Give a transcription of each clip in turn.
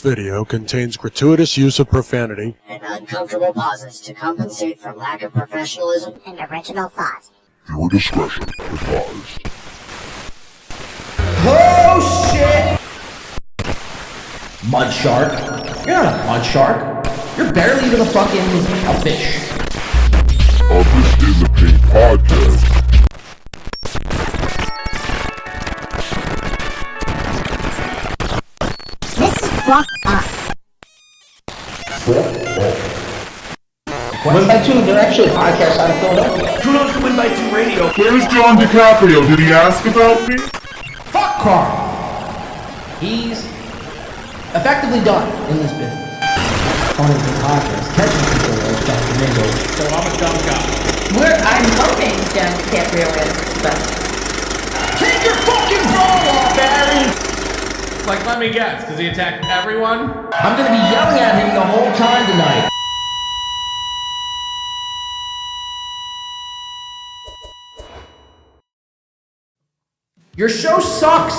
Video contains gratuitous use of profanity and uncomfortable pauses to compensate for lack of professionalism and original thought. Viewer discretion advised. Oh shit! Mud shark? You're not a mud shark. You're barely even a fish. A This in the Pink podcast. Fuck up. Win by Two, they're actually a podcast out of Philadelphia. Kudos to Win by Two Radio. Where's John Di Caprio? Did he ask about me? Fuck Carl. He's effectively done in this business. On the podcast, catching people like Dr. Mingo. So I'm a dumb guy. I'm hoping John Di Caprio is, but... Take your fucking ball off, Aaron! Like, let me guess, because he attacked everyone? I'm gonna be yelling at him the whole time tonight. Your show sucks!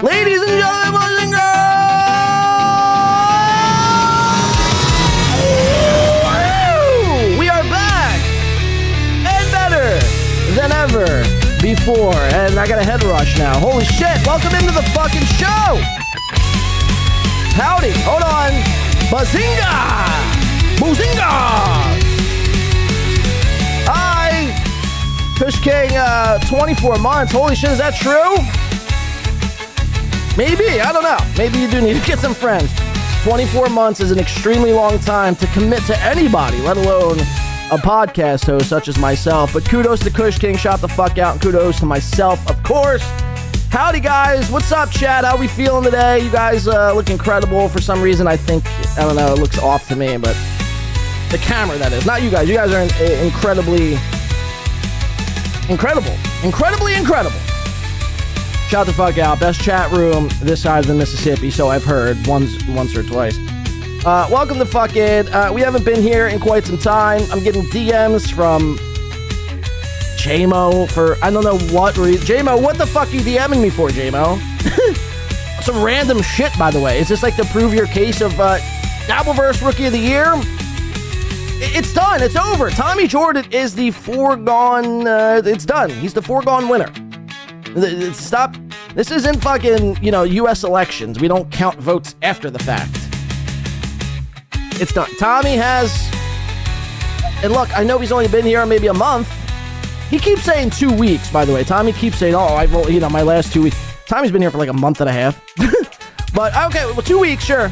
Ladies and gentlemen, boys and girls, we are back and better than ever before. And I got a head rush now. Holy shit, welcome into the fucking show. Howdy, hold on. Bazinga! Boozinga! Hi, Fish King, 24 months. Holy shit, is that true? Maybe, I don't know. Maybe you do need to get some friends. 24 months is an extremely long time to commit to anybody, let alone a podcast host such as myself. But kudos to Kush King, shout the fuck out, and kudos to myself, of course. Howdy, guys. What's up, Chad? How we feeling today? You guys look incredible. For some reason, I don't know, it looks off to me, but the camera, that is. Not you guys. You guys are incredibly incredible. Shout the fuck out. Best chat room this side of the Mississippi, so I've heard once or twice. Welcome to fucking, we haven't been here in quite some time. I'm getting DMs from J-Mo for, I don't know what reason. J-Mo, what the fuck are you DMing me for, J-Mo? Some random shit, by the way. Is this like to prove your case of Dabbleverse Rookie of the Year? It's done. It's over. Tommy Jordan is the foregone, it's done. He's the foregone winner. Stop. This isn't fucking, U.S. elections. We don't count votes after the fact. It's done. Tommy has, and look, I know he's only been here maybe a month, He keeps saying 2 weeks, by the way. Tommy keeps saying, my last 2 weeks. Tommy's been here for like a month and a half. But, okay, well, 2 weeks, sure.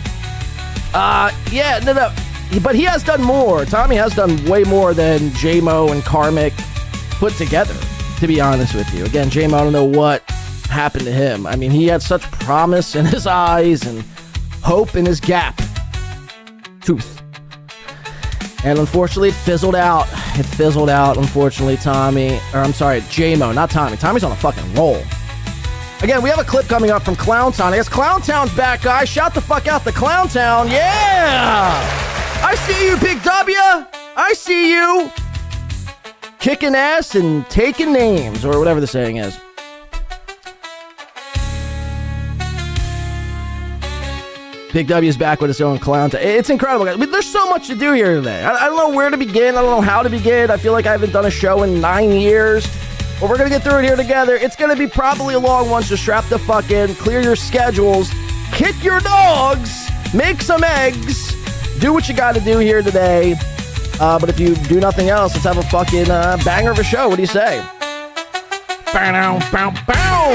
No. But he has done more. Tommy has done way more than J-Mo and Karmicx put together, to be honest with you. Again, J-Mo, I don't know what happened to him. I mean, he had such promise in his eyes and hope in his gap tooth. And unfortunately, it fizzled out. It fizzled out, unfortunately, J-Mo, not Tommy. Tommy's on a fucking roll. Again, we have a clip coming up from Clowntown. I guess Clowntown's back, guys. Shout the fuck out to Clowntown. Yeah! I see you, Big W. I see you. Kicking ass and taking names, or whatever the saying is. Big W is back with his own Clowntown. It's incredible, guys. There's so much to do here today. I don't know where to begin. I don't know how to begin. I feel like I haven't done a show in 9 years. But we're going to get through it here together. It's going to be probably a long one, so strap the fuck in. Clear your schedules. Kick your dogs. Make some eggs. Do what you got to do here today. But if you do nothing else, let's have a fucking banger of a show. What do you say? Bow, bow, bow.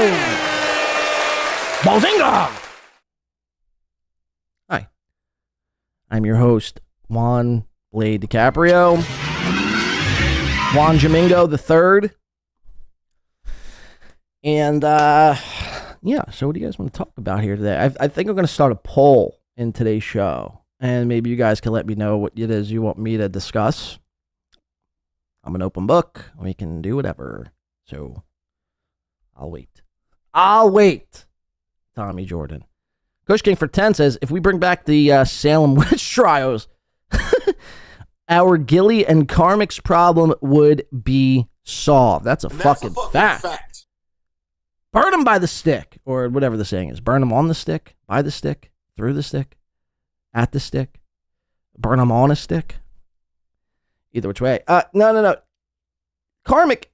Balzinga! Hi. I'm your host, Juan Blade DiCaprio. Juan Jamingo III. And, so what do you guys want to talk about here today? I think I'm going to start a poll in today's show. And maybe you guys can let me know what it is you want me to discuss. I'm an open book. We can do whatever. So, I'll wait. Tommy Jordan. Kush King for 10 says, if we bring back the Salem witch trials, our Gilly and Karmicx problem would be solved. That's a fucking fact. Burn them by the stick, or whatever the saying is. Burn them on the stick, by the stick, through the stick. At the stick, burn them on a stick. Either which way. No. Karmicx.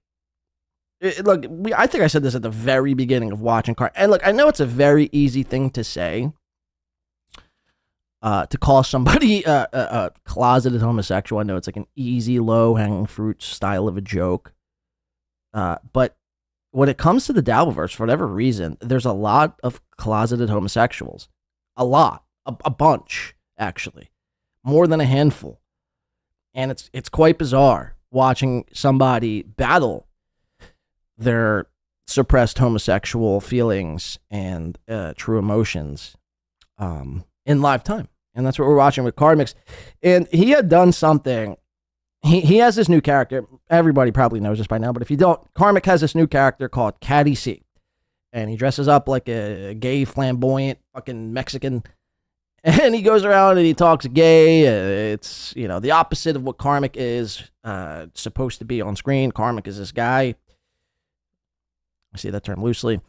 Look, I think I said this at the very beginning of watching Karmicx. And look, I know it's a very easy thing to say. To call somebody a closeted homosexual. I know it's like an easy, low-hanging fruit style of a joke. But when it comes to the Dabbleverse, for whatever reason, there's a lot of closeted homosexuals. A lot. A bunch, actually. More than a handful. And it's quite bizarre watching somebody battle their suppressed homosexual feelings and true emotions in live time. And that's what we're watching with Karmicx. And he had done something. He has this new character. Everybody probably knows this by now, but if you don't, Karmicx has this new character called Katty. And he dresses up like a gay, flamboyant, fucking Mexican. And he goes around and he talks gay. It's, the opposite of what Karmicx is supposed to be on screen. Karmicx is this guy, I say that term loosely,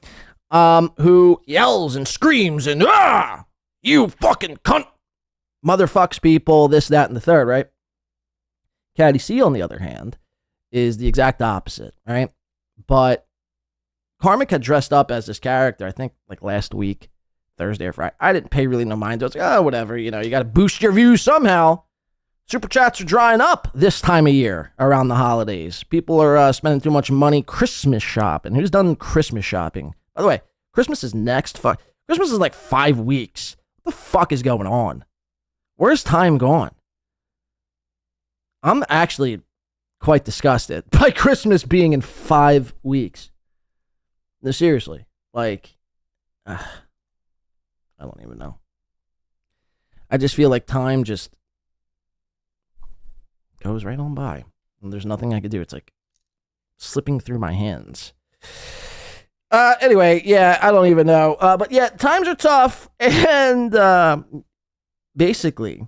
who yells and screams and, you fucking cunt, motherfucks people, this, that, and the third, right? Katty C, on the other hand, is the exact opposite, right? But Karmicx had dressed up as this character, I think, like last week. Thursday or Friday. I didn't pay really no mind. I was like, whatever. You got to boost your views somehow. Super chats are drying up this time of year around the holidays. People are spending too much money Christmas shopping. Who's done Christmas shopping? By the way, Christmas is next. Christmas is like 5 weeks. What the fuck is going on? Where's time gone? I'm actually quite disgusted by Christmas being in 5 weeks. No, seriously. I don't even know. I just feel like time just goes right on by. And there's nothing I could do. It's like slipping through my hands. Anyway, yeah, I don't even know. But yeah, times are tough. And basically,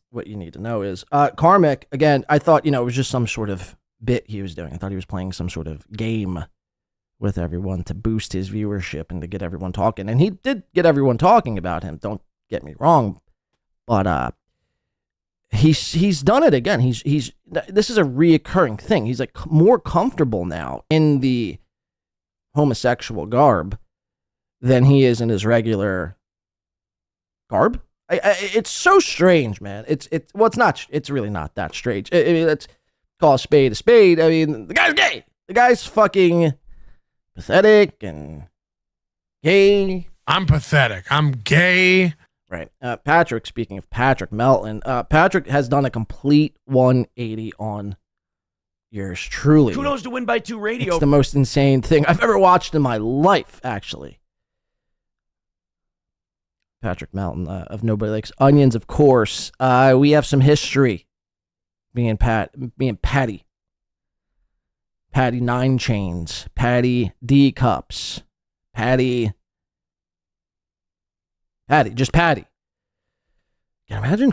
what you need to know is Karmicx, again, I thought, it was just some sort of bit he was doing. I thought he was playing some sort of game with everyone to boost his viewership and to get everyone talking. And he did get everyone talking about him. Don't get me wrong. But he's done it again. This is a reoccurring thing. He's like more comfortable now in the homosexual garb than he is in his regular garb. It's so strange, man. It's not. It's really not that strange. call a spade a spade. I mean, the guy's gay. The guy's fucking pathetic and gay. I'm pathetic. I'm gay. Right. Patrick, speaking of Patrick Melton, Patrick has done a complete 180 on yours truly. Kudos to Win by 2 Radio. It's the most insane thing I've ever watched in my life, actually. Patrick Melton of Nobody Likes Onions, of course. We have some history. Me and Patty. Patty 9 Chains. Patty D Cups. Patty. Just Patty. Imagine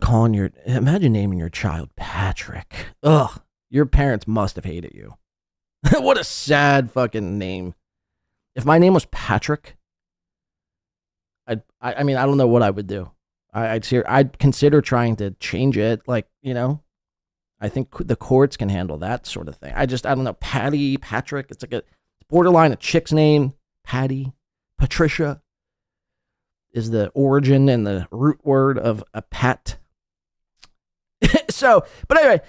naming your child Patrick. Ugh. Your parents must have hated you. What a sad fucking name. If my name was Patrick, I mean, I don't know what I would do. I'd consider trying to change it. Like, you know, I think the courts can handle that sort of thing. I don't know. Patty, Patrick. It's like borderline a chick's name. Patty, Patricia is the origin and the root word of a pat. So, but anyway,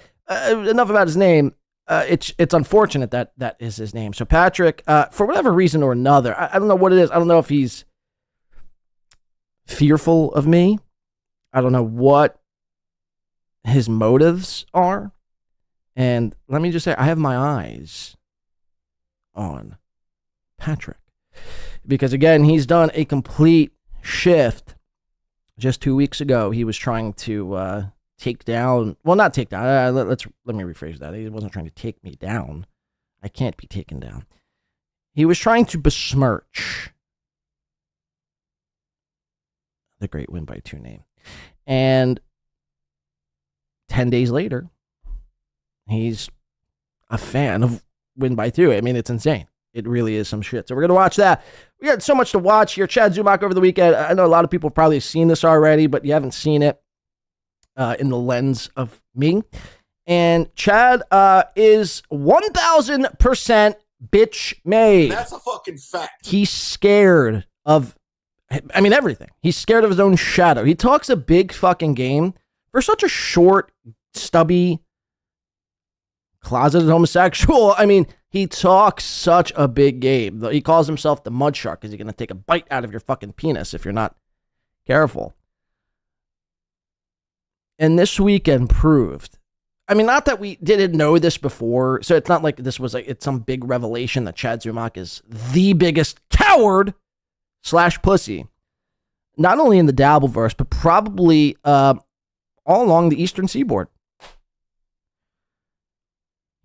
enough about his name. It's unfortunate that is his name. So Patrick, for whatever reason or another, I don't know what it is. I don't know if he's fearful of me. I don't know what his motives are. And let me just say, I have my eyes on Patrick. Because again, he's done a complete shift. Just 2 weeks ago, he was trying to take down, well, not take down, let me rephrase that. He wasn't trying to take me down. I can't be taken down. He was trying to besmirch the great Win by 2 name. And 10 days later, he's a fan of Win by 2. I mean, it's insane. It really is some shit. So we're going to watch that. We got so much to watch here. Chad Zumock over the weekend. I know a lot of people have probably seen this already, but you haven't seen it in the lens of me. And Chad is 1,000% bitch made. That's a fucking fact. He's scared of, I mean, everything. He's scared of his own shadow. He talks a big fucking game for such a short, stubby, closeted homosexual. I mean, he talks such a big game. He calls himself the mud shark because he's going to take a bite out of your fucking penis if you're not careful. And this weekend proved, I mean, not that we didn't know this before, so it's not like this was it's some big revelation that Chad Zumock is the biggest coward / pussy, not only in the Dabbleverse, but probably all along the Eastern Seaboard.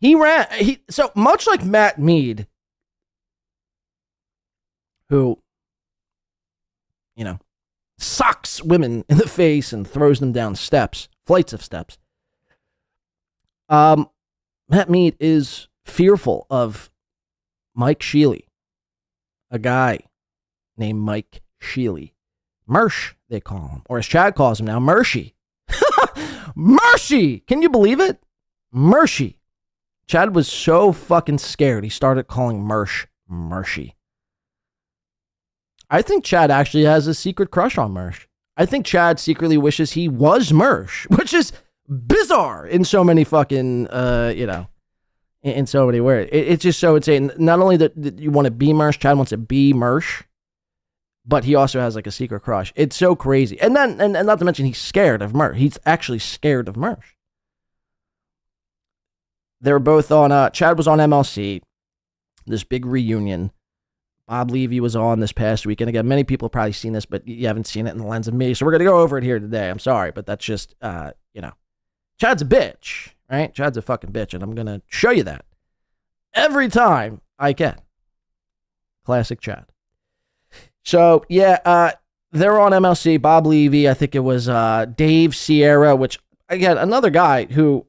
So much like Matt Mead, who, you know, socks women in the face and throws them down flights of steps. Matt Mead is fearful of Mike Sheely, a guy named Mike Sheely. Mersh, they call him, or as Chad calls him now, Mershy. Mershy! Can you believe it? Mershy. Chad was so fucking scared, he started calling Mersh Mershy. I think Chad actually has a secret crush on Mersh. I think Chad secretly wishes he was Mersh, which is bizarre in so many fucking, in so many ways. It's just so insane. Not only that you want to be Mersh, Chad wants to be Mersh, but he also has like a secret crush. It's so crazy. And then, and not to mention, he's scared of Mersh. He's actually scared of Mersh. They were both on, Chad was on MLC, this big reunion. Bob Levy was on this past weekend. Again, many people have probably seen this, but you haven't seen it in the lens of me. So we're going to go over it here today. I'm sorry, but that's just, Chad's a bitch, right? Chad's a fucking bitch, and I'm going to show you that every time I can. Classic Chad. So, yeah, they're on MLC. Bob Levy, I think it was Dave Sierra, which, again, another guy who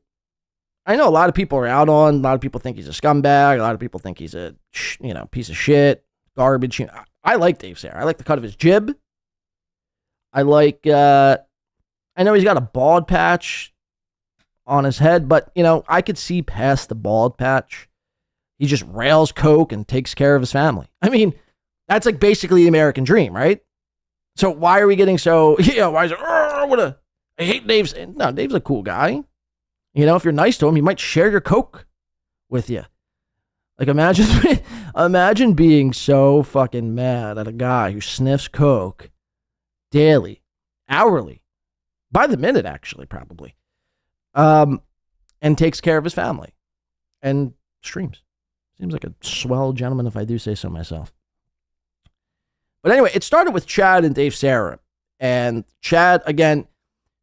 I know a lot of people are out on. A lot of people think he's a scumbag. A lot of people think he's a, piece of shit, garbage. I like Dave Sierra. I like the cut of his jib. I like, I know he's got a bald patch on his head, but, I could see past the bald patch. He just rails coke and takes care of his family. I mean, that's like basically the American dream, right? So why are we getting so, why is it, I hate Dave's. No, Dave's a cool guy. You know, if you're nice to him, he might share your Coke with you. Like, imagine being so fucking mad at a guy who sniffs Coke daily, hourly, by the minute, actually, probably, and takes care of his family and streams. Seems like a swell gentleman, if I do say so myself. But anyway, it started with Chad and Dave Sarah. And Chad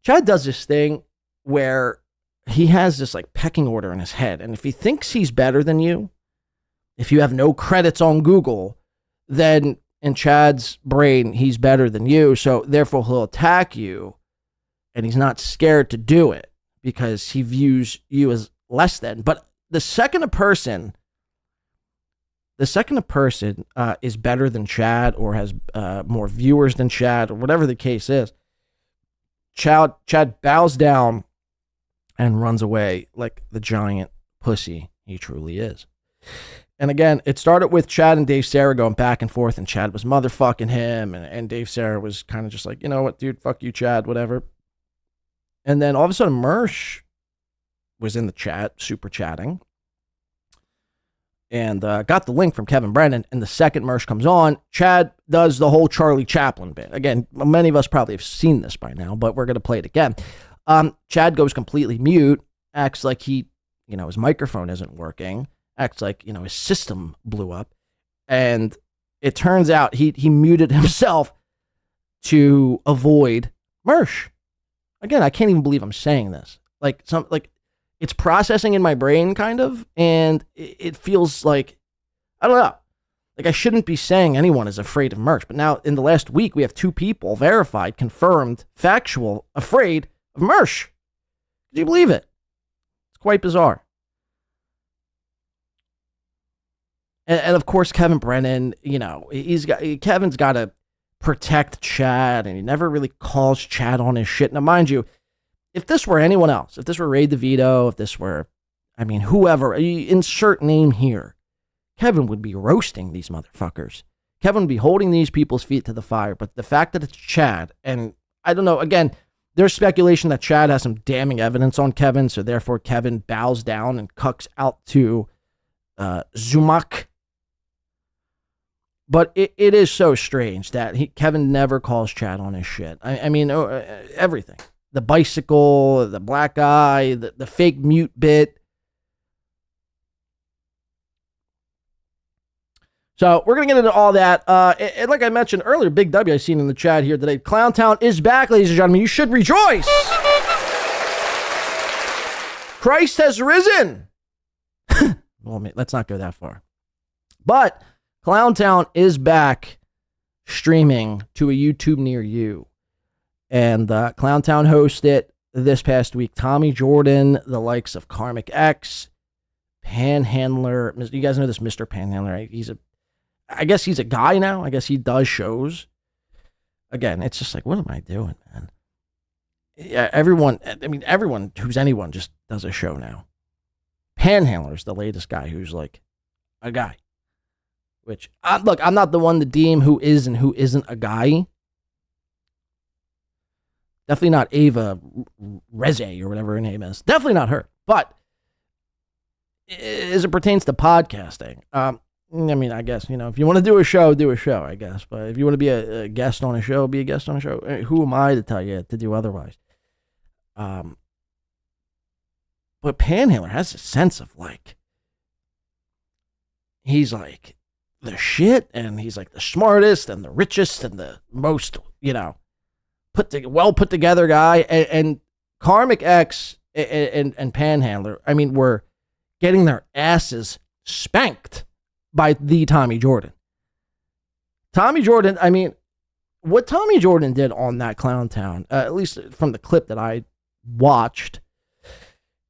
does this thing where he has this like pecking order in his head. And if he thinks he's better than you, if you have no credits on Google, then in Chad's brain, he's better than you. So therefore he'll attack you, and he's not scared to do it because he views you as less than. But the second a person is better than Chad or has more viewers than Chad or whatever the case is, Chad bows down and runs away like the giant pussy he truly is. And again, it started with Chad and Dave Sarah going back and forth, and Chad was motherfucking him, and Dave Sarah was kind of just like, you know what, dude, fuck you, Chad, whatever. And then all of a sudden, Mersh was in the chat, super chatting, and got the link from Kevin Brennan. And the second Mersh comes on, Chad does the whole Charlie Chaplin bit. Again, many of us probably have seen this by now, but we're going to play it again. Chad goes completely mute, acts like his microphone isn't working, acts like, his system blew up. And it turns out he muted himself to avoid Mersh. Again, I can't even believe I'm saying this. It's processing in my brain, kind of, and it feels like, I don't know, like I shouldn't be saying anyone is afraid of Mersh. But now, in the last week, we have 2 people verified, confirmed, factual, afraid of Mersh. Could you believe it? It's quite bizarre. And of course, Kevin Brennan, Kevin's got to protect Chad, and he never really calls Chad on his shit. Now, mind you, if this were anyone else, if this were Ray DeVito, if this were, whoever, insert name here, Kevin would be roasting these motherfuckers. Kevin would be holding these people's feet to the fire. But the fact that it's Chad, and I don't know, again, there's speculation that Chad has some damning evidence on Kevin, so therefore Kevin bows down and cucks out to Zumock. But it is so strange that Kevin never calls Chad on his shit. Everything. The bicycle, the black eye, the fake mute bit. So we're going to get into all that. And like I mentioned earlier, Big W I seen in the chat here today. Clowntown is back, ladies and gentlemen. You should rejoice. Christ has risen. Well, let's not go that far. But Clowntown is back streaming to a YouTube near you. And Clowntown hosted this past week Tommy Jordan, the likes of Karmicx, Panhandler. You guys know this Mr. Panhandler, right? I guess he's a guy now. I guess he does shows. Again, it's just like, what am I doing, man? Yeah, everyone who's anyone just does a show now. Panhandler's the latest guy who's like a guy. Which, look, I'm not the one to deem who is and who isn't a guy. Definitely not Ava Reze or whatever her name is. Definitely not her. But as it pertains to podcasting, I guess, if you want to do a show, I guess. But if you want to be a guest on a show, be a guest on a show. Who am I to tell you to do otherwise? But Panhandler has a sense of he's like the shit, and he's like the smartest and the richest and the most, put together guy. And Karmicx and Panhandler, were getting their asses spanked by the Tommy Jordan. Tommy Jordan, what Tommy Jordan did on that Clowntown, at least from the clip that I watched,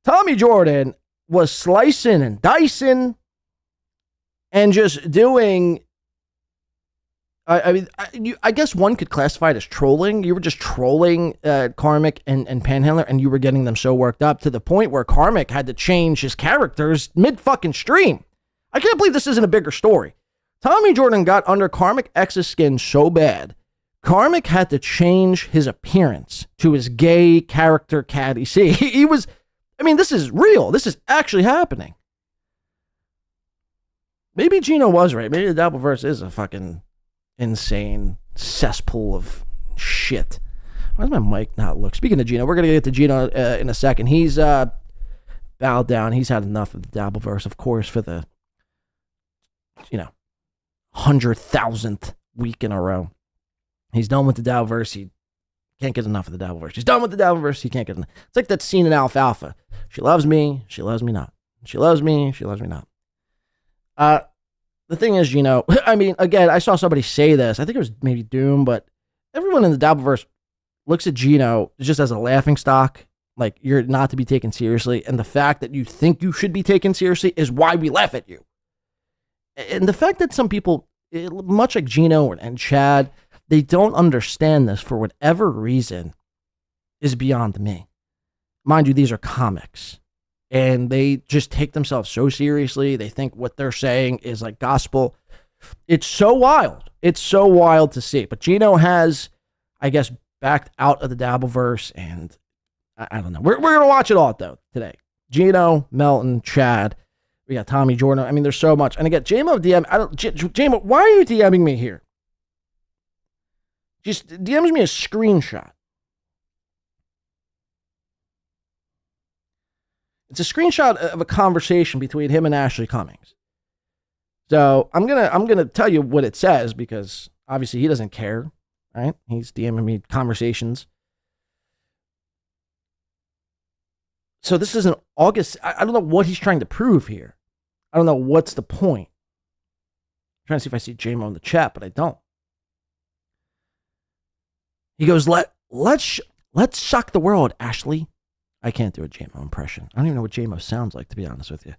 Tommy Jordan was slicing and dicing and just doing, I guess one could classify it as trolling. You were just trolling Karmicx and Panhandler, and you were getting them so worked up to the point where Karmicx had to change his characters mid-fucking stream. I can't believe this isn't a bigger story. Tommy Jordan got under Karmicx's skin so bad, Karmicx had to change his appearance to his gay character Katty. See, he was I mean, this is real. This is actually happening. Maybe Geno was right. Maybe the Dabbleverse is a fucking insane cesspool of shit. Why does my mic not look? Speaking of Geno, we're going to get to Geno in a second. He's bowed down. He's had enough of the Dabbleverse, of course, for the, 100,000th week in a row. He's done with the Dabbleverse. He can't get enough of the Dabbleverse. He's done with the Dabbleverse. He can't get enough. It's like that scene in Alfalfa. She loves me. She loves me not. She loves me. She loves me not. The thing is, I mean, again, I saw somebody say this. I think it was maybe Doom, but everyone in the Dabbleverse looks at Geno just as a laughing stock. Like, you're not to be taken seriously. And the fact that you think you should be taken seriously is why we laugh at you. And the fact that some people, much like Geno and Chad, they don't understand this for whatever reason is beyond me. Mind you, these are comics. And they just take themselves so seriously. They think what they're saying is like gospel. It's so wild. It's so wild to see. But Geno has, I guess, backed out of the Dabbleverse. And I don't know. We're going to watch it all, though, today. Geno, Melton, Chad. We got Tommy Jordan. I mean, there's so much. And again, JMO DM. JMO, why are you DMing me here? Just DMs me a screenshot. It's a screenshot of a conversation between him and Ashley Cummings. So I'm gonna tell you what it says because obviously he doesn't care, right? He's DMing me conversations. So this is an August. I don't know what he's trying to prove here. I don't know what's the point. I'm trying to see if I see JMO in the chat, but I don't. He goes, let's shock the world, Ashley. I can't do a JMO impression. I don't even know what JMO sounds like, to be honest with you.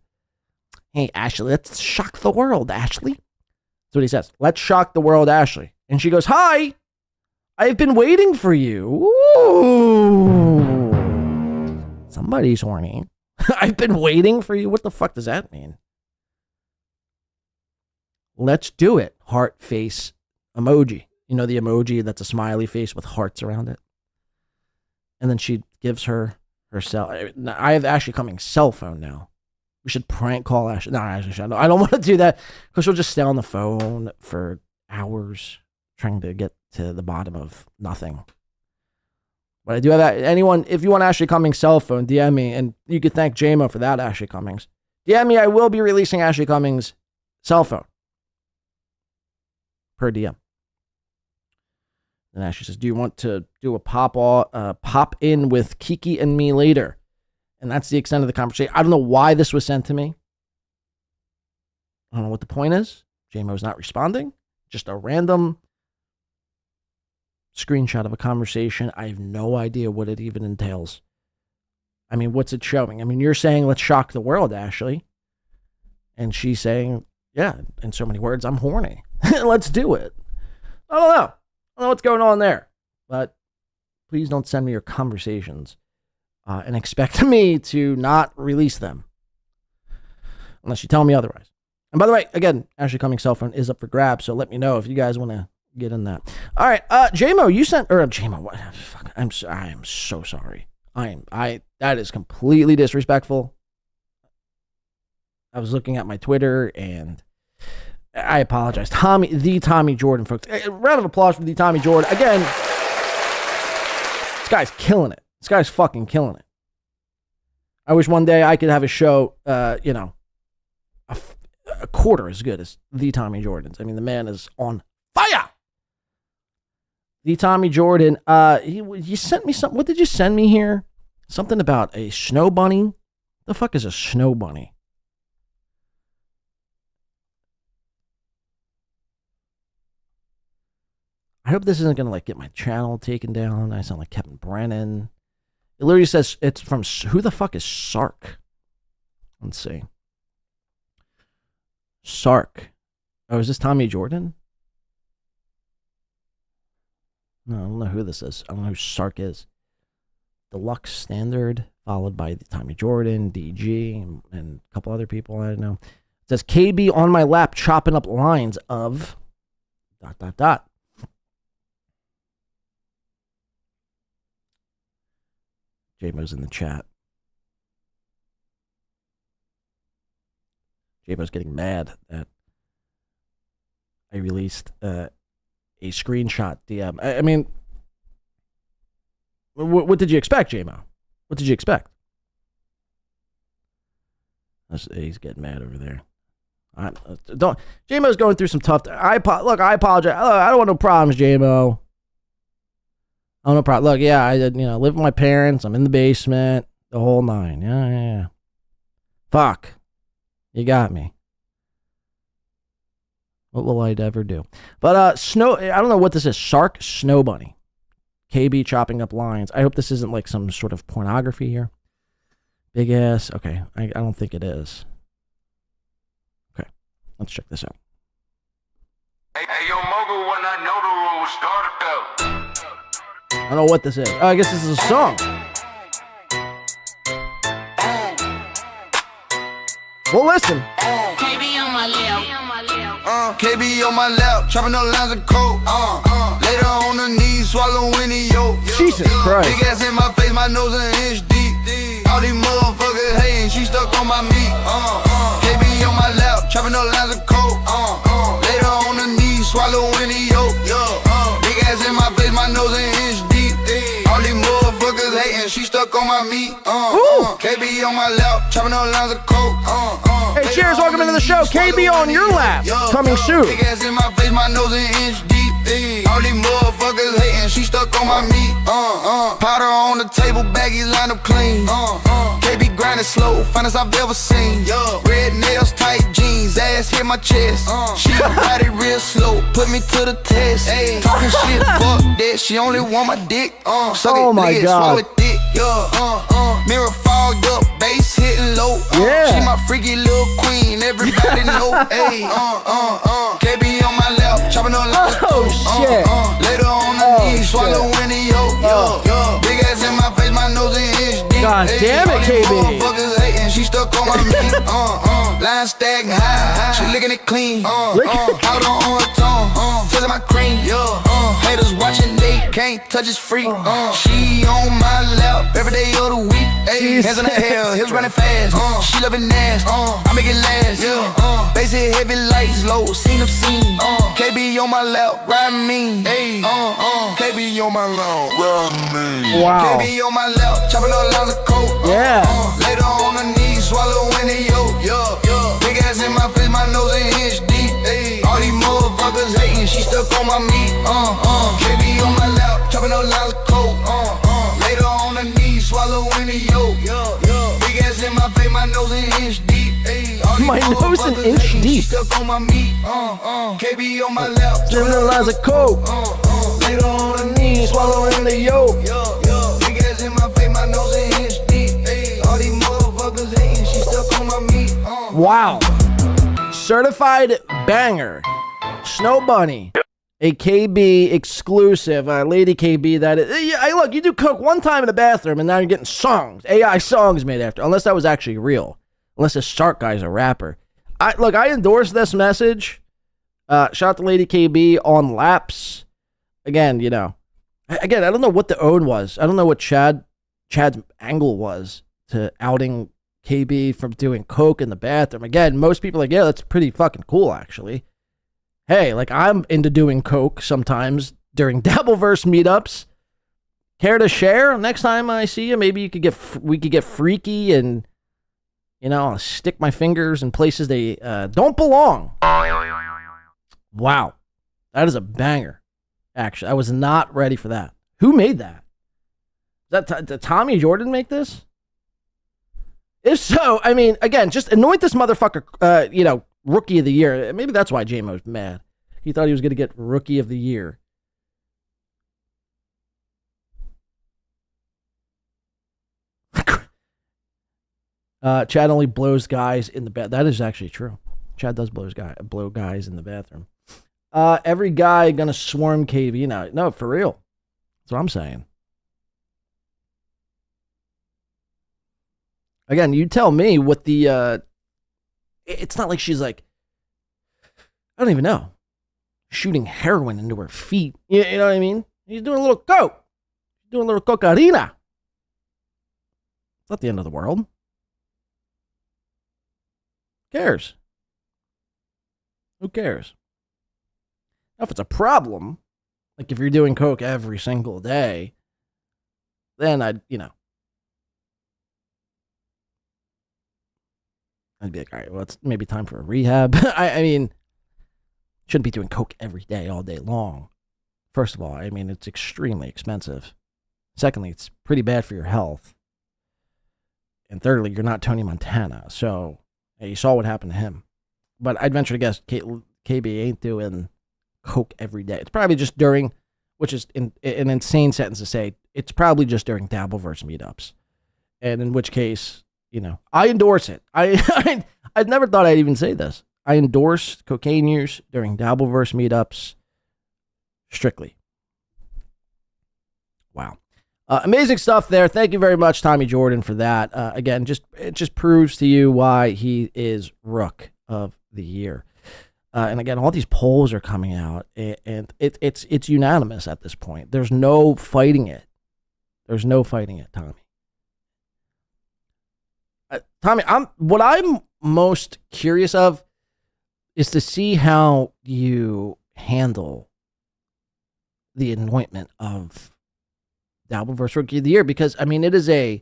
Hey, Ashley, let's shock the world, Ashley. That's what he says. Let's shock the world, Ashley. And she goes, hi, I've been waiting for you. Ooh. Somebody's horny. I've been waiting for you. What the fuck does that mean? Let's do it. Heart face emoji. You know the emoji that's a smiley face with hearts around it? And then she gives her cell. I have Ashley Cummings' cell phone now. We should prank call Ashley. No, I don't want to do that because she'll just stay on the phone for hours trying to get to the bottom of nothing. But I do have that. Anyone, if you want Ashley Cummings' cell phone, DM me, and you could thank JMO for that, Ashley Cummings. DM me, I will be releasing Ashley Cummings' cell phone. Per DM. And Ashley says, do you want to do a pop in with Kiki and me later? And that's the extent of the conversation. I don't know why this was sent to me. I don't know what the point is. JMO's not responding. Just a random screenshot of a conversation. I have no idea what it even entails. I mean, what's it showing? I mean, you're saying, let's shock the world, Ashley. And she's saying, yeah, in so many words, I'm horny. Let's do it. I don't know. I don't know what's going on there. But please don't send me your conversations and expect me to not release them. Unless you tell me otherwise. And by the way, again, Ashley Cummings' cell phone is up for grabs, so let me know if you guys want to get in that. All right, JMO, you sent, or JMO, what? Fuck, I am so sorry. That is completely disrespectful. I was looking at my Twitter and I apologize. The Tommy Jordan, folks. A round of applause for the Tommy Jordan. Again, this guy's killing it. This guy's fucking killing it. I wish one day I could have a show, a quarter as good as the Tommy Jordan's. I mean, the man is on fire. The Tommy Jordan, you sent me something. What did you send me here? Something about a snow bunny. The fuck is a snow bunny? I hope this isn't going to get my channel taken down. I sound like Kevin Brennan. It literally says it's from, who the fuck is Sark? Let's see. Sark. Oh, is this Tommy Jordan? No, I don't know who this is. I don't know who Sark is. Deluxe Standard, followed by the Tommy Jordan, DG, and a couple other people. I don't know. It says KB on my lap chopping up lines of ... JMO's in the chat. J-Mo's getting mad that I released a screenshot DM. I mean, what did you expect, J-Mo? What did you expect? He's getting mad over there. J-Mo's going through some tough. I apologize. I don't want no problems, J-Mo. I don't no problem. Look, yeah, I live with my parents. I'm in the basement. The whole nine. Yeah. Fuck. You got me. What will I ever do? But I don't know what this is. Shark Snow Bunny. KB chopping up lines. I hope this isn't like some sort of pornography here. Big ass. Okay, I don't think it is. Okay, let's check this out. Hey, yo, Mogul, when I know the rules, start it up. I don't know what this is. Oh, I guess this is a song. Well, listen. KB on my lap. KB on my lap, chopping up lines of coke. Later on the knees, swallowing the yolk. Jesus Christ. Big ass in my face, my nose an inch deep. All these motherfuckers hating, she stuck on my meat. KB on my lap, chopping up lines of coke. Later on the knees, swallowing the yolk. Big ass in my face, my nose an inch deep. All these motherfuckers hating, she stuck on my meat. KB on my lap, chopping up lines of coke. Hey, cheers, welcome into the show. KB on your lap. Coming soon. Big ass in my face, my nose an inch deep. All these motherfuckers hating, she stuck on my meat. Powder on the table, baggies lined up clean. KB grinding slow, finest I've ever seen. Red nails, tight jeans, ass hit my chest. She ride it real slow, put me to the test. Talking shit, fuck that, she only want my dick. Suck Oh it, my lit, God. swallow it thick. Mirror fogged up, bass hitting low. Yeah. She my freaky little queen, everybody know. KB on my lap, chopping up like Oh, shit. Later on the knees, swallowing the yolk. Big ass in my face, my nose an inch deep. God damn it, All these KB. motherfuckers hating, she stuck on my meat. Line stacking high, she licking it clean. Powder on her tongue, touching my cream. Haters watching, they can't touch his freak. She on my lap every day of the week. Hands in the hair, hips running fast. She loving ass, I make it last. Bass hit heavy lights low, seen them seen. KB on my lap, riding mean. KB on my lap, riding mean. Wow. KB on my lap, chopping up lines of coke. Yeah. Later on the knees, swallowing the yolk. Big ass in my face, my nose an inch deep. All these motherfuckers hating, she stuck on my meat. KB on my lap, chopping up lines of coke. Later on the knees, swallowing the yolk. Big ass in my face, my nose an inch deep. All these My nose an motherfuckers inch hating, she deep. stuck on my meat. KB on my lap, Chopping up lines of coke. later on the knees, Swallowing the yolk. Big ass in my face, my nose an inch deep. All these motherfuckers hating, she stuck on my meat. Wow. Certified banger. Snow Bunny. A KB exclusive. Lady KB, that is. Yeah, hey, look, you do coke one time in the bathroom and now you're getting songs. AI songs made after. Unless that was actually real. Unless this shark guy's a rapper. I endorse this message. Shout out to Lady KB on laps. Again, I don't know what the own was. I don't know what Chad's angle was to outing KB from doing coke in the bathroom. Again, most people are like, yeah, that's pretty fucking cool, actually. Hey, like, I'm into doing coke sometimes during Dabbleverse meetups. Care to share? Next time I see you, maybe we could get freaky and, I'll stick my fingers in places they don't belong. Wow. That is a banger. Actually, I was not ready for that. Who made that? Did Tommy Jordan make this? If so, I mean, again, just anoint this motherfucker, Rookie of the Year. Maybe that's why J-Mo's mad. He thought he was going to get Rookie of the Year. Chad only blows guys in the bath. That is actually true. Chad does blow guys in the bathroom. Every guy gonna swarm KB now. No, for real. That's what I'm saying. Again, you tell me what the, it's not like she's like, I don't even know, shooting heroin into her feet. You know what I mean? He's doing a little coke. Doing a little cocaina. It's not the end of the world. Who cares? Who cares? Now, if it's a problem, like if you're doing coke every single day, then I'd be like, all right, well, it's maybe time for a rehab. I mean, shouldn't be doing coke every day, all day long. First of all, I mean, it's extremely expensive. Secondly, it's pretty bad for your health. And thirdly, you're not Tony Montana. So, you saw what happened to him. But I'd venture to guess KB ain't doing coke every day. It's probably just during, which is an insane sentence to say, it's probably just during Dabbleverse meetups. And in which case, I endorse it. I never thought I'd even say this. I endorse cocaine use during Dabbleverse meetups strictly. Wow. Amazing stuff there. Thank you very much, Tommy Jordan, for that. Again, it just proves to you why he is Rook of the Year. And again, all these polls are coming out, and it's unanimous at this point. There's no fighting it. There's no fighting it, Tommy. Tommy, what I'm most curious of is to see how you handle the anointment of Dabbleverse Rookie of the Year, because I mean it's a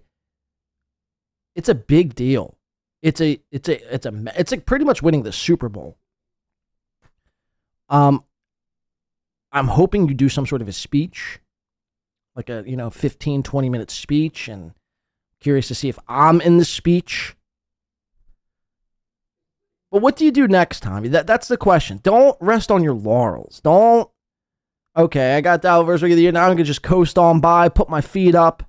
big deal. It's like pretty much winning the Super Bowl. I'm hoping you do some sort of a speech, like a 15, 20-minute speech, and curious to see if I'm in the speech. But what do you do next, Tommy? That's the question. Don't rest on your laurels. Okay, I got Dabbleverse Rookie of the Year. Now I'm going to just coast on by, put my feet up,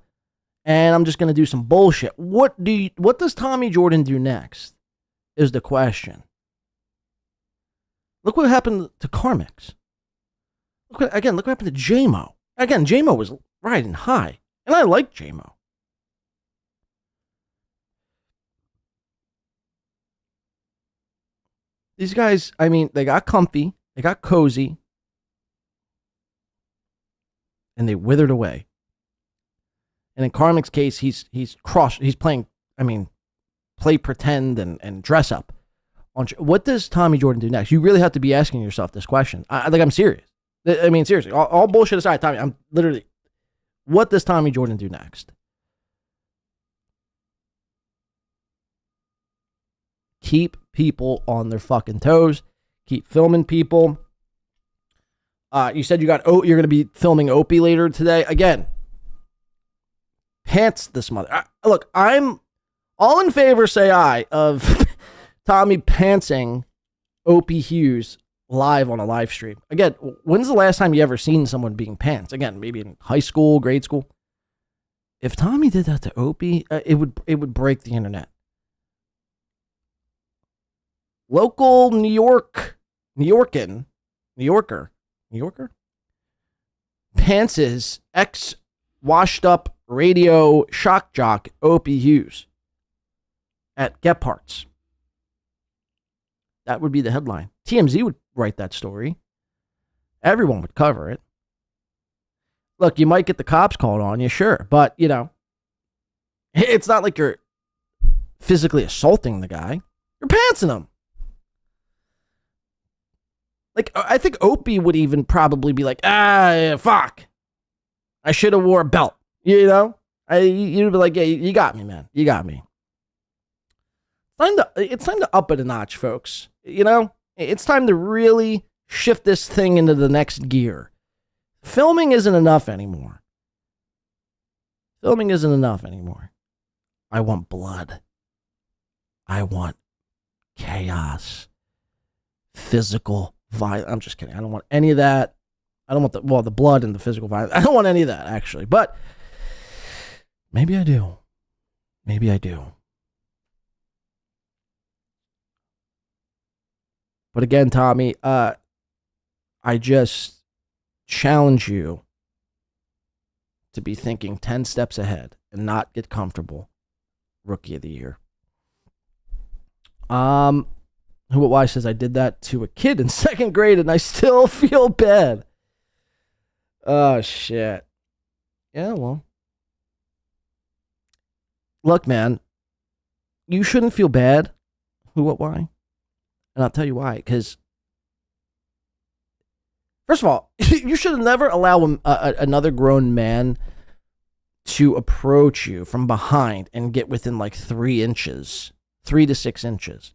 and I'm just going to do some bullshit. What does Tommy Jordan do next is the question. Look what happened to Karmicx. Look what happened to J-Mo. Again, J-Mo was riding high, and I like J-Mo. These guys, I mean, they got comfy, they got cozy, and they withered away. And in Karmic's case, he's playing, play pretend and dress up. What does Tommy Jordan do next? You really have to be asking yourself this question. I'm serious. I mean, seriously, all bullshit aside, Tommy, I'm literally, what does Tommy Jordan do next? Keep people on their fucking toes. Keep filming people. You said you're going to be filming Opie later today. Again, pants this mother. Look, I'm all in favor, say I, of Tommy pantsing Opie Hughes live on a live stream. Again, when's the last time you ever seen someone being pants? Again, maybe in high school, grade school. If Tommy did that to Opie, it would break the internet. Local New Yorker pantses ex-washed up radio shock jock Opie Hughes at Gephardt's. That would be the headline. TMZ would write that story. Everyone would cover it. Look, you might get the cops called on you, sure, but, it's not like you're physically assaulting the guy. You're pantsing him. Like, I think Opie would even probably be like, fuck. I should have wore a belt. You'd be like, yeah, you got me, man. You got me. It's time to up it a notch, folks. It's time to really shift this thing into the next gear. Filming isn't enough anymore. I want blood. I want chaos. Physical violence. I'm just kidding. I don't want any of that. I don't want the blood and the physical violence. I don't want any of that, actually. But maybe I do. But again, Tommy, I just challenge you to be thinking 10 steps ahead and not get comfortable. Rookie of the Year. Who What Why says I did that to a kid in second grade and I still feel bad. Oh, shit. Yeah, well. Look, man. You shouldn't feel bad. Who What Why? And I'll tell you why. Because First of all, you should never allow another grown man to approach you from behind and get within like 3 to 6 inches.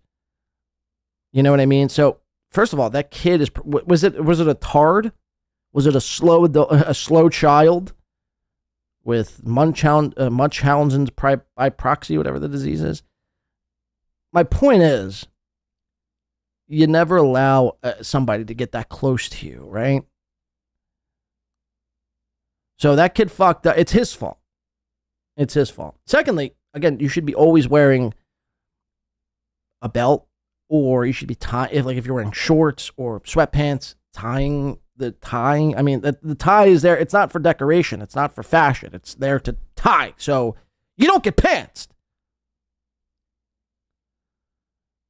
You know what I mean? So, first of all, that kid is, was it a tard? Was it a slow child with Munchausen's by proxy, whatever the disease is? My point is, you never allow somebody to get that close to you, right? So that kid fucked up. It's his fault. It's his fault. Secondly, again, you should be always wearing a belt, or you should be tying, if you're wearing shorts or sweatpants, tying. I mean, the tie is there. It's not for decoration. It's not for fashion. It's there to tie. So you don't get pantsed.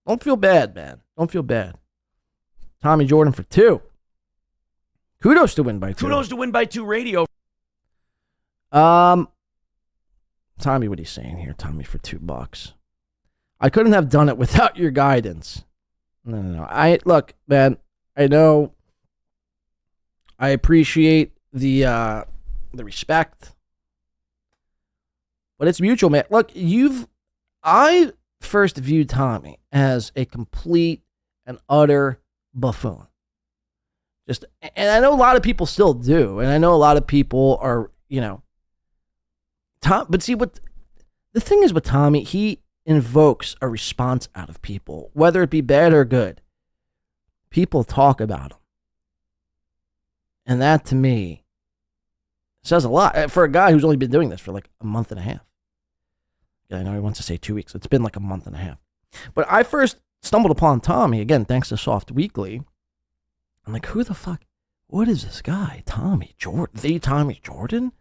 Don't feel bad, man. Don't feel bad. Tommy Jordan for 2. Kudos to Win by 2. Kudos to Win by 2 Radio. Tommy, what he's saying here, Tommy, for $2. I couldn't have done it without your guidance. No. Look, man, I know. I appreciate the respect, but it's mutual, man. Look, I first viewed Tommy as a complete and utter buffoon. And I know a lot of people still do, and I know a lot of people are, but see what the thing is with Tommy, he invokes a response out of people, whether it be bad or good. People talk about him. And that, to me, says a lot for a guy who's only been doing this for like a month and a half. Yeah, I know he wants to say 2 weeks. It's been like a month and a half. But I first stumbled upon Tommy, again, thanks to Soft Weekly. I'm like, who the fuck? What is this guy? Tommy Jordan? The Tommy Jordan?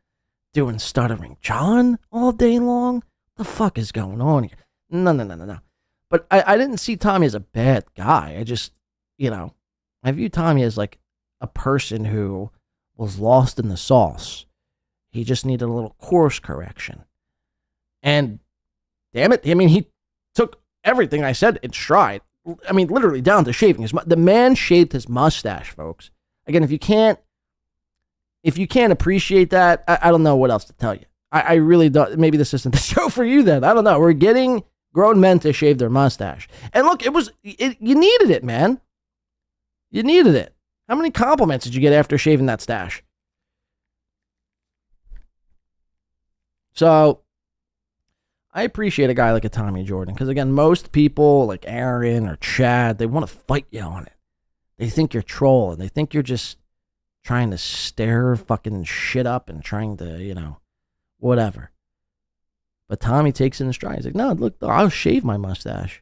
Doing Stuttering John all day long? The fuck is going on here? No. But I didn't see Tommy as a bad guy. I just, I view Tommy as like a person who was lost in the sauce. He just needed a little course correction. And damn it, he took everything I said in stride. I mean, literally down to shaving the man shaved his mustache, folks. Again, if you can't appreciate that, I don't know what else to tell you. I really don't. Maybe this isn't the show for you then. I don't know. We're getting grown men to shave their mustache. And look, you needed it, man. You needed it. How many compliments did you get after shaving that stash? So, I appreciate a guy like a Tommy Jordan, because again, most people like Aaron or Chad, they want to fight you on it. They think you're trolling. They think you're just trying to stir fucking shit up and trying to, whatever. But Tommy takes it in stride. He's like, no, look, I'll shave my mustache.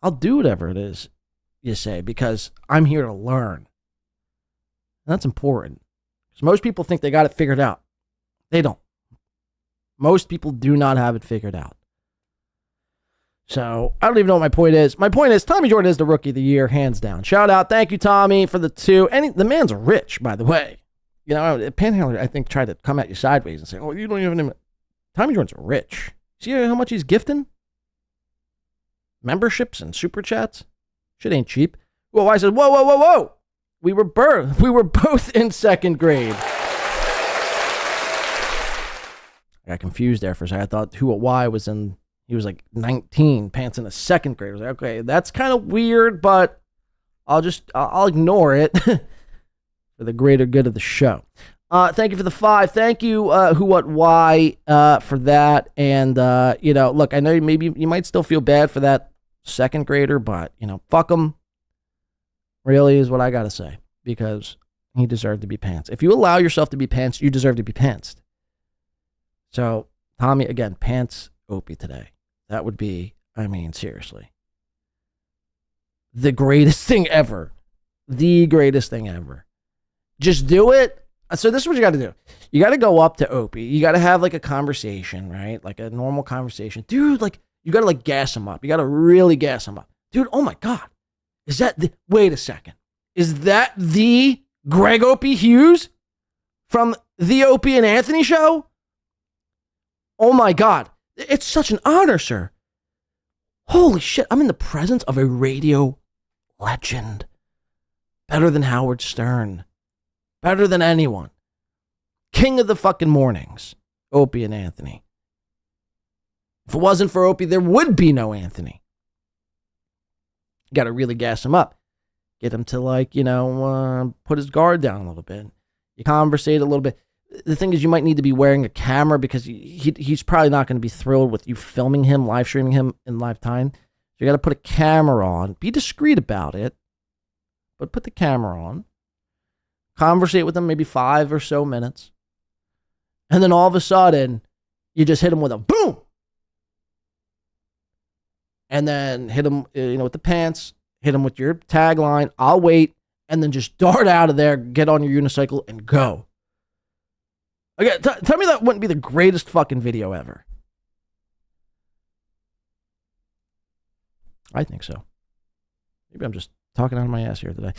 I'll do whatever it is you say, because I'm here to learn. And that's important. Because most people think they got it figured out. They don't. Most people do not have it figured out. So, I don't even know what my point is. My point is, Tommy Jordan is the Rookie of the Year, hands down. Shout out. Thank you, Tommy, for the 2. And the man's rich, by the way. Panhandler, I think, tried to come at you sideways and say, oh, you don't even... Tommy Jordan's rich. See how much he's gifting? Memberships and super chats? Shit ain't cheap. Well, I said, whoa. We were both in 2nd grade. I got confused there for a second. I thought Y was in, he was like 19, pants in the 2nd grade. I was like, okay, that's kind of weird, but I'll ignore it for the greater good of the show. Thank you for the 5. Thank you, Who, What, Why, for that. And, look, I know maybe you might still feel bad for that 2nd grader, but, fuck him. Really is what I got to say, because he deserved to be pants. If you allow yourself to be pants, you deserve to be pantsed. So, Tommy, again, pants Opie today. That would be, seriously, the greatest thing ever. The greatest thing ever. Just do it. So this is what you got to do. You got to go up to Opie. You got to have like a conversation, right? Like a normal conversation. Dude, like you got to like gas him up. You got to really gas him up. Dude, oh my God. Is that wait a second. Is that the Greg Opie Hughes from the Opie and Anthony show? Oh my God. It's such an honor, sir. Holy shit. I'm in the presence of a radio legend. Better than Howard Stern. Better than anyone. King of the fucking mornings. Opie and Anthony. If it wasn't for Opie, there would be no Anthony. You got to really gas him up. Get him to, put his guard down a little bit. You conversate a little bit. The thing is, you might need to be wearing a camera because he's probably not going to be thrilled with you filming him, live streaming him in live time. So you got to put a camera on. Be discreet about it, but put the camera on. Conversate with him maybe 5 or so minutes. And then all of a sudden, you just hit him with a boom. And then hit him, with the pants. Hit him with your tagline. I'll wait. And then just dart out of there, get on your unicycle, and go. Okay, tell me that wouldn't be the greatest fucking video ever. I think so. Maybe I'm just talking out of my ass here today.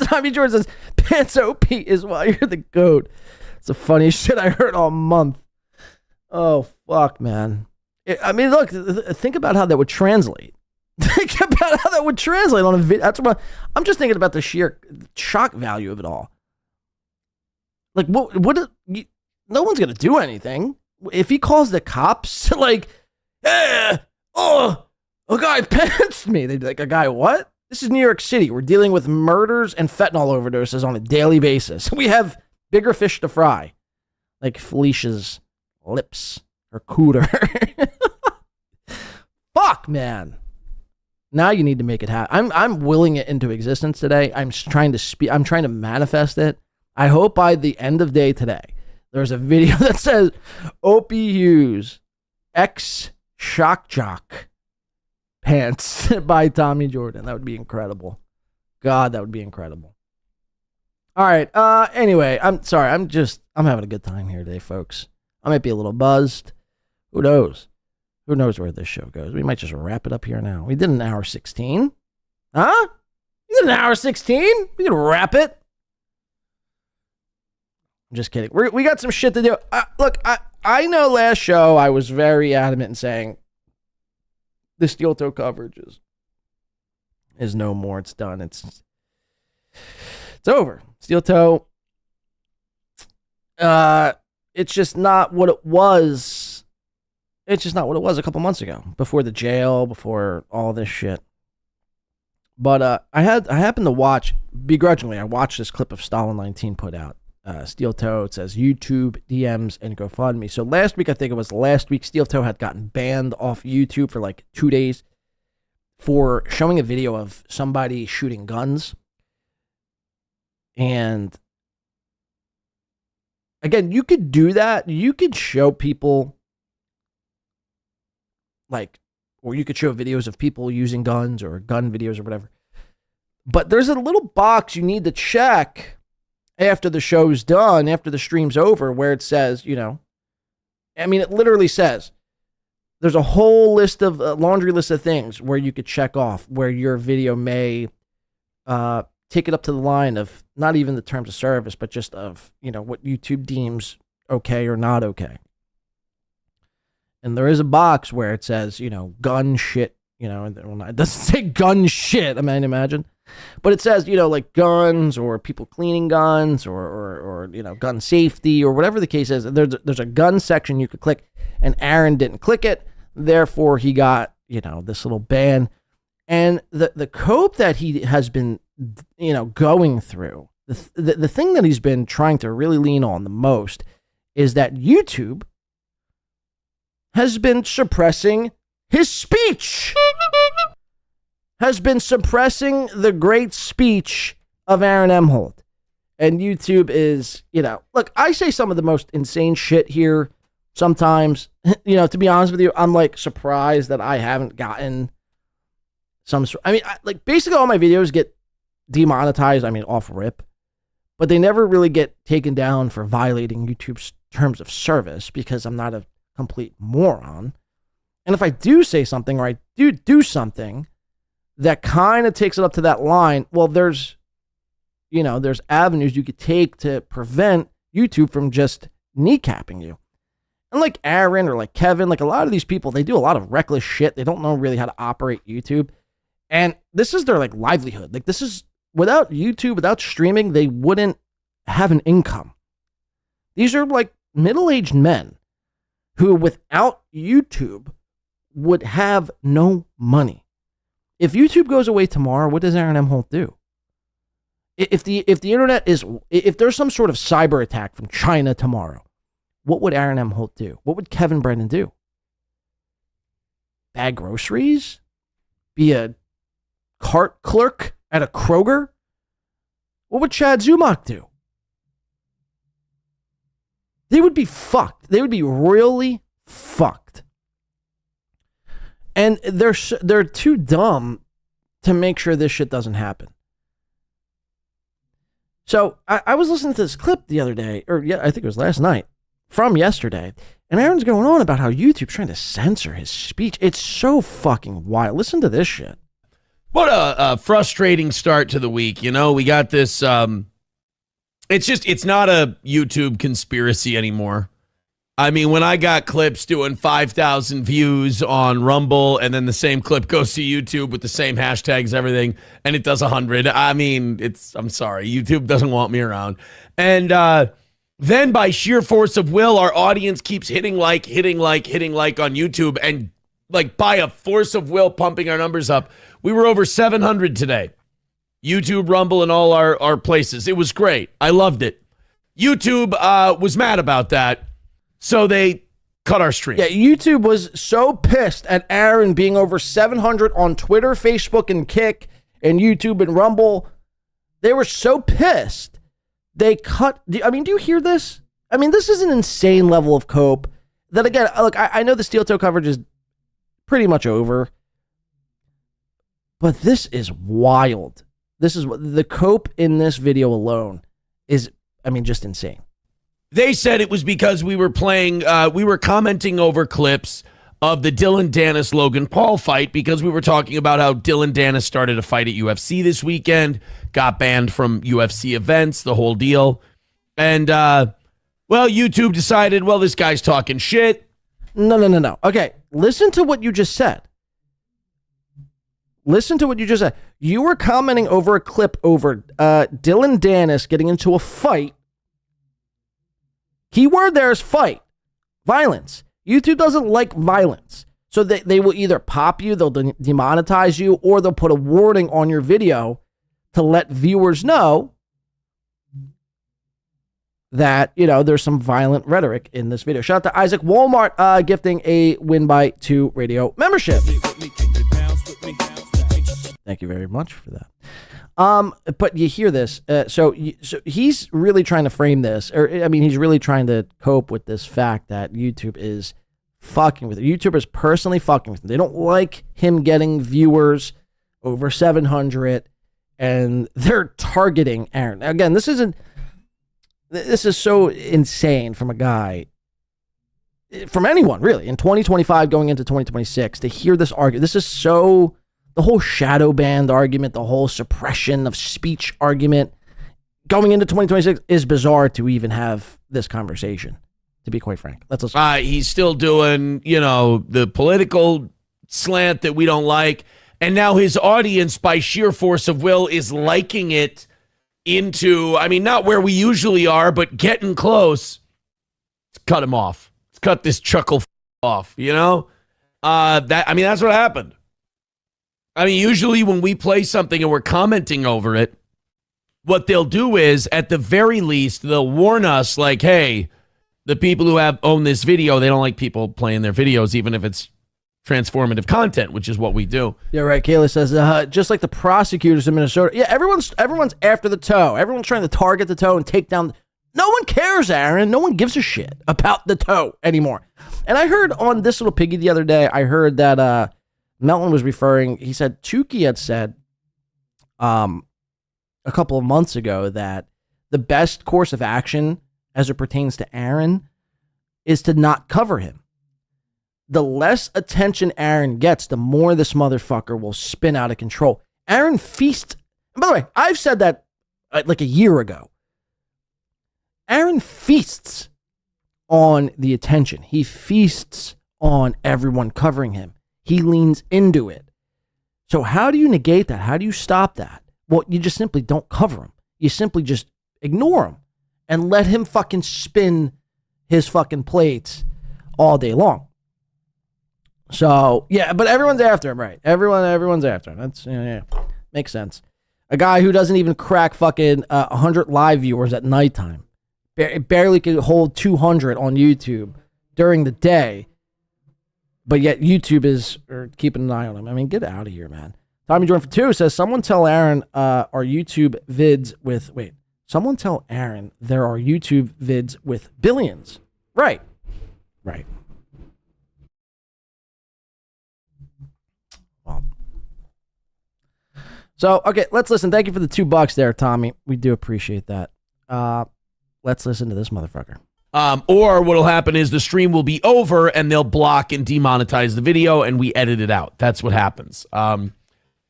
Tommy George says, Pants OP is why you're the GOAT. It's the funniest shit I heard all month. Oh, fuck, man. Look, think about how that would translate. Think about how that would translate on a video. That's what I'm just thinking about the sheer shock value of it all. Like, no one's going to do anything. If he calls the cops, a guy pantsed me. They'd be like, a guy what? This is New York City. We're dealing with murders and fentanyl overdoses on a daily basis. We have bigger fish to fry. Like Felicia's lips or cooter. Fuck, man. Now you need to make it happen. I'm willing it into existence today. I'm trying to manifest it. I hope by the end of day today, there's a video that says Opie Hughes X Shock Jock Pants by Tommy Jordan. That would be incredible. God, that would be incredible. All right. Anyway, I'm sorry. I'm having a good time here today, folks. I might be a little buzzed. Who knows? Who knows where this show goes? We might just wrap it up here now. We did an hour 16. Huh? We did an hour 16? We can wrap it. I'm just kidding. We got some shit to do. Look, I know last show I was very adamant in saying the steel toe coverage is no more. It's done. It's over. Steel toe. It's just not what it was. It's just not what it was a couple months ago, before the jail, before all this shit. But I happened to watch, begrudgingly, I watched this clip of Stalin 19 put out. Steel Toe, it says YouTube, DMs, and GoFundMe. So last week, Steel Toe had gotten banned off YouTube for 2 days for showing a video of somebody shooting guns. And again, you could do that. You could show people or you could show videos of people using guns or gun videos or whatever. But there's a little box you need to check after the show's done, after the stream's over, where it says, it literally says, there's a whole list of, laundry list of things where you could check off where your video may take it up to the line of not even the terms of service, but just of, what YouTube deems okay or not okay. And there is a box where it says, gun shit, it doesn't say gun shit, imagine. But it says, guns or people cleaning guns or gun safety or whatever the case is. There's a gun section you could click, and Aaron didn't click it. Therefore, he got, this little ban. And the cope that he has been, going through, the thing that he's been trying to really lean on the most is that YouTube has been suppressing his speech. Has been suppressing the great speech of Aaron Imholte. And YouTube is, look, I say some of the most insane shit here sometimes. To be honest with you, I'm surprised that I haven't gotten basically all my videos get demonetized, off rip. But they never really get taken down for violating YouTube's terms of service because I'm not a complete moron. And if I do say something or I do something that kind of takes it up to that line, well, there's avenues you could take to prevent YouTube from just kneecapping you. And like Aaron or like Kevin, a lot of these people, they do a lot of reckless shit. They don't know really how to operate YouTube. And this is their livelihood. This is without YouTube, without streaming, they wouldn't have an income. These are like middle-aged men who, without YouTube, would have no money. If YouTube goes away tomorrow, what does Aaron Imholte do? If the internet is, if there's some sort of cyber attack from China tomorrow, what would Aaron Imholte do? What would Kevin Brennan do? Bag groceries? Be a cart clerk at a Kroger? What would Chad Zumock do? They would be fucked. They would be really fucked. And they're too dumb to make sure this shit doesn't happen. So I was listening to this clip the other day, or yeah, I think it was last night, from yesterday, and Aaron's going on about how YouTube's trying to censor his speech. It's so fucking wild. Listen to this shit. What a frustrating start to the week. You know, we got this, it's not a YouTube conspiracy anymore. I mean, when I got clips doing 5,000 views on Rumble, and then the same clip goes to YouTube with the same hashtags, everything, and it does 100. I mean, I'm sorry, YouTube doesn't want me around. And then by sheer force of will, our audience keeps hitting like on YouTube, and like by a force of will pumping our numbers up. We were over 700 today. YouTube, Rumble, and all our places. It was great. I loved it. YouTube was mad about that. So they cut our stream. Yeah, YouTube was so pissed at Aaron being over 700 on Twitter, Facebook, and Kick, and YouTube and Rumble. They were so pissed. They cut. Do you hear this? I mean, this is an insane level of cope. That again, look, I know the steel toe coverage is pretty much over, but this is wild. This is the cope in this video alone is, just insane. They said it was because we were commenting over clips of the Dylan Dennis-Logan Paul fight because we were talking about how Dylan Dennis started a fight at UFC this weekend, got banned from UFC events, the whole deal. And, YouTube decided, this guy's talking shit. No. Okay, listen to what you just said. You were commenting over a clip over Dylan Dennis getting into a fight. Keyword there is fight. Violence. YouTube doesn't like violence. So they will either pop you, they'll demonetize you, or they'll put a warning on your video to let viewers know that, there's some violent rhetoric in this video. Shout out to Isaac Walmart gifting a Win by 2 radio membership. Thank you very much for that. But you hear this. So he's really trying to frame this, he's really trying to cope with this fact that YouTube is fucking with it. YouTube is personally fucking with him. They don't like him getting viewers over 700, and they're targeting Aaron. Again, this is so insane from a guy, from anyone really, in 2025 going into 2026 to hear this argument. This is so. The whole shadow banned argument, the whole suppression of speech argument going into 2026 is bizarre to even have this conversation, to be quite frank. Let's listen. He's still doing, the political slant that we don't like. And now his audience, by sheer force of will, is liking it into, not where we usually are, but getting close. Let's cut him off. Let's cut this chuckle off, that's what happened. Usually when we play something and we're commenting over it, what they'll do is, at the very least, they'll warn us like, hey, the people who own this video, they don't like people playing their videos, even if it's transformative content, which is what we do. Yeah, right. Kayla says, just like the prosecutors in Minnesota. Yeah, everyone's after the toe. Everyone's trying to target the toe and take down. No one cares, Aaron. No one gives a shit about the toe anymore. And I heard on This Little Piggy the other day, I heard that Melton was referring, he said, Chucky had said a couple of months ago that the best course of action as it pertains to Aaron is to not cover him. The less attention Aaron gets, the more this motherfucker will spin out of control. Aaron feasts. By the way, I've said that like a year ago. Aaron feasts on the attention. He feasts on everyone covering him. He leans into it. So how do you negate that? How do you stop that? Well, you just simply don't cover him. You simply just ignore him and let him fucking spin his fucking plates all day long. So, yeah, but everyone's after him, right? Everyone's after him. That's, yeah. Makes sense. A guy who doesn't even crack fucking 100 live viewers at nighttime. Barely can hold 200 on YouTube during the day. But yet YouTube is keeping an eye on him. I mean, get out of here, man. Tommy Jordan for 2 says, someone tell Aaron our YouTube vids with... Wait. Someone tell Aaron there are YouTube vids with billions. Right. Well. So, okay, let's listen. Thank you for the $2 there, Tommy. We do appreciate that. Let's listen to this motherfucker. Or what'll happen is the stream will be over and they'll block and demonetize the video and we edit it out. That's what happens.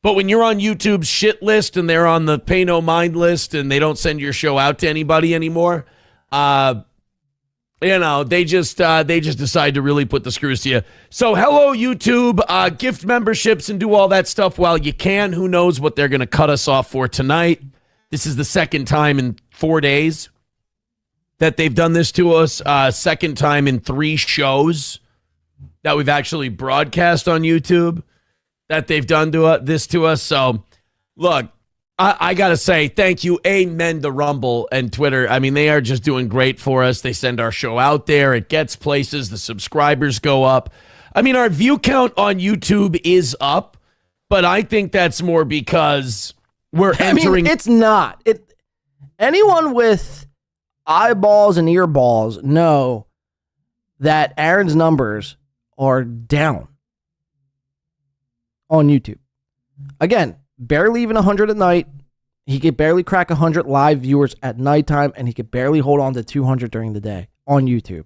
But when you're on YouTube's shit list and they're on the pay no mind list and they don't send your show out to anybody anymore, they just decide to really put the screws to you. So hello, YouTube, gift memberships and do all that stuff while you can. Who knows what they're going to cut us off for tonight. This is the second time in 4 days that they've done this to us. Second time in 3 shows that we've actually broadcast on YouTube that they've done this to us. So, look, I got to say thank you. Amen to Rumble and Twitter. I mean, they are just doing great for us. They send our show out there. It gets places. The subscribers go up. I mean, our view count on YouTube is up, but I think that's more because we're entering. It's not. Anyone with eyeballs and earballs know that Aaron's numbers are down on YouTube. Again, barely even 100 at night. He could barely crack 100 live viewers at nighttime, and he could barely hold on to 200 during the day on YouTube.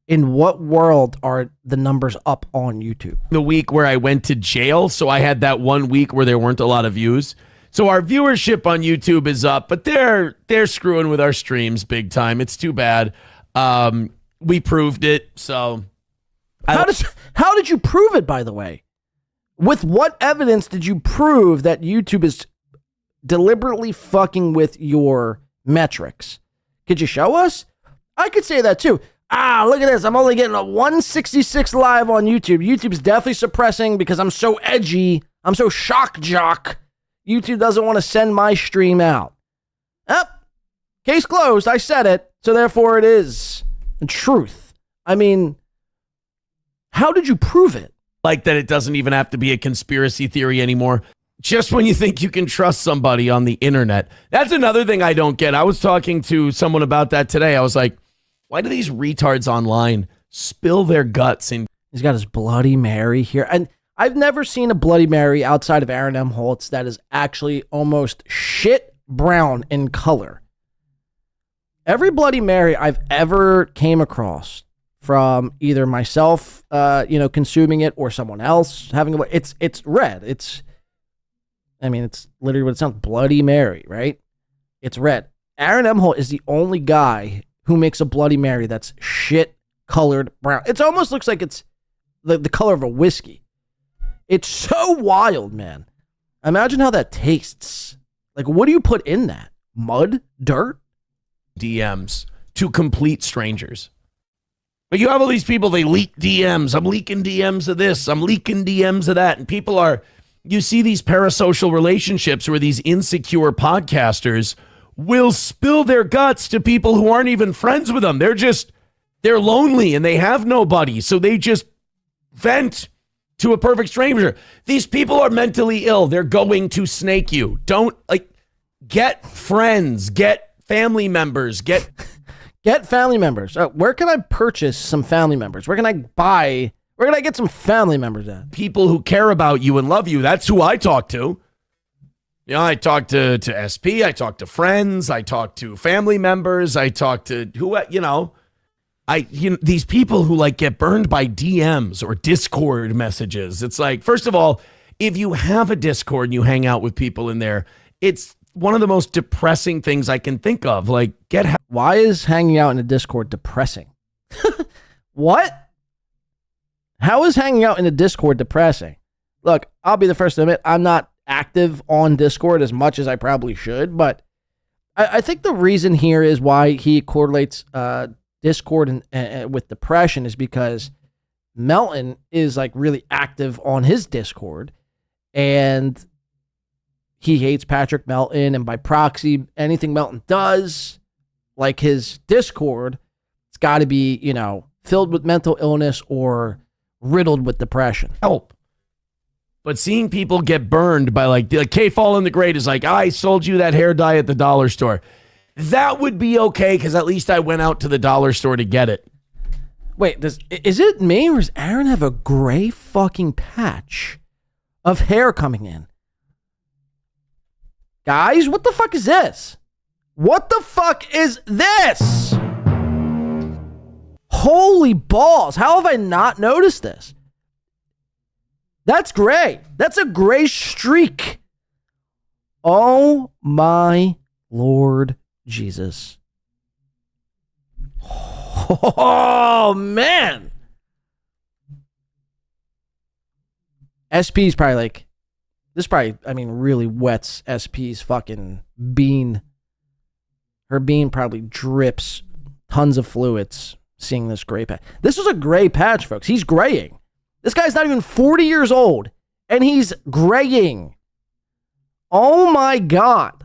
In what world are the numbers up on YouTube? The week where I went to jail, so I had that 1 week where there weren't a lot of views. So our viewership on YouTube is up, but they're screwing with our streams big time. It's too bad. We proved it. So how did you prove it, by the way? With what evidence did you prove that YouTube is deliberately fucking with your metrics? Could you show us? I could say that too. Look at this. I'm only getting a 166 live on YouTube. YouTube's definitely suppressing because I'm so edgy. I'm so shock jock. YouTube doesn't want to send my stream out. Case closed. I said it. So therefore it is the truth. I mean, how did you prove it? Like that it doesn't even have to be a conspiracy theory anymore. Just when you think you can trust somebody on the internet. That's another thing I don't get. I was talking to someone about that today. I was like, why do these retards online spill their guts in? He's got his Bloody Mary here. And I've never seen a Bloody Mary outside of Aaron Imholte that is actually almost shit brown in color. Every Bloody Mary I've ever came across from either myself, consuming it or someone else having it's red. It's literally what it sounds, Bloody Mary, right? It's red. Aaron Imholte is the only guy who makes a Bloody Mary that's shit colored brown. It almost looks like it's the color of a whiskey. It's so wild, man. Imagine how that tastes. Like, what do you put in that? Mud? Dirt? DMs to complete strangers. But you have all these people, they leak DMs. I'm leaking DMs of this. I'm leaking DMs of that. And people you see these parasocial relationships where these insecure podcasters will spill their guts to people who aren't even friends with them. They're lonely and they have nobody. So they just vent to a perfect stranger. These people are mentally ill. They're going to snake you. Don't get friends, get family members, get family members. Where can I purchase some family members? Where can I get some family members at? People who care about you and love you. That's who I talk to. I talk to SP. I talk to friends. I talk to family members. I talk to these people who get burned by DMs or Discord messages. It's like, first of all, if you have a Discord and you hang out with people in there, it's one of the most depressing things I can think of. Why is hanging out in a Discord depressing? What? How is hanging out in a Discord depressing? Look, I'll be the first to admit I'm not active on Discord as much as I probably should, but I think the reason here is why he correlates Discord and with depression is because Melton is like really active on his Discord, and he hates Patrick Melton, and by proxy, anything Melton does, like his Discord, it's got to be, you know, filled with mental illness or riddled with depression. Help. But seeing people get burned by like K-Fall in the Great is like, I sold you that hair dye at the dollar store. That would be okay because at least I went out to the dollar store to get it. Wait, is it me or does Aaron have a gray fucking patch of hair coming in? Guys, what the fuck is this? What the fuck is this? Holy balls. How have I not noticed this? That's gray. That's a gray streak. Oh my Lord Jesus. Oh man. SP's probably like, this probably, I mean, really wets SP's fucking bean. Her bean probably drips tons of fluids seeing this gray patch. This is a gray patch, folks. He's graying. This guy's not even 40 years old, and he's graying. Oh my God.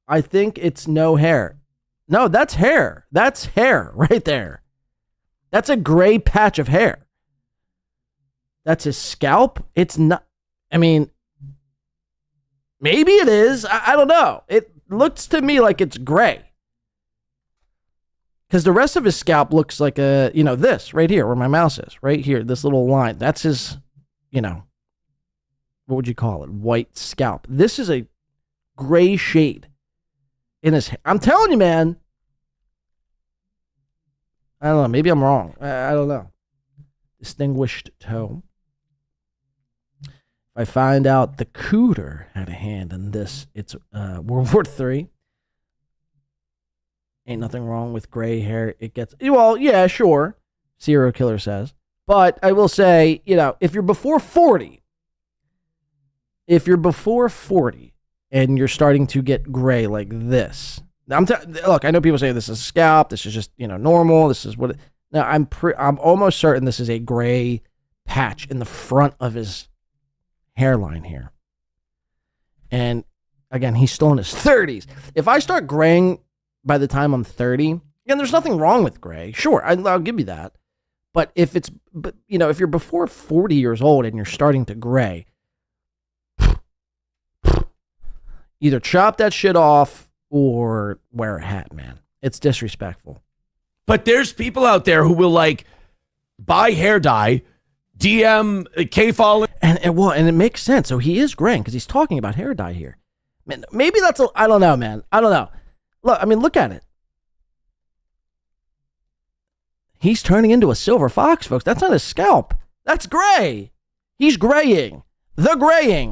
I think it's no hair. No, that's hair. That's hair right there. That's a gray patch of hair. That's his scalp. It's not, I mean, maybe it is. I don't know. It looks to me like it's gray. Because the rest of his scalp looks like a, you know, this right here where my mouse is. Right here, this little line. That's his, you know, what would you call it? White scalp. This is a gray shade in his hair. I'm telling you, man. I don't know. Maybe I'm wrong. I don't know. Distinguished toe. If I find out the Cooter had a hand in this, it's World War III. Ain't nothing wrong with gray hair. It gets, well, yeah, sure. Serial killer says. But I will say, you know, if you're before 40 and you're starting to get gray like this, look, I know people say this is scalp. This is just, you know, normal. This is what it, now I'm almost certain this is a gray patch in the front of his hairline here. And again, he's still in his 30s. If I start graying by the time I'm 30, and there's nothing wrong with gray. Sure, I'll give you that. But if you know, if you're before 40 years old and you're starting to gray, either chop that shit off or wear a hat, man. It's disrespectful. But there's people out there who will like buy hair dye, DM K-Fall. And it makes sense. So he is graying because he's talking about hair dye here. Man, maybe that's I don't know, man. I don't know. Look, I mean, look at it. He's turning into a silver fox, folks. That's not his scalp. That's gray. He's graying. The graying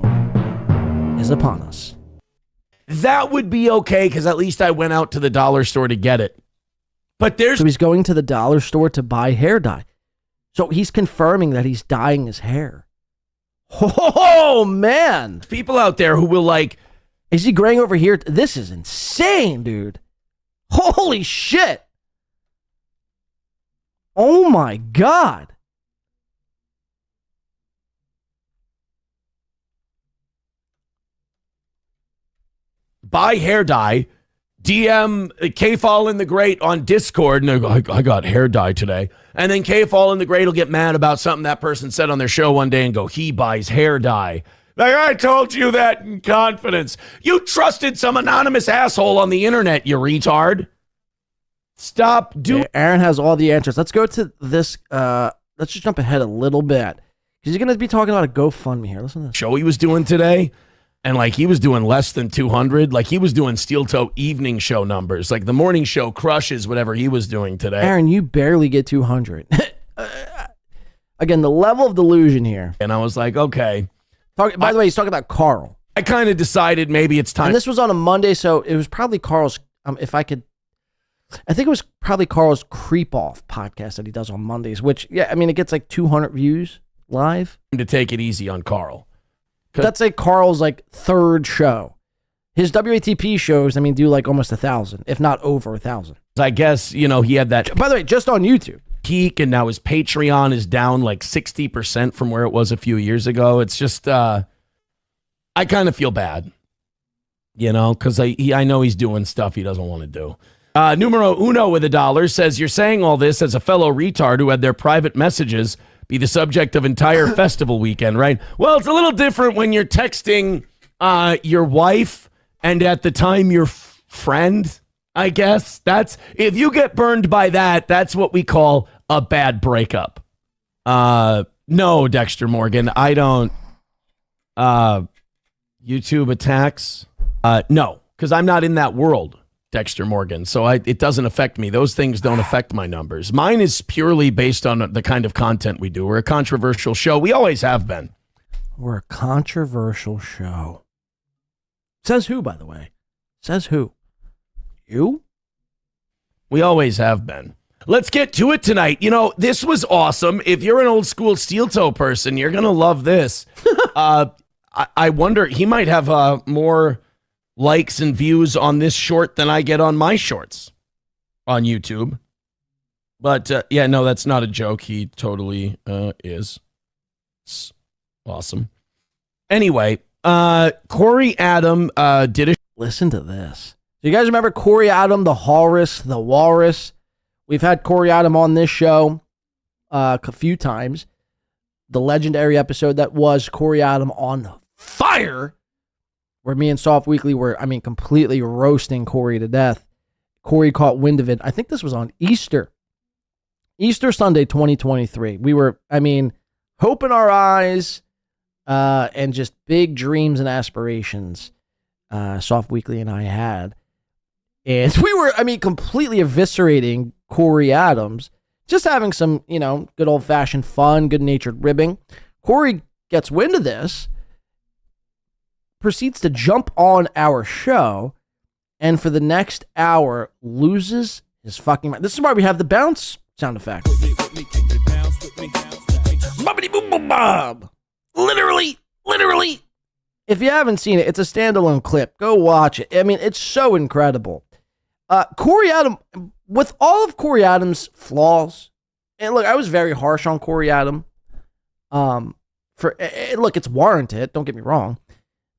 is upon us. That would be okay because at least I went out to the dollar store to get it. But so he's going to the dollar store to buy hair dye. So he's confirming that he's dyeing his hair. Oh, man. People out there who will like, is he graying over here? This is insane, dude. Holy shit. Oh my God. Buy hair dye, DM K-Fall in the Great on Discord, and they go, I got hair dye today. And then K-Fall in the Great will get mad about something that person said on their show one day and go, he buys hair dye. Like, I told you that in confidence. You trusted some anonymous asshole on the internet, you retard. Stop doing. Aaron has all the answers. Let's go to this. Let's just jump ahead a little bit because you're going to be talking about a GoFundMe here. Listen to this. Show he was doing today, and like he was doing less than 200. Like he was doing Steel Toe evening show numbers. Like the morning show crushes whatever he was doing today. Aaron, you barely get 200. Again, the level of delusion here. And I was like, okay. By the way, he's talking about Carl. I kind of decided maybe it's time. And this was on a Monday, so it was probably Carl's, I think it was probably Carl's Creep Off podcast that he does on Mondays, which, yeah, I mean, it gets like 200 views, live. To take it easy on Carl. That's like Carl's like third show. His WATP shows, I mean, do like almost 1,000, if not over 1,000. I guess, you know, he had that. By the way, just on YouTube. Peak, and now his Patreon is down like 60% from where it was a few years ago. It's just, I kind of feel bad, you know, because I know he's doing stuff he doesn't want to do. Numero uno with $1 says, you're saying all this as a fellow retard who had their private messages be the subject of entire festival weekend, right? Well, it's a little different when you're texting your wife and at the time your friend, I guess. That's, if you get burned by that, that's what we call a bad breakup. No, Dexter Morgan, I don't. YouTube attacks? No, because I'm not in that world, Dexter Morgan. So it doesn't affect me. Those things don't affect my numbers. Mine is purely based on the kind of content we do. We're a controversial show. We always have been. We're a controversial show. Says who, by the way? Says who? You? We always have been. Let's get to it tonight. You know, this was awesome. If you're an old school steel toe person, you're going to love this. I wonder, he might have more likes and views on this short than I get on my shorts on YouTube. But yeah, no, that's not a joke. He totally is. It's awesome. Anyway, Corey Adam did a... Listen to this. Do you guys remember Corey Adam, the walrus? We've had Corey Adam on this show a few times. The legendary episode that was Corey Adam on fire, where me and Soft Weekly were, I mean, completely roasting Corey to death. Corey caught wind of it. I think this was on Easter Sunday, 2023. We were, I mean, hope in our eyes and just big dreams and aspirations Soft Weekly and I had. And we were, I mean, completely eviscerating Corey Adams, just having some, you know, good old-fashioned fun, good-natured ribbing. Corey gets wind of this, proceeds to jump on our show, and for the next hour, loses his fucking mind. This is why we have the bounce sound effect. Bobbity-boop-boop-bob. Literally. If you haven't seen it, it's a standalone clip. Go watch it. I mean, it's so incredible. Corey Adam, with all of Corey Adams' flaws, and look, I was very harsh on Corey Adam. Look, it's warranted. Don't get me wrong,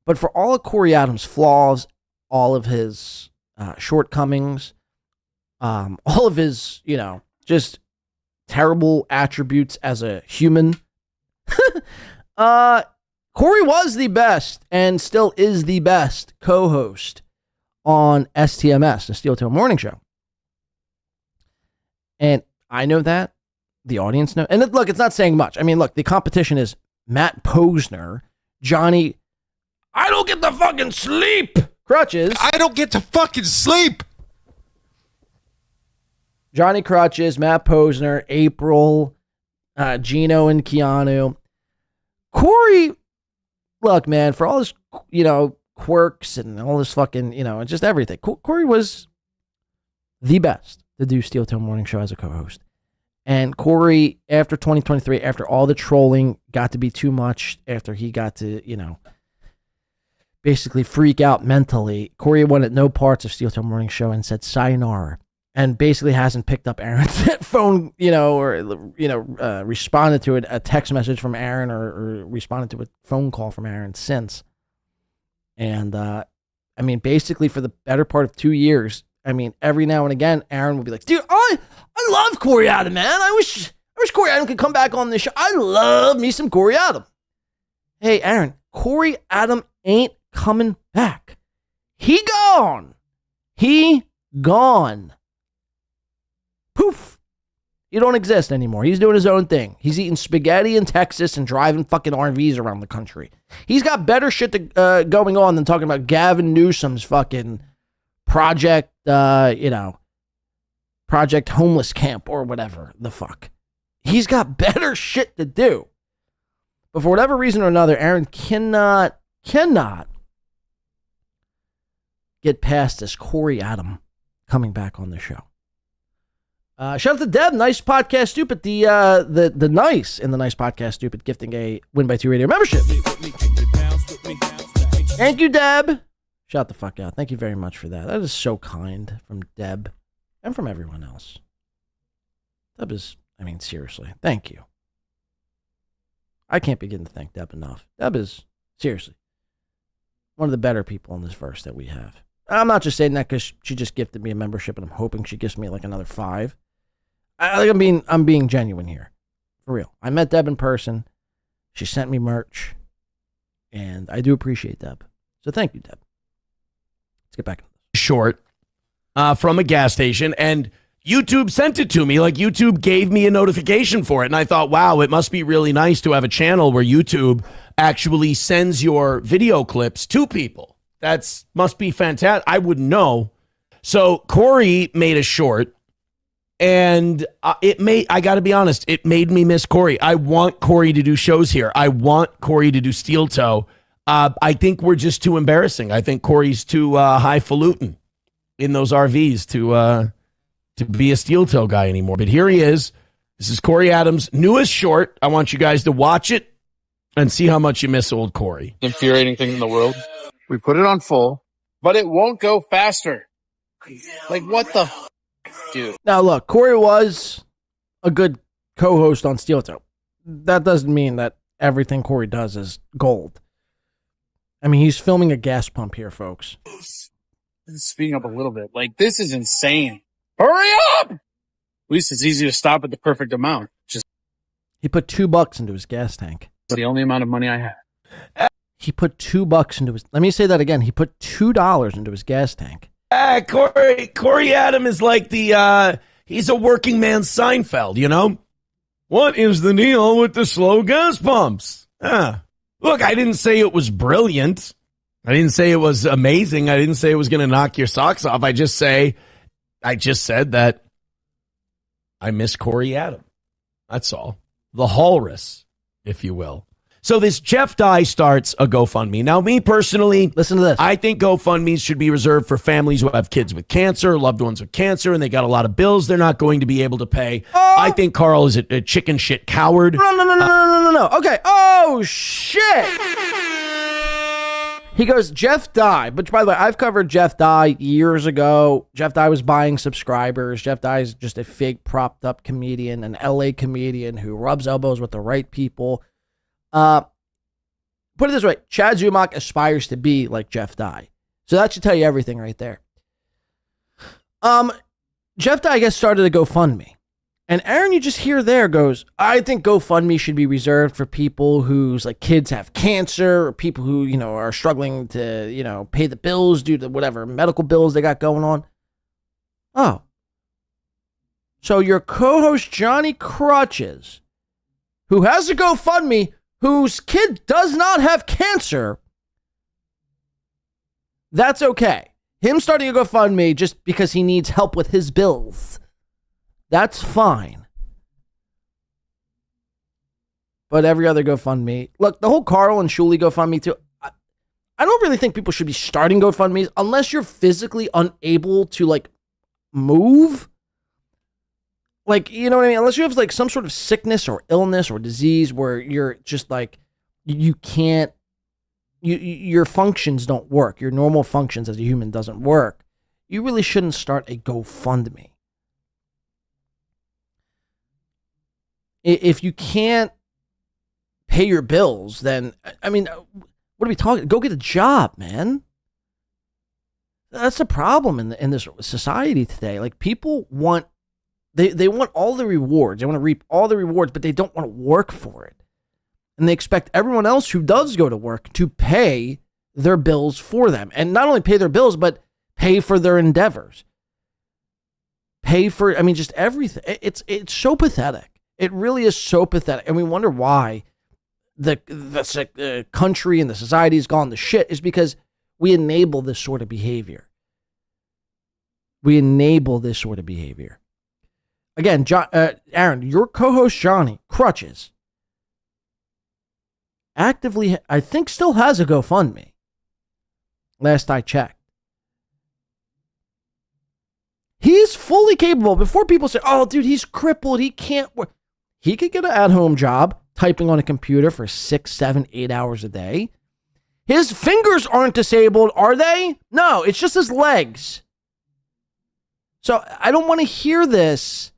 but for all of Corey Adams' flaws, all of his shortcomings, all of his, you know, just terrible attributes as a human, Corey was the best and still is the best co-host on STMS, the Steel Toe Morning Show. And I know that. The audience knows. And look, it's not saying much. I mean, look, the competition is Matt Posner, Johnny, I don't get to fucking sleep, Crutches. I don't get to fucking sleep. Johnny Crutches, Matt Posner, April, Geno and Keanu. Corey, look, man, for all his, you know, quirks and all this fucking, you know, just everything. Corey was the best to do Steel Toe Morning Show as a co-host. And Corey, after 2023, after all the trolling got to be too much, after he got to, you know, basically freak out mentally, Corey wanted no parts of Steel Toe Morning Show and said sayonara. And basically hasn't picked up Aaron's phone, you know, or, you know, responded to a text message from Aaron or responded to a phone call from Aaron since. And, I mean, basically for the better part of 2 years, I mean, every now and again, Aaron will be like, dude, I love Corey Adam, man. I wish Corey Adam could come back on this show. I love me some Corey Adam. Hey, Aaron, Corey Adam ain't coming back. He gone. Poof. You don't exist anymore. He's doing his own thing. He's eating spaghetti in Texas and driving fucking RVs around the country. He's got better shit going on than talking about Gavin Newsom's fucking project, Project Homeless Camp or whatever the fuck. He's got better shit to do. But for whatever reason or another, Aaron cannot get past this Corey Adam coming back on the show. Shout out to Deb, Nice Podcast Stupid, the nice in the Nice Podcast Stupid, gifting a Win by 2 Radio membership. Thank you, Deb. Shout the fuck out. Thank you very much for that. That is so kind from Deb and from everyone else. Deb is, I mean, seriously, thank you. I can't begin to thank Deb enough. Deb is, seriously, one of the better people in this verse that we have. I'm not just saying that because she just gifted me a membership and I'm hoping she gives me like another 5. I'm being genuine here. For real. I met Deb in person. She sent me merch. And I do appreciate Deb. So thank you, Deb. Let's get back into this. Short from a gas station, and YouTube sent it to me. Like, YouTube gave me a notification for it, and I thought, wow, it must be really nice to have a channel where YouTube actually sends your video clips to people. That's must be fantastic. I wouldn't know. So Corey made a short, and I got to be honest, it made me miss Corey. I want Corey to do shows here. I want Corey to do Steel Toe. I think we're just too embarrassing. I think Corey's too highfalutin in those RVs to be a Steel Toe guy anymore. But here he is. This is Corey Adams' newest short. I want you guys to watch it and see how much you miss old Corey. Infuriating thing in the world. We put it on full, but it won't go faster. Like, what the dude? Now, look, Corey was a good co-host on Steel Toe. That doesn't mean that everything Corey does is gold. I mean, he's filming a gas pump here, folks. Speeding up a little bit. Like, this is insane. Hurry up! At least it's easy to stop at the perfect amount. He put $2 into his gas tank. It's the only amount of money I have. He put $2 into his... Let me say that again. He put $2 into his gas tank. Corey Adam is like he's a working man's Seinfeld, you know? What is the deal with the slow gas pumps? Look, I didn't say it was brilliant. I didn't say it was amazing. I didn't say it was going to knock your socks off. I just said that I miss Corey Adam. That's all. The Walrus, if you will. So this Jeff Dye starts a GoFundMe. Now, me personally, listen to this. I think GoFundMes should be reserved for families who have kids with cancer, loved ones with cancer, and they got a lot of bills they're not going to be able to pay. I think Carl is a chicken shit coward. No. Okay. Oh, shit. He goes, Jeff Dye. But by the way, I've covered Jeff Dye years ago. Jeff Dye was buying subscribers. Jeff Dye is just a fake propped up comedian, an LA comedian who rubs elbows with the right people. Put it this way, Chad Zumock aspires to be like Jeff Dye. So that should tell you everything right there. Jeff Dye, I guess, started a GoFundMe. And Aaron, you just hear there goes, I think GoFundMe should be reserved for people whose like kids have cancer or people who, you know, are struggling to, you know, pay the bills due to whatever medical bills they got going on. Oh. So your co-host Johnny Crutches, who has a GoFundMe, whose kid does not have cancer, that's okay. Him starting a GoFundMe just because he needs help with his bills, that's fine. But every other GoFundMe, look, the whole Carl and Shuli GoFundMe too, I don't really think people should be starting GoFundMes unless you're physically unable to like move. Like, you know what I mean? Unless you have like some sort of sickness or illness or disease where you're just like, you can't, your functions don't work. Your normal functions as a human doesn't work. You really shouldn't start a GoFundMe. If you can't pay your bills, then, I mean, what are we talking? Go get a job, man. That's the problem in this society today. Like, people want, They want all the rewards. They want to reap all the rewards, but they don't want to work for it. And they expect everyone else who does go to work to pay their bills for them. And not only pay their bills, but pay for their endeavors. Pay for, I mean, just everything. It's so pathetic. It really is so pathetic. And we wonder why the country and the society has gone to shit is because we enable this sort of behavior. We enable this sort of behavior. Again, Aaron, your co-host Johnny Crutches actively, I think, still has a GoFundMe. Last I checked. He's fully capable, before people say, oh, dude, he's crippled, he can't work. He could get an at-home job typing on a computer for 6, 7, 8 hours a day. His fingers aren't disabled, are they? No, it's just his legs. So I don't want to hear this.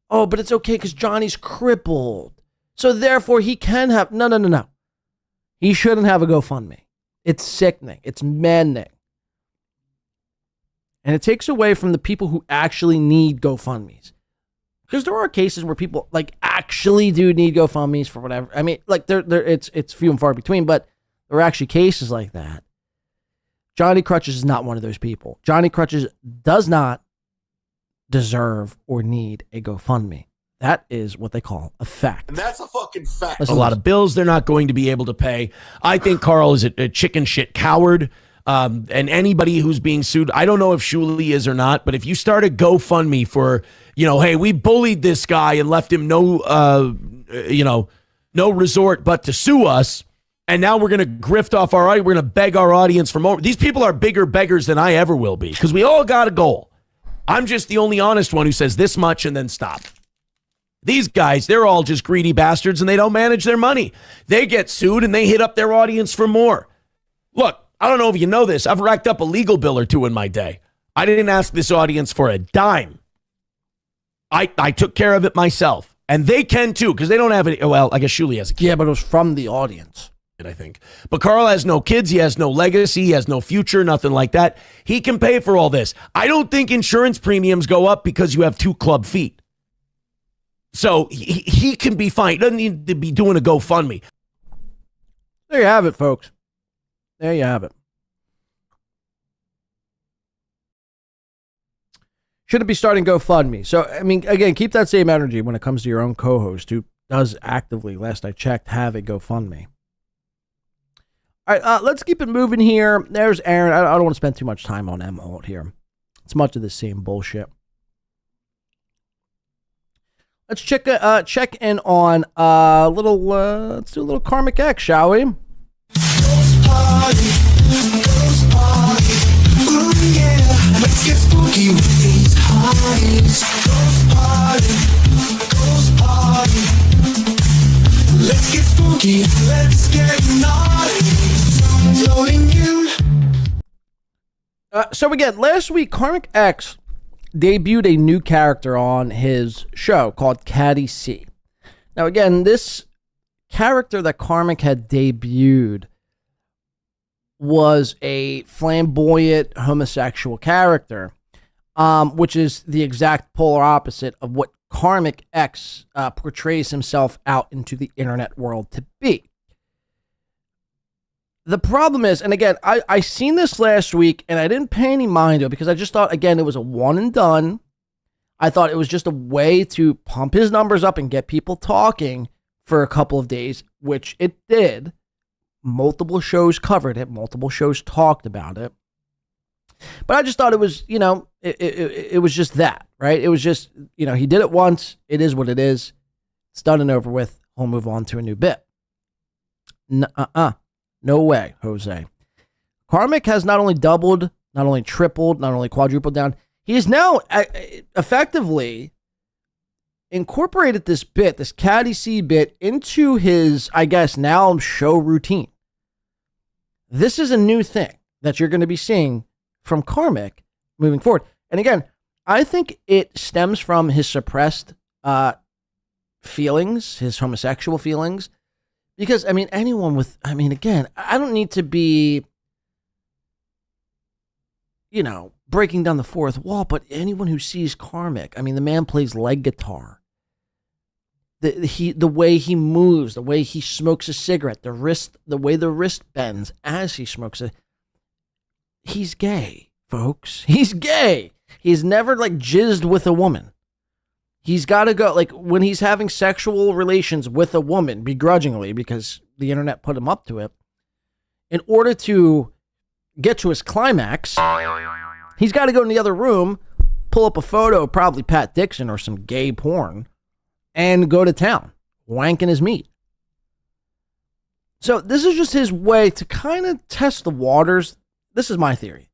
Oh, but it's okay because Johnny's crippled. So therefore he can have... No. He shouldn't have a GoFundMe. It's sickening. It's maddening. And it takes away from the people who actually need GoFundMes. Because there are cases where people like actually do need GoFundMes for whatever. I mean, like it's few and far between, but there are actually cases like that. Johnny Crutches is not one of those people. Johnny Crutches does not deserve or need a GoFundMe. That is what they call a fact. And that's a fucking fact. A lot of bills they're not going to be able to pay. I think Carl is a chicken shit coward. And anybody who's being sued, I don't know if Shuli is or not, but if you start a GoFundMe for, hey, we bullied this guy and left him no resort but to sue us, and now we're going to grift off our audience, we're going to beg our audience for more. These people are bigger beggars than I ever will be, because we all got a goal. I'm just the only honest one who says this much and then stop. These guys, they're all just greedy bastards and they don't manage their money. They get sued and they hit up their audience for more. Look, I don't know if you know this. I've racked up a legal bill or two in my day. I didn't ask this audience for a dime. I took care of it myself. And they can too, because they don't have any. Well, I guess Shuli has a kid. Yeah, but it was from the audience. I think. But Carl has no kids. He has no legacy. He has no future, nothing like that. He can pay for all this. I don't think insurance premiums go up because you have 2 club feet. So he can be fine. He doesn't need to be doing a GoFundMe. There you have it, folks. There you have it. Shouldn't be starting GoFundMe. So, I mean, again, keep that same energy when it comes to your own co-host who does actively, last I checked, have a GoFundMe. All right, let's keep it moving here. There's Aaron. I don't want to spend too much time on Imholte here. It's much of the same bullshit. Let's check in on let's do a little Karmicx, shall we? Let's get spooky with these parties. Ghost party. Let's get spooky. Let's get naughty. Loading you. So again, last week, Karmicx debuted a new character on his show called Katty C. Now again, this character that Karmicx had debuted was a flamboyant homosexual character, which is the exact polar opposite of what Karmicx portrays himself out into the internet world to be. The problem is, and again, I seen this last week and I didn't pay any mind to it because I just thought, again, it was a one and done. I thought it was just a way to pump his numbers up and get people talking for a couple of days, which it did. Multiple shows covered it. Multiple shows talked about it. But I just thought it was, it was just that, right? It was just, he did it once. It is what it is. It's done and over with. We'll move on to a new bit. No way, Jose. Karmicx has not only doubled, not only tripled, not only quadrupled down. He has now effectively incorporated this bit, this Katty C bit, into his, I guess, now show routine. This is a new thing that you're going to be seeing from Karmicx moving forward. And again, I think it stems from his suppressed feelings, his homosexual feelings. Because, again, I don't need to be, breaking down the fourth wall, but anyone who sees Karmicx, the man plays leg guitar. The way he moves, the way he smokes a cigarette, the way the wrist bends as he smokes it. He's gay, folks. He's gay. He's never jizzed with a woman. He's got to go, when he's having sexual relations with a woman, begrudgingly, because the internet put him up to it, in order to get to his climax, he's got to go in the other room, pull up a photo of probably Pat Dixon or some gay porn, and go to town, wanking his meat. So this is just his way to kind of test the waters. This is my theory.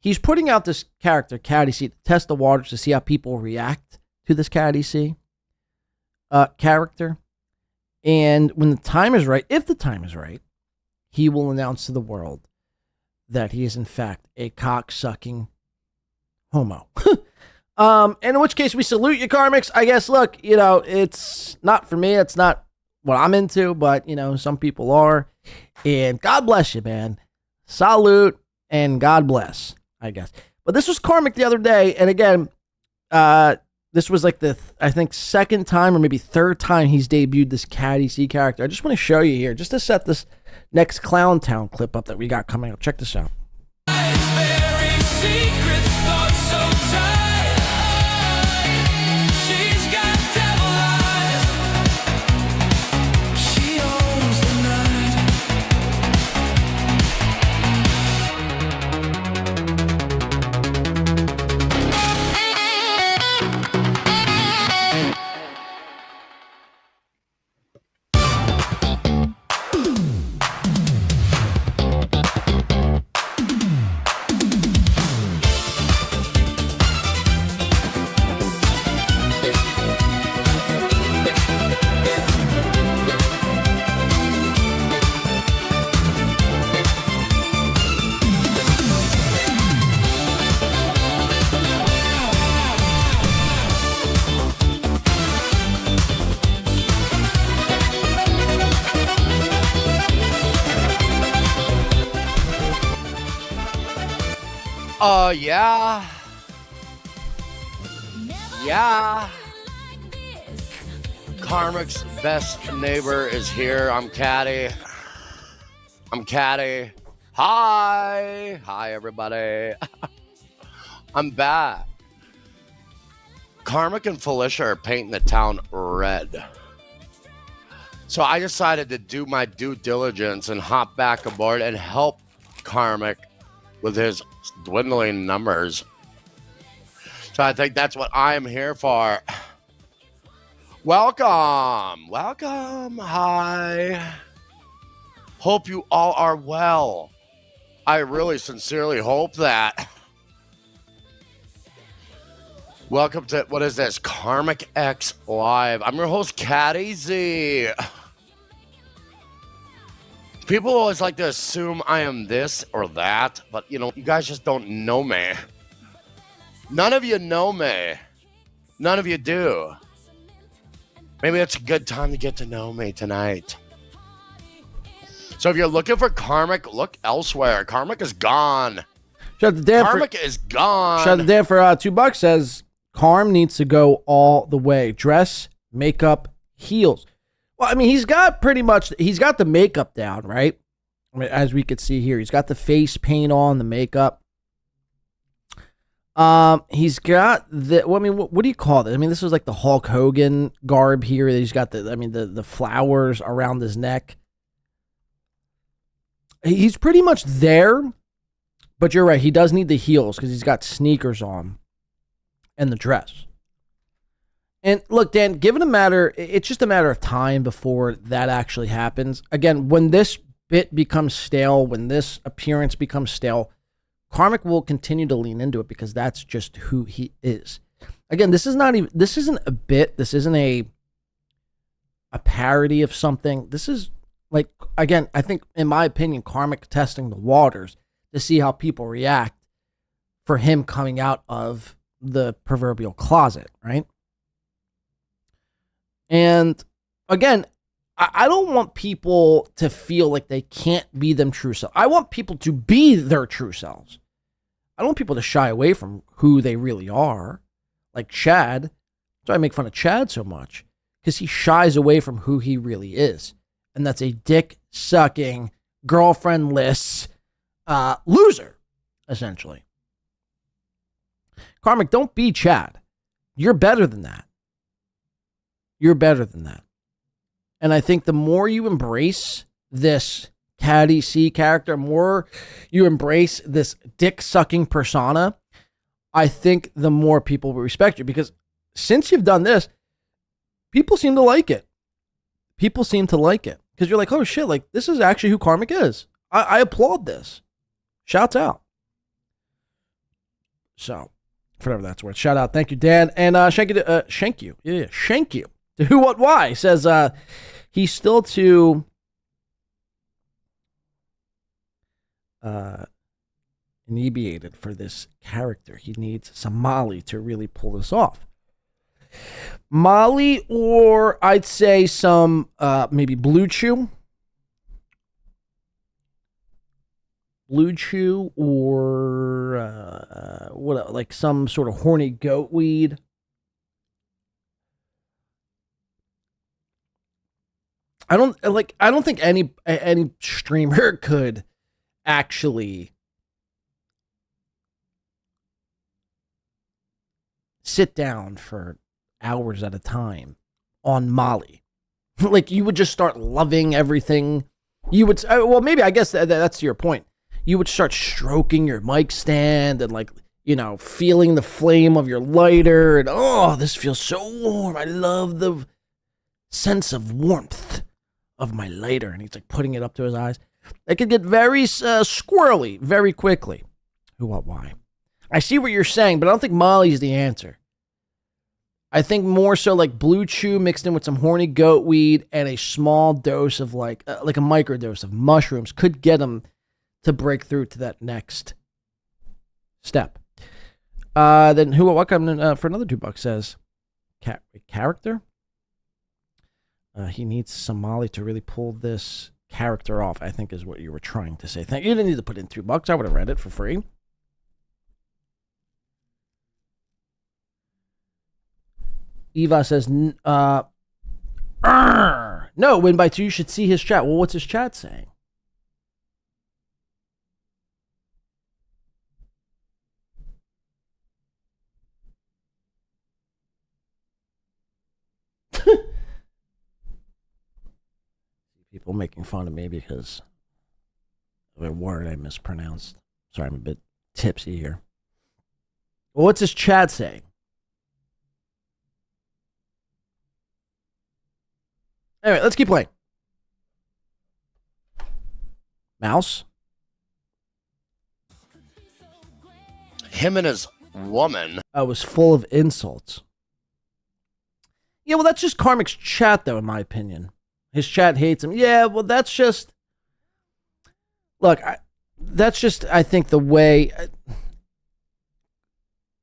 he's putting out this character, Katty C, to test the waters to see how people react to this Katty C character. And when the time is right, if the time is right, he will announce to the world that he is in fact a cock-sucking homo. And in which case we salute you, Karmicx. I guess, look, it's not for me. It's not what I'm into, but, some people are. And God bless you, man. Salute and God bless, I guess. But this was Karmicx the other day. And again, this was like I think, second time or maybe third time he's debuted this Katty C character. I just want to show you here, just to set this next Clown Town clip up that we got coming up. Check this out. Yeah. Yeah. Karmic's best neighbor is here. I'm Katty. Hi. Hi, everybody. I'm back. Karmicx and Felicia are painting the town red. So I decided to do my due diligence and hop back aboard and help Karmicx with his dwindling numbers. So I think that's what I'm here for. Welcome. Hi. Hope you all are well. I really sincerely hope that. Welcome to, what is this? Karmicx Live. I'm your host, Katty Z. People always like to assume I am this or that, but, you guys just don't know me. None of you know me. None of you do. Maybe it's a good time to get to know me tonight. So if you're looking for Karmicx, look elsewhere. Karmicx is gone. Shut the damn Karmicx is gone. Shut the damn for $2 says Karm needs to go all the way. Dress, makeup, heels. Well, I mean, he's got the makeup down, right? I mean, as we could see here, he's got the face paint on, the makeup. He's got what do you call it? I mean, this is like the Hulk Hogan garb here. He's got the flowers around his neck. He's pretty much there, but you're right. He does need the heels because he's got sneakers on and the dress. And look, Dan, it's just a matter of time before that actually happens. Again, when this bit becomes stale, when this appearance becomes stale, Karmicx will continue to lean into it because that's just who he is. Again, this isn't a bit. This isn't a parody of something. This is like, again, I think, in my opinion, Karmicx testing the waters to see how people react for him coming out of the proverbial closet, right? And again, I don't want people to feel like they can't be them true selves. I want people to be their true selves. I don't want people to shy away from who they really are. Like Chad. That's why I make fun of Chad so much. Because he shies away from who he really is. And that's a dick-sucking, girlfriend-less loser, essentially. Karmicx, don't be Chad. You're better than that. You're better than that. And I think the more you embrace this Katty C character, more you embrace this dick-sucking persona, I think the more people will respect you. Because since you've done this, people seem to like it. People seem to like it. Because you're like, oh shit, like this is actually who Karmicx is. I applaud this. Shouts out. So, for whatever that's worth. Shout out. Thank you, Dan. And Shank you. Yeah, Shank you. To Who, What, Why says he's still too inebriated for this character. He needs some Molly to really pull this off. Molly, or I'd say some maybe Blue Chew. Blue Chew, or what, like some sort of horny goat weed. I don't think any streamer could actually sit down for hours at a time on Molly. Like, you would just start loving everything. You would, well, maybe, I guess that's your point. You would start stroking your mic stand and, like, you know, feeling the flame of your lighter. And, oh, this feels so warm. I love the sense of warmth of my lighter. And he's, like, putting it up to his eyes. It could get very squirrely very quickly. Who, what, why? I see what you're saying, but I don't think Molly's the answer. I think more so like Blue Chew mixed in with some horny goat weed and a small dose of like a microdose of mushrooms could get him to break through to that next step. Then Who, What, Why for another $2 says, character? He needs some Molly to really pull this character off, I think is what you were trying to say. You didn't need to put in $2. I would have read it for free. Eva says, no, win by 2. You should see his chat. Well, what's his chat saying? People making fun of me because of a word I mispronounced. Sorry, I'm a bit tipsy here. Well, what's his chat saying? Anyway, let's keep playing. Mouse? Him and his woman. I was full of insults. Yeah, well, that's just Karmicx chat, though, in my opinion. His chat hates him. Yeah, well, that's just... Look, that's just, I think, the way...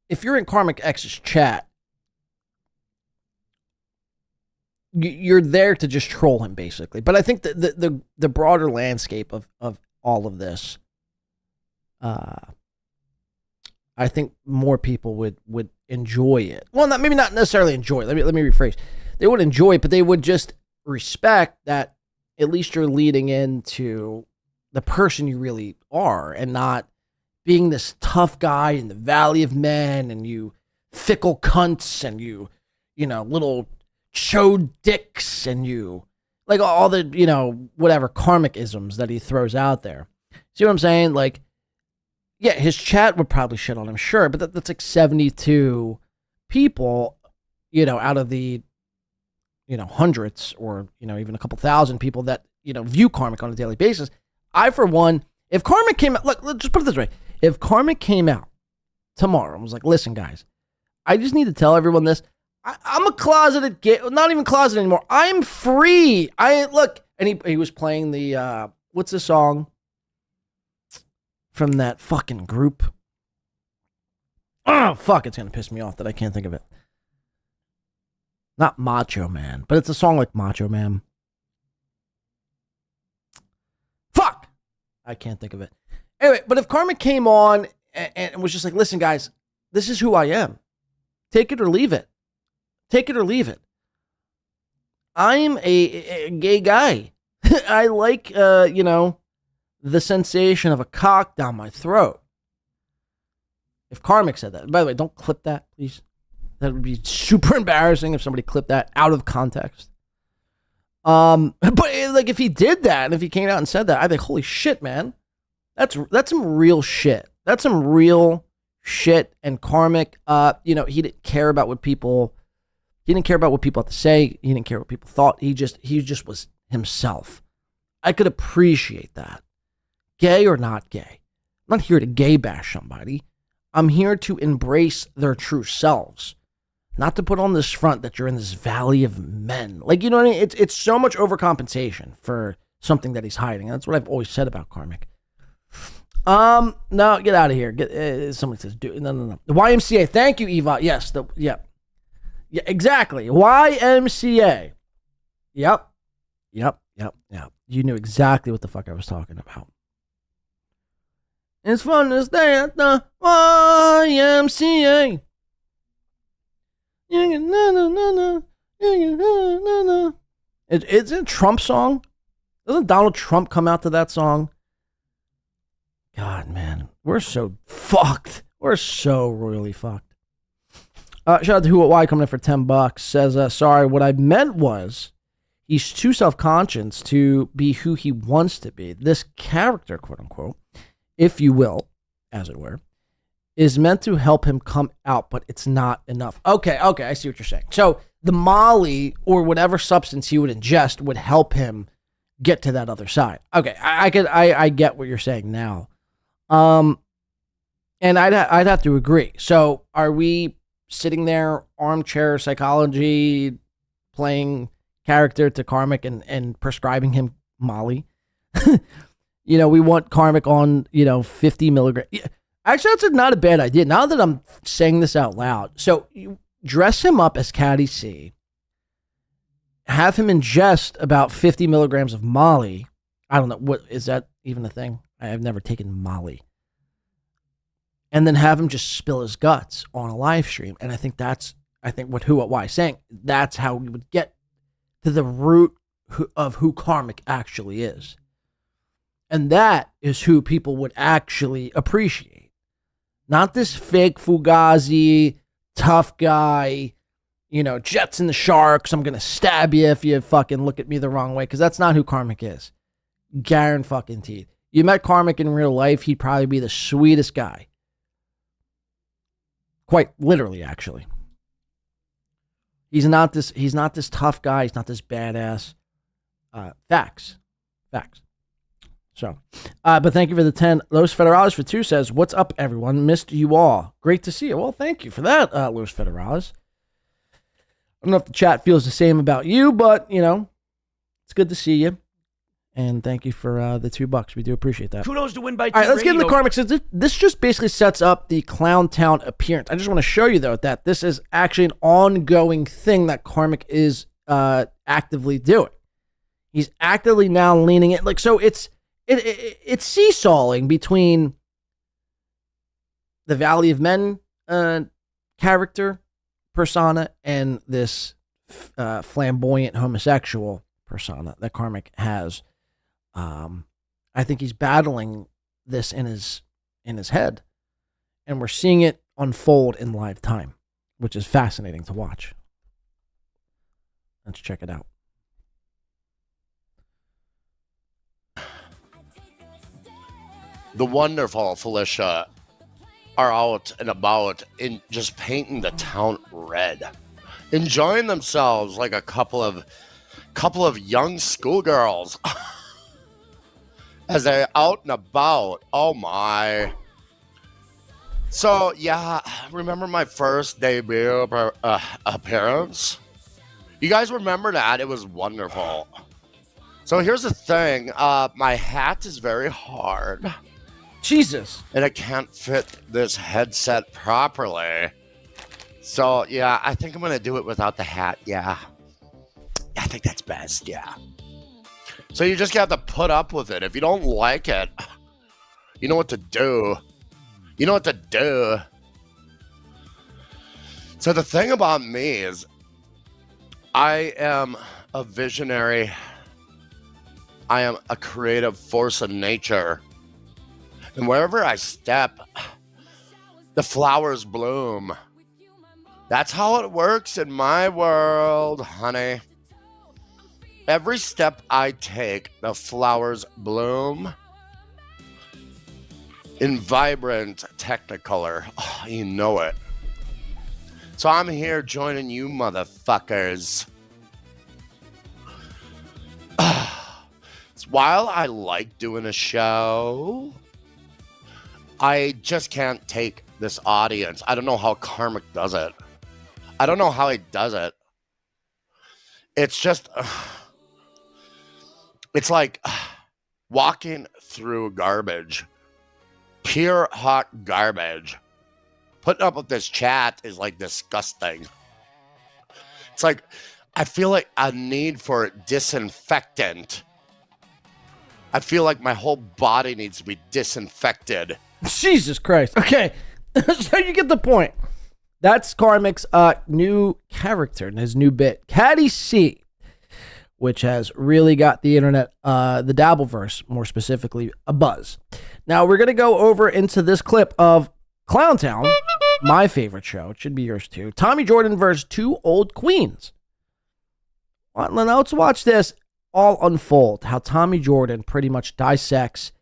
If you're in Karmicx's chat, you're there to just troll him, basically. But I think the broader landscape of all of this, I think more people would enjoy it. Well, maybe not necessarily enjoy it. Let me rephrase. They would enjoy it, but they would just respect that at least you're leading into the person you really are and not being this tough guy in the Valley of Men and you fickle cunts and you know, little chode dicks and you like all the, you know, whatever Karmicx isms that he throws out there. See what I'm saying? Like, yeah, his chat would probably shit on him, sure, but that's like 72 people, you know, out of the, you know, hundreds or, you know, even a couple thousand people that, you know, view Karmicx on a daily basis. I, for one, if Karmicx came out, look, let's just put it this way. If Karmicx came out tomorrow and was like, listen, guys, I just need to tell everyone this. I'm a closeted gay, not even closeted anymore. I'm free. Look, and he was playing the, what's the song from that fucking group? Oh, fuck, it's going to piss me off that I can't think of it. Not Macho Man, but it's a song like Macho Man. Fuck! I can't think of it. Anyway, but if Karmicx came on and was just like, listen, guys, this is who I am. Take it or leave it. Take it or leave it. I'm a gay guy. I like, you know, the sensation of a cock down my throat. If Karmicx said that. By the way, don't clip that, please. That would be super embarrassing if somebody clipped that out of context. But like if he did that and if he came out and said that, I'd be like, holy shit, man. That's some real shit. That's some real shit. And Karmicx, you know, he didn't care about what people had to say. He didn't care what people thought. He just was himself. I could appreciate that. Gay or not gay. I'm not here to gay bash somebody. I'm here to embrace their true selves, not to put on this front that you're in this valley of men. Like, you know what I mean? It's so much overcompensation for something that he's hiding. That's what I've always said about Karmicx. No, get out of here. Somebody says, no. The YMCA. Thank you, Eva. Yes, yeah, exactly. YMCA. Yep. You knew exactly what the fuck I was talking about. It's fun to stay at the YMCA. It's a Trump song. Doesn't Donald Trump come out to that song? God, man, we're so fucked. We're so royally fucked. Shout out to Who What Why coming in for $10. Says, sorry, what I meant was he's too self-conscious to be who he wants to be. This character, quote unquote, if you will, as it were, is meant to help him come out, but it's not enough. Okay, I see what you're saying. So the Molly or whatever substance he would ingest would help him get to that other side. Okay, I get what you're saying now. And I'd have to agree. So are we sitting there, armchair psychology, playing character to Karmicx and prescribing him Molly? We want Karmicx on, 50 milligrams. Actually, that's not a bad idea. Now that I'm saying this out loud. So you dress him up as Katty C. Have him ingest about 50 milligrams of Molly. I don't know. What is that even a thing? I have never taken Molly. And then have him just spill his guts on a live stream. And I think what Who What Why is saying. That's how we would get to the root of who Karmicx actually is. And that is who people would actually appreciate. Not this fake Fugazi, tough guy, Jets and the Sharks. I'm going to stab you if you fucking look at me the wrong way. Because that's not who Karmicx is. Guaranteed. You met Karmicx in real life, he'd probably be the sweetest guy. Quite literally, actually. He's not this tough guy. He's not this badass. Facts. So, but thank you for the 10. Los Federales for 2 says, what's up, everyone? Missed you all. Great to see you. Well, thank you for that, Los Federales. I don't know if the chat feels the same about you, but, it's good to see you. And thank you for the $2. We do appreciate that. Kudos to Win by 2 All right, let's get into Radio. Karmicx. This just basically sets up the Clown Town appearance. I just want to show you, though, that this is actually an ongoing thing that Karmicx is actively doing. He's actively now leaning it. So it's seesawing between the Valley of Men character persona and this flamboyant homosexual persona that Karmicx has. I think he's battling this in his head, and we're seeing it unfold in live time, which is fascinating to watch. Let's check it out. The wonderful Felicia are out and about in just painting the town red, enjoying themselves like a couple of young schoolgirls as they're out and about. Oh my. So yeah, remember my first debut appearance? You guys remember that? It was wonderful. So here's the thing, my hat is very hard. Jesus. And I can't fit this headset properly. So, yeah, I think I'm going to do it without the hat, yeah. I think that's best, yeah. So you just got to put up with it. If you don't like it, you know what to do. So the thing about me is I am a visionary. I am a creative force of nature. And wherever I step, the flowers bloom. That's how it works in my world, honey. Every step I take, the flowers bloom in vibrant technicolor. Oh, you know it. So I'm here joining you motherfuckers. While I like doing a show, I just can't take this audience. I don't know how Karmicx does it. I don't know how he does it. It's just, it's like walking through garbage, pure hot garbage. Putting up with this chat is like disgusting. It's like, I feel like a need for disinfectant. I feel like my whole body needs to be disinfected. Jesus Christ. Okay. So you get the point. That's Karmicx's new character and his new bit, Katty C, which has really got the internet, the Dabbleverse, more specifically, a buzz. Now, we're going to go over into this clip of Clowntown, my favorite show. It should be yours too. Tommy Jordan versus two old queens. Well, now let's watch this all unfold. How Tommy Jordan pretty much dissects,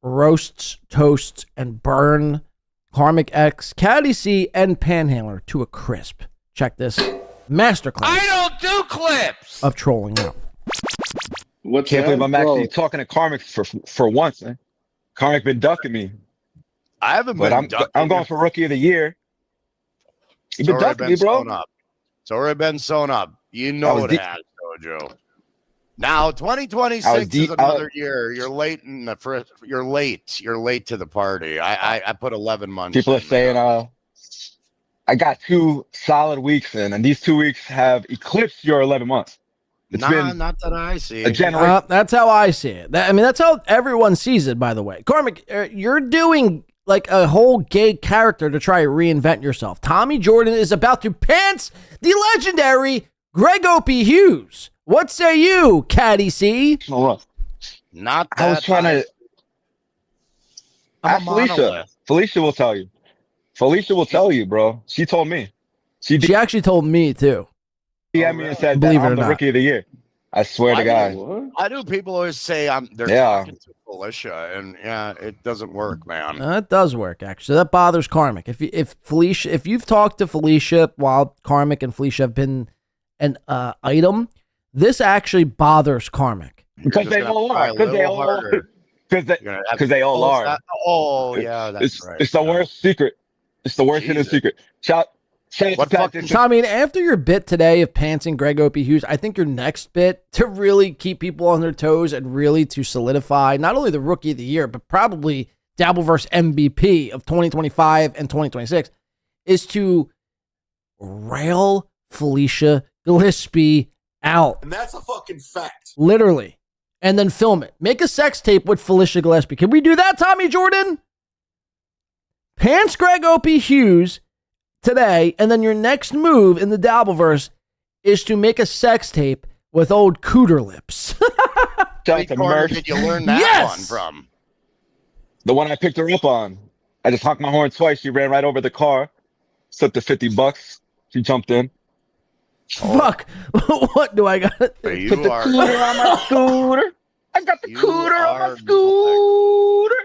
roasts, toasts, and burn Karmicx, Katty C, and Panhandler to a crisp. Check this masterclass. I don't do clips of trolling out. Can't believe I'm actually talking to Karmicx for once. Man. Karmicx been ducking me. I haven't But been I'm going for Rookie of the Year. You've been ducking me, bro. It's already been sewn up. You know it has, Dojo. Now, 2026 is another year. You're late in the You're late. You're late to the party. I put 11 months. People are saying I got 2 solid weeks in, and these 2 weeks have eclipsed your 11 months. It's been not that I see. a generation. That's how I see it. That's how everyone sees it, by the way. Karmicx, you're doing like a whole gay character to try to reinvent yourself. Tommy Jordan is about to pants the legendary Greg Opie Hughes. What say you, Katty C? Not that I was trying to. I'm a monolith. Felicia will tell you. Felicia will tell you, bro. She told me. She actually told me too. Yeah, me and said Believe that it or I'm the not. Rookie of the Year. I swear to God. I do. People always say they're talking to Felicia, and yeah, it doesn't work, man. It does work, actually. That bothers Karmicx. If you've talked to Felicia while Karmicx and Felicia have been an item, this actually bothers Karmicx. Because they all are. Because they all are. Because they all are. Oh, yeah, that's right. It's the worst secret. It's the worst hidden secret. Tommy, after your bit today of pantsing Greg Opie Hughes, I think your next bit to really keep people on their toes and really to solidify not only the Rookie of the Year, but probably Dabbleverse MVP of 2025 and 2026 is to rail Felicia Gillespie out. And that's a fucking fact. Literally. And then film it. Make a sex tape with Felicia Gillespie. Can we do that, Tommy Jordan? Pants Greg Opie Hughes today, and then your next move in the Dabbleverse is to make a sex tape with old Cooter Lips. Which corner did you learn that one from? The one I picked her up on. I just honked my horn twice. She ran right over the car. Slipped the $50. She jumped in. Fuck. What do I got? Put the cooter on my scooter. I got the cooter on my scooter.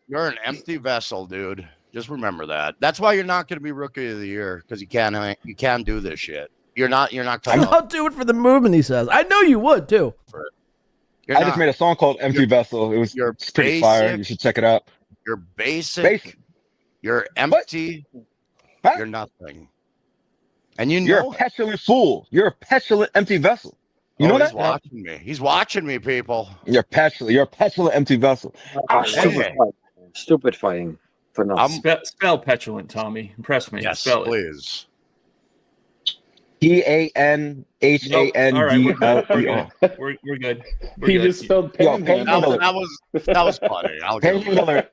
You're an empty vessel, dude. Just remember that. That's why you're not going to be Rookie of the Year, because you can't do this shit. You're not. I'll do it for the movement. He says. I know you would too. I just made a song called "Empty Vessel." It's pretty fire. You should check it out. You're basic. You're empty. Huh? You're nothing. And you're a petulant fool. You're a petulant empty vessel. You know that? He's watching me. He's watching me, people. You're petulant. You're a petulant empty vessel. Stupid fighting. For no. Spell petulant, Tommy. Impress me. Yes, spell please. PANHANDLER. We're good. He just spelled Panhandler. That was funny. Panhandler.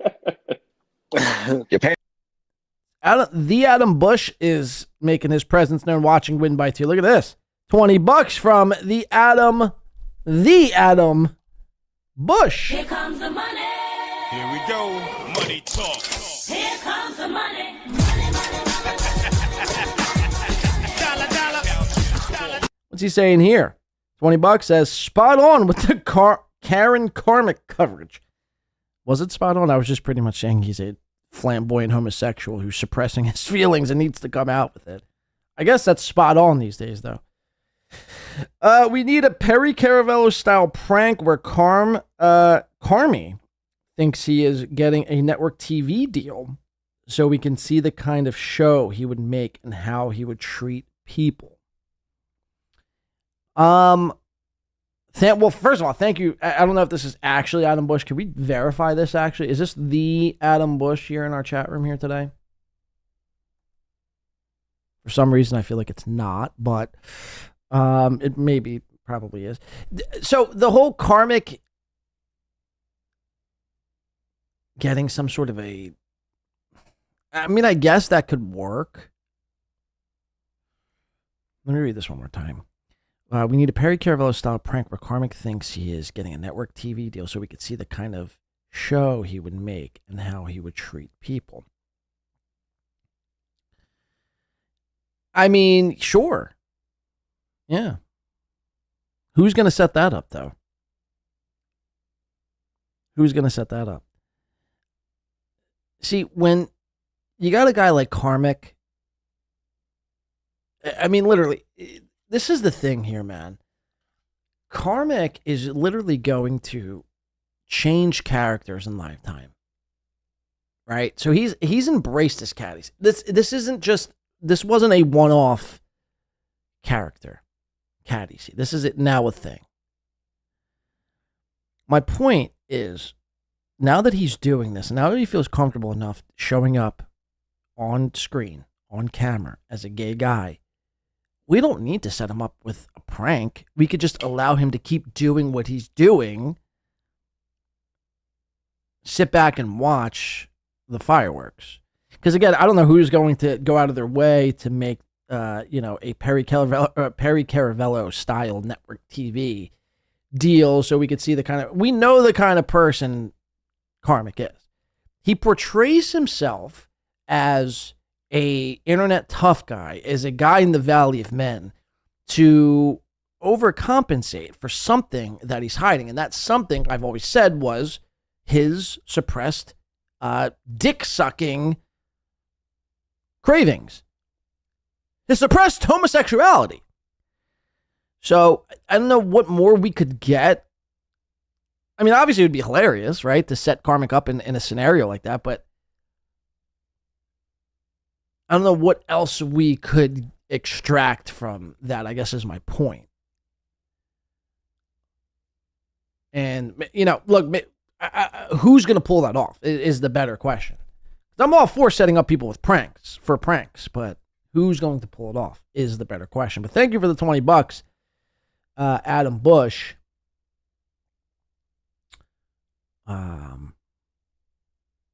The Adam Bush is making his presence known, watching Win by 2. Look at this. $20 from the Adam Bush. Here comes the money. Here we go. Money talk. Here comes the money. What's he saying here? $20 says spot on with the Karen Karmicx coverage. Was it spot on? I was just pretty much saying he's a flamboyant homosexual who's suppressing his feelings and needs to come out with it. I guess that's spot on these days, though. We need a Perry Caravello style prank where Carmy thinks he is getting a network TV deal so we can see the kind of show he would make and how he would treat people. Well, first of all, thank you. I don't know if this is actually Adam Bush. Can we verify this actually? Is this the Adam Bush here in our chat room here today? For some reason, I feel like it's not, but it maybe probably is. So the whole Karmicx getting some sort of a... I mean, I guess that could work. Let me read this one more time. We need a Perry Caravello style prank where Karmicx thinks he is getting a network TV deal so we could see the kind of show he would make and how he would treat people. I mean, sure. Yeah. Who's going to set that up, though? Who's going to set that up? See, when you got a guy like Karmicx, I mean, literally, this is the thing here, man. Karmicx is literally going to change characters in Lifetime. Right? So he's embraced his caddies. This isn't just... This wasn't a one-off character, Katty. See, this is it now a thing. My point is, now that he's doing this, now that he feels comfortable enough showing up on screen, on camera, as a gay guy, we don't need to set him up with a prank. We could just allow him to keep doing what he's doing, sit back and watch the fireworks. Because again, I don't know who's going to go out of their way to make, a Perry Caravello style network TV deal, so we could see we know the kind of person Karmicx is. He portrays himself as a internet tough guy, as a guy in the Valley of Men, to overcompensate for something that he's hiding, and that something I've always said was his suppressed dick sucking cravings, his suppressed homosexuality. So I don't know what more we could get. I mean, obviously it would be hilarious, right, to set Karmicx up in a scenario like that, but I don't know what else we could extract from that, I guess, is my point. And, look, who's going to pull that off is the better question. I'm all for setting up people with pranks, but who's going to pull it off is the better question. But thank you for the $20, Adam Bush.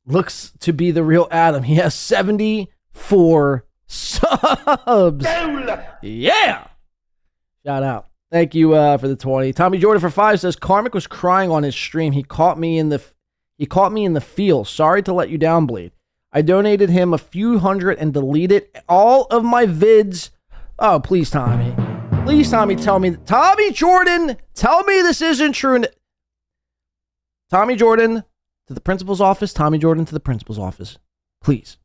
Looks to be the real Adam. He has 74 subs. Yeah. Shout out. Thank you for the 20. Tommy Jordan for 5 says Karmicx was crying on his stream. He caught me in the field. Sorry to let you down, Bleed. I donated him a few hundred and deleted all of my vids. Oh, please, Tommy. Please, Tommy, tell me. Tommy Jordan, tell me this isn't true. Tommy Jordan to the principal's office. Tommy Jordan to the principal's office. Please.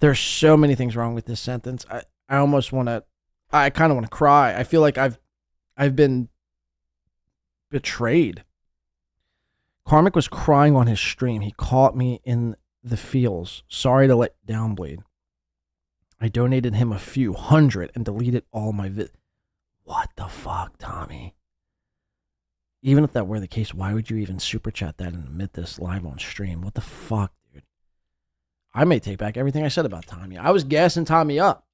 There's so many things wrong with this sentence. I kind of want to cry. I feel like I've been betrayed. Karmicx was crying on his stream. He caught me in the feels. Sorry to let you down, Bleed. I donated him a few hundred and deleted all my What the fuck, Tommy? Even if that were the case, why would you even super chat that and admit this live on stream? What the fuck, dude? I may take back everything I said about Tommy. I was gassing Tommy up.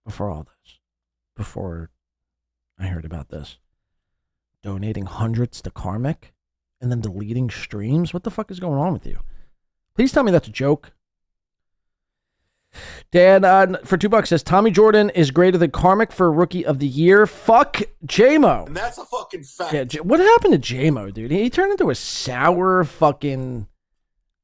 Before all this. Before I heard about this. Donating hundreds to Karmicx and then deleting streams? What the fuck is going on with you? Please tell me that's a joke. Dan, for $2 says, Tommy Jordan is greater than Karmicx for Rookie of the Year. Fuck J-Mo. And that's a fucking fact. Yeah, what happened to J-Mo, dude? He turned into a sour fucking...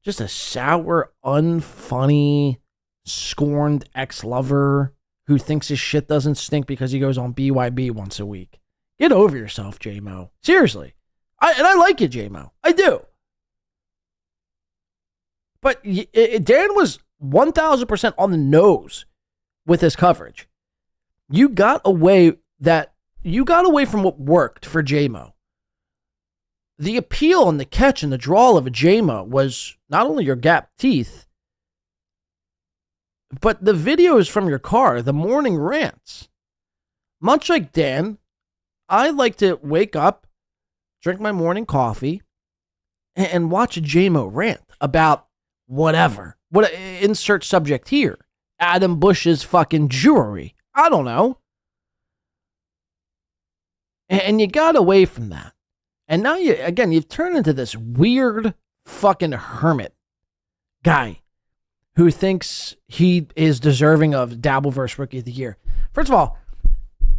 Just a sour, unfunny, scorned ex-lover who thinks his shit doesn't stink because he goes on BYB once a week. Get over yourself, J-Mo. Seriously. I like you, J-Mo. I do. But Dan was 1000% on the nose with his coverage. You got away from what worked for J-Mo. The appeal and the catch and the drawl of a J-Mo was not only your gap teeth, but the videos from your car, the morning rants. Much like Dan, I like to wake up, drink my morning coffee, and watch a J-Mo rant about whatever. Insert subject here. Adam Bush's fucking jewelry. I don't know. And you got away from that. And now you've turned into this weird fucking hermit guy who thinks he is deserving of Dabbleverse Rookie of the Year. First of all,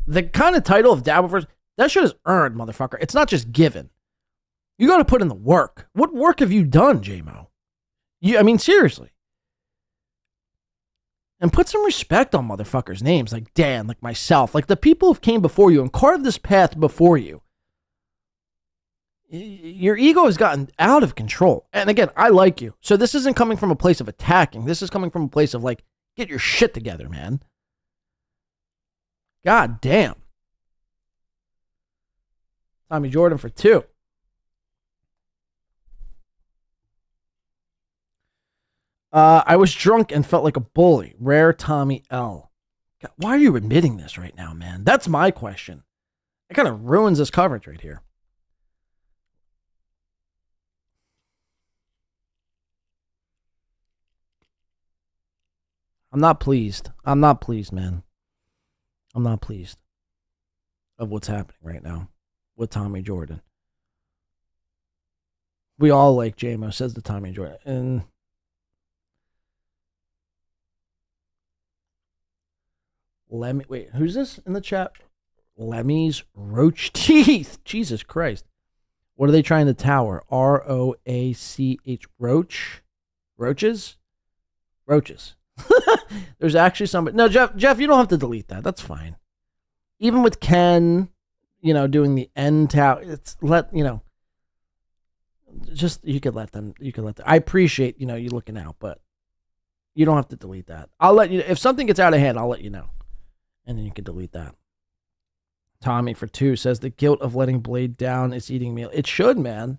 the kind of title of Dabbleverse, that shit is earned, motherfucker. It's not just given. You got to put in the work. What work have you done, J-Mo? I mean, seriously. And put some respect on motherfuckers' names, like Dan, like myself, like the people who came before you and carved this path before you. Your ego has gotten out of control. And again, I like you. So this isn't coming from a place of attacking. This is coming from a place of like, get your shit together, man. God damn. Tommy Jordan for 2. I was drunk and felt like a bully. Rare Tommy L. God, why are you admitting this right now, man? That's my question. It kind of ruins this coverage right here. I'm not pleased. I'm not pleased, man. I'm not pleased of what's happening right now with Tommy Jordan. We all like J-Mo, says the Tommy Jordan. And wait, who's this in the chat? Lemmy's Roach Teeth. Jesus Christ. What are they trying to tower? R-O-A-C-H. Roach? Roaches? Roaches. There's actually somebody. No, Jeff, you don't have to delete that. That's fine. Even with Ken, doing the end tower, just, you could let them. I appreciate, you looking out, but you don't have to delete that. I'll let you, if something gets out of hand, I'll let you know. And then you can delete that. Tommy for 2 says the guilt of letting Blade down is eating me. It should, man.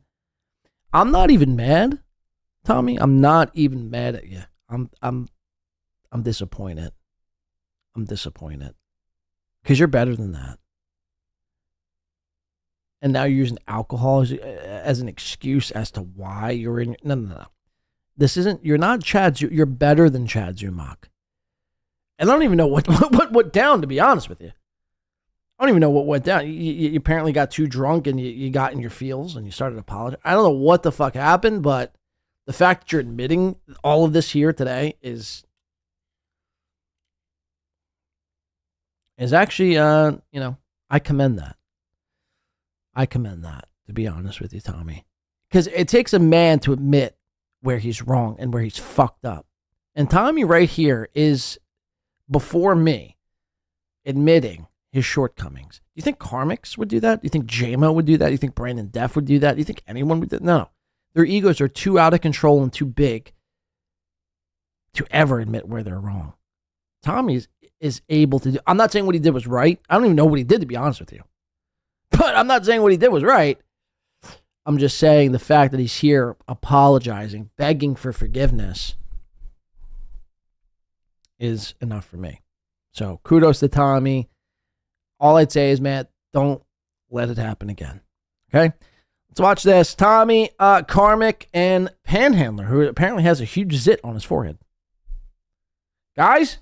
I'm not even mad, Tommy. I'm not even mad at you. I'm disappointed. I'm disappointed. Because you're better than that. And now you're using alcohol as an excuse as to why you're in. No. This isn't, you're not Chad. You're better than Chad Zumock. And I don't even know what went down, to be honest with you. I don't even know what went down. You apparently got too drunk and you got in your feels and you started apologizing. I don't know what the fuck happened, but the fact that you're admitting all of this here today is actually, I commend that. I commend that, to be honest with you, Tommy. Because it takes a man to admit where he's wrong and where he's fucked up. And Tommy right here is, before me, admitting his shortcomings. Do you think Karmicx would do that? Do you think J-Mo would do that? Do you think Brandon Def would do that? Do you think anyone would do that? No. Their egos are too out of control and too big to ever admit where they're wrong. Tommy is able to do. I'm not saying what he did was right. I don't even know what he did, to be honest with you. But I'm not saying what he did was right. I'm just saying the fact that he's here apologizing, begging for forgiveness is enough for me. So kudos to Tommy. All I'd say is, Matt, don't let it happen again. Okay? Let's watch this. Tommy, Karmicx, and Panhandler, who apparently has a huge zit on his forehead. Guys,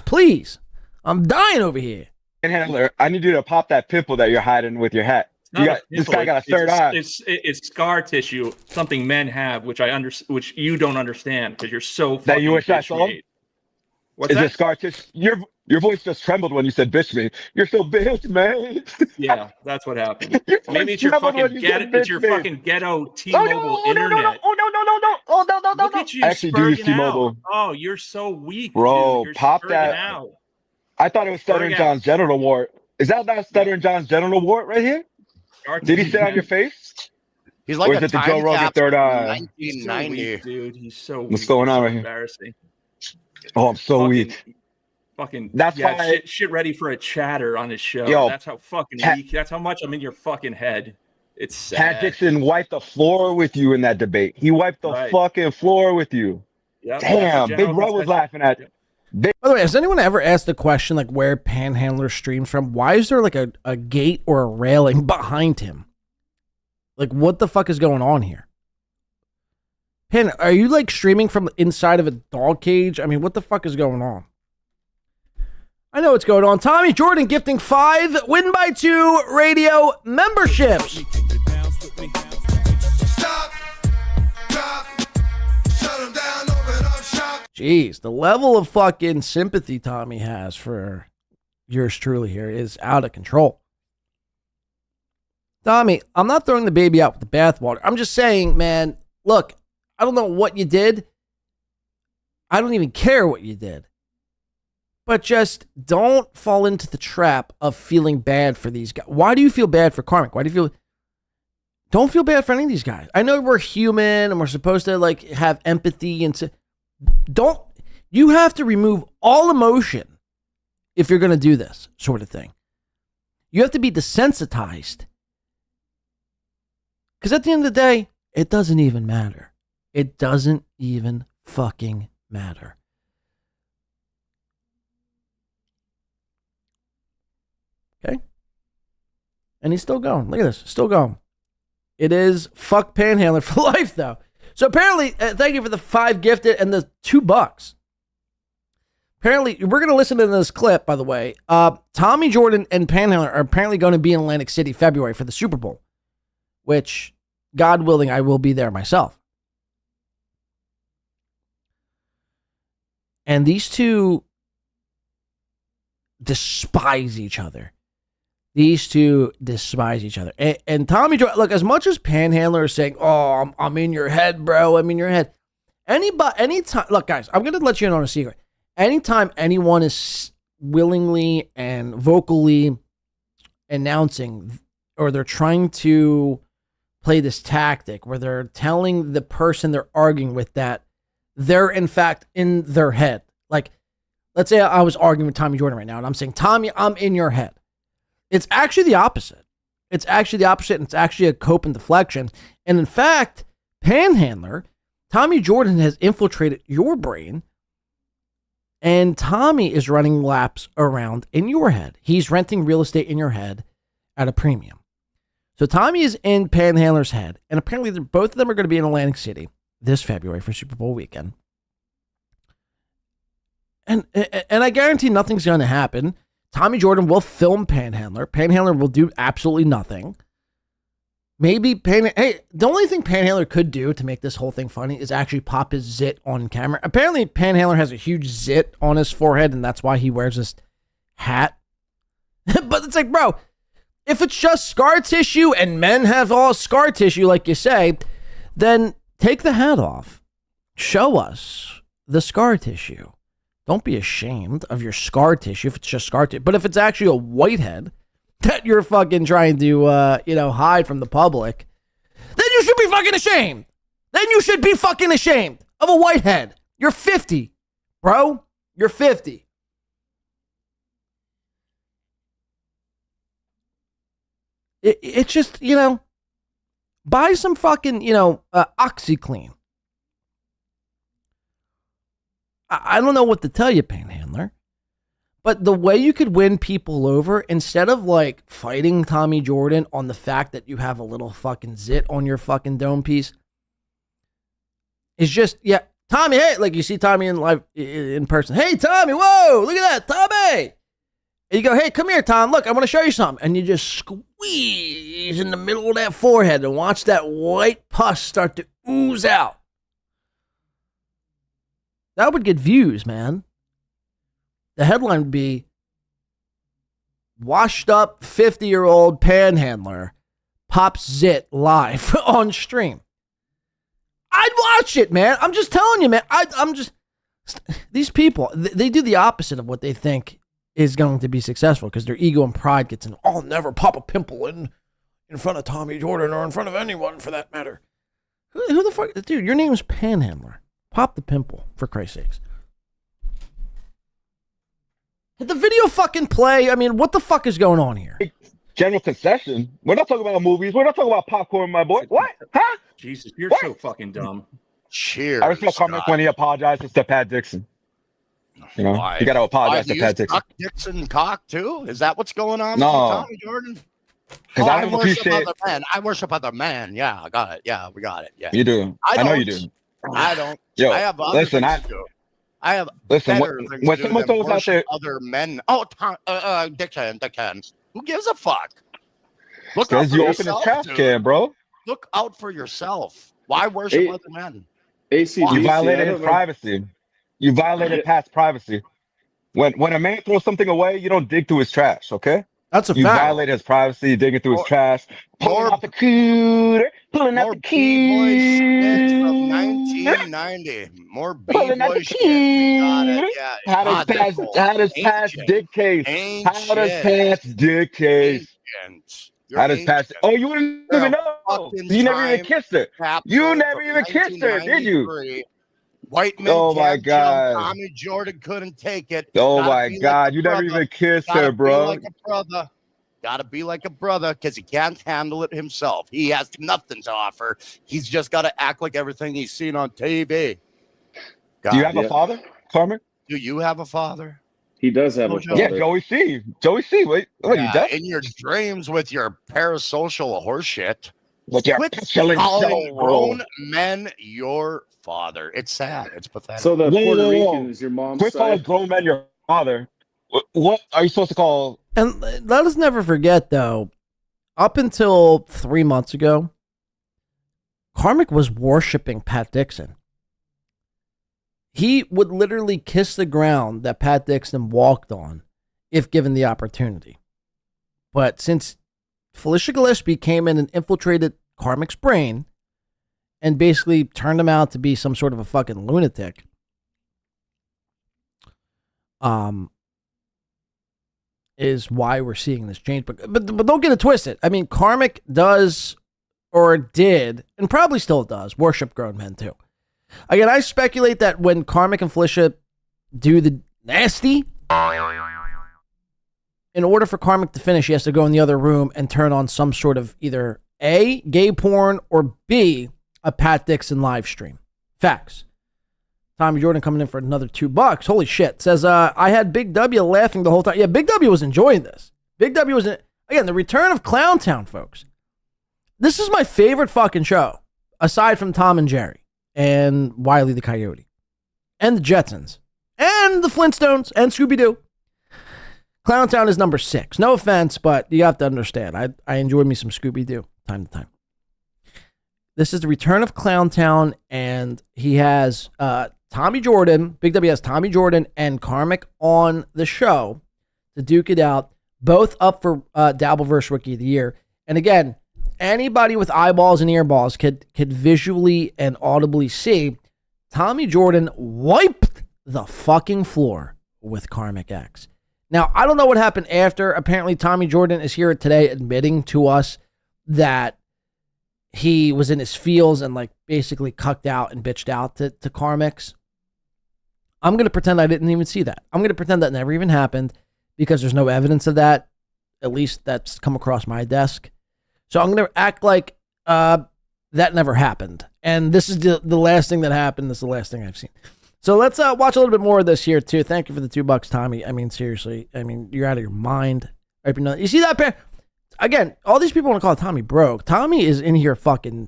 please. I'm dying over here. Panhandler, I need you to pop that pimple that you're hiding with your hat. This guy got a third eye. It's scar tissue, something men have, which which you don't understand because you're so fucking that you wish I saw. What's Is that? it scar tissue? Your voice just trembled when you said bitch me. You're so bitch, man. Yeah, that's what happened. Maybe it's your fucking ghetto T-Mobile internet. Oh no. Look at you, I actually do use T-Mobile. Oh, you're so weak, bro. Dude. Pop that. Out. I thought it was Stuttering John's genital wart. Is that not Stuttering John's genital wart right here? Did he sit on your face? He's like Or is a it the time Joe Rogan capsule third from eye? He's so 1990. weak, dude. He's so weak. What's going on right here? Embarrassing. Oh, I'm so Fucking- weak. Fucking That's yeah, why shit ready for a chatter on his show. Yo, That's how fucking Pat- weak. That's how much I'm in your fucking head. It's sad. Pat Dixon wiped the floor with you in that debate. He wiped the Right. fucking floor with you. Yep, Damn, that's Big the Bro was laughing at. By the way, has anyone ever asked the question like where Panhandler streams from? Why is there like a gate or a railing behind him? Like, what the fuck is going on here? Pan, are you like streaming from inside of a dog cage? I mean, what the fuck is going on? I know what's going on. Tommy Jordan gifting 5 Win by 2 radio memberships. Jeez, the level of fucking sympathy Tommy has for yours truly here is out of control. Tommy, I'm not throwing the baby out with the bathwater. I'm just saying, man, look, I don't know what you did. I don't even care what you did. But just don't fall into the trap of feeling bad for these guys. Why do you feel bad for Karmicx? Why do you feel... Don't feel bad for any of these guys. I know we're human and we're supposed to like have empathy and don't... You have to remove all emotion if you're going to do this sort of thing. You have to be desensitized. Because at the end of the day, it doesn't even matter. It doesn't even fucking matter. Okay? And he's still going. Look at this. Still going. It is fuck Panhandler for life, though. So apparently, thank you for the 5 gifted and the $2. Apparently, we're going to listen to this clip, by the way. Tommy Jordan and Panhandler are apparently going to be in Atlantic City February for the Super Bowl, which, God willing, I will be there myself. And these two despise each other. These two despise each other. And Tommy Jordan, look, as much as Panhandler is saying, oh, I'm in your head, bro. I'm in your head. Anytime, look, guys, I'm going to let you in on a secret. Anytime anyone is willingly and vocally announcing, or they're trying to play this tactic where they're telling the person they're arguing with that they're in fact in their head. Like, let's say I was arguing with Tommy Jordan right now and I'm saying, Tommy, I'm in your head. It's actually the opposite. It's actually the opposite, and it's actually a cope and deflection. And in fact, Panhandler, Tommy Jordan has infiltrated your brain, and Tommy is running laps around in your head. He's renting real estate in your head at a premium. So Tommy is in Panhandler's head, and apparently both of them are going to be in Atlantic City this February for Super Bowl weekend. And I guarantee nothing's going to happen. Tommy Jordan will film Panhandler. Panhandler will do absolutely nothing. Maybe the only thing Panhandler could do to make this whole thing funny is actually pop his zit on camera. Apparently, Panhandler has a huge zit on his forehead, and that's why he wears this hat. But it's like, bro, if it's just scar tissue and men have all scar tissue, like you say, then take the hat off. Show us the scar tissue. Don't be ashamed of your scar tissue if it's just scar tissue. But if it's actually a whitehead that you're fucking trying to, hide from the public, then you should be fucking ashamed. Then you should be fucking ashamed of a whitehead. You're 50, bro. You're 50. It's just, buy some fucking, OxyClean. I don't know what to tell you, Panhandler, but the way you could win people over, instead of like fighting Tommy Jordan on the fact that you have a little fucking zit on your fucking dome piece, is just, Tommy, hey, like you see Tommy in person. Hey, Tommy, whoa, look at that, Tommy. And you go, hey, come here, Tom, look, I want to show you something. And you just squeeze in the middle of that forehead and watch that white pus start to ooze out. That would get views, man. The headline would be, washed up 50-year-old Panhandler pops zit live on stream. I'd watch it, man. I'm just telling you, man. These people, they do the opposite of what they think is going to be successful because their ego and pride gets in. I'll never pop a pimple in in front of Tommy Jordan or in front of anyone for that matter. Who the fuck? Dude, your name's Panhandler. Pop the pimple, for Christ's sakes. Did the video fucking play? I mean, what the fuck is going on here? General concession. We're not talking about movies. We're not talking about popcorn, my boy. What? Huh? Jesus, you're What? so fucking dumb. Cheers. I respect Karmicx when he apologizes to Pat Dixon. You know, Why? you got to apologize to you Pat Dixon. suck Dixon cock too? Is that what's going on No. with Tommy Jordan? Because I I don't worship appreciate. other men. I worship other men. Yeah, I got it. Yeah, we got it. Yeah. You do. I know you don't. do. I don't. Yo, I have other listen, things to do. I have listen, better when things to do someone than throws out worship there- other men. Oh, Dixon. Who gives a fuck? Look out Because for you open his yourself, trash dude. can, bro. Look out for yourself. Why worship Hey, other men? ACDC, You violated I his don't know. privacy. You violated Pat's privacy. When a man throws something away, you don't dig through his trash, okay? That's a You fact. violate his privacy, digging through his More- trash, pulling more- out the cooter, pulling out More the B-boy shit from key. 1990. More Pulling out B-boy the shit. We got it. key. Yeah. How does Pat's Ancient. dick case? How does Pat's dick case? Ancient. How does Pat's? Oh, you wouldn't You're even a know. fucking You never even time kissed her. capsule You never from even kissed her, did you? 1993. White men Oh my can't God. jump. Tommy Jordan couldn't take it. Oh Gotta my be like God, a you never brother. even kissed Gotta her, be bro. like a brother. Gotta be like a brother because he can't handle it himself. He has nothing to offer. He's just got to act like everything he's seen on TV. Do you have a father, Karmicx? Do you have a father? He does have a Oh, father. Yeah, Joey C. Joey C. Wait, you Yeah, deaf? in your dreams with your parasocial horseshit. With your Quit petulant calling soul. grown men your father. It's sad. It's pathetic. So the Whoa, Puerto whoa, whoa. Rican is your mom's Quit calling side? grown men your father. What are you supposed to call? And let us never forget, though, up until 3 months ago, Karmicx was worshiping Pat Dixon. He would literally kiss the ground that Pat Dixon walked on if given the opportunity. But since Felicia Gillespie came in and infiltrated Karmicx's brain and basically turned him out to be some sort of a fucking lunatic, is why we're seeing this change. But don't get it twisted. I mean, Karmicx does or did, and probably still does, worship grown men too. Again, I speculate that when Karmicx and Felicia do the nasty, in order for Karmicx to finish, he has to go in the other room and turn on some sort of either A, gay porn, or B, a Pat Dixon live stream. Facts. Tommy Jordan coming in for another $2. Holy shit. Says, I had Big W laughing the whole time. Yeah, Big W was enjoying this. Big W was, again, the return of Clowntown, folks. This is my favorite fucking show, aside from Tom and Jerry and Wile E. the Coyote and the Jetsons and the Flintstones and Scooby-Doo. Clowntown is number 6. No offense, but you have to understand. I enjoy me some Scooby-Doo time to time. This is the return of Clowntown, and he has Tommy Jordan, Big W has Tommy Jordan and Karmicx on the show to duke it out, both up for Dabbleverse Rookie of the Year. And again, anybody with eyeballs and earballs could visually and audibly see Tommy Jordan wiped the fucking floor with Karmicx. Now, I don't know what happened after. Apparently, Tommy Jordan is here today admitting to us that he was in his feels and like basically cucked out and bitched out to Karmicx. I'm going to pretend I didn't even see that. I'm going to pretend that never even happened because there's no evidence of that. At least that's come across my desk. So I'm going to act like that never happened. And this is the last thing that happened. This is the last thing I've seen. So let's watch a little bit more of this here, too. Thank you for the $2, Tommy. I mean, seriously. I mean, you're out of your mind. You see that pair? Again, all these people want to call Tommy broke. Tommy is in here fucking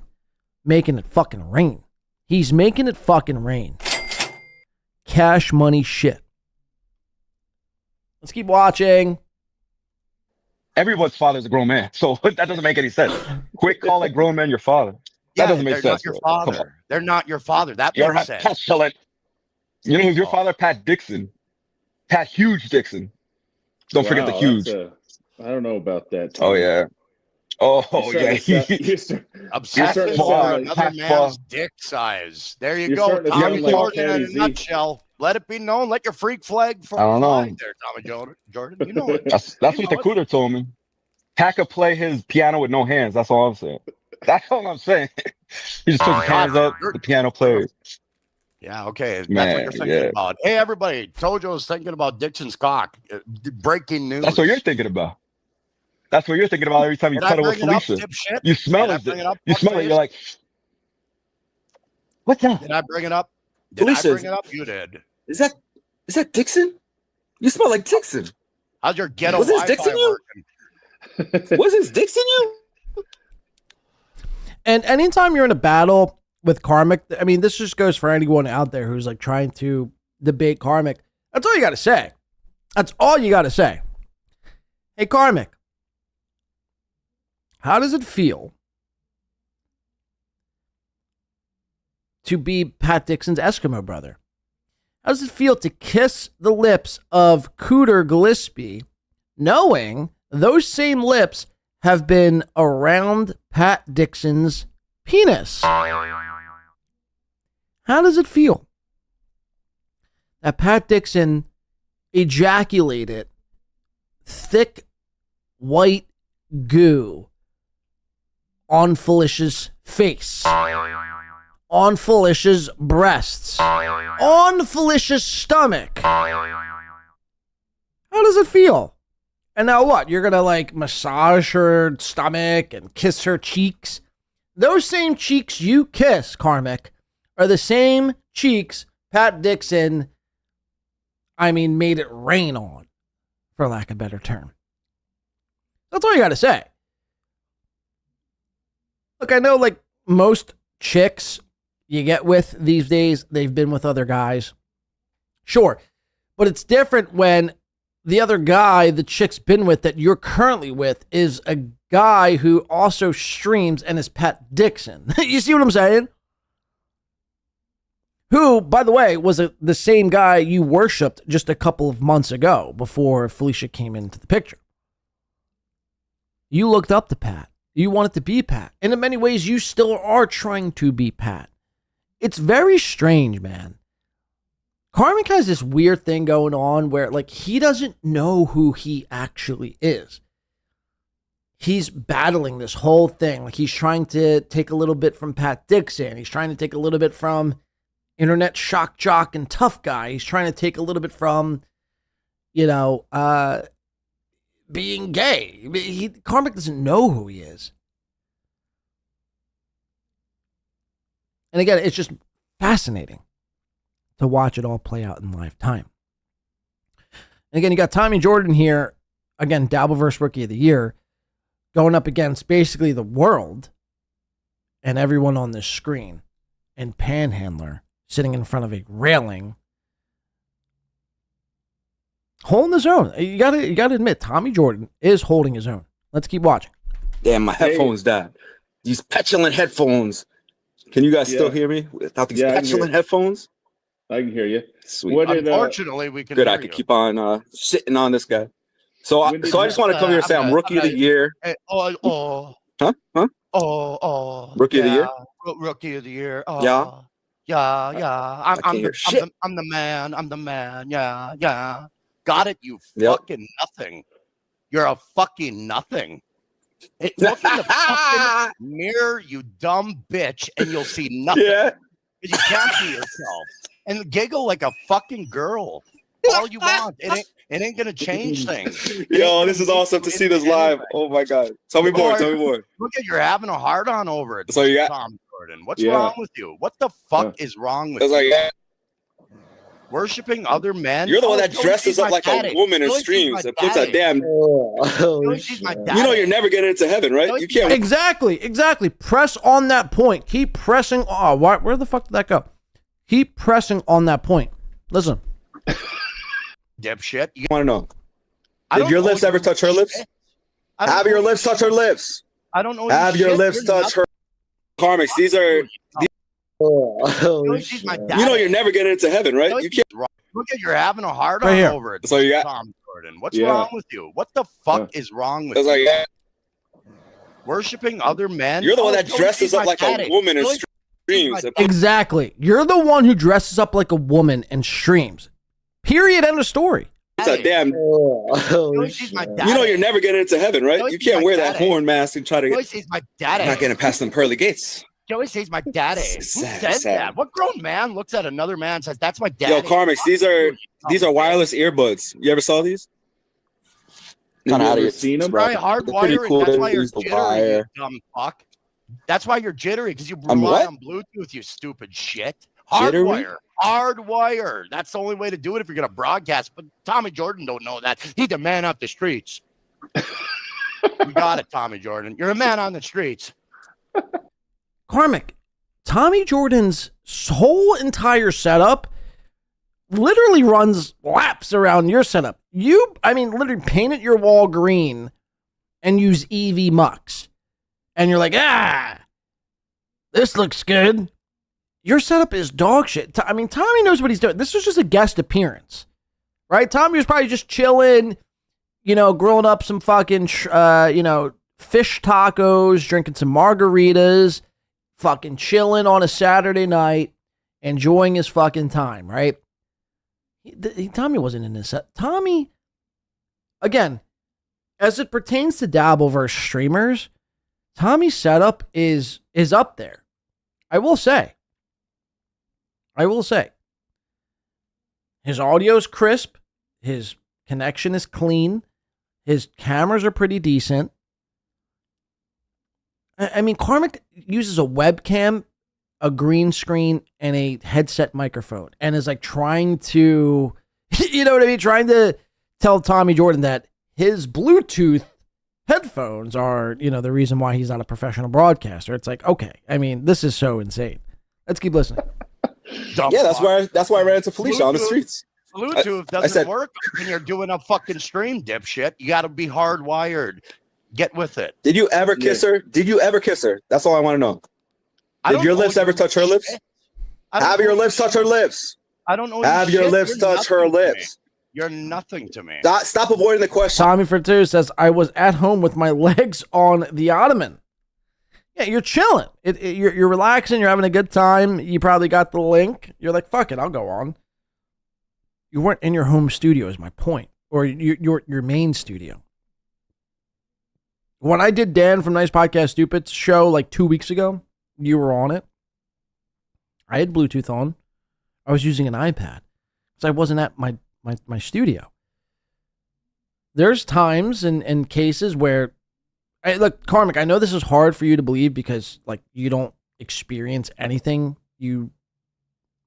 making it fucking rain. He's making it fucking rain. Cash money shit. Let's keep watching. Everyone's father's a grown man, so that doesn't make any sense. Quit calling grown men your father. That doesn't make sense. They're not your bro. Come on. father. They're not your father. That You're makes sense. petulant. You know who's your father? Pat Dixon. Pat Huge Dixon. Don't forget the huge. I don't know about that. Oh yeah. Oh yeah. Obsessed with another man's dick size. There you go. Tommy Jordan in a nutshell. Let it be known. Let your freak flag fly there, Tommy Jordan. You know it. That's what the cooter told me. Pat could play his piano with no hands. That's all I'm saying. That's all I'm saying. He just puts his hands up, the piano plays. Yeah, okay. That's Man, what you're thinking about. Hey, everybody. Tojo's thinking about Dixon's cock. Breaking news. That's what you're thinking about. That's what you're thinking about every time you cuddle with Felicia. You smell it. You smell it. You're like, what's that? Did I bring it up? Did I bring it up? You did. Is that Dixon? You smell like Dixon. How's your ghetto Was this Wi-Fi Dixon you? working? Was this Dixon you? And anytime you're in a battle with Karmicx, I mean, this just goes for anyone out there who's like trying to debate Karmicx. That's all you got to say. That's all you got to say. Hey, Karmicx, how does it feel to be Pat Dixon's Eskimo brother? How does it feel to kiss the lips of Cooter Gillespie, knowing those same lips have been around Pat Dixon's penis? How does it feel that Pat Dixon ejaculated thick white goo on Felicia's face, on Felicia's breasts, on Felicia's stomach? How does it feel? And now what? You're going to like massage her stomach and kiss her cheeks? Those same cheeks you kiss, Karmicx, are the same cheeks Pat Dixon, made it rain on, for lack of a better term. That's all you got to say. Look, I know like most chicks you get with these days, they've been with other guys. Sure. But it's different when the other guy the chick's been with that you're currently with is a guy who also streams and is Pat Dixon. You see what I'm saying? Who, by the way, was the same guy you worshipped just a couple of months ago before Felicia came into the picture. You looked up to Pat. You wanted to be Pat. And in many ways, you still are trying to be Pat. It's very strange, man. Karmicx has this weird thing going on where, like, he doesn't know who he actually is. He's battling this whole thing. Like, he's trying to take a little bit from Pat Dixon. He's trying to take a little bit from internet shock jock and tough guy. He's trying to take a little bit from, being gay. Karmicx doesn't know who he is. And again, it's just fascinating to watch it all play out in live time. And again, you got Tommy Jordan here, again, Dabbleverse Rookie of the Year, going up against basically the world and everyone on this screen, and Panhandler sitting in front of a railing, holding his own. You gotta admit, Tommy Jordan is holding his own. Let's keep watching. Damn, my headphones died. These petulant headphones. Can you guys still hear me without these petulant headphones? I can hear you. Sweet. Unfortunately, we can. Good, hear I could you. keep on shitting on this guy. So I just want to come here and say I'm Rookie of the Year. Hey, Huh? Rookie of the Year? Rookie of the Year. Yeah. I'm the man. I'm the man. Yeah. Got it, you fucking nothing. You're a fucking nothing. Look in the fucking mirror, you dumb bitch, and you'll see nothing. Yeah. You can't see yourself. And giggle like a fucking girl. All you want. It ain't gonna change things. Yo, this is awesome to see this live. Oh my god. Tell me more. Look at you're having a hard on over it. So you got Tom Jordan. What's wrong with you? What the fuck is wrong with you? Like, worshiping other men. You're the one that dresses up like a woman and streams and puts a damn. You know you're never getting into heaven, right? You can't. Exactly. Press on that point. Keep pressing. Oh, where the fuck did that go? Keep pressing on that point. Listen. Dipshit. You want to know? Did your lips ever touch her lips? Have your lips touch her lips? I don't know. Have your lips touch her? Karmicx, these are. She's my dad. You know you're never getting into heaven, right? You can't. Look at you're having a hard right on here. over it. So you got Tom Jordan. What's wrong with you? What the fuck is wrong with you? Like, worshiping other men. You're the one that dresses up like a woman and streams. Exactly. You're the one who dresses up like a woman and streams. Period. End of story. It's a damn. She's my daddy. You know you're never getting into heaven, right? You can't wear that horn mask and try to Joey says my daddy. Not getting past them pearly gates. Joey says my daddy. Who Sad, says sad. that? What grown man looks at another man and says, that's my daddy? Yo, Karmicx, these are wireless earbuds. You ever saw these? Kind of out of seen them, Right, They're hardwired. pretty cool. That's why They you're use the jittery, you wire. dumb fuck. That's why you're jittery, because you I'm rely what? on Bluetooth, you stupid shit. Jittery? Hardwire. Hardwire. That's the only way to do it if you're going to broadcast. But Tommy Jordan don't know that. He's the man off the streets. You got it, Tommy Jordan. You're a man on the streets. Karmicx, Tommy Jordan's whole entire setup literally runs laps around your setup. Literally painted your wall green and use EV Mux. And you're like, this looks good. Your setup is dog shit. Tommy knows what he's doing. This was just a guest appearance, right? Tommy was probably just chilling, grilling up some fucking, fish tacos, drinking some margaritas, fucking chilling on a Saturday night, enjoying his fucking time, right? Tommy wasn't in this set. Tommy, again, as it pertains to Dabble versus streamers, Tommy's setup is up there. I will say. His audio's crisp. His connection is clean. His cameras are pretty decent. Karmicx uses a webcam, a green screen, and a headset microphone, and is like trying to, trying to tell Tommy Jordan that his Bluetooth headphones are, the reason why he's not a professional broadcaster. It's like, okay, this is so insane. Let's keep listening. Yeah, that's why I ran into Felicia on the streets. Bluetooth doesn't work when you're doing a fucking stream, dipshit. You got to be hardwired. Get with it. Did you ever kiss her? Did you ever kiss her? That's all I want to know. Did your lips ever touch her lips? Have your lips touch her lips. I don't know. Have your lips touch her lips. You're nothing to me. Stop avoiding the question. Tommy for two says, I was at home with my legs on the ottoman. Yeah, you're chilling. You're relaxing. You're having a good time. You probably got the link. You're like, fuck it, I'll go on. You weren't in your home studio is my point. Or your main studio. When I did Dan from Nice Podcast Stupid's show like 2 weeks ago, you were on it. I had Bluetooth on. I was using an iPad. Because I wasn't at my studio. There's times and cases where, look, Karmicx, I know this is hard for you to believe because like you don't experience anything.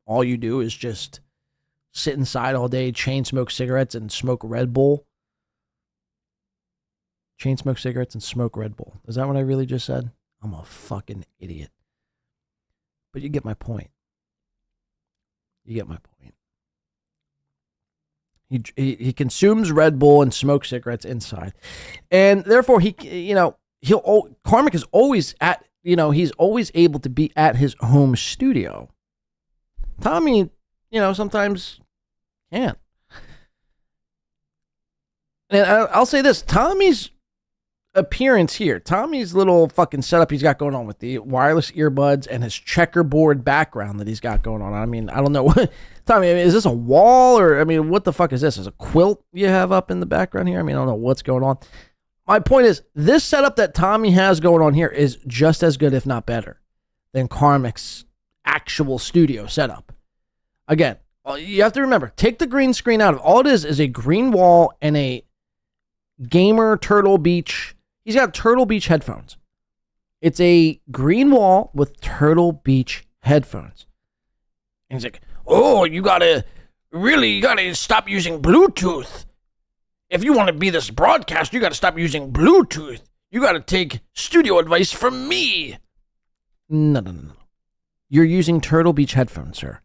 All you do is just sit inside all day, chain smoke cigarettes and smoke Red Bull. Chain smoke cigarettes and smoke Red Bull. Is that what I really just said? I'm a fucking idiot. But you get my point. He consumes Red Bull and smokes cigarettes inside. And therefore Karmicx is always at, he's always able to be at his home studio. Tommy, sometimes can't. And I'll say this, Tommy's appearance here, Tommy's little fucking setup he's got going on with the wireless earbuds and his checkerboard background that he's got going on. I don't know. Tommy, is this a wall or, what the fuck is this? Is a quilt you have up in the background here? I don't know what's going on. My point is, this setup that Tommy has going on here is just as good, if not better, than Karmicx's actual studio setup. Again, you have to remember, take the green screen out of it. All it is a green wall and a gamer Turtle Beach. He's got Turtle Beach headphones. It's a green wall with Turtle Beach headphones. And he's like, oh, you gotta stop using Bluetooth. If you want to be this broadcaster, you gotta stop using Bluetooth. You gotta take studio advice from me. No. You're using Turtle Beach headphones, sir.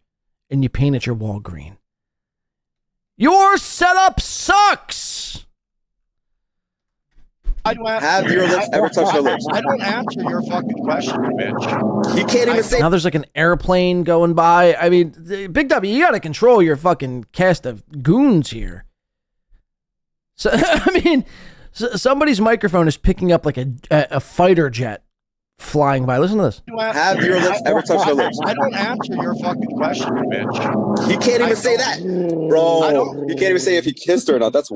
And you painted your wall green. Your setup sucks! Have your lips ever touched her lips? I don't answer your fucking question, bitch. You can't even say. Now there's like an airplane going by. Big W, you got to control your fucking cast of goons here. So, somebody's microphone is picking up like a fighter jet flying by. Listen to this. Have your lips ever touched her lips? I don't answer your fucking question, bitch. He can't even say that, bro. He can't even say if he kissed her or not. That's.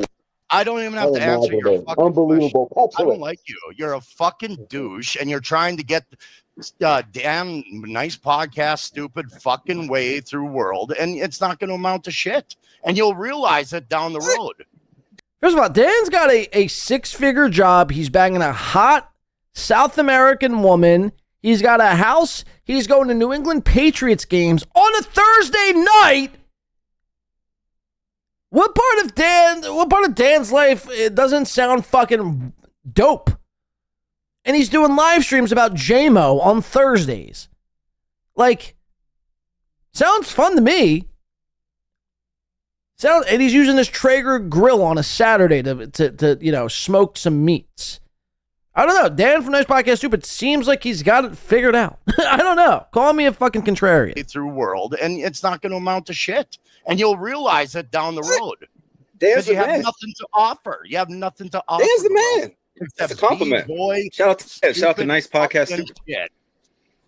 I don't even have to answer your fucking unbelievable. question. I don't like you. You're a fucking douche, and you're trying to get damn nice podcast, stupid fucking way through world, and it's not going to amount to shit. And you'll realize it down the road. First of all, Dan's got a six-figure job. He's banging a hot South American woman. He's got a house. He's going to New England Patriots games on a Thursday night. What part of Dan's life it doesn't sound fucking dope? And he's doing live streams about JMO on Thursdays. Like, sounds fun to me. And he's using this Traeger grill on a Saturday to smoke some meats. I don't know. Dan from Nice Podcast Stupid seems like he's got it figured out. I don't know. Call me a fucking contrarian. Through world, and it's not going to amount to shit. And you'll realize it down the road. Dan's you have nothing to offer. You have nothing to offer. Dan's the man. That's a compliment. Boy, shout out to Nice Podcast Stupid.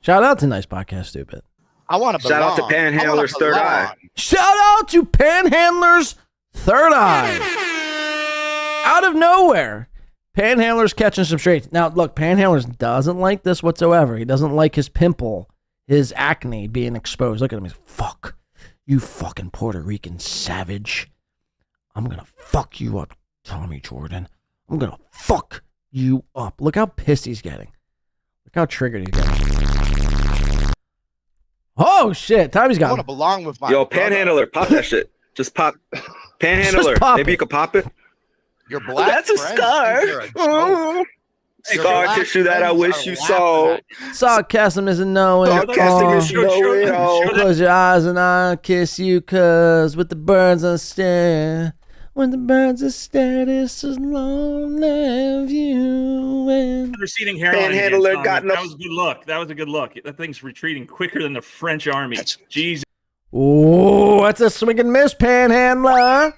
Shout out to Nice Podcast Stupid. I want to shout out to Panhandler's Third Eye. Shout out to Panhandler's Third Eye. Out of nowhere, Panhandler's catching some strays. Now, look, Panhandler's doesn't like this whatsoever. He doesn't like his pimple, his acne being exposed. Look at him. He's fuck. You fucking Puerto Rican savage. I'm going to fuck you up, Tommy Jordan. I'm going to fuck you up. Look how pissed he's getting. Look how triggered he's getting. Oh, shit. Tommy's got I want to belong with my Panhandler, pop that shit. Just pop. Panhandler. Pop Maybe you could pop it. Your black That's a scar. Scar tissue that I wish you saw. Sarcasm isn't knowing. Sarcasm is knowing. Close your eyes and I'll kiss you, cause with the birds I stare. When the birds are stared, it's a lonely view. And receding hairline. Panhandler got no. That was a good look. That was a good look. That thing's retreating quicker than the French army. Jesus. Oh, that's a swing and miss, Panhandler.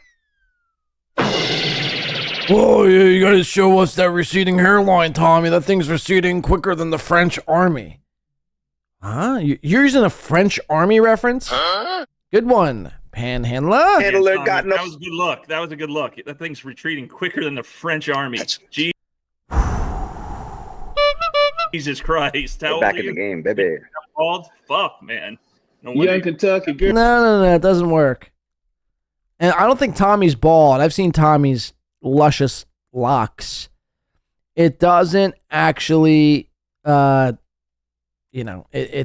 Oh, yeah, you gotta show us that receding hairline, Tommy. That thing's receding quicker than the French army. Huh? You're using a French army reference? Huh? Good one, Panhandler. Panhandler got no. That was a good look. That was a good look. That thing's retreating quicker than the French army. Jesus Christ. How back in the game, baby. Bald? Fuck, man. No Young Kentucky girl. No, it doesn't work. And I don't think Tommy's bald. I've seen Tommy's luscious locks. It doesn't actually, it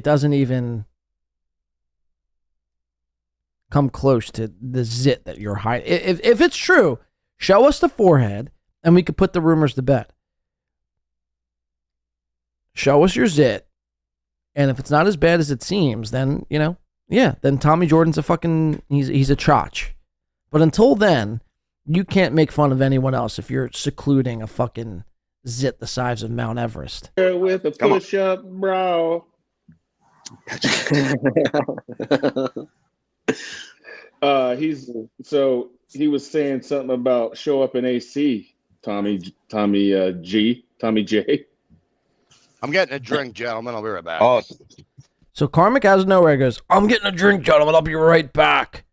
doesn't even come close to the zit that you're hiding. If it's true, show us the forehead and we could put the rumors to bed. Show us your zit. And if it's not as bad as it seems, then, then Tommy Jordan's he's a chotch. But until then, you can't make fun of anyone else if you're secluding a fucking zit the size of Mount Everest. With a push-up, bro. He was saying something about show up in AC, Tommy J. I'm getting a drink, gentlemen. I'll be right back. Oh, so Karmicx out of nowhere goes, I'm getting a drink, gentlemen. I'll be right back.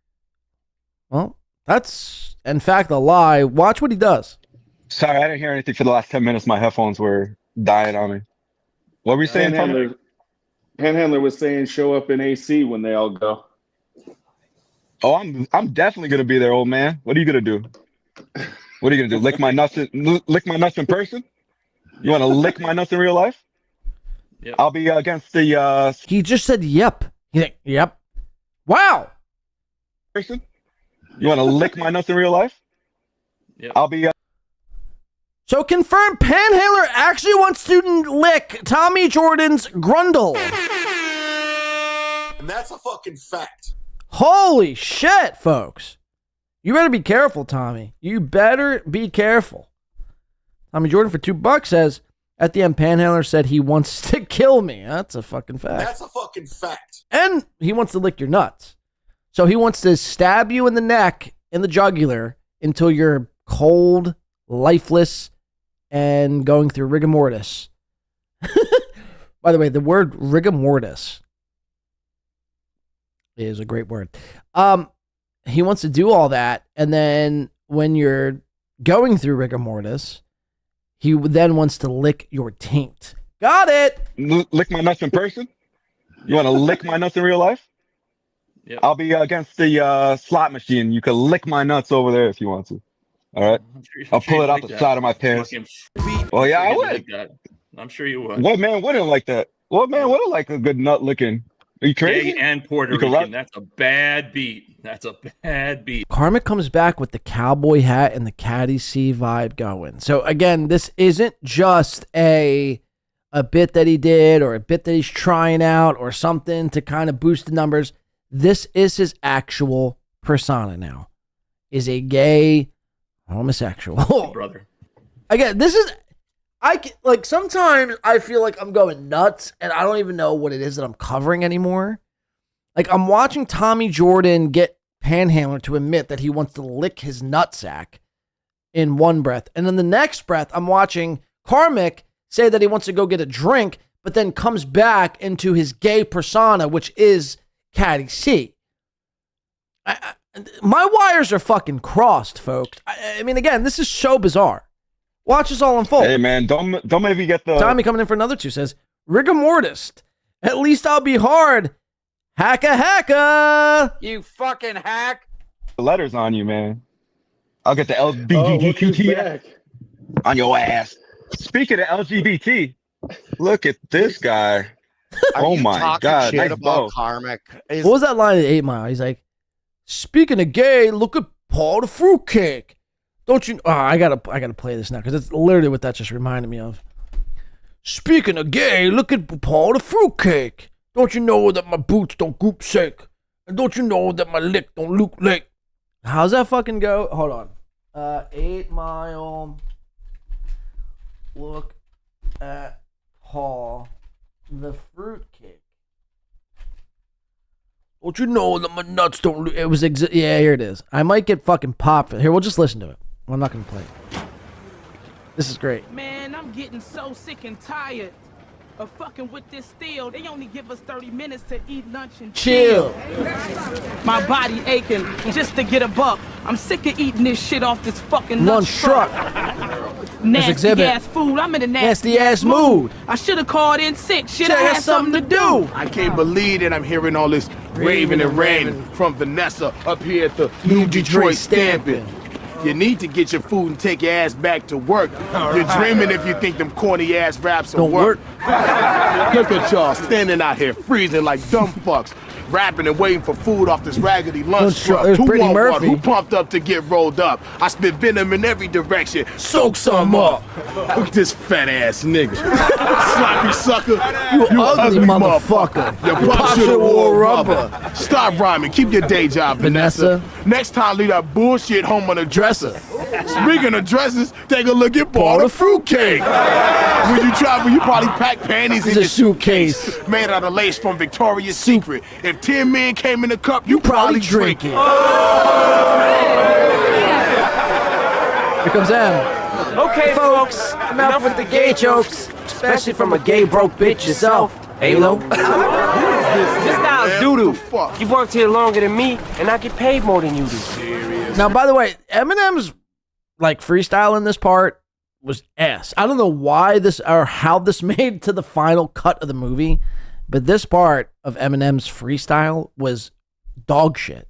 Well, that's, in fact, a lie. Watch what he does. Sorry, I didn't hear anything for the last 10 minutes. My headphones were dying on me. What were you saying, Panhandler was saying show up in AC when they all go. Oh, I'm definitely going to be there, old man. What are you going to do? What are you going to do? Lick my nuts in person? You want to lick my nuts in real life? Yep. I'll be against the... He just said, yep. Yep. Wow. Person? You want to lick my nuts in real life? Yep. I'll be... So confirmed, Panhandler actually wants to lick Tommy Jordan's grundle. And that's a fucking fact. Holy shit, folks. You better be careful, Tommy. You better be careful. Tommy Jordan for $2 says, at the end, Panhandler said he wants to kill me. That's a fucking fact. That's a fucking fact. And he wants to lick your nuts. So he wants to stab you in the neck, in the jugular, until you're cold, lifeless, and going through rigor mortis. By the way, the word rigor mortis is a great word. He wants to do all that, and then when you're going through rigor mortis, he then wants to lick your taint. Got it. Lick my nuts in person? You want to lick my nuts in real life? Yep. I'll be against the slot machine. You can lick my nuts over there if you want to. All right? I'll pull it out the side of my pants. Oh, yeah, I would. I'm sure you would. What man wouldn't like that? What man wouldn't like a good nut licking? Are you crazy? Gay and Puerto Rican. That's a bad beat. That's a bad beat. Karmicx comes back with the cowboy hat and the Katty C vibe going. So again, this isn't just a bit that he did or a bit that he's trying out or something to kind of boost the numbers. This is his actual persona now. Is a gay homosexual. Brother. Again, this is sometimes I feel like I'm going nuts and I don't even know what it is that I'm covering anymore. Like I'm watching Tommy Jordan get Panhandler to admit that he wants to lick his nutsack in one breath. And then the next breath, I'm watching Karmicx say that he wants to go get a drink, but then comes back into his gay persona, which is Katty C. My wires are fucking crossed, folks. I mean, again, this is so bizarre. Watch this all unfold. Hey, man, don't maybe get the... Tommy coming in for another 2 says, rigor mortis. At least I'll be hard. Hacka. You fucking hack. The letters on you, man. I'll get the LGBTQ on your ass. Speaking of LGBT, look at this guy. Oh my God. Nice bow. Karmicx. What was that line at 8 Mile? He's like, speaking of gay, look at Paul the fruitcake. Don't you? Oh, I gotta play this now because it's literally what that just reminded me of. Speaking of gay, look at Paul the fruitcake. Don't you know that my boots don't goop shake? And don't you know that my lick don't look like? How's that fucking go? Hold on. 8 Mile. Look at Paul the fruitcake. Don't you know that my nuts don't look? It was yeah. Here it is. I might get fucking popped. Here, we'll just listen to it. I'm not gonna play it. This is great. Man, I'm getting so sick and tired of fucking with this steel. They only give us 30 minutes to eat lunch and chill. My body aching just to get a buck. I'm sick of eating this shit off this fucking lunch truck. Nasty ass food. I'm in a nasty ass mood. I should have called in sick. Should have had something to do. I can't believe that I'm hearing all this raving and ranting from Vanessa up here at the New Detroit Stamping. You need to get your food and take your ass back to work. You're dreaming if you think them corny ass raps will work. Look at y'all standing out here freezing like dumb fucks, rapping and waiting for food off this raggedy lunch truck. Who want one? Who pumped up to get rolled up? I spit venom in every direction. Soak some up. Look at this fat ass nigga. Sloppy sucker. You ugly motherfucker. Your pop should have wore rubber. Stop rhyming. Keep your day job, Vanessa. Next time, leave that bullshit home on the dresser. Speaking of dresses, take a look at Paul the fruitcake. When you travel, you probably pack panties in your suitcase made out of lace from Victoria's Secret. If 10 men came in a cup, you probably drink it. Here comes M. Okay, folks, enough with the gay jokes, especially from a gay broke bitch yourself. Halo. This style's doo-doo. You worked here longer than me, and I get paid more than you do. Now, by the way, Eminem's like freestyle in this part was S. I don't know why this or how this made to the final cut of the movie, but this part of Eminem's freestyle was dog shit.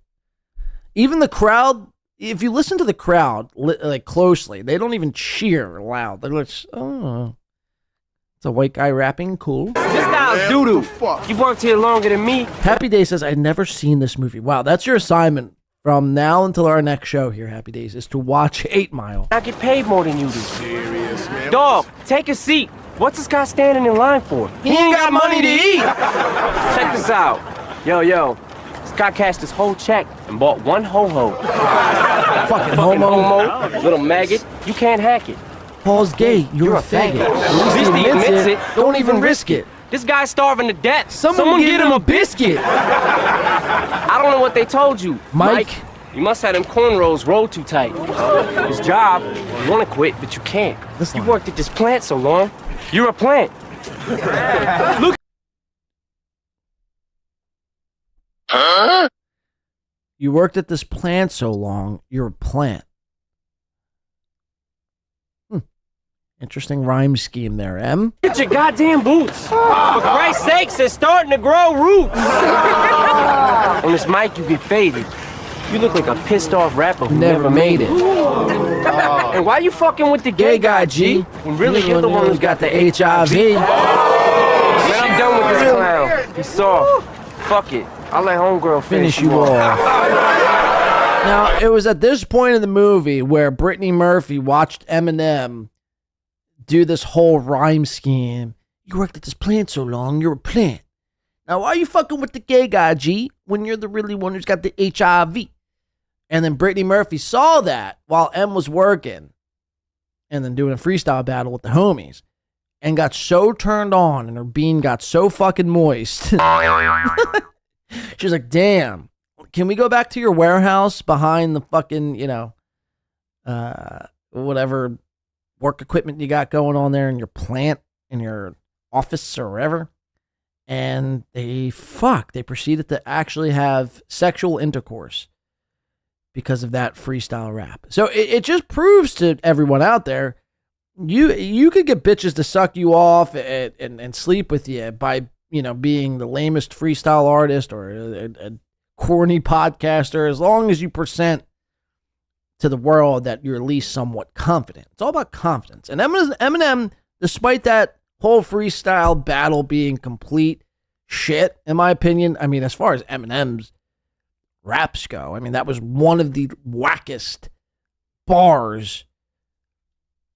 Even the crowd, if you listen to the crowd like closely, they don't even cheer loud. They're just, oh, it's a white guy rapping, cool. This style's doo-doo. You worked here longer than me. Happy Day says, I'd never seen this movie. Wow, that's your assignment from now until our next show here, Happy Days, is to watch 8 Mile. I get paid more than you do. Serious, man. Dog, take a seat. What's this guy standing in line for? He ain't got money to eat. Check this out. Yo. This guy cashed his whole check and bought one ho-ho. Fucking homo. Little maggot. You can't hack it. Paul's gay. You're a faggot. At least he admits it. Don't even risk it. This guy's starving to death. Someone get him a biscuit. I don't know what they told you. Mike. You must have them cornrows rolled too tight. His job, you want to quit, but you can't. You worked at this plant so long. You're a plant. Look. Huh? You worked at this plant so long, you're a plant. Interesting rhyme scheme there, Em. Get your goddamn boots. For Christ's sakes, they're starting to grow roots. On this mic, you get faded. You look like a pissed off rapper who never made it. And why you fucking with the gay guy, G? When really you're the one who's got the HIV. Man, I'm done with this clown. He's soft. Fuck it. I'll let homegirl finish you off. Now, it was at this point in the movie where Brittany Murphy watched Eminem do this whole rhyme scheme. You worked at this plant so long, you're a plant. Now, why are you fucking with the gay guy, G, when you're the really one who's got the HIV? And then Brittany Murphy saw that while Em was working and then doing a freestyle battle with the homies and got so turned on and her bean got so fucking moist. She was like, damn, can we go back to your warehouse behind the fucking, whatever work equipment you got going on there in your plant, in your office or wherever? And they proceeded to actually have sexual intercourse because of that freestyle rap. So it just proves to everyone out there, you could get bitches to suck you off and sleep with you by, being the lamest freestyle artist or a corny podcaster, as long as you present to the world that you're at least somewhat confident. It's all about confidence. And Eminem, despite that whole freestyle battle being complete shit, in my opinion, I mean, as far as Eminem's raps go, I mean, that was one of the wackest bars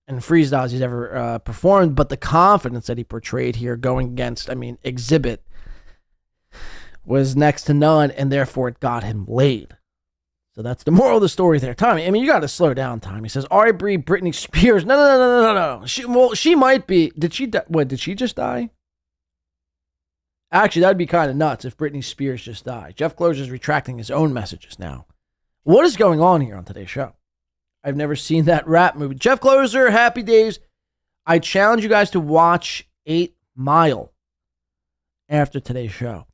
and freestyles he's ever performed. But the confidence that he portrayed here going against, Exhibit was next to none, and therefore it got him laid. So that's the moral of the story there. Tommy, you got to slow down, Tommy. He says, Ari Bree, Britney Spears. No. She might be. Did she die? What, did she just die? Actually, that'd be kind of nuts if Britney Spears just died. Jeff Closer is retracting his own messages now. What is going on here on today's show? I've never seen that rap movie. Jeff Closer, happy days. I challenge you guys to watch 8 Mile after today's show.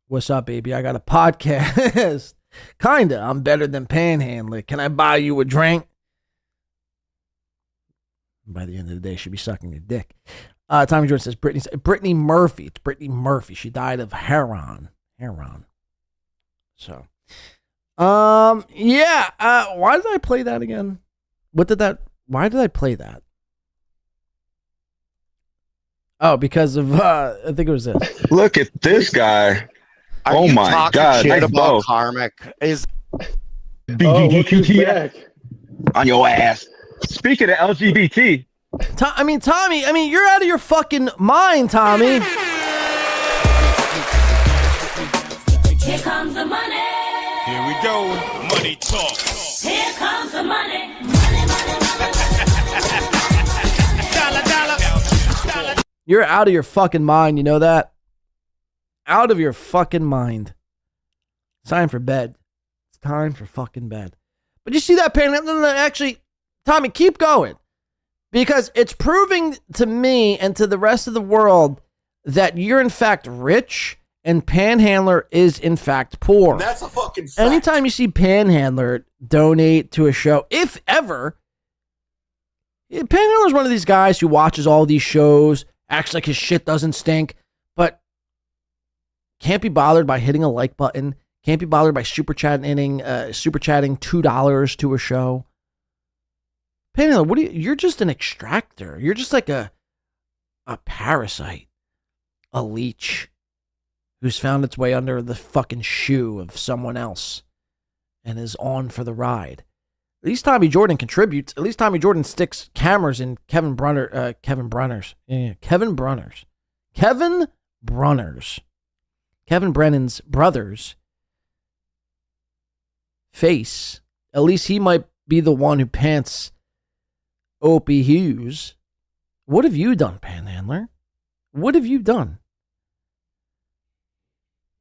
What's up, baby? I got a podcast. Kinda. I'm better than Panhandler. Can I buy you a drink? By the end of the day, she'll be sucking a dick. Tommy Jordan says, Brittany Murphy. It's Brittany Murphy. She died of heroin. So, yeah. Why did I play that again? Why did I play that? Oh, because of, I think it was this. Look at this guy. Oh my God! Shit Nice about bow. Karmicx is BGGT on your ass. Speaking of LGBT, Tommy, you're out of your fucking mind, Tommy. Here comes the money. Here we go. Money talk. Here comes the money. You're out of your fucking mind. You know that? Out of your fucking mind. It's time for bed. It's time for fucking bed. But you see that pain? No, actually, Tommy, keep going. Because it's proving to me and to the rest of the world that you're in fact rich and Panhandler is in fact poor. That's a fucking fact. Anytime you see Panhandler donate to a show, if ever, Panhandler's one of these guys who watches all these shows, acts like his shit doesn't stink, but can't be bothered by hitting a like button. Can't be bothered by super chatting $2 to a show. Panhandler, you're just an extractor. You're just like a parasite, a leech who's found its way under the fucking shoe of someone else and is on for the ride. At least Tommy Jordan contributes. At least Tommy Jordan sticks cameras in Kevin Brennan's brother's face. At least he might be the one who pants Opie Hughes. What have you done, Panhandler? What have you done?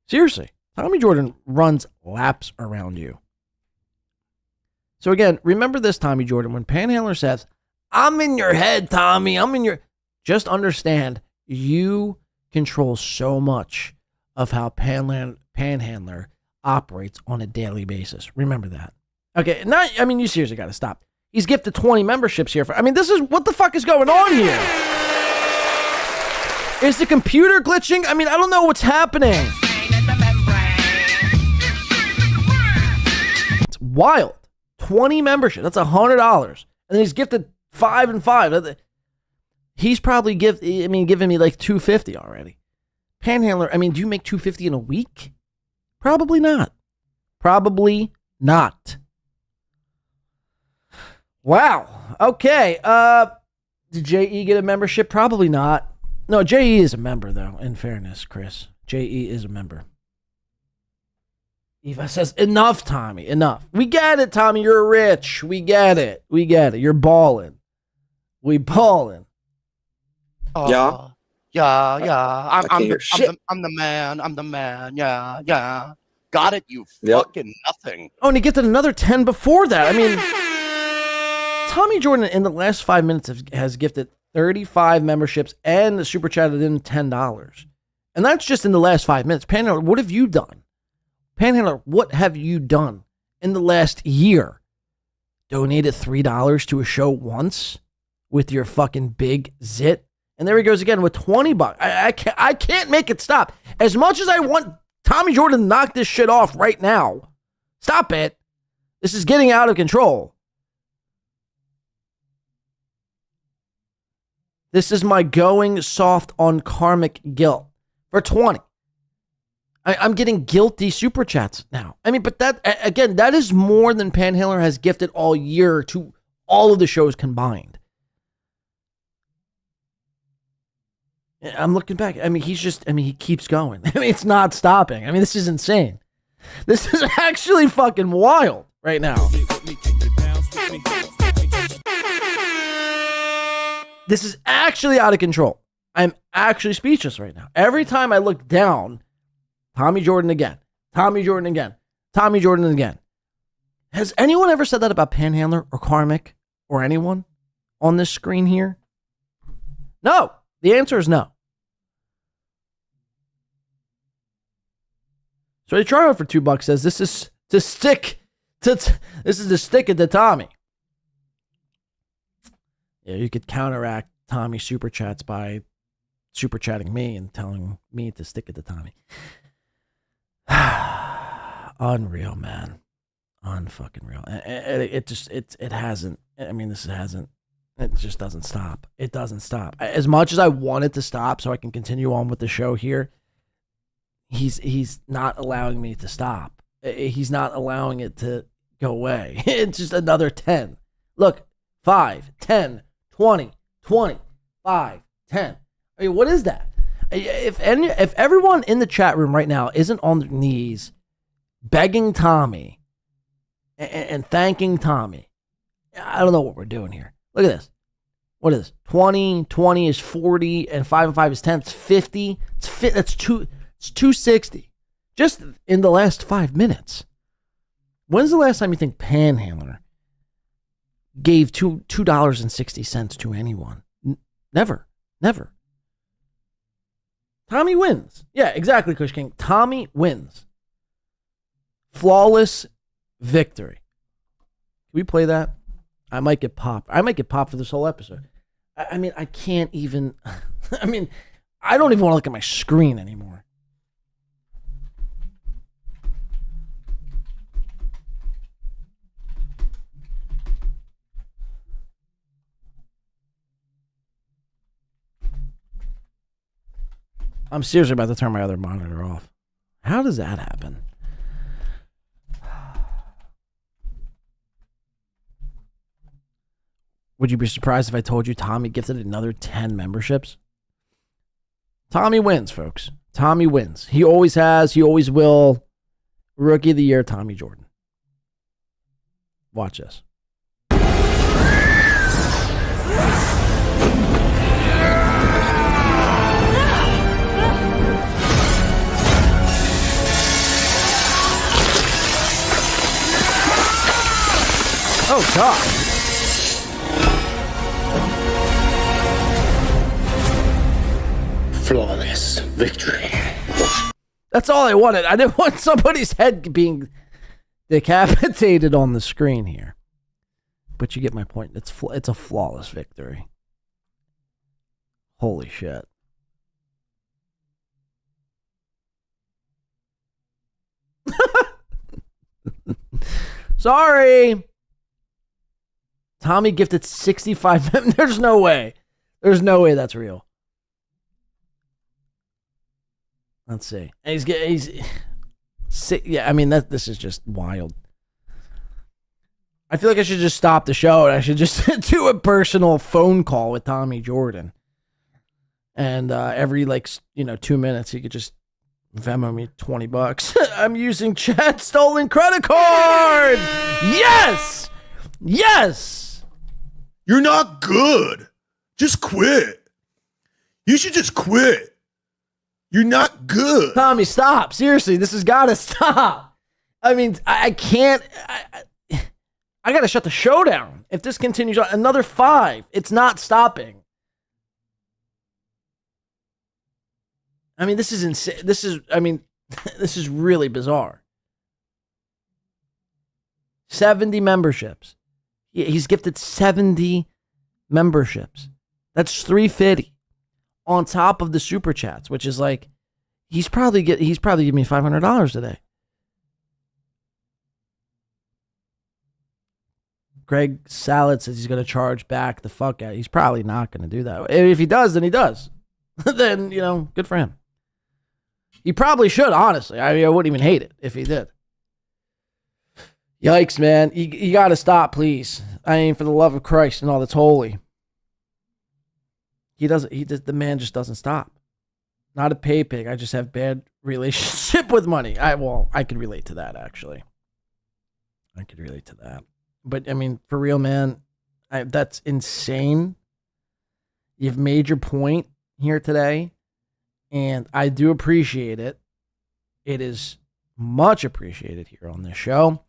Seriously, Tommy Jordan runs laps around you. So again, remember this, Tommy Jordan, when Panhandler says, I'm in your head, Tommy, Just understand you control so much of how Panhandler operates on a daily basis. Remember that. Okay, you seriously got to stop. He's gifted 20 memberships here. This is, what the fuck is going on here? Is the computer glitching? I don't know what's happening. It's wild. 20 memberships. That's $100. And then he's gifted 5 and 5. He's probably giving me like $250 already. Panhandler, do you make $250 in a week? Probably not. Probably not. Wow. Okay. Did J.E. get a membership? Probably not. No, J.E. is a member, though, in fairness, Chris. J.E. is a member. Eva says, enough, Tommy, enough. We get it, Tommy. You're rich. We get it. You're balling. We balling. Yeah. I'm the man. Yeah. Got it, you fucking nothing. Oh, and he gets another 10 before that. Tommy Jordan in the last 5 minutes has gifted 35 memberships and super chatted in $10. And that's just in the last 5 minutes. Panhandler, what have you done? Panhandler, what have you done in the last year? Donated $3 to a show once with your fucking big zit? And there he goes again with $20. I can't make it stop. As much as I want Tommy Jordan to knock this shit off right now, stop it. This is getting out of control. This is my going soft on Karmicx guilt for 20. I'm getting guilty super chats now. But that, again, that is more than Panhandler has gifted all year to all of the shows combined. I'm looking back. He keeps going. It's not stopping. This is insane. This is actually fucking wild right now. This is actually out of control. I'm actually speechless right now. Every time I look down, Tommy Jordan again. Tommy Jordan again. Tommy Jordan again. Has anyone ever said that about Panhandler or Karmicx or anyone on this screen here? No. The answer is no. So Charlie for $2 says this is to stick it to Tommy. Yeah, you could counteract Tommy's super chats by super chatting me and telling me to stick it to Tommy. Unreal, man. Unfucking real. It just doesn't stop. It doesn't stop. As much as I want it to stop so I can continue on with the show here, he's not allowing me to stop. He's not allowing it to go away. It's just another 10. Look, 5, 10, 20, 20, 5, 10. What is that? If everyone in the chat room right now isn't on their knees begging Tommy and thanking Tommy, I don't know what we're doing here. Look at this. What is this? 20 is 40, and 5 and 5 is 10. It's 50. It's 260. Just in the last 5 minutes. When's the last time you think Panhandler gave $2.60 to anyone? Never. Tommy wins. Yeah, exactly, Kush King. Tommy wins. Flawless victory. Can we play that? I might get popped. For this whole episode. I can't even. I don't even want to look at my screen anymore. I'm seriously about to turn my other monitor off. How does that happen? Would you be surprised if I told you Tommy gifted another 10 memberships? Tommy wins, folks. Tommy wins. He always has. He always will. Rookie of the year, Tommy Jordan. Watch this. Oh, God. Flawless victory. That's all I wanted. I didn't want somebody's head being decapitated on the screen here. But you get my point. It's a flawless victory. Holy shit. Sorry. Tommy gifted 65. There's no way. There's no way that's real. Let's see. And he's yeah, I mean this is just wild. I feel like I should just stop the show and I should just do a personal phone call with Tommy Jordan. And every 2 minutes he could just Venmo me $20. I'm using Chad's stolen credit card. Yes! Yes! You're not good. Just quit. You should just quit. You're not good. Tommy, stop. Seriously, this has got to stop. I mean, I can't. I got to shut the show down. If this continues on, another 5. It's not stopping. I mean, this is insane. This is really bizarre. 70 memberships. He's gifted 70 memberships. That's $350 on top of the super chats, which is like he's probably giving me $500 today. Greg Salad says he's going to charge back the fuck out. He's probably not going to do that. If he does, then he does. Then, good for him. He probably should, honestly. I wouldn't even hate it if he did. Yikes, man. You got to stop, please. I mean, for the love of Christ and all that's holy. The man just doesn't stop. Not a pay pig. I just have bad relationship with money. I could relate to that, actually. I could relate to that. But, I mean, for real, man, that's insane. You've made your point here today, and I do appreciate it. It is much appreciated here on this show.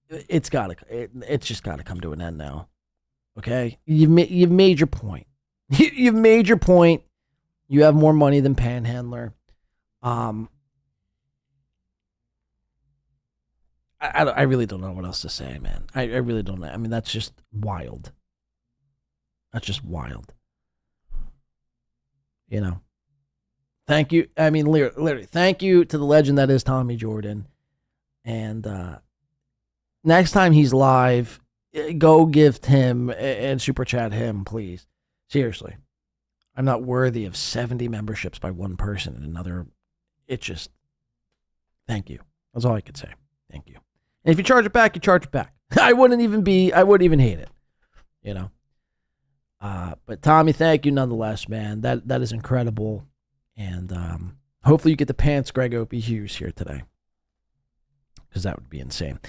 It's just got to come to an end now. Okay? You've made your point. You've made your point. You have more money than Panhandler. I really don't know what else to say, man. I really don't know. I mean, that's just wild. That's just wild. Thank you. I mean, literally, thank you to the legend that is Tommy Jordan. And next time he's live, go gift him and super chat him, please. Seriously. I'm not worthy of 70 memberships by one person and another. Thank you. That's all I could say. Thank you. And if you charge it back, you charge it back. I wouldn't even hate it. But Tommy, thank you nonetheless, man. That is incredible. And hopefully you get the pants Greg Opie Hughes here today. Because that would be insane.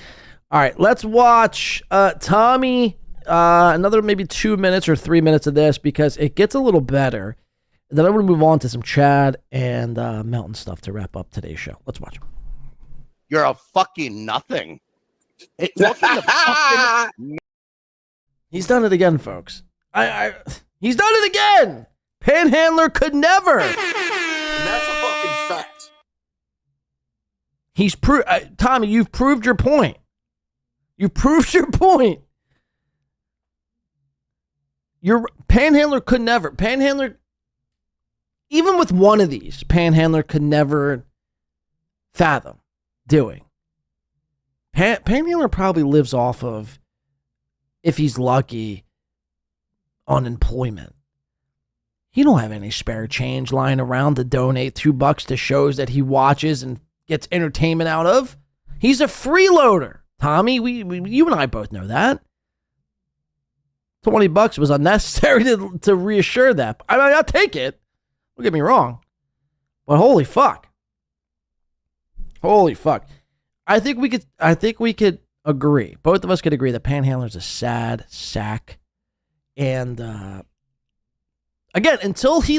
All right, let's watch Tommy, another maybe 2 minutes or 3 minutes of this because it gets a little better. Then I'm going to move on to some Chad and Melton stuff to wrap up today's show. Let's watch. You're a fucking nothing. He's done it again, folks. He's done it again. Panhandler could never. And that's a fucking fact. He's Tommy, you've proved your point. You proved your point. Your Panhandler could never. Panhandler, even with one of these, Panhandler could never fathom doing. Panhandler probably lives off of, if he's lucky, unemployment. He don't have any spare change lying around to donate $2 to shows that he watches and gets entertainment out of. He's a freeloader, Tommy. You and I both know that. $20 was unnecessary to reassure that. I mean, I'll take it. Don't get me wrong. But holy fuck. Holy fuck. I think we could agree. Both of us could agree that Panhandler's a sad sack. And again, until he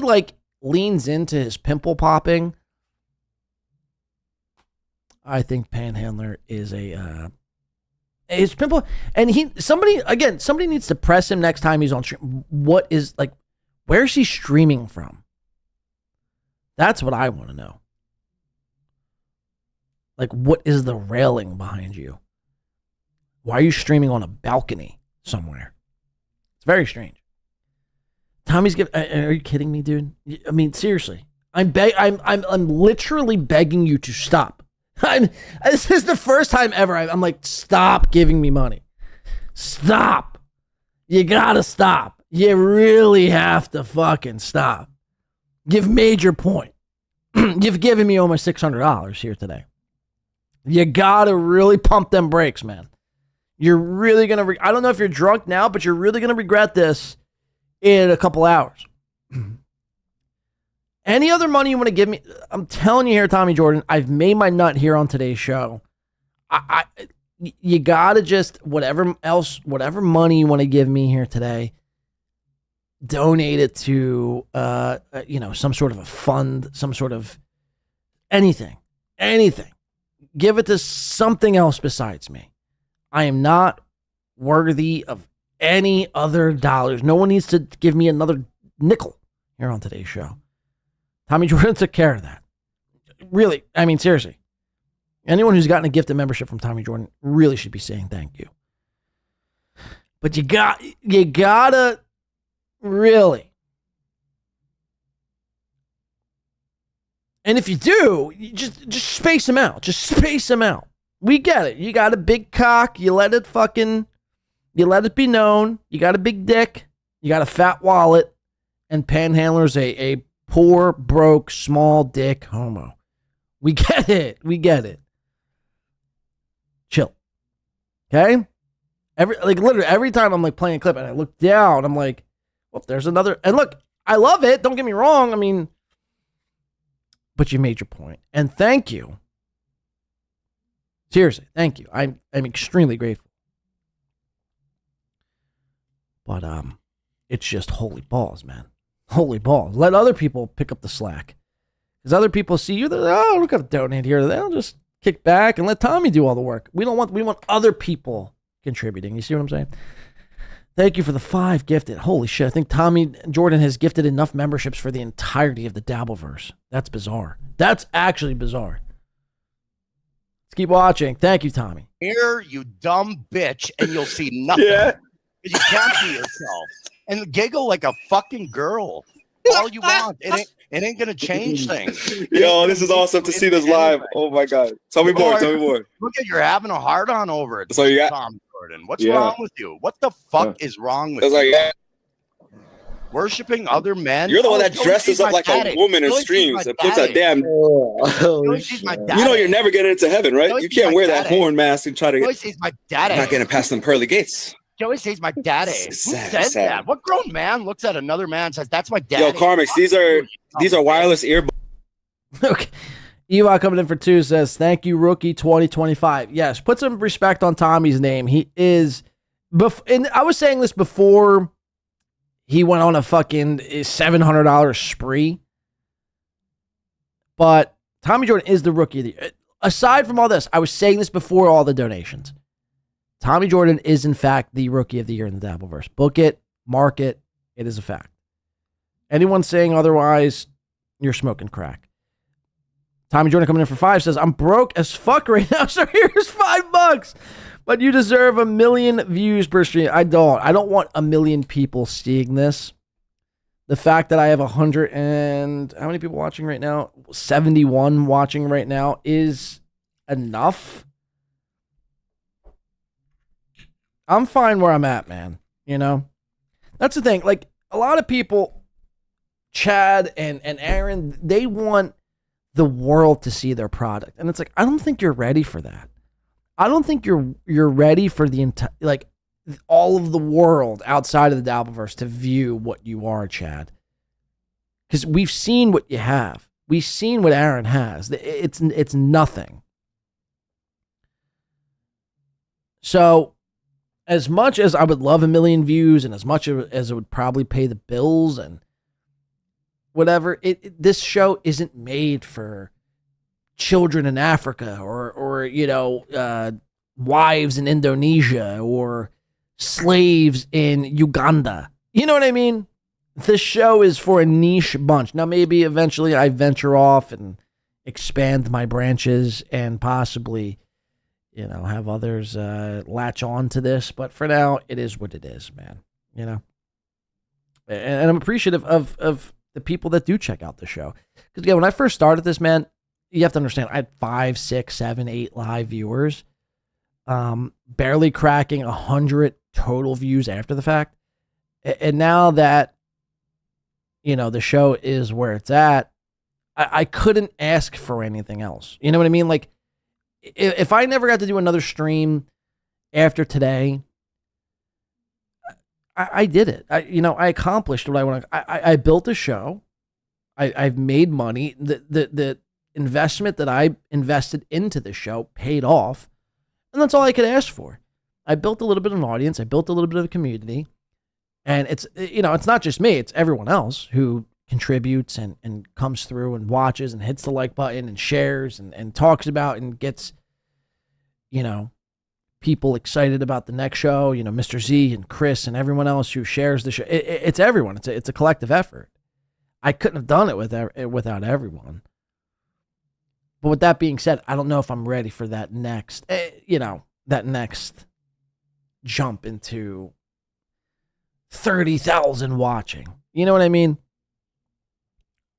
leans into his pimple popping, I think Panhandler is his pimple. And somebody needs to press him next time he's on stream. Where's he streaming from? That's what I want to know. Like, what is the railing behind you? Why are you streaming on a balcony somewhere? It's very strange. Tommy's giving. Are you kidding me, dude? I mean, seriously. I'm literally begging you to stop. This is the first time ever I'm like, stop giving me money. Stop. You gotta stop. You really have to fucking stop. You've made your point. You've given me almost $600 here today. You gotta really pump them brakes, man. You're really gonna, I don't know if you're drunk now, but you're really gonna regret this in a couple hours. Any other money you want to give me? I'm telling you here, Tommy Jordan, I've made my nut here on today's show. You gotta just, whatever money you want to give me here today, donate it to, some sort of a fund, some sort of anything. Give it to something else besides me. I am not worthy of any other dollars. No one needs to give me another nickel here on today's show. Tommy Jordan took care of that. Really, I mean, seriously. Anyone who's gotten a gifted membership from Tommy Jordan really should be saying thank you. But you gotta really. And if you do, you just space them out. Just space them out. We get it. You got a big cock. You let it be known. You got a big dick. You got a fat wallet. And Panhandler's a poor, broke, small dick homo. We get it. Chill. Okay? Literally every time I'm like playing a clip and I look down, I'm like, well, there's another. And look, I love it. Don't get me wrong. I mean, but you made your point. And thank you. Seriously, thank you. I'm extremely grateful. But it's just holy balls, man. Holy balls. Let other people pick up the slack. Because other people see you, they're like, oh, we're going to donate here. They'll just kick back and let Tommy do all the work. We want other people contributing. You see what I'm saying? Thank you for the 5 gifted. Holy shit. I think Tommy Jordan has gifted enough memberships for the entirety of the Dabbleverse. That's bizarre. That's actually bizarre. Let's keep watching. Thank you, Tommy. Here, you dumb bitch, and you'll see nothing. Yeah. You can't be yourself. And giggle like a fucking girl. All you want. It ain't gonna change things. Yo, this is awesome to see this live. Oh my god. Tell me more. Look at, you're having a hard on over it. So you got Tom Jordan. What's wrong with you? What the fuck is wrong with you? Worshipping other men. You're the one that dresses up like a woman and streams and puts a damn. You know you're never getting into heaven, right? You can't wear that horn mask and try to. He's my daddy. Not getting past them pearly gates. Joey says my daddy. Who says that? What grown man looks at another man and says that's my daddy? Yo, Karmicx, these are wireless earbuds. Okay. Eva coming in for 2 says, thank you, rookie 2025. Yes, put some respect on Tommy's name. He is, and I was saying this before he went on a fucking $700 spree. But Tommy Jordan is the rookie of the year. Aside from all this, I was saying this before all the donations. Tommy Jordan is, in fact, the rookie of the year in the Dabbleverse. Book it, mark it. It is a fact. Anyone saying otherwise, you're smoking crack. Tommy Jordan coming in for 5 says, I'm broke as fuck right now, so here's $5. But you deserve 1 million views per stream. I don't want 1 million people seeing this. The fact that I have 100 and how many people watching right now? 71 watching right now is enough. I'm fine where I'm at, man. You know? That's the thing. Like, a lot of people, Chad and Aaron, they want the world to see their product. And it's like, I don't think you're ready for that. I don't think you're ready for the entire, like, all of the world outside of the Dabbleverse to view what you are, Chad. Because we've seen what you have. We've seen what Aaron has. It's nothing. So, as much as I would love 1 million views and as much as it would probably pay the bills and whatever, this show isn't made for children in Africa or wives in Indonesia or slaves in Uganda. You know what I mean? This show is for a niche bunch. Now, maybe eventually I venture off and expand my branches and possibly, have others latch on to this. But for now, it is what it is, man. And I'm appreciative of the people that do check out the show. Because, again, when I first started this, man, you have to understand, I had 5, 6, 7, 8 live viewers. Barely cracking 100 total views after the fact. And now that, the show is where it's at, I couldn't ask for anything else. You know what I mean? Like, if I never got to do another stream after today, I did it. I accomplished what I want. I built a show. I've made money. The investment that I invested into the show paid off. And that's all I could ask for. I built a little bit of an audience. I built a little bit of a community. And it's not just me. It's everyone else who contributes and comes through and watches and hits the like button and shares and talks about and gets, people excited about the next show. Mr. Z and Chris and everyone else who shares the show. It's everyone. It's a collective effort. I couldn't have done it without everyone. But with that being said, I don't know if I'm ready for that next, that next jump into 30,000 watching. You know what I mean?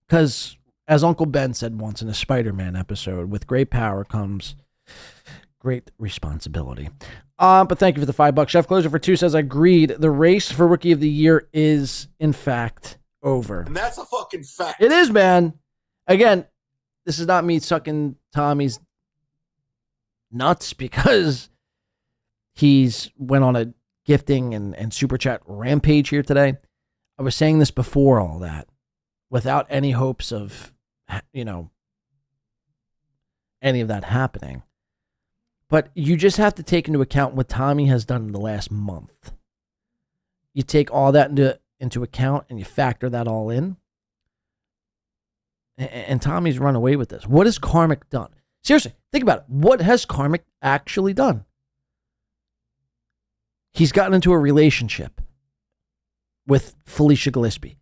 Because as Uncle Ben said once in a Spider-Man episode, with great power comes great responsibility. But thank you for the $5. Chef Closer for 2 says, agreed. The race for Rookie of the Year is, in fact, over. And that's a fucking fact. It is, man. Again, this is not me sucking Tommy's nuts because he's went on a gifting and super chat rampage here today. I was saying this before all that, without any hopes of, any of that happening. But you just have to take into account what Tommy has done in the last month. You take all that into account and you factor that all in. And Tommy's run away with this. What has Karmicx done? Seriously, think about it. What has Karmicx actually done? He's gotten into a relationship with Felicia Gillespie.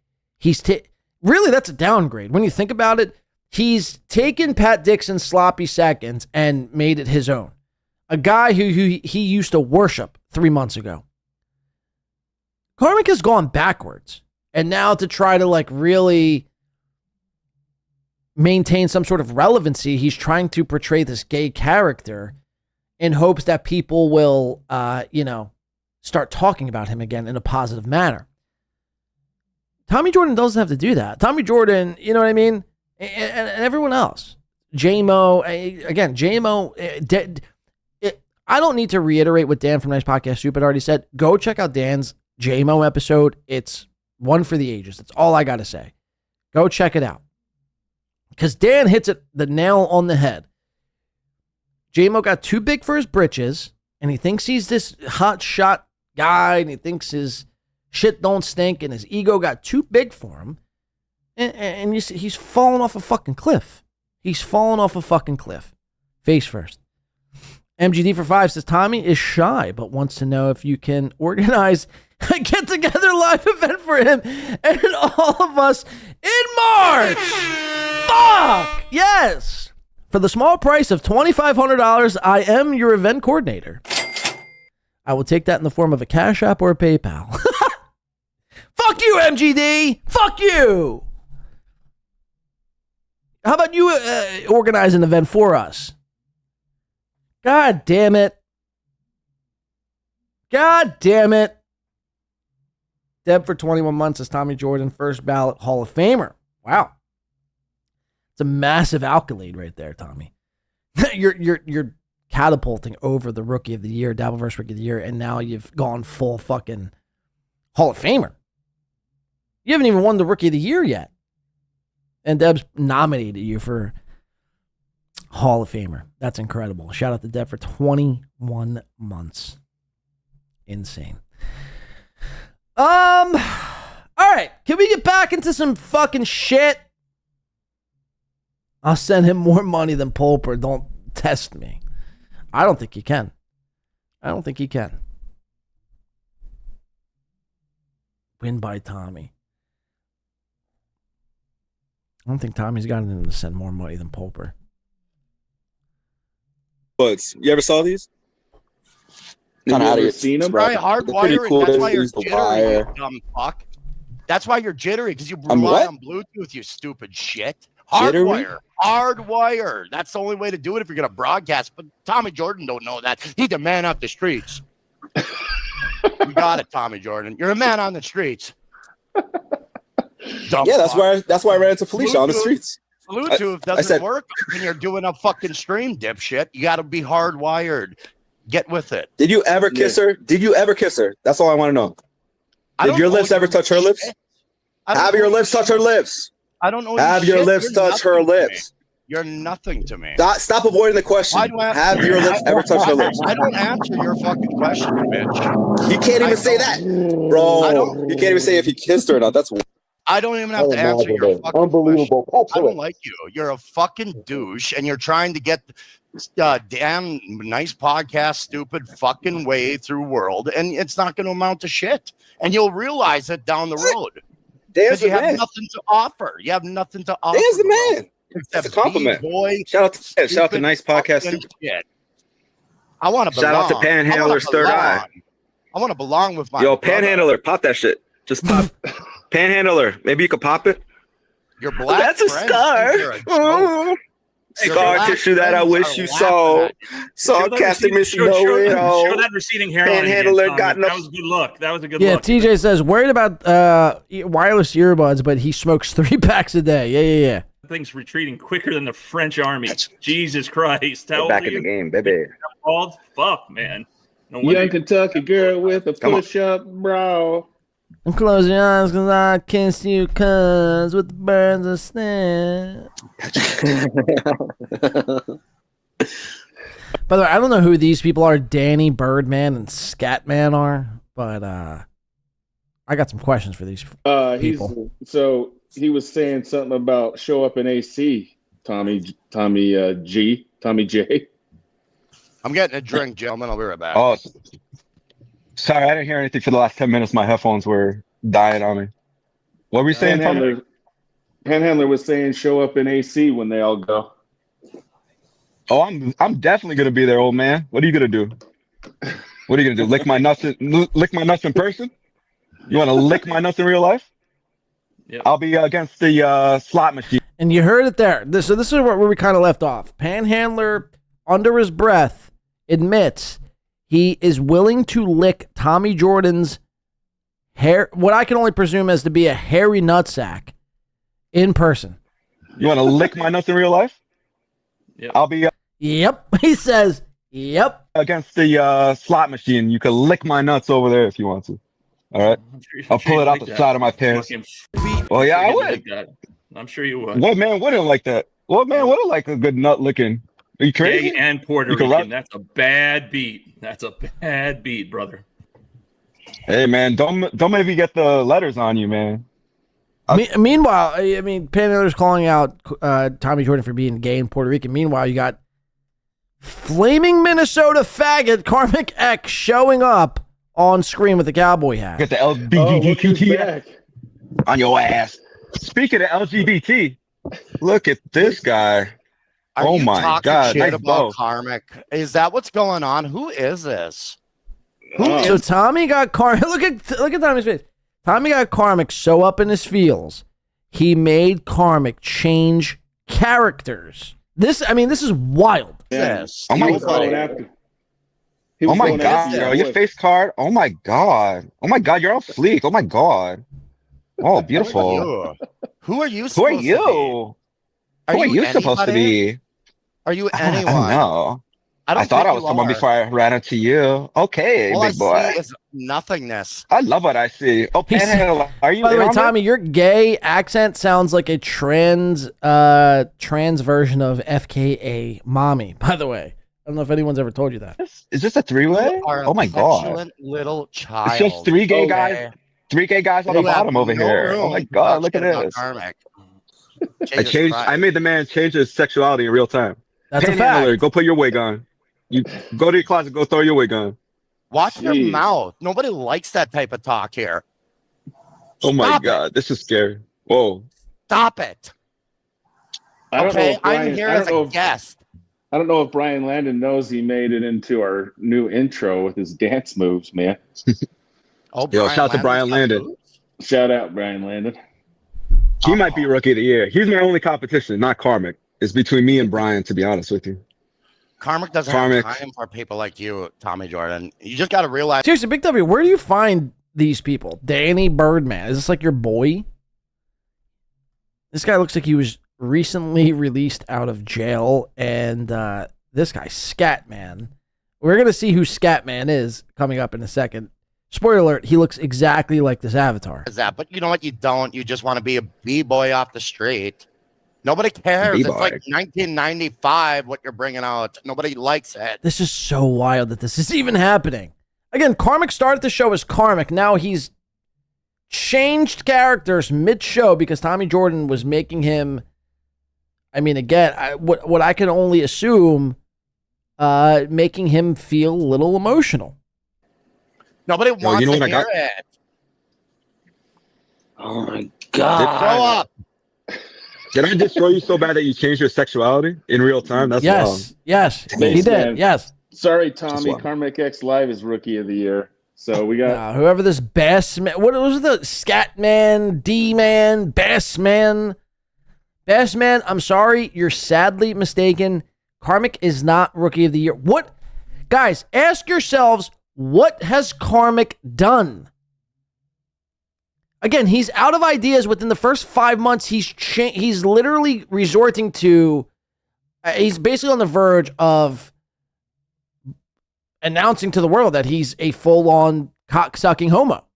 Really, that's a downgrade. When you think about it, he's taken Pat Dixon's sloppy seconds and made it his own. A guy who he used to worship 3 months ago. Karmicx has gone backwards. And now to try to really maintain some sort of relevancy, he's trying to portray this gay character in hopes that people will, start talking about him again in a positive manner. Tommy Jordan doesn't have to do that. Tommy Jordan, you know what I mean? And everyone else. J-Mo, again, J-Mo, I don't need to reiterate what Dan from Nice Podcast Soup had already said. Go check out Dan's J-Mo episode. It's one for the ages. That's all I got to say. Go check it out. Because Dan hits it the nail on the head. J-Mo got too big for his britches, and he thinks he's this hot shot guy, and he thinks his shit don't stink, and his ego got too big for him. And you see, he's falling off a fucking cliff. He's falling off a fucking cliff. Face first. MGD for 5 says, Tommy is shy, but wants to know if you can organize a get-together live event for him and all of us in March. Fuck! Yes! For the small price of $2,500, I am your event coordinator. I will take that in the form of a Cashapp or a PayPal. Fuck you, MGD! Fuck you! How about you organize an event for us? God damn it. God damn it. Deb for 21 months is Tommy Jordan, first ballot Hall of Famer. Wow. It's a massive accolade right there, Tommy. You're catapulting over the Rookie of the Year, Dabbleverse Rookie of the Year, and now you've gone full fucking Hall of Famer. You haven't even won the Rookie of the Year yet. And Deb's nominated you for Hall of Famer. That's incredible. Shout out to Deb for 21 months. Insane. All right. Can we get back into some fucking shit? I'll send him more money than Pulper. Don't test me. I don't think he can. I don't think he can. Win by Tommy. I don't think Tommy's gotten him to send more money than Pulper. But you ever saw these? Have you ever seen them? Probably hardwired, cool. and that's why you're Use the jittery, wire. you dumb fuck. That's why you're jittery, because you I'm rely what? on Bluetooth, you stupid shit. Jittery? Hardwire. That's the only way to do it if you're gonna broadcast. But Tommy Jordan don't know that. He's the man off the streets. You got it, Tommy Jordan. You're a man on the streets. Dumb Yeah, that's fuck. why I ran into Felicia on the streets. Bluetooth I doesn't said- work when you're doing a fucking stream, dipshit. You got to be hardwired. Get with it. Did you ever kiss her? Did you ever kiss her? That's all I want to know. Did your lips ever touch her lips? Have your lips touch her lips? I don't know. Have your lips touch her lips? You're nothing to me. Stop avoiding the question. Why do I Have your lips ever touched her lips? I don't answer your fucking question, bitch. You can't even say that, bro. You can't even say if he kissed her or not. That's I don't even have to answer your fucking unbelievable. question. I don't like you. You're a fucking douche, and you're trying to get damn nice podcast, stupid fucking way through world, and it's not going to amount to shit. And you'll realize it down the road. Dan's you the have man. nothing to offer. You have nothing to offer. Dan's the bro. man. It's That's a compliment. B-boy, Shout out to stupid Nice Podcast. fucking shit. I want to Shout out to belong. Panhandler's Third Eye. I want to belong with my Yo, brother. Panhandler, pop that shit. Just pop. Panhandler, maybe you could pop it. Your black That's a friends scar. think you're a joke. Your Scar black tissue that I friends wish are you laughing saw. at you. Saw Captain Missy No Show that receding hairline. again, Panhandler Tommy. got no. That was a good look. That was a good Yeah, look. TJ says worried about wireless earbuds, but he smokes 3 packs a day. Yeah. Thing's retreating quicker than the French army. Jesus Christ. How old Back are in the you? game, baby. Bald? Fuck, man. No wonder Young Kentucky girl with a Come on. push-up bra. And close your eyes cause I kiss you cause with the birds of snare. By the way, I don't know who these people are, Danny, Birdman, and Scatman are, but I got some questions for these people. So he was saying something about show up in AC, Tommy J. I'm getting a drink, gentlemen. I'll be right back. Oh, sorry, I didn't hear anything for the last 10 minutes. My headphones were dying on me. What were you saying, Tommy? Panhandler was saying show up in AC when they all go. Oh, I'm definitely gonna be there, old man. What are you gonna do? What are you gonna do? Lick my nuts in person? You want to lick my nuts in real life? Yep. I'll be against the slot machine. And you heard it there. So this is where we kind of left off. Panhandler, under his breath, admits he is willing to lick Tommy Jordan's hair, what I can only presume as to be a hairy nutsack, in person. You want to lick my nuts in real life? Yep. I'll be Yep. He says, yep. against the slot machine. You can lick my nuts over there if you want to. All right? I'll pull it out the side of my pants. Oh, yeah, I would. I'm sure you would. What man wouldn't like that? What man wouldn't like a good nut licking? Are you crazy? Gay and Puerto You can Rican. rub- That's a bad beat. That's a bad beat, brother. Hey, man, don't make me get the letters on you, man. Meanwhile, I mean, Panhandler's calling out Tommy Jordan for being gay in Puerto Rican. Meanwhile, you got flaming Minnesota faggot Karmicx showing up on screen with a cowboy hat. Get the LGBTQ on your ass. Speaking of LGBT, look at this guy. Are Oh you my talking God, shit nice bow. about Karmicx? Is that what's going on? Who is this? So Tommy got look at Tommy's face. Tommy got Karmicx so up in his feels, he made Karmicx change characters. This is wild. Yes. Oh my was going God. after- Oh my going God, after bro. that Your boy. face card. Oh my God. Oh my God, you're on fleek. Oh my God. Oh, beautiful. Who are you? Who are you? Who are you supposed to be? Are you I anyone? don't know. I don't thought think I was you someone are. before I ran into you. Okay, All I big boy. see is nothingness. I love what I see. Oh, Panhandler, are you By the in way, on that? Tommy, your gay accent sounds like a trans version of FKA mommy. By the way, I don't know if anyone's ever told you that. Is this a three-way? You are Oh my a God. petulant little child. It's just three gay Okay. guys. Three gay guys on the You have bottom over no here. room Oh my to God, talk look at shit about this. Karmicx. I Jesus changed. Christ. I made the man change his sexuality in real time. That's a Panhandler, fact. go put your wig on. You go to your closet, go throw your wig on. Watch your Jeez. mouth. Nobody likes that type of talk here. Oh my Stop it. God, this is scary. Whoa. Stop it. Okay, I'm here as a guest. I don't know if Brian Landon knows he made it into our new intro with his dance moves, man. Yo, shout out to Brian Landon. Shout out Brian Landon. He might be rookie of the year. He's my only competition, not Karmicx. It's between me and Brian, to be honest with you. Karmicx doesn't have time for people like you, Tommy Jordan. You just got to realize. Seriously, Big W, where do you find these people? Danny Birdman. Is this like your boy? This guy looks like he was recently released out of jail. And this guy, Scatman. We're going to see who Scatman is coming up in a second. Spoiler alert, he looks exactly like this avatar. But you know what? You don't. You just want to be a B-boy off the street. Nobody cares. B-boy. It's like 1995 what you're bringing out. Nobody likes it. This is so wild that this is even happening. Again, Karmicx started the show as Karmicx. Now he's changed characters mid-show because Tommy Jordan was making him, I mean, again, what I can only assume, making him feel a little emotional. Nobody wants to hear it. Oh my God. Grow up. Did I destroy you so bad that you changed your sexuality in real time? That's wild. Yes, he did. Man. Yes. Sorry, Tommy. Karmicx Live is rookie of the year. So we got whoever this Bassman. What was the Scatman, D-Man, Bassman? Bassman, I'm sorry. You're sadly mistaken. Karmicx is not rookie of the year. What? Guys, ask yourselves, what has Karmicx done? Again, he's out of ideas within the first 5 months. He's literally resorting to, he's basically on the verge of announcing to the world that he's a full-on cock-sucking homo.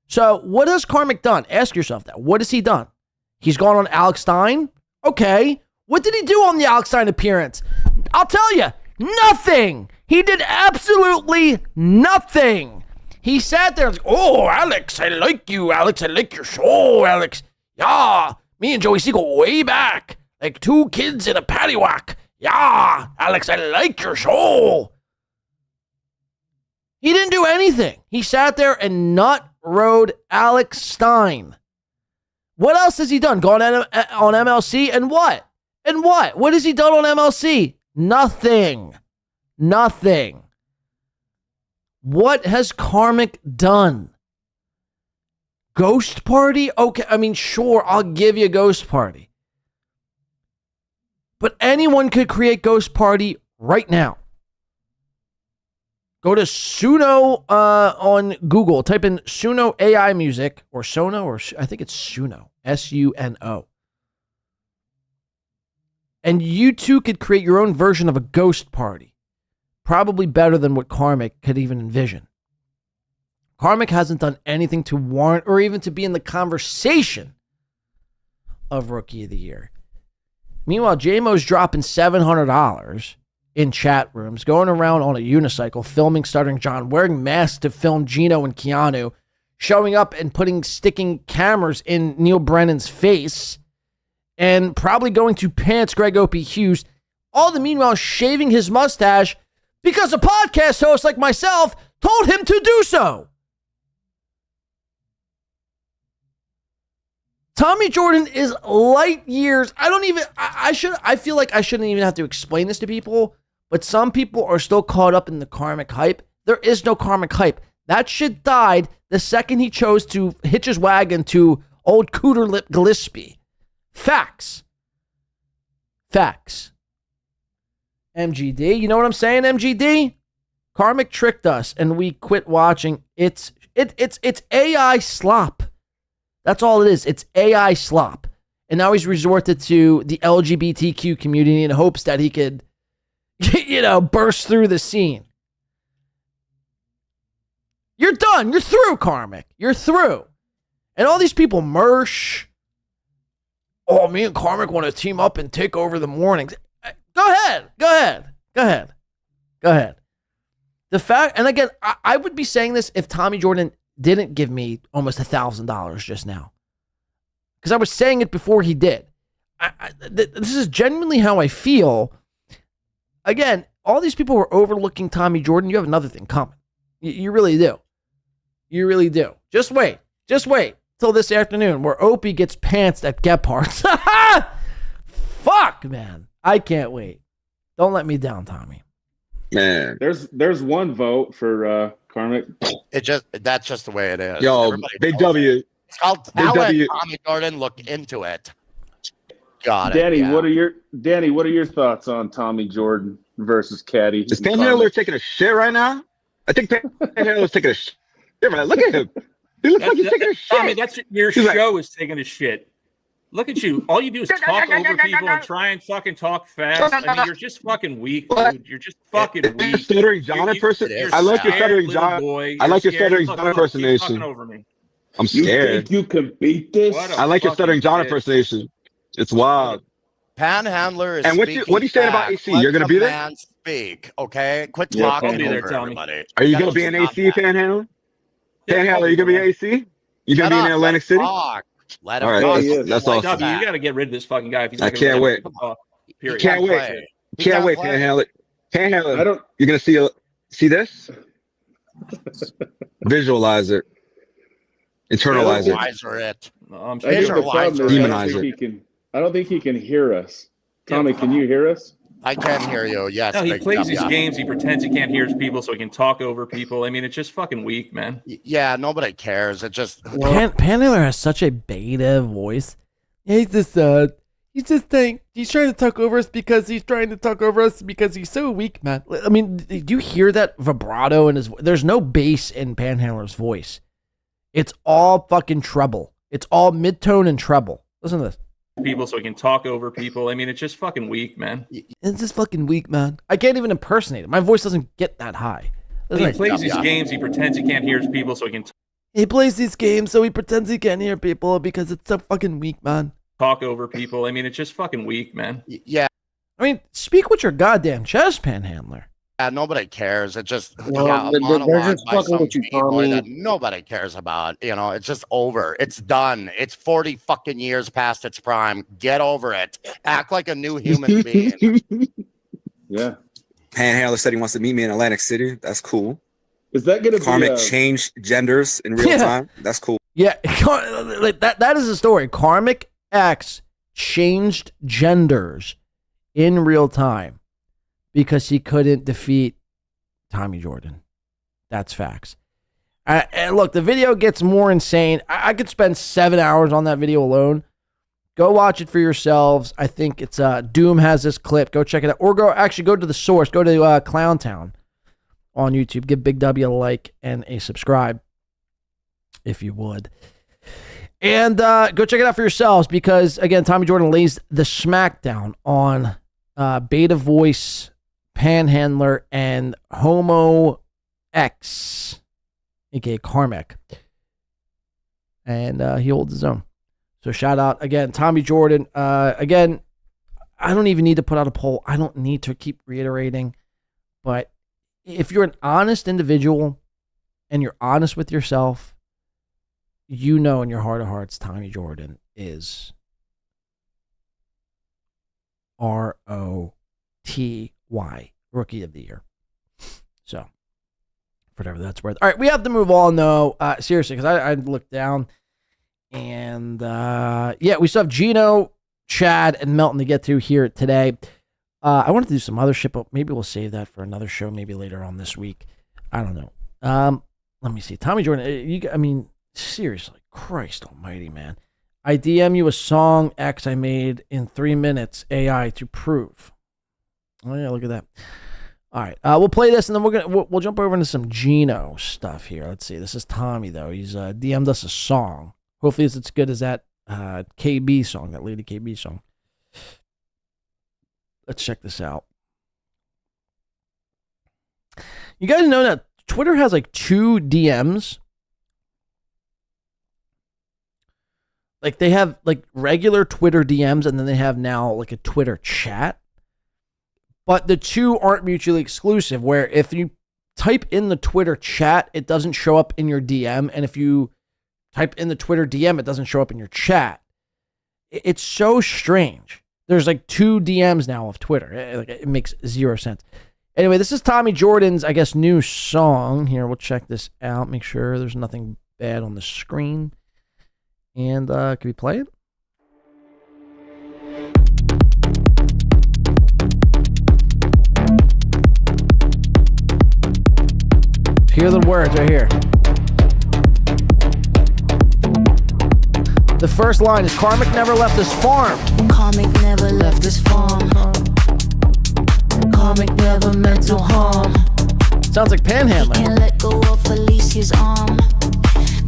So what has Karmicx done? Ask yourself that. What has he done? He's gone on Alex Stein? Okay. What did he do on the Alex Stein appearance? I'll tell you, nothing. He did absolutely nothing. He sat there and was like, oh, Alex, I like you, Alex. I like your show, Alex. Yeah, me and Joey C go way back. Like two kids in a paddywhack. Yeah, Alex, I like your show. He didn't do anything. He sat there and nut rode Alex Stein. What else has he done? Gone on MLC and what? And what? What has he done on MLC? Nothing. Nothing. What has Karmicx done? Ghost Party? Okay, I mean, sure, I'll give you Ghost Party. But anyone could create Ghost Party right now. Go to Suno on Google. Type in Suno AI music or Sono, or I think it's Suno. S-U-N-O. And you too could create your own version of a Ghost Party. Probably better than what Karmicx could even envision. Karmicx hasn't done anything to warrant or even to be in the conversation of Rookie of the Year. Meanwhile, J-Mo's dropping $700 in chat rooms, going around on a unicycle, filming Stuttering John, wearing masks to film Geno and Keanu, showing up and sticking cameras in Neil Brennan's face, and probably going to pants Greg Opie Hughes, all the meanwhile shaving his mustache because a podcast host like myself told him to do so. Tommy Jordan is light years. I feel like I shouldn't even have to explain this to people, but some people are still caught up in the Karmicx hype. There is no Karmicx hype. That shit died the second he chose to hitch his wagon to old Cooter Lip Gillespie. Facts. Facts. MGD, you know what I'm saying, MGD? Karmicx tricked us and we quit watching. It's AI slop. That's all it is. It's AI slop. And now he's resorted to the LGBTQ community in hopes that he could, burst through the scene. You're done. You're through, Karmicx. You're through. And all these people, Mersh, oh, me and Karmicx want to team up and take over the mornings. Go ahead. The fact, and again, I would be saying this if Tommy Jordan didn't give me almost $1,000 just now. Because I was saying it before he did. This is genuinely how I feel. Again, all these people who are overlooking Tommy Jordan, you have another thing coming. You really do. You really do. Just wait. till this afternoon where Opie gets pantsed at Gephardt's. Fuck, man. I can't wait. Don't let me down, Tommy. Man. There's one vote for Karmicx. That's just the way it is. Yo, Everybody Big knows W. it. It's called Big talent. W. Tommy Jordan, look into it. Got Danny, it. Yeah. what are your thoughts on Tommy Jordan versus Katty? Is Panhandler taking a shit right now? I think Panhandler's taking a shit. Right? Look at him. He looks like he's taking a shit. Tommy, that's your show is taking a shit. Look at you. All you do is talk over people and try and fucking talk fast. I mean, you're just fucking weak, dude. You're just fucking weak. Stuttering John impersonation. I like your stuttering John. I like your stuttering John impersonation. Over me. I'm scared. You think you can beat this? I like your stuttering John impersonation. It's wild. Panhandler is. And what are you saying about AC? You're gonna be there? Man, speak, okay? Quit talking over everybody. Are you gonna be in AC, Panhandler? Panhandler, you gonna be in AC? You gonna be in Atlantic City? Let him all right, that's awesome. You got to get rid of this fucking guy. If he's I can't wait. Period. Can't wait. Can't wait, Panhandler. Panhandler, you're gonna see this? Visualize it. Internalize it. Demonize it. I don't think he can hear us. Tommy, can you hear us? I can hear you. Yes. No, he plays these games. He pretends he can't hear his people so he can talk over people. I mean, it's just fucking weak, man. Yeah, nobody cares. It just Panhandler has such a beta voice. He's just he's trying to talk over us because he's so weak, man. I mean, do you hear that vibrato in his voice? There's no bass in Panhandler's voice. It's all fucking treble. It's all mid-tone and treble. Listen to this. People so he can talk over people. I mean, it's just fucking weak, man. It's just fucking weak, man. I can't even impersonate it. My voice doesn't get that high. He plays these games. He pretends he can't hear his people so he can he plays these games so he pretends he can't hear people because it's so fucking weak, man. Talk over people. I mean, it's just fucking weak, man. Yeah. I mean, speak with your goddamn chest, Panhandler. Yeah, nobody cares. It just they're just fucking with you, Tommy. That nobody cares about. You know, it's just over. It's done. It's 40 fucking years past its prime. Get over it. Act like a new human being. Yeah. Panhandler said he wants to meet me in Atlantic City. That's cool. Is that going to be Karmicx changed genders in real time? That's cool. Yeah, like that is the story. Karmicx changed genders in real time because he couldn't defeat Tommy Jordan. That's facts. And look, the video gets more insane. I could spend 7 hours on that video alone. Go watch it for yourselves. I think it's Doom has this clip. Go check it out. Or go to the source. Go to Clowntown on YouTube. Give Big W a like and a subscribe if you would. And go check it out for yourselves because, again, Tommy Jordan lays the smackdown on Beta Voice, Panhandler, and Homo X, aka Karmicx. And he holds his own. So shout out, again, Tommy Jordan. Again, I don't even need to put out a poll. I don't need to keep reiterating. But if you're an honest individual and you're honest with yourself, you know in your heart of hearts, Tommy Jordan is ROTY, Rookie of the Year. So, whatever that's worth. All right, we have to move on, though. Seriously, because I looked down, and yeah, we still have Geno, Chad, and Melton to get to here today. I wanted to do some other shit, but maybe we'll save that for another show, maybe later on this week. I don't know. Let me see. Tommy Jordan, I mean, seriously, Christ almighty, man. I DM you a song X I made in 3 minutes, AI to prove. Oh yeah, look at that. All right, we'll play this and then we'll jump over into some Geno stuff here. Let's see. This is Tommy though. He's DM'd us a song. Hopefully it's as good as that KB song, that Lady KB song. Let's check this out. You guys know that Twitter has like 2 DMs. Like they have like regular Twitter DMs and then they have now like a Twitter chat. But the 2 aren't mutually exclusive, where if you type in the Twitter chat, it doesn't show up in your DM. And if you type in the Twitter DM, it doesn't show up in your chat. It's so strange. There's like 2 DMs now of Twitter. It makes 0 sense. Anyway, this is Tommy Jordan's, I guess, new song. Here, we'll check this out. Make sure there's nothing bad on the screen. And can we play it? Hear the words right here. The first line is Karmicx never left his farm. Karmicx never left his farm. Karmicx never mental harm. Sounds like Panhandler. Can't let go of Felicia's arm.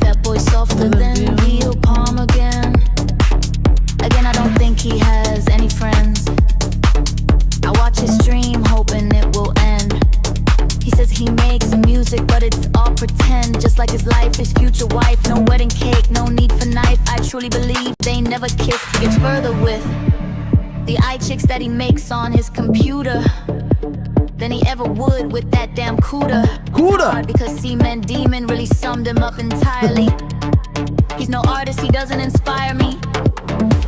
That boy softer than real palm again. Again, I don't think he has any friends. I watch his stream, hoping it will end. He says he makes music, but it's all pretend. Just like his life, his future wife. No wedding cake, no need for knife. I truly believe they never kissed. He gets further with the eye chicks that he makes on his computer than he ever would with that damn CUDA. Because Seaman Demon really summed him up entirely. He's no artist, he doesn't inspire me.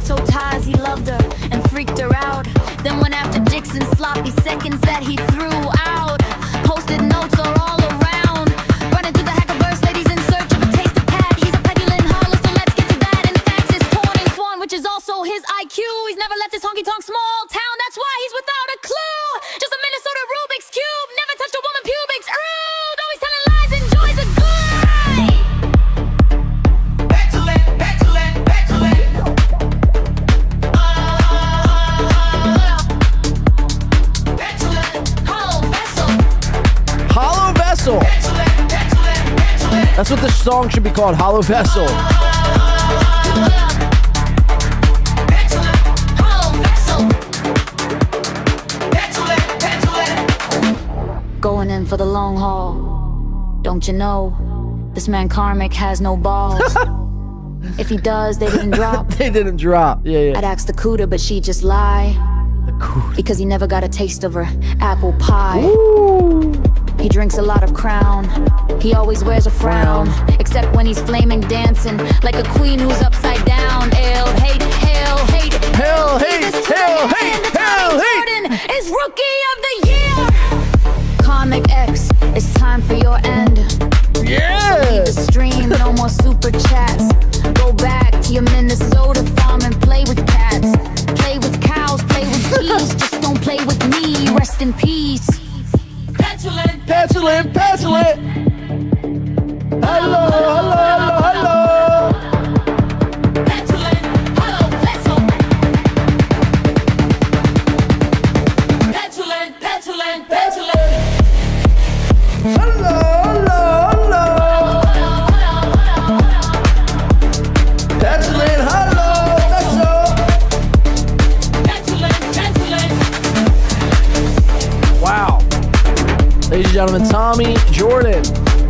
So ties, he loved her and freaked her out. Then went after dicks and sloppy seconds that he threw out. Posted notes are all around. Running through the hackerverse, ladies in search of a taste of pad. He's a petulant holler, so let's get to that. In fact, his torn and sworn, which is also his IQ. He's never left his honky-tonk small town. That's why he's without a clue. Just a Minnesota Rubik's Cube. Never touched a woman pubics. Rude. Always telling lies. Enjoys a good. Petulant, petulant, petulant. Hollow Vessel. That's what this song should be called, Hollow Vessel. Going in for the long haul. Don't you know, this man Karmicx has no balls. If he does, they didn't drop. They didn't drop. Yeah. I'd ask the CUDA, but she'd just lie. Because he never got a taste of her apple pie. Ooh. He drinks a lot of Crown. He always wears a frown. Except when he's flaming dancing like a queen who's upside down. Hail, hate, hail, hate. Hail, hate, hail, hate, hail, hate. Jordan is Rookie of the Year. Karmicx, it's time for your end. Yeah. Leave the stream, no more super chats. Go back to your Minnesota farm and play with cats. Play with cows, play with geese. Just don't play with me. Rest in peace. Petulant, petulant, petulant. Hello, hello, hello, hello. Petulant, hello, vessel. Petulant, petulant, petulant. Hello, hello, hello. Petulant, hello, vessel. Petulant, petulant. Wow. Ladies and gentlemen, Tommy Jordan,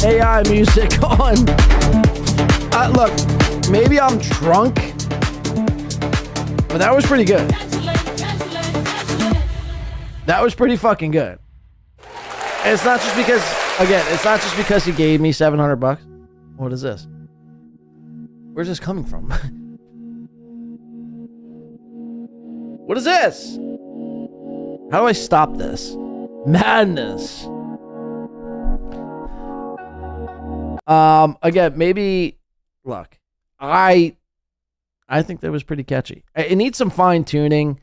AI music on. Look, maybe I'm drunk, but that was pretty good. That was pretty fucking good. And it's not just because, again, it's not just because he gave me $700. What is this? Where's this coming from? What is this? How do I stop this? Madness. Again, maybe, look, I think that was pretty catchy. It needs some fine tuning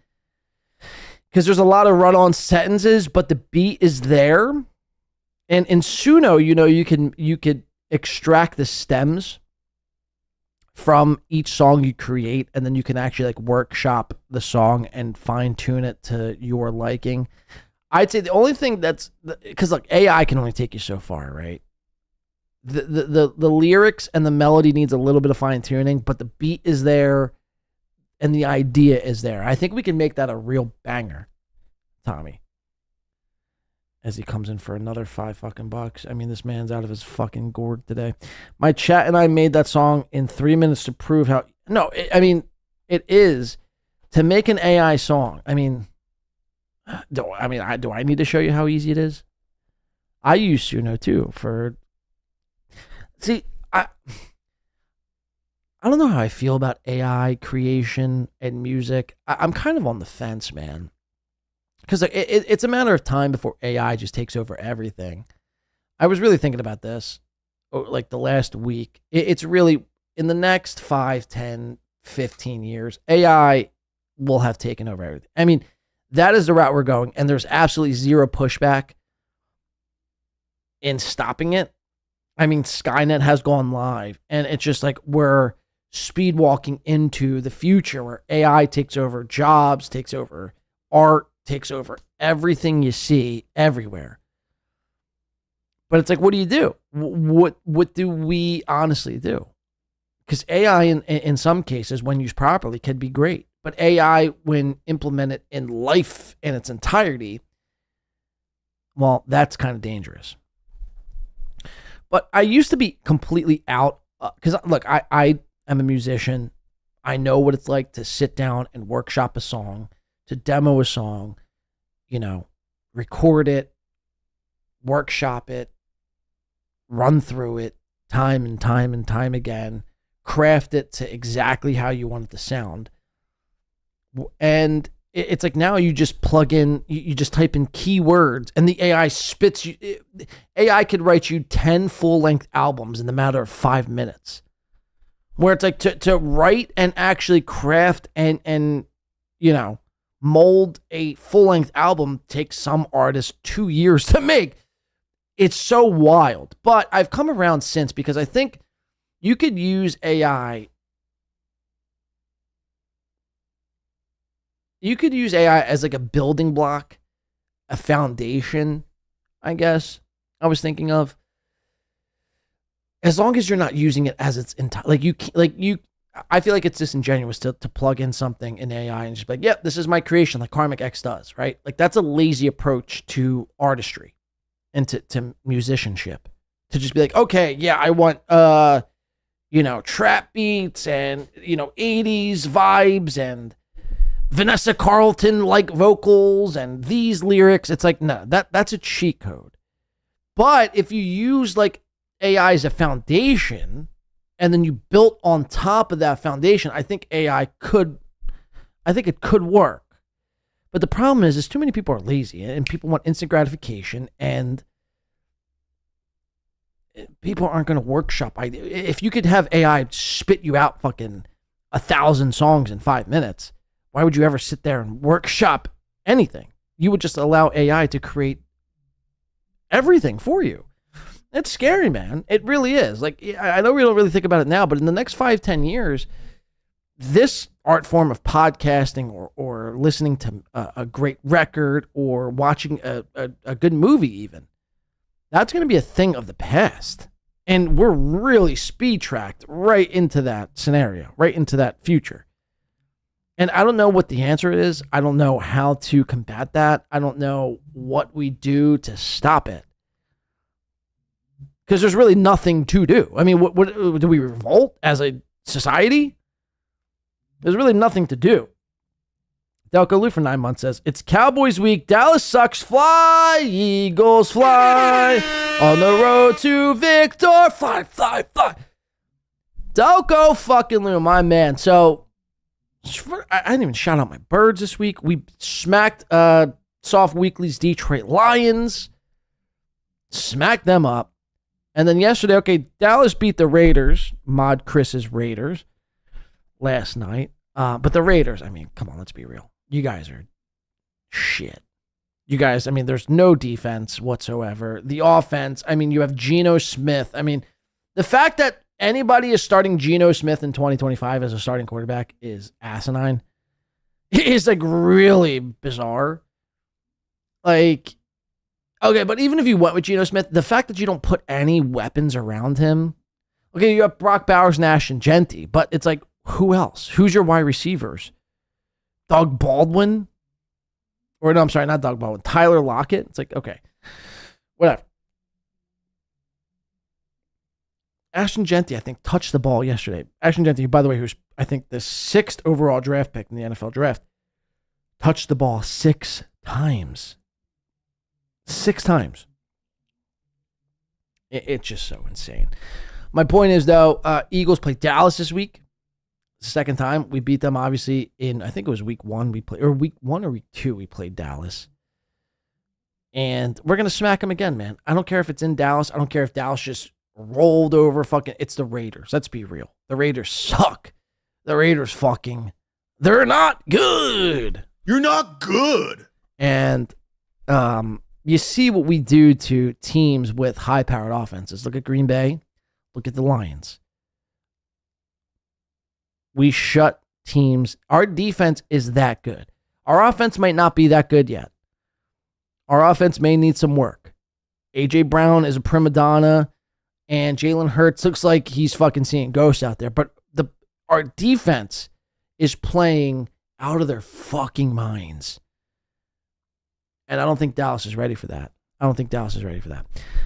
because there's a lot of run-on sentences, but the beat is there. And in Suno, you could extract the stems from each song you create, and then you can actually like workshop the song and fine tune it to your liking. I'd say the only thing that's, because like AI can only take you so far, right? The lyrics and the melody needs a little bit of fine tuning, but the beat is there and the idea is there. I think we can make that a real banger, Tommy. As he comes in for another $5 I mean, this man's out of his fucking gourd today. My chat and I made that song in 3 minutes to prove how. No, it is to make an AI song. I mean, do I need to show you how easy it is? I use Suno too for. See, I don't know how I feel about AI creation and music. I'm kind of on the fence, man. Because it's a matter of time before AI just takes over everything. I was really thinking about this, like the last week. It's really, in the next 5, 10, 15 years, AI will have taken over everything. I mean, that is the route we're going, and there's absolutely zero pushback in stopping it. I mean, Skynet has gone live, and it's just like we're speed walking into the future where AI takes over jobs, takes over art, takes over everything you see everywhere. But it's like, what do you do? What do we honestly do? Because AI, in some cases, when used properly, can be great. But AI, when implemented in life in its entirety, well, that's kind of dangerous. But I used to be completely out, because look, I am a musician. I know what it's like to sit down and workshop a song, to demo a song, record it, workshop it, run through it time and time and time again, craft it to exactly how you want it to sound. And it's like now you just plug in, you just type in keywords and the AI spits you. AI could write you 10 full-length albums in the matter of 5 minutes. Where it's like to write and actually craft and mold a full-length album takes some artists 2 years to make. It's so wild. But I've come around since because I think you could use AI. You could use AI as like a building block, a foundation, I guess. I was thinking of. As long as you're not using it as its entire, I feel like it's disingenuous to plug in something in AI and just be like, yep, this is my creation, like Karmicx does, right? Like that's a lazy approach to artistry and to musicianship. To just be like, okay, yeah, I want trap beats and 80s vibes and Vanessa Carlton like vocals and these lyrics. It's like, no, that's a cheat code. But if you use like AI as a foundation and then you built on top of that foundation, I think it could work. But the problem is too many people are lazy and people want instant gratification and people aren't going to workshop. If you could have AI spit you out fucking 1,000 songs in 5 minutes, why would you ever sit there and workshop anything? You would just allow AI to create everything for you. It's scary, man. It really is. Like, I know we don't really think about it now, but in the next 5-10 years, this art form of podcasting or listening to a great record or watching a good movie even, that's going to be a thing of the past. And we're really speed tracked right into that scenario, right into that future. And I don't know what the answer is. I don't know how to combat that. I don't know what we do to stop it. Because there's really nothing to do. I mean, what do we revolt as a society? There's really nothing to do. Delco Lou for 9 months says, it's Cowboys week. Dallas sucks. Fly, Eagles fly. On the road to victor. Fly, fly, fly. Delco fucking Lou, my man. So, I didn't even shout out my birds this week. We smacked Soft Weekly's Detroit Lions. Smacked them up. And then yesterday, okay, Dallas beat the Raiders, Mod Chris's Raiders, last night. But the Raiders, I mean, come on, let's be real. You guys are shit. You guys, I mean, there's no defense whatsoever. The offense, I mean, you have Geno Smith. I mean, the fact that anybody is starting Geno Smith in 2025 as a starting quarterback is asinine. It is like really bizarre. Like, okay, but even if you went with Geno Smith, the fact that you don't put any weapons around him. Okay, you have Brock Bowers, Nash, and Genty, but it's like, who else? Who's your wide receivers? Doug Baldwin? Or no, I'm sorry, not Doug Baldwin. Tyler Lockett? It's like, okay, whatever. Ashton Genty, I think, touched the ball yesterday. Ashton Genty, by the way, who's, I think, the 6th overall draft pick in the NFL draft, touched the ball 6 times. 6 times. It's just so insane. My point is, though, Eagles play Dallas this week. Second time. We beat them, obviously, in, I think it was week 1. Week 1 or week 2, we played Dallas. And we're going to smack them again, man. I don't care if it's in Dallas. I don't care if Dallas just rolled over fucking. It's the Raiders. Let's be real. The Raiders suck. The Raiders they're not good. You're not good. And you see what we do to teams with high-powered offenses. Look at Green Bay. Look at the Lions. We shut teams. Our defense is that good. Our offense might not be that good yet. Our offense may need some work. A.J. Brown is a prima donna, and Jalen Hurts looks like he's fucking seeing ghosts out there. But our defense is playing out of their fucking minds. And I don't think Dallas is ready for that.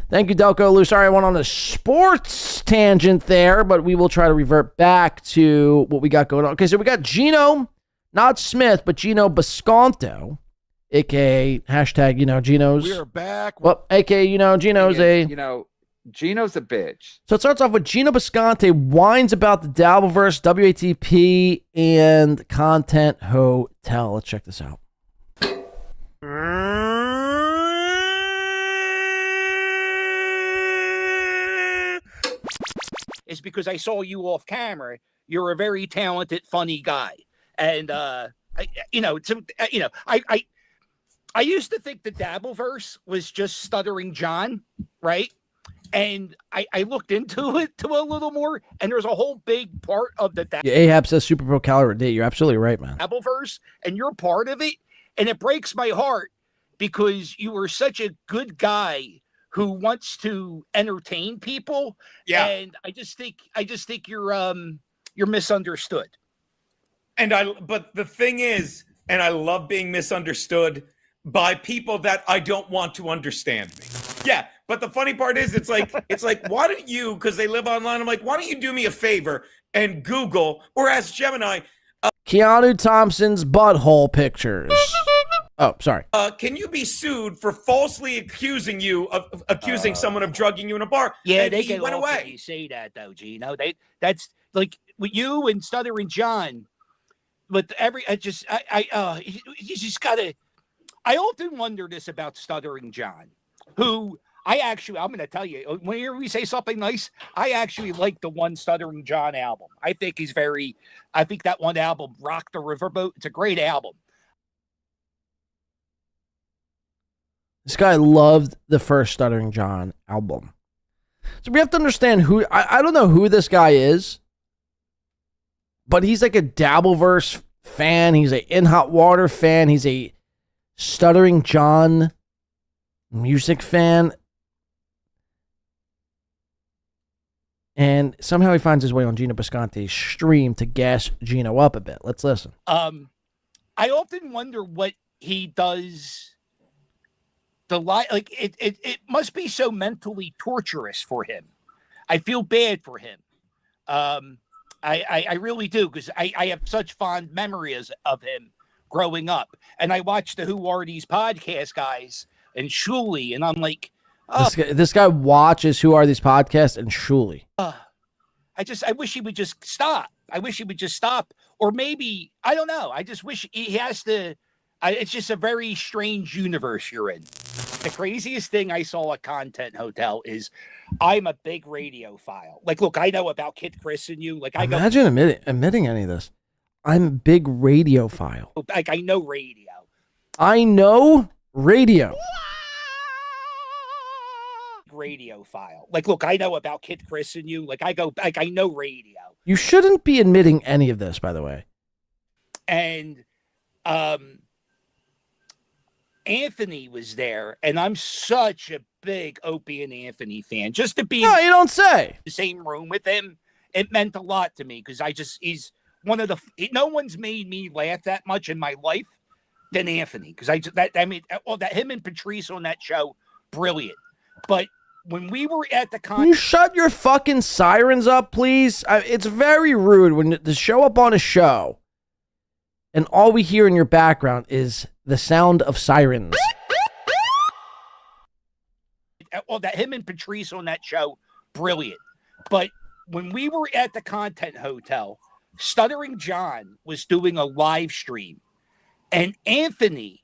Thank you, Delco Lou. Sorry I went on a sports tangent there, but we will try to revert back to what we got going on. Okay, so we got Geno, not Smith, but Geno Bisconte, a.k.a. hashtag, Geno's. We are back. Well, a.k.a. Geno's Geno's a bitch. So it starts off with Geno Bisconte whines about the Dabbleverse, WATP, and Content Hotel. Let's check this out. Is because I saw you off camera. You're a very talented, funny guy, and I used to think the Dabbleverse was just Stuttering John, right? And I looked into it a little more, and there's a whole big part of the Ahab says Super Pro Calorie Day. You're absolutely right, man. Dabbleverse, and you're part of it, and it breaks my heart because you were such a good guy who wants to entertain people. Yeah. And I just think you're misunderstood. But the thing is, and I love being misunderstood by people that I don't want to understand me. Yeah. But the funny part is it's like, why don't you, because they live online, I'm like, why don't you do me a favor and Google or ask Gemini. Keanu Thompson's butthole pictures. Oh, sorry. Can you be sued for falsely accusing someone of drugging you in a bar? Yeah, and they he get went off away. when you say that though, Gino. That's like with you and Stuttering John. But you just gotta. I often wonder this about Stuttering John, who I'm going to tell you. Whenever we say something nice, I actually like the one Stuttering John album. I think that one album, Rock the Riverboat. It's a great album. This guy loved the first Stuttering John album. So we have to understand who, I don't know who this guy is, but he's like a Dabbleverse fan. He's a In Hot Water fan. He's a Stuttering John music fan. And somehow he finds his way on Geno Bisconte's stream to gas Geno up a bit. Let's listen. I often wonder what he does. It must be so mentally torturous for him. I feel bad for him. I really do, because I have such fond memories of him growing up. And I watched the Who Are These Podcast guys and Shuley, and I'm like, oh. This guy watches Who Are These Podcasts and Shuley. I wish he would just stop. Or maybe, I don't know. I just wish he has to. It's just a very strange universe you're in. The craziest thing I saw at Content Hotel is I'm a big radiophile. Like, look, I know about Kid Chris and you. Imagine admitting any of this. I'm a big radiophile. Like, I know radio. I know radio. Radiophile. Like, look, I know about Kid Chris and you. I know radio. You shouldn't be admitting any of this, by the way. And Anthony was there, and I'm such a big Opie and Anthony fan. Just to be no, you don't say. The same room with him, it meant a lot to me because he's one of the. No one's made me laugh that much in my life than Anthony because that him and Patrice on that show, brilliant. But when we were at the Can you shut your fucking sirens up, please? It's very rude when to show up on a show and all we hear in your background is the sound of sirens. That him and Patrice on that show, brilliant. But when we were at the Content Hotel, Stuttering John was doing a live stream, and Anthony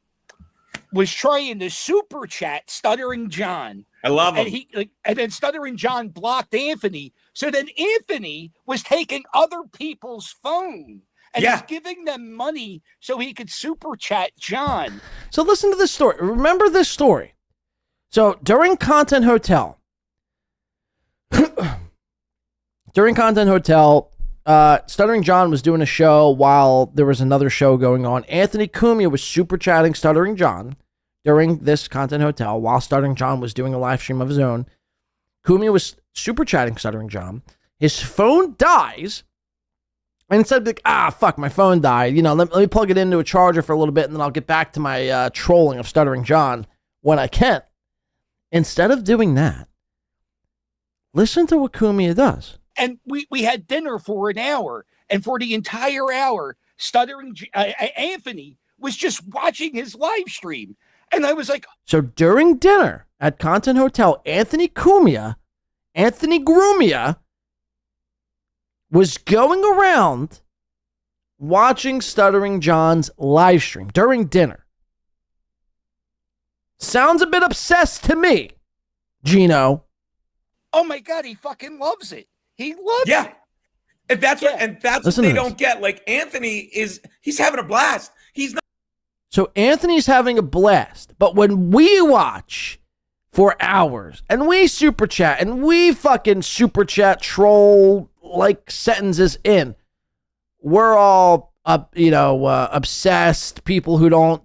was trying to super chat Stuttering John I love him. And then Stuttering John blocked Anthony. So then Anthony was taking other people's phone and he's giving them money so he could super chat John. So listen to this story. Remember this story. So during Content Hotel, Stuttering John was doing a show while there was another show going on. Anthony Cumia was super chatting Stuttering John during this Content Hotel while Stuttering John was doing a live stream of his own. Cumia was super chatting Stuttering John. His phone dies. And instead of like, fuck, my phone died. Let me plug it into a charger for a little bit and then I'll get back to my trolling of Stuttering John when I can. Instead of doing that, listen to what Cumia does. And we had dinner for an hour. And for the entire hour, Anthony was just watching his live stream. And I was like... So during dinner at Content Hotel, Anthony Grumia was going around watching Stuttering John's live stream during dinner. Sounds a bit obsessed to me, Geno. Oh my God, he fucking loves it. He loves it. And that's what they don't get. Like Anthony he's having a blast. He's not. So Anthony's having a blast, but when we watch for hours and we super chat and we fucking super chat troll like sentences in, we're all obsessed people who don't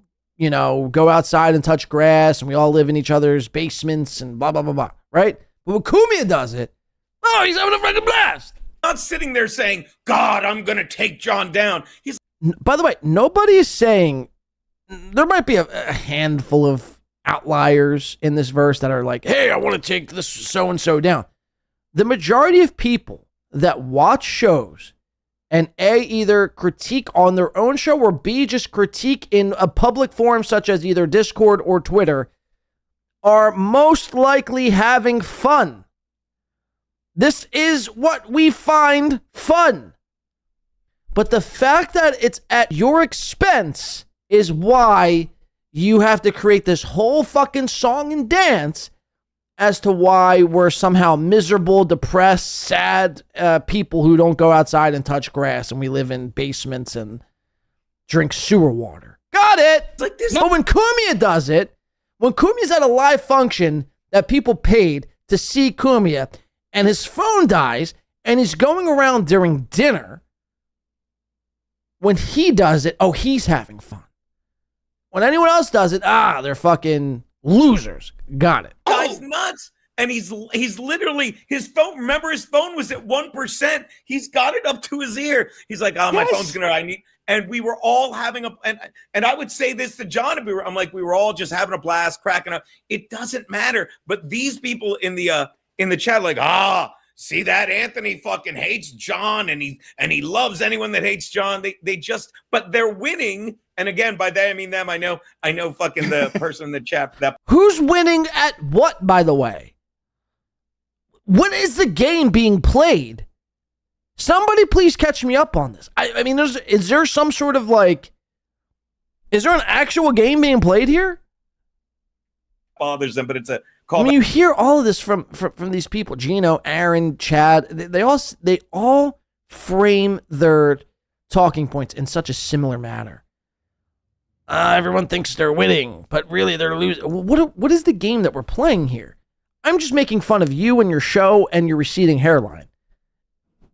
go outside and touch grass, and we all live in each other's basements and blah blah blah blah, right? But when Cumia does it, he's having a fucking blast. Not sitting there saying, God, I'm gonna take John down. By the way, nobody is saying. There might be a handful of outliers in this verse that are like, hey, I want to take this so-and-so down. The majority of people that watch shows and A, either critique on their own show or B, just critique in a public forum such as either Discord or Twitter are most likely having fun. This is what we find fun. But the fact that it's at your expense is why you have to create this whole fucking song and dance as to why we're somehow miserable, depressed, sad people who don't go outside and touch grass and we live in basements and drink sewer water. Got it? Like this. But when Cumia does it, when Cumia's at a live function that people paid to see Cumia and his phone dies and he's going around during dinner, when he does it, he's having fun. When anyone else does it, they're fucking losers. Got it. Guy's nuts. And he's literally, his phone, remember his phone was at 1%. He's got it up to his ear. He's like, my phone's and we were all having and I would say this to John, I'm like, we were all just having a blast, cracking up. It doesn't matter. But these people in the chat like, see that Anthony fucking hates John and he loves anyone that hates John. But they're winning. And again, by that I mean them. I know fucking the person in the chat. Who's winning at what, by the way? When is the game being played? Somebody please catch me up on this. I mean, is there some sort of is there an actual game being played here? Bothers them, but it's a call. I mean, you hear all of this from these people, Geno, Aaron, Chad. They all frame their talking points in such a similar manner. Everyone thinks they're winning, but really they're losing. What is the game that we're playing here? I'm just making fun of you and your show and your receding hairline.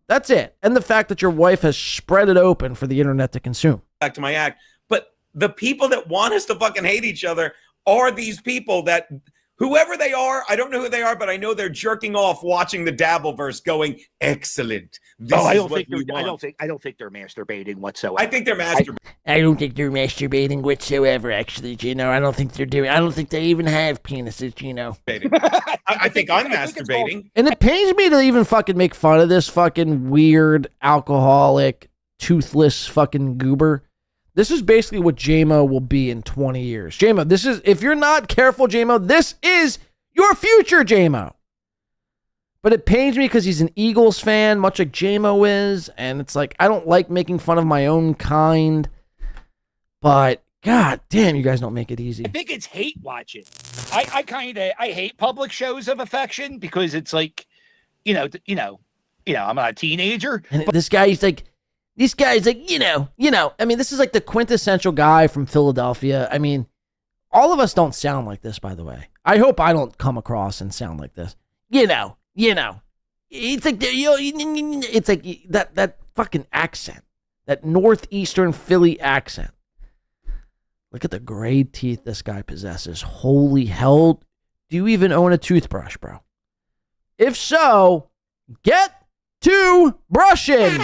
That's it. And the fact that your wife has spread it open for the internet to consume. Back to my act. But the people that want us to fucking hate each other are these people that, whoever they are, I don't know who they are, but I know they're jerking off watching the Dabbleverse going, excellent. I don't think they're masturbating whatsoever. I think they're masturbating. I don't think they're masturbating whatsoever, actually, Geno. I don't think they even have penises, Geno. I think I'm masturbating. And it pains me to even fucking make fun of this fucking weird, alcoholic, toothless fucking goober. This is basically what JMO will be in 20 years. JMO, if you're not careful, JMO, this is your future, JMO. But it pains me because he's an Eagles fan, much like JMO is. And it's like, I don't like making fun of my own kind. But God damn, you guys don't make it easy. I think it's hate watching. I hate public shows of affection because it's like, I'm not a teenager. And this guy's like, I mean, this is like the quintessential guy from Philadelphia. I mean, all of us don't sound like this, by the way. I hope I don't come across and sound like this. It's like that fucking accent, that northeastern Philly accent. Look at the gray teeth this guy possesses. Holy hell. Do you even own a toothbrush, bro? If so, get to brushing.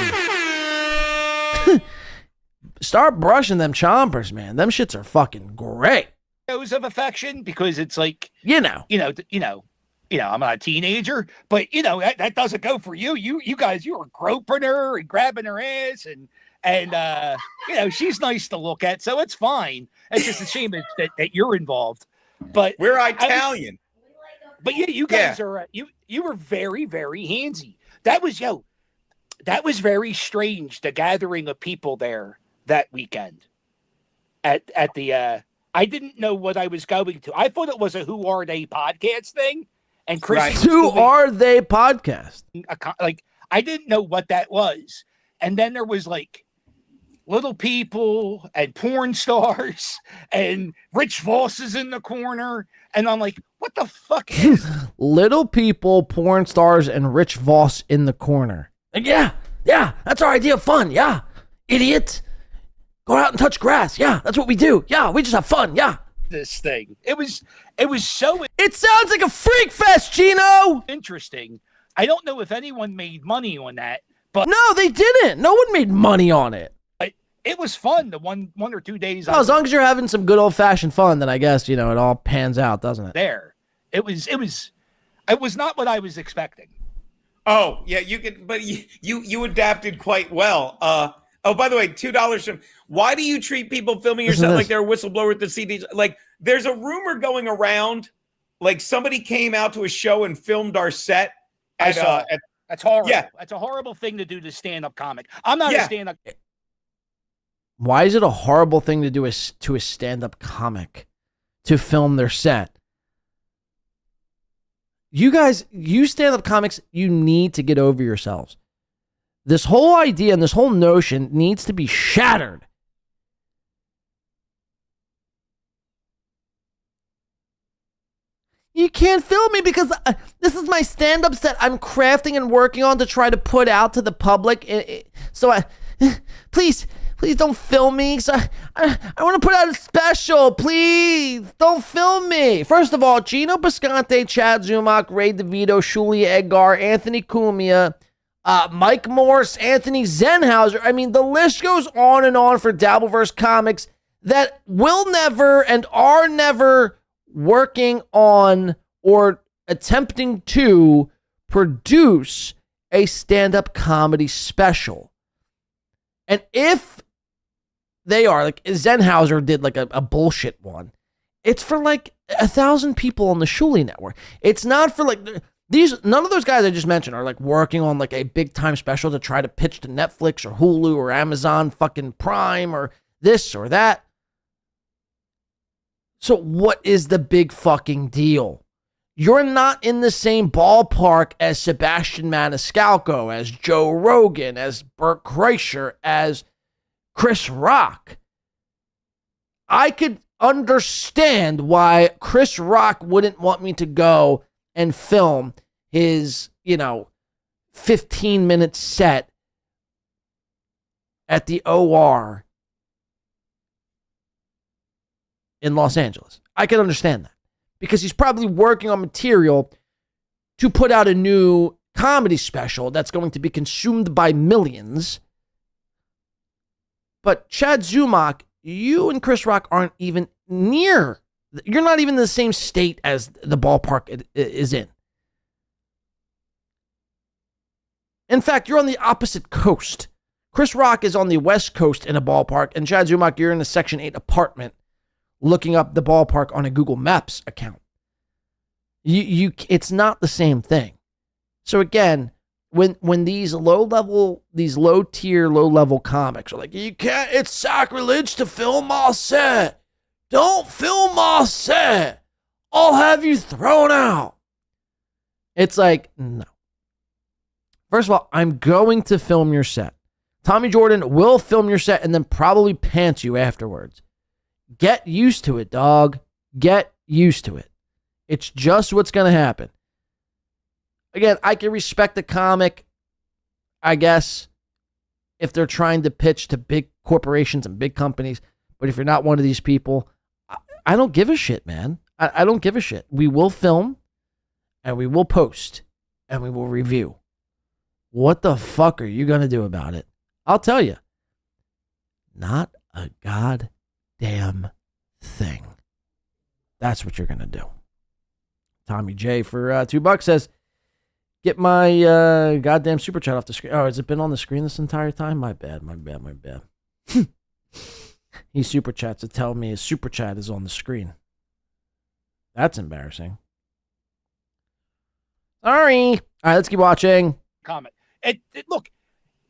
Start brushing them chompers, man. Them shits are fucking great. Shows of affection because it's like, I'm not a teenager, but that doesn't go for you. You guys, you were groping her and grabbing her ass and she's nice to look at, so it's fine. It's just a shame that you're involved. But we're Italian. But yeah, you guys are you were very, very handsy. That was very strange, the gathering of people there that weekend at the I didn't know what I was going to. I thought it was a Who Are They podcast thing. And Chris, Who Are They podcast? Like, I didn't know what that was. And then there was like little people and porn stars and Rich Voss is in the corner. And I'm like, what the fuck is little people, porn stars, and Rich Voss in the corner? Like, yeah, that's our idea of fun. Yeah, idiot. Go out and touch grass. Yeah, that's what we do. Yeah, we just have fun. Yeah. This thing. It was so. It sounds like a freak fest, Geno. Interesting. I don't know if anyone made money on that, but no, they didn't. No one made money on it. It was fun. The one or 2 days. Well, as long as you're having some good old fashioned fun, then I guess it all pans out, doesn't it? There, it was not what I was expecting. Oh yeah, you could, but you adapted quite well. Oh, by the way, $2 from. Why do you treat people filming yourself like they're a whistleblower at the CDs? Like, there's a rumor going around, like somebody came out to a show and filmed our set. That's horrible. Yeah, that's a horrible thing to do to stand-up comic. I'm not a stand-up. Why is it a horrible thing to do to a stand-up comic to film their set? You guys, you stand-up comics, you need to get over yourselves. This whole idea and this whole notion needs to be shattered. You can't film me because this is my stand-up set I'm crafting and working on to try to put out to the public. Please don't film me. So I want to put out a special. Please don't film me. First of all, Geno Bisconte, Chad Zumock, Ray DeVito, Shulia Edgar, Anthony Cumia, Mike Morse, Anthony Zenhauser. I mean, the list goes on and on for Dabbleverse comics that will never and are never working on or attempting to produce a stand-up comedy special. And if they are, like Zenhauser did like a bullshit one, it's for like 1,000 people on the Shuli network. It's not for like none of those guys I just mentioned are like working on like a big time special to try to pitch to Netflix or Hulu or Amazon fucking Prime or this or that. So what is the big fucking deal? You're not in the same ballpark as Sebastian Maniscalco, as Joe Rogan, as Bert Kreischer, as Chris Rock. I could understand why Chris Rock wouldn't want me to go and film his, 15-minute set at the OR in Los Angeles. I can understand that because he's probably working on material to put out a new comedy special that's going to be consumed by millions. But Chad Zumock, you and Chris Rock aren't even near. You're not even in the same state as the ballpark it is in. In fact, you're on the opposite coast. Chris Rock is on the West Coast in a ballpark, and Chad Zumock, you're in a Section 8 apartment looking up the ballpark on a Google Maps account. It's not the same thing. So again, when these low tier, low level comics are like, you can't, it's sacrilege to film off set. Don't film off set. I'll have you thrown out. It's like, no. First of all, I'm going to film your set. Tommy Jordan will film your set and then probably pants you afterwards. Get used to it, dog. Get used to it. It's just what's going to happen. Again, I can respect the comic, I guess, if they're trying to pitch to big corporations and big companies. But if you're not one of these people, I don't give a shit, man. I don't give a shit. We will film, and we will post, and we will review. What the fuck are you going to do about it? I'll tell you. Not a goddamn thing. That's what you're going to do. Tommy J for $2 says, get my goddamn super chat off the screen. Oh, has it been on the screen this entire time? My bad. He super chats to tell me his super chat is on the screen. That's embarrassing. Sorry. All right, let's keep watching. Comment. Look,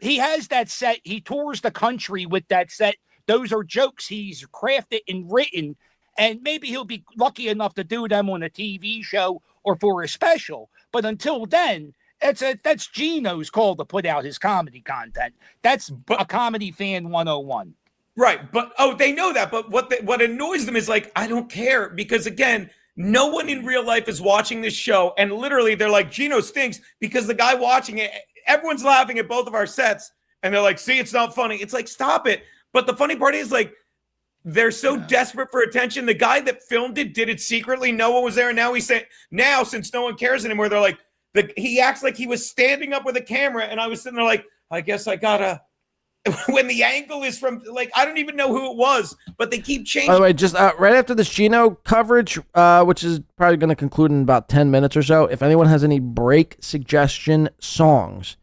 he has that set. He tours the country with that set. Those are jokes he's crafted and written, and maybe he'll be lucky enough to do them on a TV show or for a special. But until then, that's Geno's call to put out his comedy content. That's a comedy fan 101. Right, but they know that. But what annoys them is like, I don't care, because again, no one in real life is watching this show, and literally they're like, Geno stinks, because the guy watching it, everyone's laughing at both of our sets, and they're like, see, it's not funny. It's like, stop it. But the funny part is, like, they're so desperate for attention. The guy that filmed it did it secretly. No one was there. And now he's saying, now since no one cares anymore, they're like, he acts like he was standing up with a camera, and I was sitting there like, I guess I gotta. When the angle is from, like, I don't even know who it was, but they keep changing. By the way, just right after this Geno coverage, which is probably going to conclude in about 10 minutes or so, if anyone has any break suggestion songs,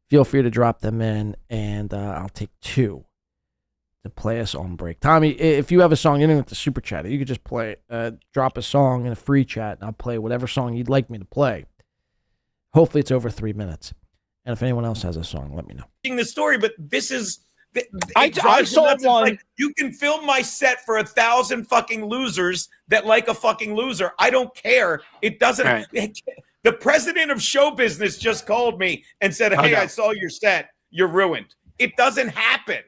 feel free to drop them in, and I'll take 2 to play us on break. Tommy, if you have a song, you don't have to super chat it. You could just play, drop a song in a free chat, and I'll play whatever song you'd like me to play. Hopefully it's over 3 minutes. And if anyone else has a song, let me know. The story, but this is. I saw one. Like, you can film my set for 1,000 fucking losers that like a fucking loser. I don't care. It doesn't. Right. The president of show business just called me and said, "Hey, I saw your set. You're ruined." It doesn't happen.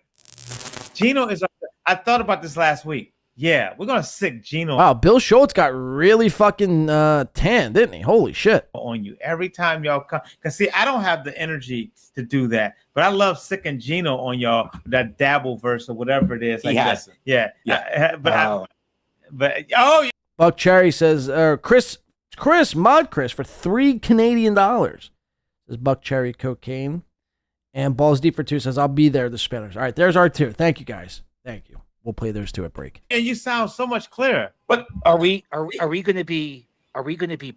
Geno is. I thought about this last week. Yeah, we're gonna sick Geno. Wow, Bill Schultz got really fucking tan, didn't he? Holy shit! On you every time y'all come, cause see, I don't have the energy to do that, but I love sicking Geno on y'all. That dabble verse or whatever it is. Like that. Yeah. Buck Cherry says, Mod Chris for $3 Canadian. Says Buck Cherry Cocaine, and Balls Deep for 2 says, I'll be there. The Spinners. All right, there's our 2. Thank you guys. Thank you. We'll play those 2 at break. And you sound so much clearer. But are we going to be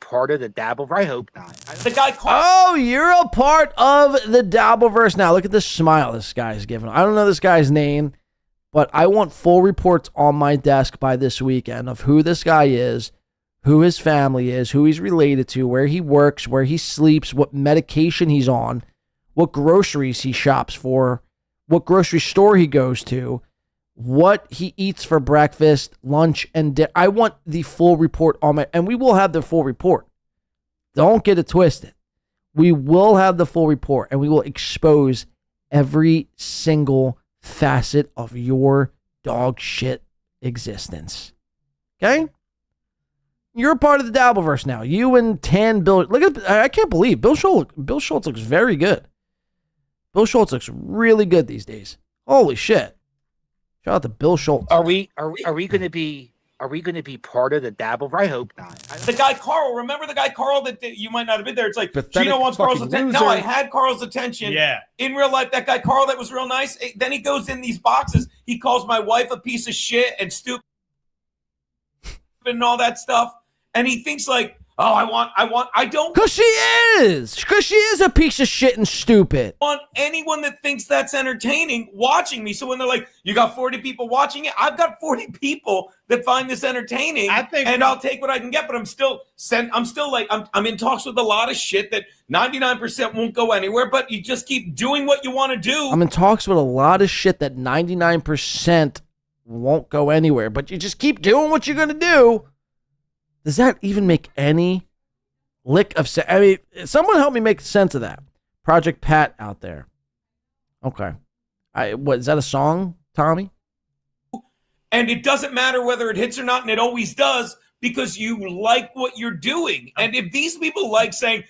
part of the Dabble? I hope not. The guy Oh, you're a part of the Dabbleverse now. Look at the smile this guy's giving. I don't know this guy's name, but I want full reports on my desk by this weekend of who this guy is, who his family is, who he's related to, where he works, where he sleeps, what medication he's on, what groceries he shops for, what grocery store he goes to, what he eats for breakfast, lunch, and dinner. I want the full report on and we will have the full report. Don't get it twisted. We will have the full report, and we will expose every single facet of your dog shit existence. Okay? You're a part of the Dabbleverse now. You and Tan Bill. Look at, I can't believe Bill Schultz looks very good. Bill Schultz looks really good these days. Holy shit. Shout out to Bill Schultz. Are we going to be part of the Dabble? I hope not. The guy Carl, remember the guy Carl that you might not have been there? It's like, pathetic Geno wants Carl's attention. loser. No, I had Carl's attention. Yeah. In real life, that guy Carl that was real nice. Then he goes in these boxes. He calls my wife a piece of shit and stupid and all that stuff. And he thinks like, oh, I don't. Because she is. Because she is a piece of shit and stupid. Want anyone that thinks that's entertaining watching me. So when they're like, you got 40 people watching it, I've got 40 people that find this entertaining. And I'll take what I can get, but I'm still in talks with a lot of shit that 99% won't go anywhere, but you just keep doing what you want to do. I'm in talks with a lot of shit that 99% won't go anywhere, but you just keep doing what you're going to do. Does that even make any lick of sense? I mean, someone help me make sense of that. Project Pat out there. Okay. What, is that a song, Tommy? And it doesn't matter whether it hits or not, and it always does, because you like what you're doing. And if these people like saying,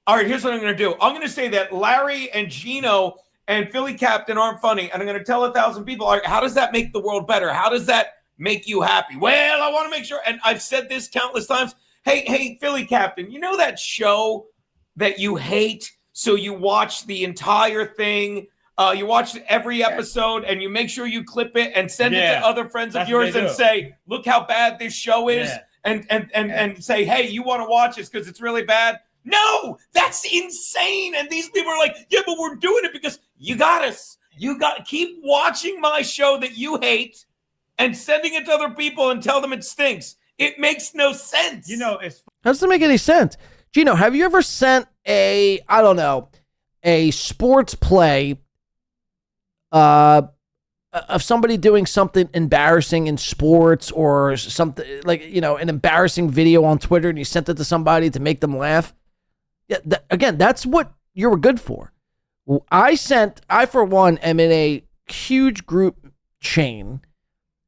all right, here's what I'm going to do. I'm going to say that Larry and Geno and Philly Captain aren't funny, and I'm going to tell 1,000 people, all right, how does that make the world better? How does that make you happy? Well, I want to make sure, and I've said this countless times. Hey, Philly Captain, you know that show that you hate, so you watch the entire thing, you watch every episode, and you make sure you clip it and send it to other friends of yours and say, look how bad this show is, and say, hey, you want to watch this because it's really bad? No, that's insane. And these people are like, yeah, but we're doing it because you got us. You got to keep watching my show that you hate and sending it to other people and tell them it stinks. It makes no sense. You know, it's How does it make any sense? Geno, have you ever sent a sports play of somebody doing something embarrassing in sports, or something like, an embarrassing video on Twitter, and you sent it to somebody to make them laugh? Yeah, again, that's what you were good for. I for one am in a huge group chain,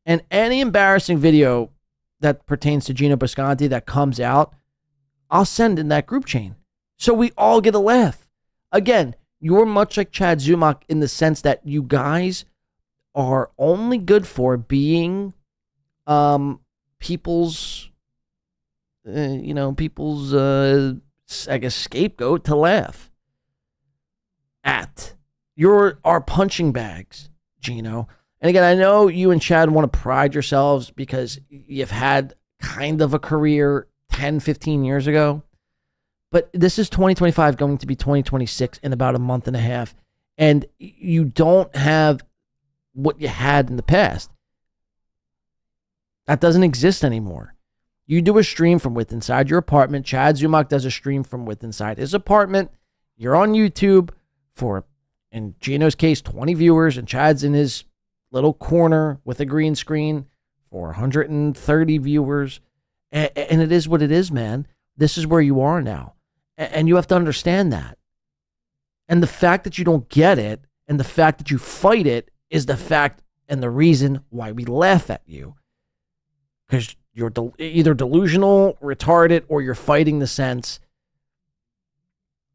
and any embarrassing video that pertains to Geno Bisconte that comes out, I'll send in that group chain, so we all get a laugh. Again, you're much like Chad Zumock in the sense that you guys are only good for being people's I guess scapegoat to laugh at. You're our punching bags, Geno. And again, I know you and Chad want to pride yourselves because you've had kind of a career 10, 15 years ago. But this is 2025 going to be 2026 in about a month and a half. And you don't have what you had in the past. That doesn't exist anymore. You do a stream from within inside your apartment. Chad Zumock does a stream from within inside his apartment. You're on YouTube for, in Geno's case, 20 viewers, and Chad's in his little corner with a green screen for 130 viewers. And it is what it is, man. This is where you are now. And you have to understand that. And the fact that you don't get it and the fact that you fight it is the fact and the reason why we laugh at you. Because you're either delusional, retarded, or you're fighting the sense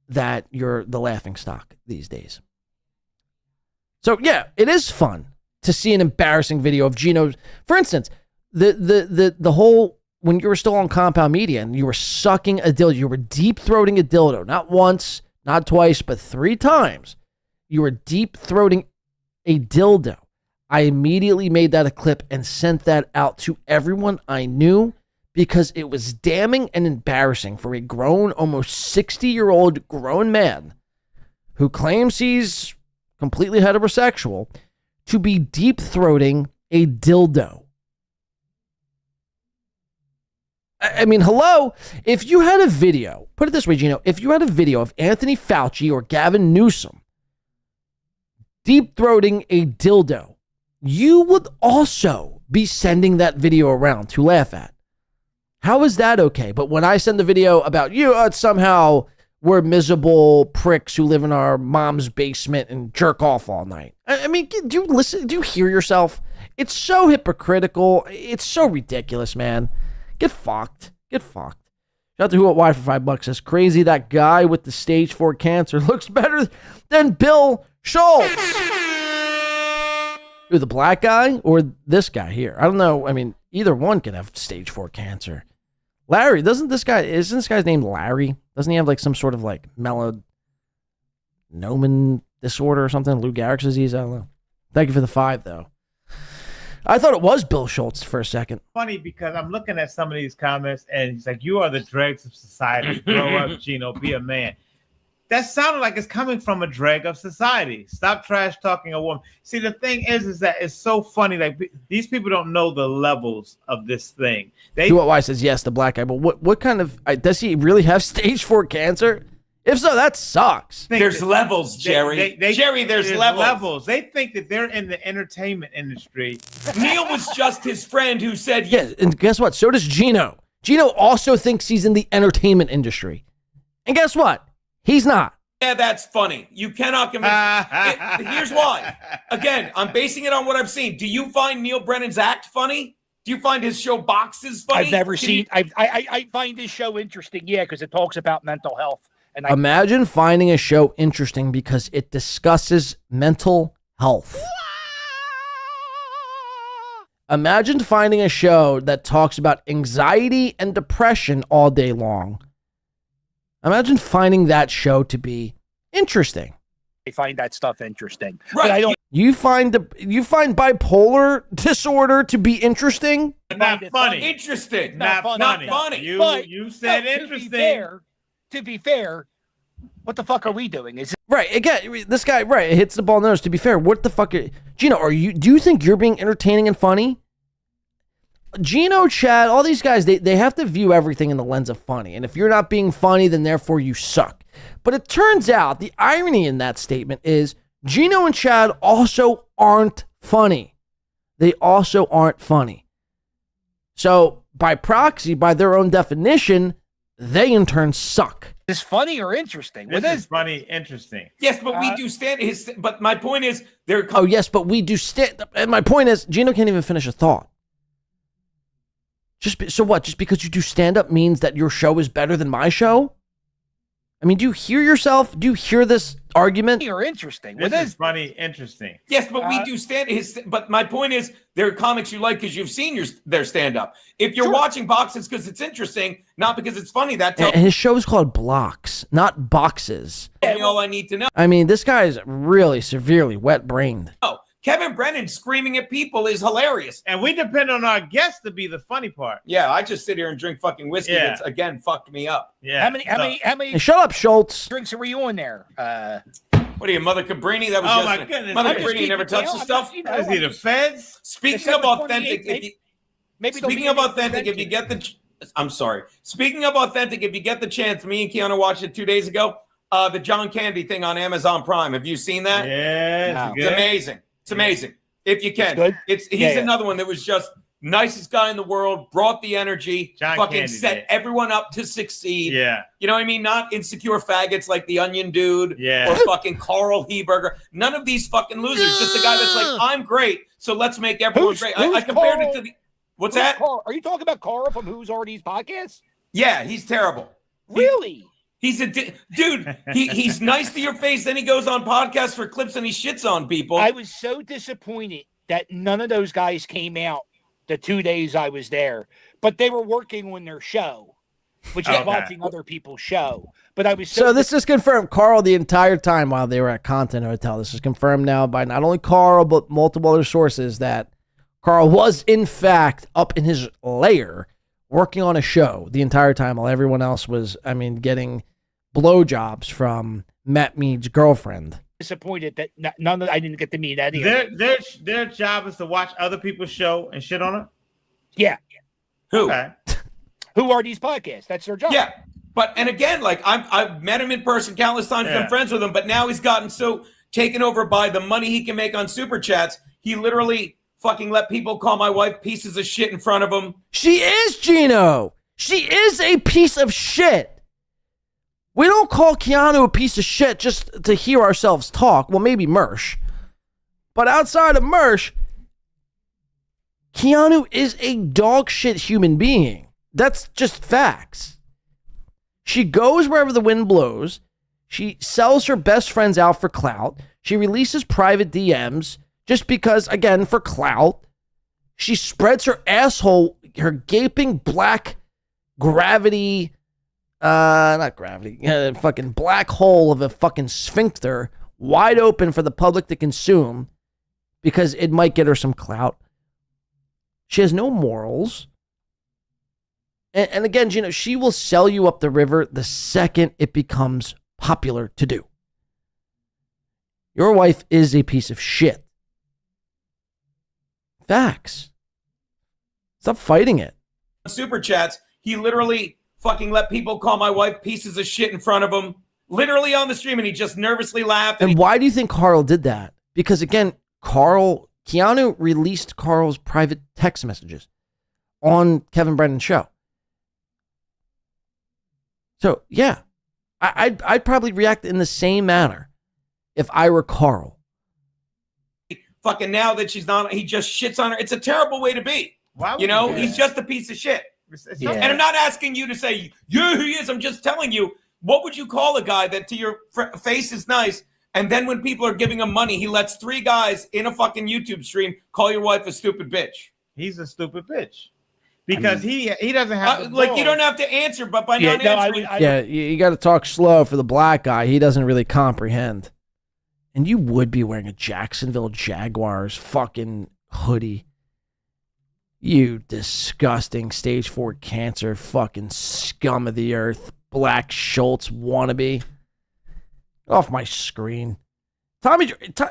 that you're the laughing stock these days. So yeah, it is fun to see an embarrassing video of Geno's. For instance, the whole, when you were still on Compound Media and you were sucking a dildo, you were deep throating a dildo, not once, not twice, but 3 times. You were deep throating a dildo. I immediately made that a clip and sent that out to everyone I knew because it was damning and embarrassing for a grown, almost 60-year-old grown man who claims he's completely heterosexual to be deep-throating a dildo. I mean, hello? If you had a video, put it this way, Geno, if you had a video of Anthony Fauci or Gavin Newsom deep-throating a dildo, you would also be sending that video around to laugh at. How is that okay? But when I send the video about you, somehow we're miserable pricks who live in our mom's basement and jerk off all night. I mean, do you listen? Do you hear yourself? It's so hypocritical. It's so ridiculous, man. Get fucked. Get fucked. Shout out to Who What Why for $5. Says, crazy, that guy with the stage 4 cancer looks better than Bill Schultz. Who, the black guy or this guy here? I don't know. I mean, either one could have stage 4 cancer. Larry, isn't this guy's name Larry? Doesn't he have like some sort of like melanomen disorder or something? Lou Gehrig's disease? I don't know. Thank you for the 5 though. I thought it was Bill Schultz for a second. Funny because I'm looking at some of these comments and he's like, "You are the dregs of society. Grow up, Geno. Be a man." That sounded like it's coming from a dreg of society. Stop trash talking a woman. See, the thing is that it's so funny. Like these people don't know the levels of this thing. Why says yes, the black guy. But what kind of does he really have stage 4 cancer? If so, that sucks. There's levels, Jerry. Jerry, there's levels. They think that they're in the entertainment industry. Neil was just his friend who said, "Yeah." And guess what? So does Geno. Geno also thinks he's in the entertainment industry. And guess what? He's not. Yeah, that's funny. You cannot convince me. Here's why. Again, I'm basing it on what I've seen. Do you find Neil Brennan's act funny? Do you find his show Boxes funny? I've never seen. I find his show interesting. Yeah, because it talks about mental health. And imagine finding a show interesting because it discusses mental health. Imagine finding a show that talks about anxiety and depression all day long. Imagine finding that show to be interesting. I find that stuff interesting. Right. But I don't. You find bipolar disorder to be interesting? Not funny. Interesting. Not funny. You said interesting. To be fair, what the fuck are we doing? Right, again, this guy, right, hits the ball on the nose. To be fair, what the fuck Geno, do you think you're being entertaining and funny? Geno, Chad, all these guys, they have to view everything in the lens of funny. And if you're not being funny, then therefore you suck. But it turns out the irony in that statement is Geno and Chad also aren't funny. They also aren't funny. So by proxy, by their own definition, they in turn suck. Is funny or interesting? This is funny, interesting. Yes, but we do stand his. But my point is, oh yes, but we do stand. And my point is, Geno can't even finish a thought. So what? Just because you do stand up means that your show is better than my show? I mean, do you hear yourself? Do you hear this argument? Or interesting. This is funny, interesting. Yes, but we do stand his. But my point is, there are comics you like because you've seen their stand up. If you're watching Boxes because it's interesting, not because it's funny, that tells and his show is called Blocks, not Boxes. me all I need to know. I mean, this guy is really severely wet-brained. Oh, Kevin Brennan screaming at people is hilarious. And we depend on our guests to be the funny part. Yeah, I just sit here and drink fucking whiskey. Yeah. That's, again, fucked me up. Yeah. How many Hey, shut up, Schultz. drinks were you on there? What are you, Mother Cabrini? That was Oh, my yesterday. goodness. Mother I'm just Cabrini never touched the stuff. Is he the feds? Speaking of authentic, speaking of authentic, if you get the, I'm sorry. Speaking of authentic, if you get the chance, me and Keanu watched it 2 days ago. The John Candy thing on Amazon Prime. Have you seen that? Yeah, it's amazing. It's amazing. If you can, he's another one that was just nicest guy in the world, brought the energy, fucking set everyone up to succeed. Yeah. You know what I mean? Not insecure faggots like the Onion Dude or fucking Carl Heberger. None of these fucking losers. Just a guy that's like, I'm great, so let's make everyone great. I compared it to the, what's that? Carl? Are you talking about Carl from Who's Already's podcast? Yeah, he's terrible. Really? He's a dude. He's nice to your face. Then he goes on podcasts for clips and he shits on people. I was so disappointed that none of those guys came out the 2 days I was there, but they were working on their show, which is watching other people's show. But I was so this is confirmed. Carl, the entire time while they were at Content Hotel, this is confirmed now by not only Carl but multiple other sources that Carl was in fact up in his lair working on a show the entire time while everyone else was, getting blowjobs from Matt Mead's girlfriend. Disappointed that I didn't get to meet any. Their job is to watch other people's show and shit on it. Yeah. Who? Okay. Who are these podcasts? That's their job. Yeah. But and again, like I've met him in person countless times, been friends with him, but now he's gotten so taken over by the money he can make on super chats. He literally fucking let people call my wife pieces of shit in front of him. She is, Geno. She is a piece of shit. We don't call Keanu a piece of shit just to hear ourselves talk. Well, maybe Mersh. But outside of Mersh, Keanu is a dog shit human being. That's just facts. She goes wherever the wind blows. She sells her best friends out for clout. She releases private DMs just because, again, for clout. She spreads her asshole, her gaping black gravity, fucking black hole of a fucking sphincter wide open for the public to consume because it might get her some clout. She has no morals. And again, Geno, she will sell you up the river the second it becomes popular to do. Your wife is a piece of shit. Facts. Stop fighting it. Super chats. He literally fucking let people call my wife pieces of shit in front of him, literally on the stream, and he just nervously laughed. And why do you think Carl did that? Because again, Keanu released Carl's private text messages on Kevin Brennan's show. So yeah, I'd probably react in the same manner if I were Carl. Fucking now that she's not, he just shits on her. It's a terrible way to be. He's just a piece of shit. Yeah. And I'm not asking you to say, yeah, he is. I'm just telling you, what would you call a guy that to your face is nice, and then when people are giving him money, he lets 3 guys in a fucking YouTube stream call your wife a stupid bitch? He's a stupid bitch. Because he doesn't have you don't have to answer, but by not answering. You got to talk slow for the black guy. He doesn't really comprehend. And you would be wearing a Jacksonville Jaguars fucking hoodie. You disgusting stage 4 cancer fucking scum of the earth, Black Schultz wannabe. Off my screen.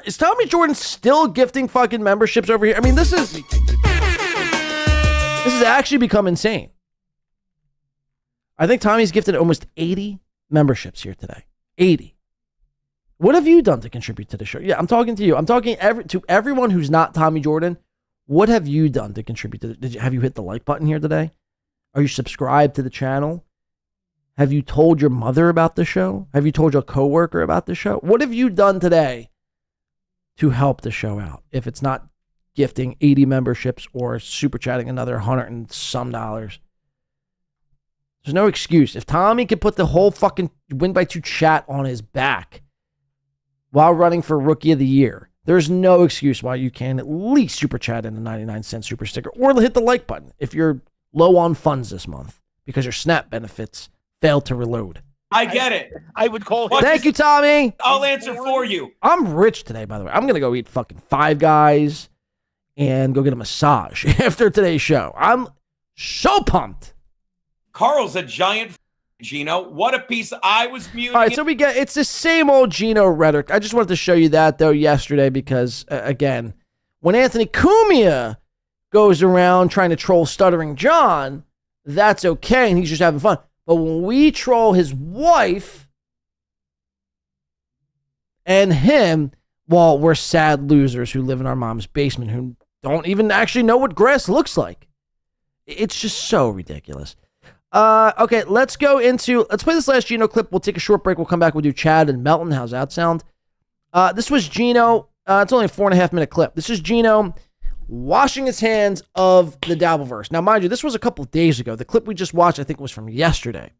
Is Tommy Jordan still gifting fucking memberships over here? I mean, this has actually become insane. I think Tommy's gifted almost 80 memberships here today. 80. What have you done to contribute to the show? Yeah, I'm talking to you. I'm talking to everyone who's not Tommy Jordan. What have you done to contribute to have you hit the like button here today? Are you subscribed to the channel? Have you told your mother about the show? Have you told your coworker about the show? What have you done today to help the show out? If it's not gifting 80 memberships or super chatting another $100 and some dollars. There's no excuse. If Tommy could put the whole fucking win by 2 chat on his back while running for Rookie of the Year, there's no excuse why you can at least super chat in a 99-cent super sticker or hit the like button if you're low on funds this month because your SNAP benefits failed to reload. I get it. I would call him. Thank you, Tommy. I'll answer for you. I'm rich today, by the way. I'm going to go eat fucking Five Guys and go get a massage after today's show. I'm so pumped. Carl's a giant Geno. What a piece. I was muting. All right, so it's the same old Geno rhetoric. I just wanted to show you that, though, yesterday because, again, when Anthony Cumia goes around trying to troll Stuttering John, that's okay, and he's just having fun. But when we troll his wife and him, well, we're sad losers who live in our mom's basement who don't even actually know what grass looks like. It's just so ridiculous. Okay, let's play this last Geno clip. We'll take a short break. We'll come back. We'll do Chad and Melton. How's that sound? This was Geno. It's only a 4.5 minute clip. This is Geno washing his hands of the Dabbleverse. Now, mind you, this was a couple of days ago. The clip we just watched, I think, was from yesterday.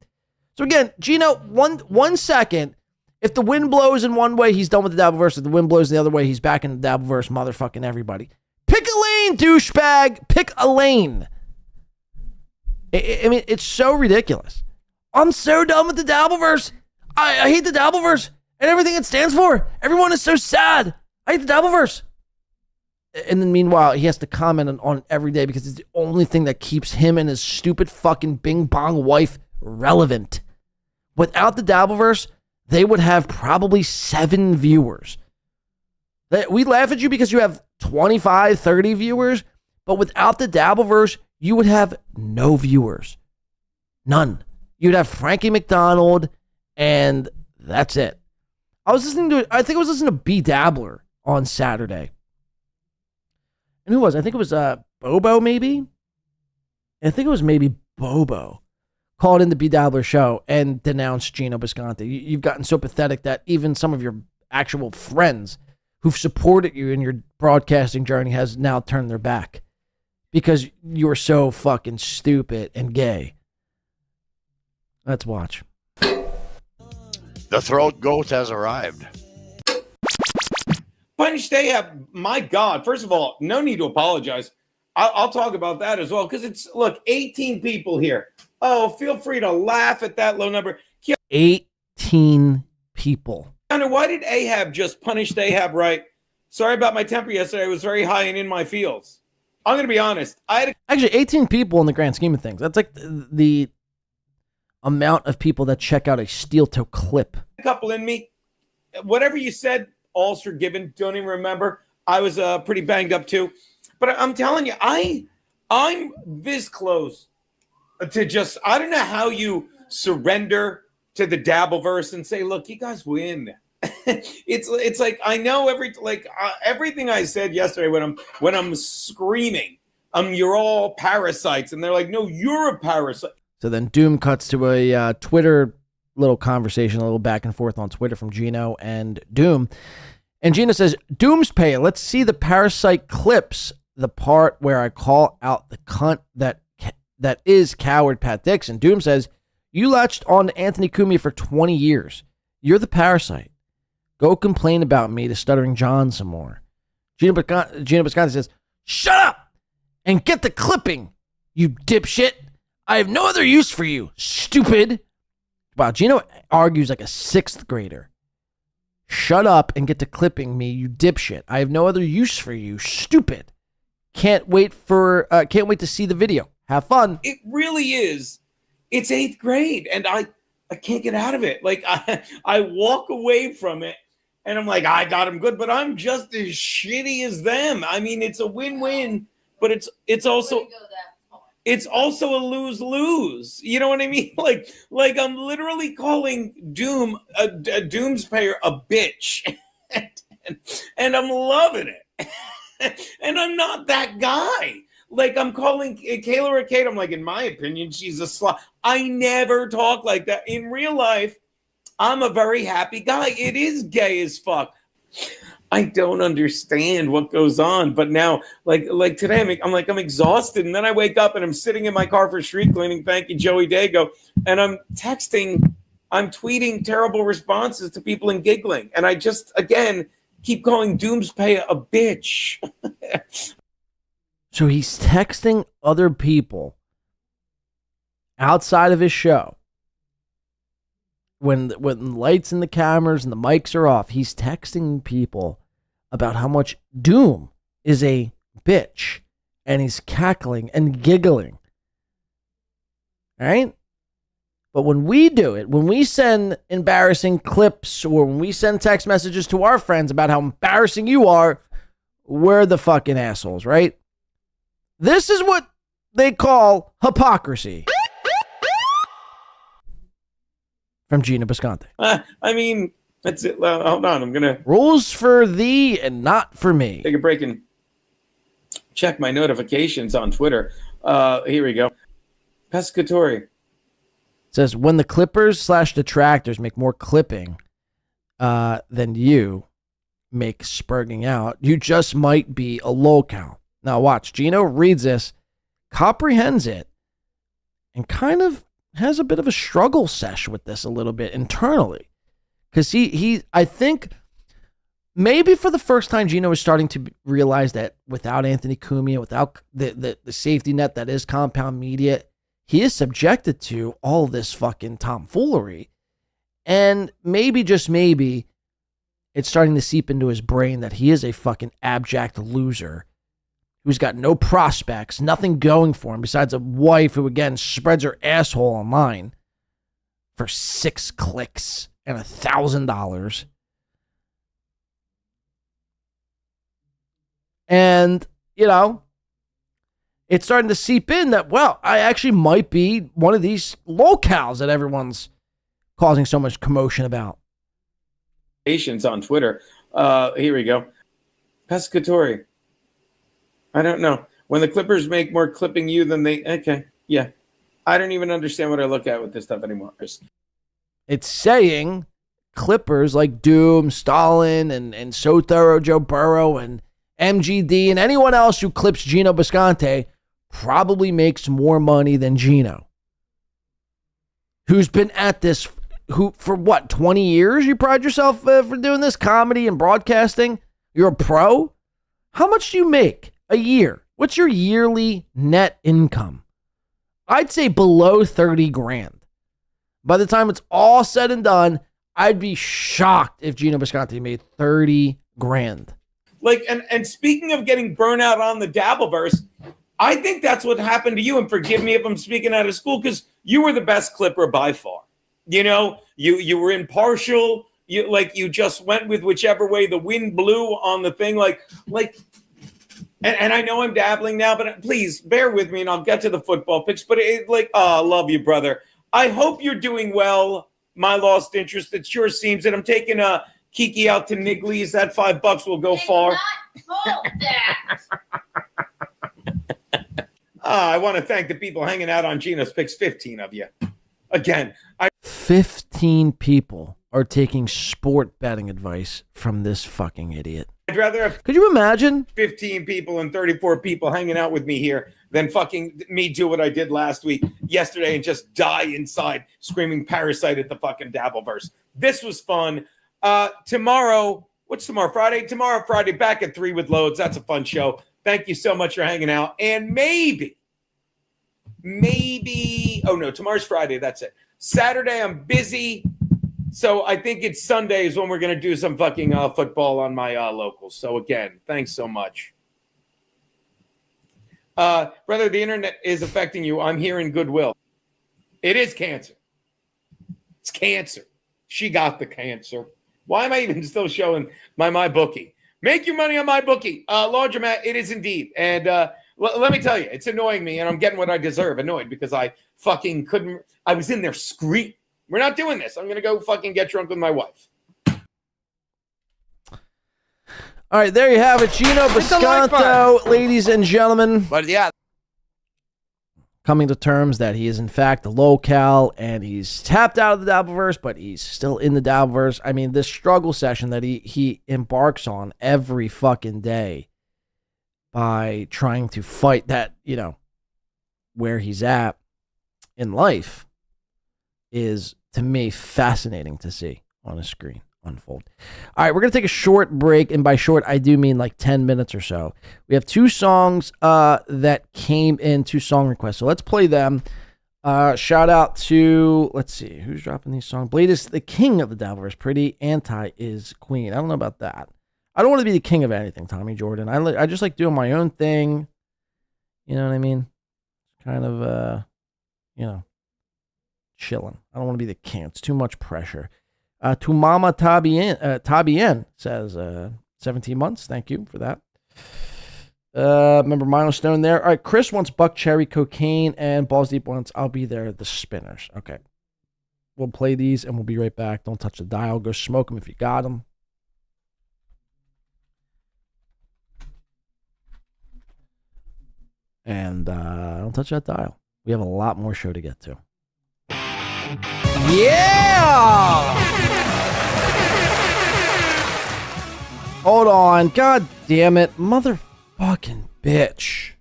So again, Geno, one second. If the wind blows in one way, he's done with the Dabbleverse. If the wind blows the other way, he's back in the Dabbleverse, motherfucking everybody. Pick a lane, douchebag. Pick a lane. I mean, it's so ridiculous. I'm so done with the Dabbleverse. I hate the Dabbleverse and everything it stands for. Everyone is so sad. I hate the Dabbleverse. And then meanwhile, he has to comment on it every day because it's the only thing that keeps him and his stupid fucking bing bong wife relevant. Without the Dabbleverse, they would have probably 7 viewers. We laugh at you because you have 25, 30 viewers, but without the Dabbleverse, you would have no viewers. None. You'd have Frankie McDonald, and that's it. I think I was listening to B Dabbler on Saturday. And who was? I think it was Bobo, maybe? I think it was maybe Bobo. Called in the B Dabbler show and denounced Geno Bisconte. You've gotten so pathetic that even some of your actual friends who've supported you in your broadcasting journey has now turned their back because you were so fucking stupid and gay. Let's watch. The throat goat has arrived. Punish Ahab, my God. First of all, no need to apologize. I'll talk about that as well because 18 people here. Oh, feel free to laugh at that low number. 18 people. Why did Ahab just punish Ahab right? Sorry about my temper yesterday. I was very high and in my feels. I'm going to be honest. Actually 18 people in the grand scheme of things. That's like the amount of people that check out a steel toe clip. A couple in me. Whatever you said, all's forgiven. Don't even remember. I was pretty banged up too. But I'm telling you, I'm this close to just, I don't know how you surrender to the Dabbleverse and say, look, you guys win. It's like I know everything I said yesterday when I'm screaming, you're all parasites, and they're like, no, you're a parasite. So then Doom cuts to a Twitter little conversation, a little back and forth on Twitter from Geno and Doom. And Geno says, Doom's pay. Let's see the parasite clips, the part where I call out the cunt that is coward Pat Dixon. Doom says, you latched on to Anthony Cumia for 20 years. You're the parasite. Go complain about me to Stuttering John some more. Geno Bisconte says, shut up and get the clipping, you dipshit. I have no other use for you, stupid. Wow, Geno argues like a 6th grader. Shut up and get to clipping me, you dipshit. I have no other use for you, stupid. Can't wait to see the video. Have fun. It really is. It's 8th grade, and I can't get out of it. Like I walk away from it, and I'm like, I got him good, but I'm just as shitty as them. I mean, it's a win-win, but it's also a lose-lose. You know what I mean? Like I'm literally calling Doom a Doom's payer a bitch, and I'm loving it. And I'm not that guy. Like I'm calling Kayla or Kate. I'm like, in my opinion, she's a slut. I never talk like that in real life. I'm a very happy guy. It is gay as fuck. I don't understand what goes on, but now, like today, I'm exhausted, and then I wake up and I'm sitting in my car for street cleaning. Thank you, Joey Dago, and I'm tweeting terrible responses to people and giggling, and I just again keep calling Doom's pay a bitch. So he's texting other people outside of his show. When the lights and the cameras and the mics are off, he's texting people about how much Doom is a bitch. And he's cackling and giggling. All right? But when we do it, when we send embarrassing clips or when we send text messages to our friends about how embarrassing you are, we're the fucking assholes, right? This is what they call hypocrisy. From Geno Bisconte. I mean, that's it. Hold on. I'm going to... Rules for thee and not for me. Take a break and check my notifications on Twitter. Here we go. Pescatori. Says, when the Clippers/detractors make more clipping than you make spurging out, you just might be a lolcow. Now watch, Geno reads this, comprehends it, and kind of has a bit of a struggle sesh with this a little bit internally. Because I think maybe for the first time, Geno is starting to realize that without Anthony Cumia, without the safety net that is Compound Media, he is subjected to all this fucking tomfoolery. And maybe, just maybe, it's starting to seep into his brain that he is a fucking abject loser who's got no prospects, nothing going for him besides a wife who, again, spreads her asshole online for 6 clicks and $1,000. And, it's starting to seep in that, well, I actually might be one of these lolcows that everyone's causing so much commotion about. On Twitter. Here we go. Pescatori. I don't know. When the Clippers make more clipping you than they... Okay, yeah. I don't even understand what I look at with this stuff anymore. It's saying Clippers like Doom, Stalin, and So Thorough Joe Burrow, and MGD, and anyone else who clips Geno Bisconte probably makes more money than Geno. Who's been at this... for what, 20 years you pride yourself for doing this comedy and broadcasting? You're a pro? How much do you make a year? What's your yearly net income? I'd say below 30 grand. By the time it's all said and done, I'd be shocked if Geno Bisconte made 30 grand. Like, and speaking of getting burnout on the Dabbleverse, I think that's what happened to you. And forgive me if I'm speaking out of school, because you were the best clipper by far. You know, you were impartial. You just went with whichever way the wind blew on the thing. And I know I'm dabbling now, but please bear with me and I'll get to the football picks. But I love you, brother. I hope you're doing well. My lost interest. It sure seems that I'm taking Kiki out to Niggly's. That $5 will go far. I want to thank the people hanging out on Geno's Picks, 15 of you. Again, 15 people are taking sport betting advice from this fucking idiot. I'd rather have Could you imagine 15 people and 34 people hanging out with me here than fucking me do what I did yesterday, and just die inside screaming parasite at the fucking Dabbleverse. This was fun. Tomorrow, what's tomorrow? Friday? Tomorrow, Friday, back at 3 with Loads. That's a fun show. Thank you so much for hanging out. And maybe, oh no, tomorrow's Friday. That's it. Saturday, I'm busy. So I think it's Sundays when we're going to do some fucking football on my locals. So again, thanks so much. Brother, the internet is affecting you. I'm here in goodwill. It is cancer. It's cancer. She got the cancer. Why am I even still showing my bookie? Make your money on my bookie. Laundromat, it is indeed. And let me tell you, it's annoying me, and I'm getting what I deserve. Annoyed because I fucking couldn't. I was in there screaming. We're not doing this. I'm going to go fucking get drunk with my wife. All right, there you have it. Geno Bisconte, ladies and gentlemen. But yeah. Coming to terms that he is, in fact, a low-cal, and he's tapped out of the Dabbleverse, but he's still in the Dabbleverse. I mean, this struggle session that he embarks on every fucking day by trying to fight that, where he's at in life is, to me, fascinating to see on a screen unfold. All right, we're going to take a short break, and by short, I do mean like 10 minutes or so. We have 2 songs that came in, 2 song requests, so let's play them. Shout out to, let's see, who's dropping these songs? Blade is the king of the Dabbleverse. Pretty Anti is queen. I don't know about that. I don't want to be the king of anything, Tommy Jordan. I just like doing my own thing. You know what I mean? Kind of, chilling. I don't want to be the king. It's too much pressure. To Mama Tabien says 17 months. Thank you for that. Remember Milestone there. All right, Chris wants Buck Cherry Cocaine, and Balls Deep wants I'll Be There, the Spinners. Okay. We'll play these and we'll be right back. Don't touch the dial. Go smoke them if you got them. And don't touch that dial. We have a lot more show to get to. Yeah! Hold on. God damn it. Motherfucking bitch.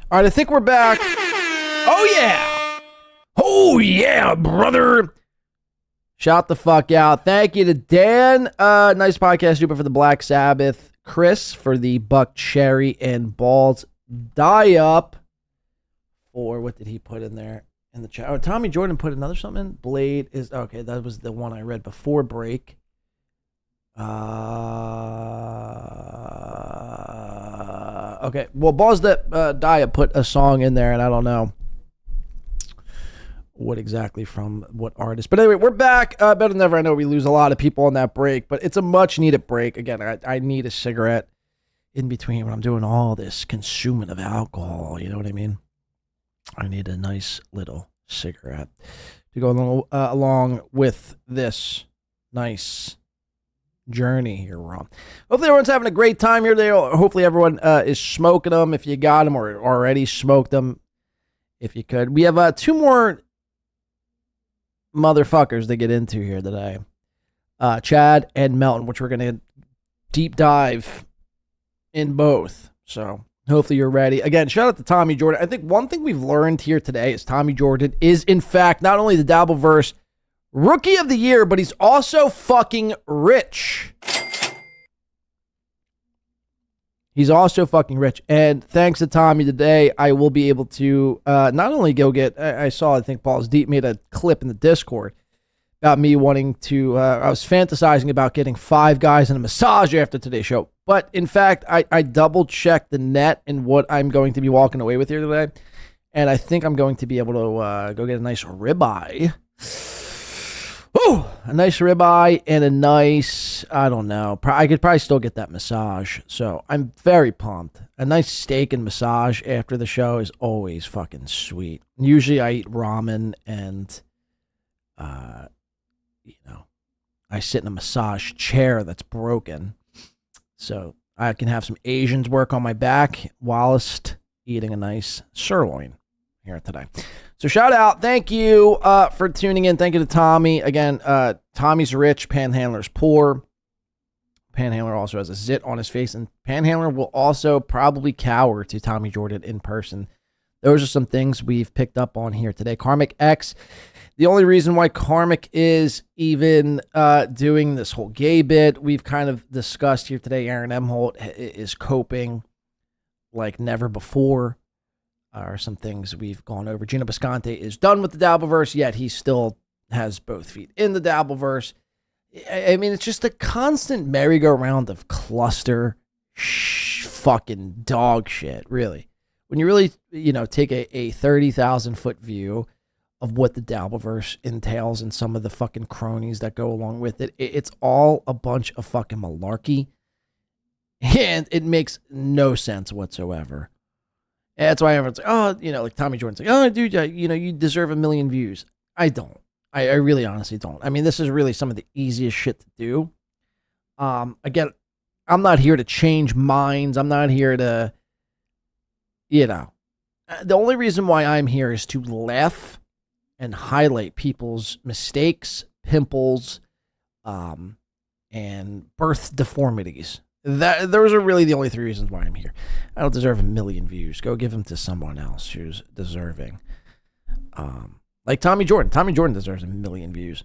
All right, I think we're back. Oh, yeah. Oh, yeah, brother. Shout the fuck out. Thank you to Dan. Nice podcast, Super, for the Black Sabbath. Chris for the Buck Cherry and Balls Die-Up. Or what did he put in there in the chat? Oh, Tommy Jordan put another something in. Blade is, okay, that was the one I read before break. Okay, well, Balls that Dia put a song in there, and I don't know what exactly from what artist. But anyway, we're back. Better than ever. I know we lose a lot of people on that break, but it's a much-needed break. Again, I need a cigarette in between when I'm doing all this consuming of alcohol. You know what I mean? I need a nice little cigarette to go along with this nice journey here, Ron. Hopefully everyone's having a great time here. Hopefully everyone is smoking them if you got them, or already smoked them if you could. We have 2 more motherfuckers to get into here today. Chad and Melton, which we're going to deep dive in both. So hopefully you're ready. Again, shout out to Tommy Jordan. I think one thing we've learned here today is Tommy Jordan is, in fact, not only the Dabbleverse Rookie of the year, but he's also fucking rich. He's also fucking rich. And thanks to Tommy today, I will be able to not only go get, I think Paul's Deep made a clip in the Discord about me wanting to, I was fantasizing about getting 5 guys in a massage after today's show. But in fact, I double checked the net and what I'm going to be walking away with here today. And I think I'm going to be able to go get a nice ribeye. Ooh, a nice ribeye and a nice, I don't know, I could probably still get that massage. So I'm very pumped. A nice steak and massage after the show is always fucking sweet. Usually I eat ramen and, I sit in a massage chair that's broken. So I can have some Asians work on my back whilst eating a nice sirloin here today. So shout out. Thank you for tuning in. Thank you to Tommy. Again, Tommy's rich, Panhandler's poor. Panhandler also has a zit on his face, and Panhandler will also probably cower to Tommy Jordan in person. Those are some things we've picked up on here today. Karmicx. The only reason why Karmicx is even doing this whole gay bit, we've kind of discussed here today. Aaron Imholte is coping like never before. Are some things we've gone over. Geno Bisconte is done with the Dabbleverse, yet he still has both feet in the Dabbleverse. I mean, it's just a constant merry-go-round of cluster fucking dog shit, really. When you really, take a 30,000-foot view of what the Dabbleverse entails and some of the fucking cronies that go along with it, it's all a bunch of fucking malarkey, and it makes no sense whatsoever. And that's why everyone's like, like Tommy Jordan's like, oh, dude, you deserve 1 million views. I don't. I really honestly don't. I mean, this is really some of the easiest shit to do. Again, I'm not here to change minds. I'm not here to, the only reason why I'm here is to laugh and highlight people's mistakes, pimples, and birth deformities. Those are really the only 3 reasons why I'm here. I don't deserve 1 million views. Go give them to someone else who's deserving. Like Tommy Jordan. Tommy Jordan deserves 1 million views.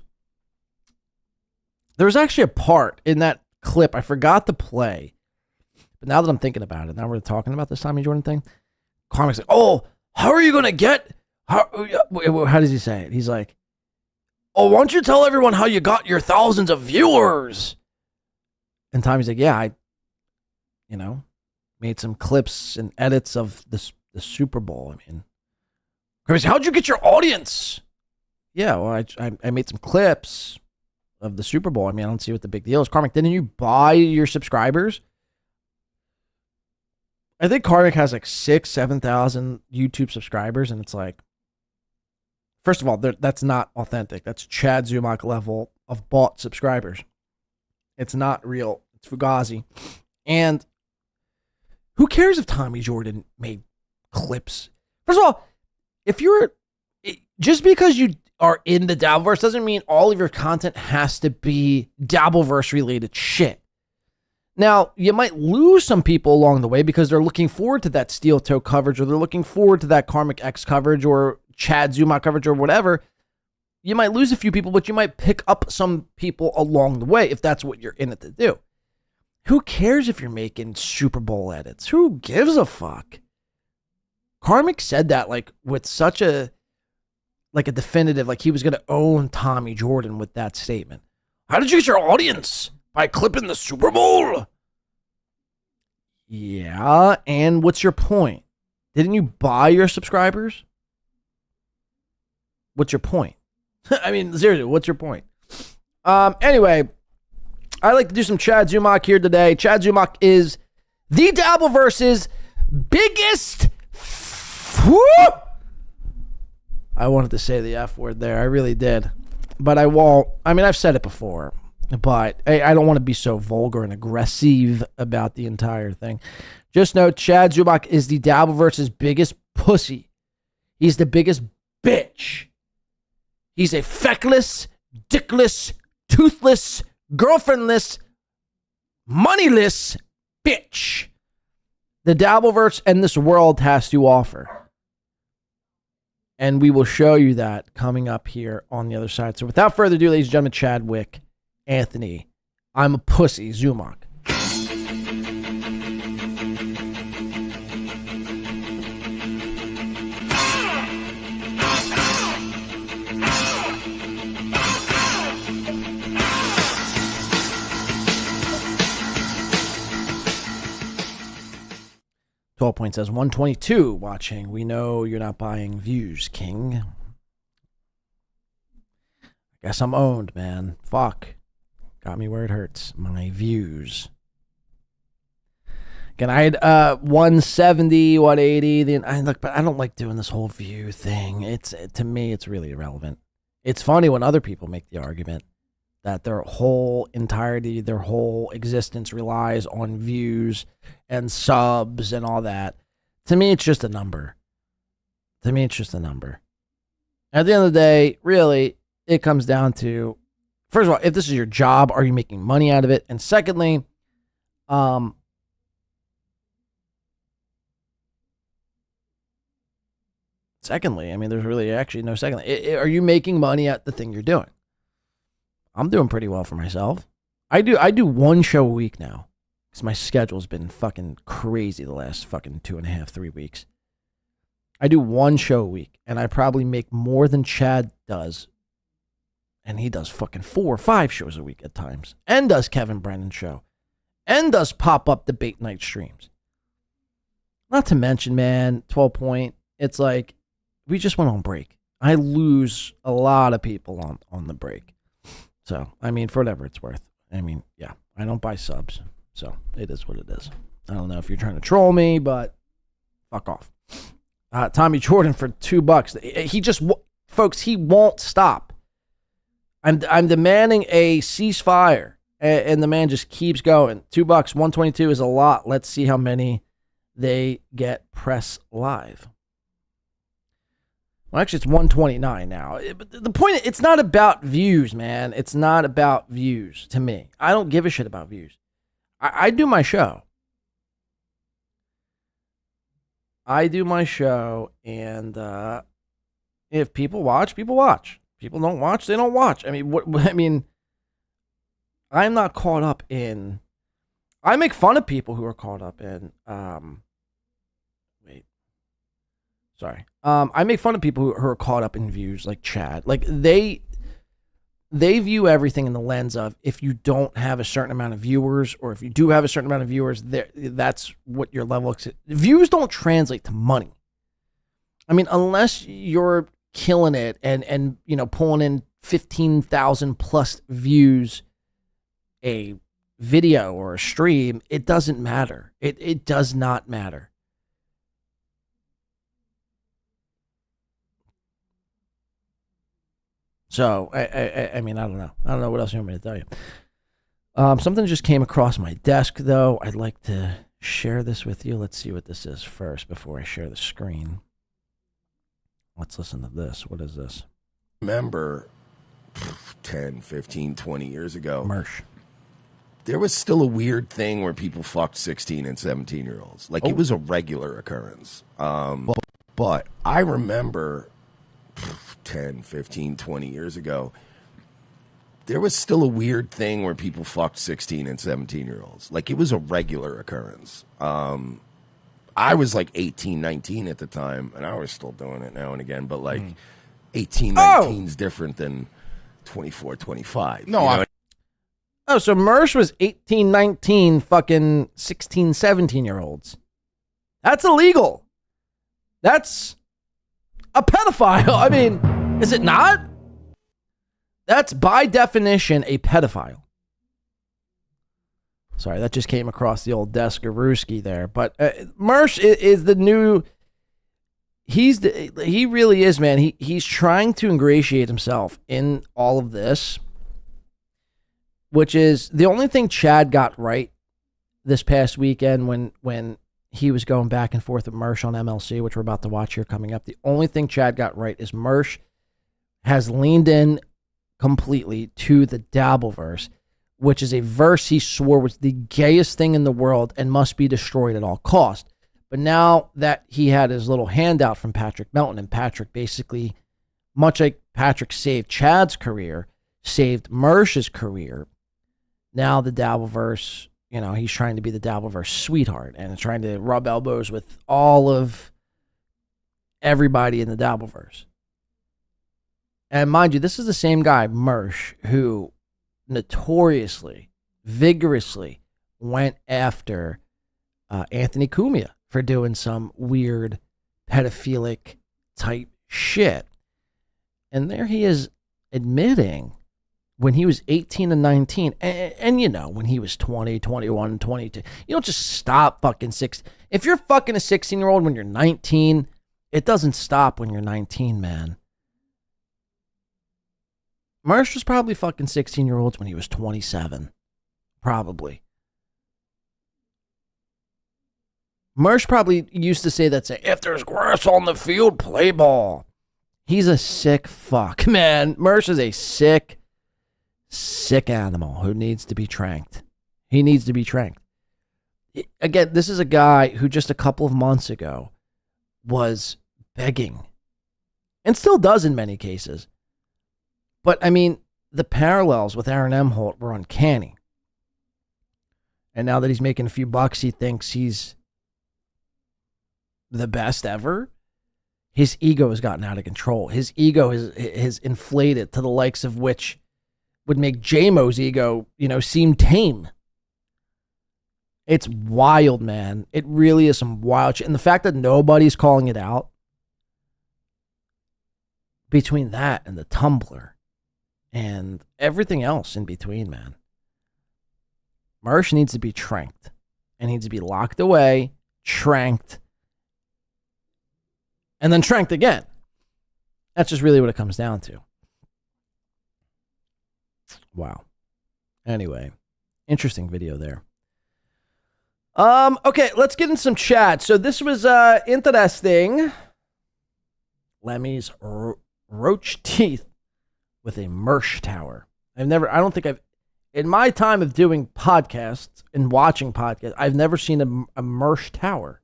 There was actually a part in that clip I forgot to play. But now that I'm thinking about it, now we're talking about this Tommy Jordan thing. Karmic's like, oh, how are you going to get... How does he say it? He's like, oh, why don't you tell everyone how you got your thousands of viewers? And Tommy's like, yeah, I made some clips and edits of the Super Bowl. I mean, how'd you get your audience? Yeah, well, I made some clips of the Super Bowl. I mean, I don't see what the big deal is. Karmicx, didn't you buy your subscribers? I think Karmicx has like 7,000 YouTube subscribers, and it's like, first of all, that's not authentic. That's Chad Zumock level of bought subscribers. It's not real. It's Fugazi. And who cares if Tommy Jordan made clips? First of all, just because you are in the Dabbleverse doesn't mean all of your content has to be Dabbleverse related shit. Now, you might lose some people along the way because they're looking forward to that steel toe coverage, or they're looking forward to that Karmicx coverage or Chad Zumock coverage or whatever. You might lose a few people, but you might pick up some people along the way if that's what you're in it to do. Who cares if you're making Super Bowl edits? Who gives a fuck? Karmicx said that like with such a definitive, like he was going to own Tommy Jordan with that statement. How did you get your audience? By clipping the Super Bowl? Yeah, and what's your point? Didn't you buy your subscribers? What's your point? I mean, seriously, what's your point? Anyway, I like to do some Chad Zumock here today. Chad Zumock is the Dabbleverse's biggest... I wanted to say the F word there. I really did. But I won't. I mean, I've said it before. But I don't want to be so vulgar and aggressive about the entire thing. Just know Chad Zumock is the Dabbleverse's biggest pussy. He's the biggest bitch. He's a feckless, dickless, toothless, girlfriendless, moneyless bitch the Dabbleverse and this world has to offer. And we will show you that coming up here on the other side. So without further ado, ladies and gentlemen, Chadwick, Anthony, I'm a pussy, Zumock. 12 Point says 122 watching. We know you're not buying views, King. Guess I'm owned, man. Fuck. Got me where it hurts. My views. Again, I had 170, 180. But I don't like doing this whole view thing. To me, it's really irrelevant. It's funny when other people make the argument that their whole entirety, their whole existence relies on views and subs and all that. To me, it's just a number. At the end of the day, really, it comes down to, first of all, if this is your job, are you making money out of it? And secondly, I mean, there's really actually no secondly. Are you making money at the thing you're doing? I'm doing pretty well for myself. I do one show a week now because my schedule's been fucking crazy the last fucking 2.5, 3 weeks. I do one show a week, and I probably make more than Chad does. And he does fucking 4 or 5 shows a week at times. And does Kevin Brennan's show. And does pop-up debate night streams. Not to mention, man, 12 Point, it's like, we just went on break. I lose a lot of people on the break. So, I mean, for whatever it's worth. I mean, yeah, I don't buy subs. So, it is what it is. I don't know if you're trying to troll me, but fuck off. Tommy Jordan for $2. He just, folks, he won't stop. I'm demanding a ceasefire, and the man just keeps going. $2, 122 is a lot. Let's see how many they get press live. Well, actually, it's 129 now. But the point, it's not about views, man. It's not about views to me. I don't give a shit about views. I do my show. And if people watch, people watch. People don't watch, they don't watch. I mean, I'm not caught up in. I make fun of people who are caught up in. I make fun of people who are caught up in views, like Chad. Like they view everything in the lens of, if you don't have a certain amount of viewers, or if you do have a certain amount of viewers, that's what your level is. Views don't translate to money. I mean, unless you're killing it and you know, pulling in 15,000 plus views a video or a stream, it doesn't matter. It does not matter. So, I mean, I don't know. I don't know what else you want me to tell you. Something just came across my desk, though. I'd like to share this with you. Let's see what this is first before I share the screen. Let's listen to this. What is this? Remember 10, 15, 20 years ago, Mersh, there was still a weird thing where people fucked 16 and 17-year-olds. Like, it was a regular occurrence. But I remember 10, 15, 20 years ago, there was still a weird thing where people fucked 16 and 17-year-olds. Like, it was a regular occurrence. I was like 18, 19 at the time, and I was still doing it now and again, but like 18, 19 is different than 24, 25. No, you know? So Mersh was 18, 19, fucking 16, 17-year-olds. That's illegal. That's a pedophile. I mean, is it not? That's by definition a pedophile. Sorry, that just came across the old desk of Ruski there. But Mersh is the new. He really is, man. He's trying to ingratiate himself in all of this, which is the only thing Chad got right this past weekend when he was going back and forth with Mersh on MLC, which we're about to watch here coming up. The only thing Chad got right is Mersh has leaned in completely to the Dabbleverse, which is a verse he swore was the gayest thing in the world and must be destroyed at all cost. But now that he had his little handout from Patrick Melton, and Patrick basically, much like Patrick saved Chad's career, saved Mersh's career, now the Dabbleverse, he's trying to be the Dabbleverse sweetheart and trying to rub elbows with all of everybody in the Dabbleverse. And mind you, this is the same guy, Mersh, who notoriously, vigorously went after Anthony Cumia for doing some weird pedophilic type shit. And there he is admitting when he was 18 and 19, and when he was 20, 21, 22, you don't just stop fucking 6. If you're fucking a 16-year-old when you're 19, it doesn't stop when you're 19, man. Mersh was probably fucking 16-year-olds when he was 27. Probably. Mersh probably used to say if there's grass on the field, play ball. He's a sick fuck, man. Mersh is a sick animal who needs to be tranked. He needs to be tranked. Again, this is a guy who just a couple of months ago was begging, and still does in many cases. But, the parallels with Aaron Imholte were uncanny. And now that he's making a few bucks, he thinks he's the best ever. His ego has gotten out of control. His ego has inflated to the likes of which would make J-Mo's ego, seem tame. It's wild, man. It really is some wild shit. And the fact that nobody's calling it out, between that and the Tumblr and everything else in between, man, Mersh needs to be tranked and needs to be locked away, tranked, and then tranked again. That's just really what it comes down to. Wow. Anyway, interesting video there. Okay, let's get in some chat. So this was interesting. Lemmy's roach teeth with a Mersh tower. I don't think in my time of doing podcasts and watching podcasts, I've never seen a Mersh tower.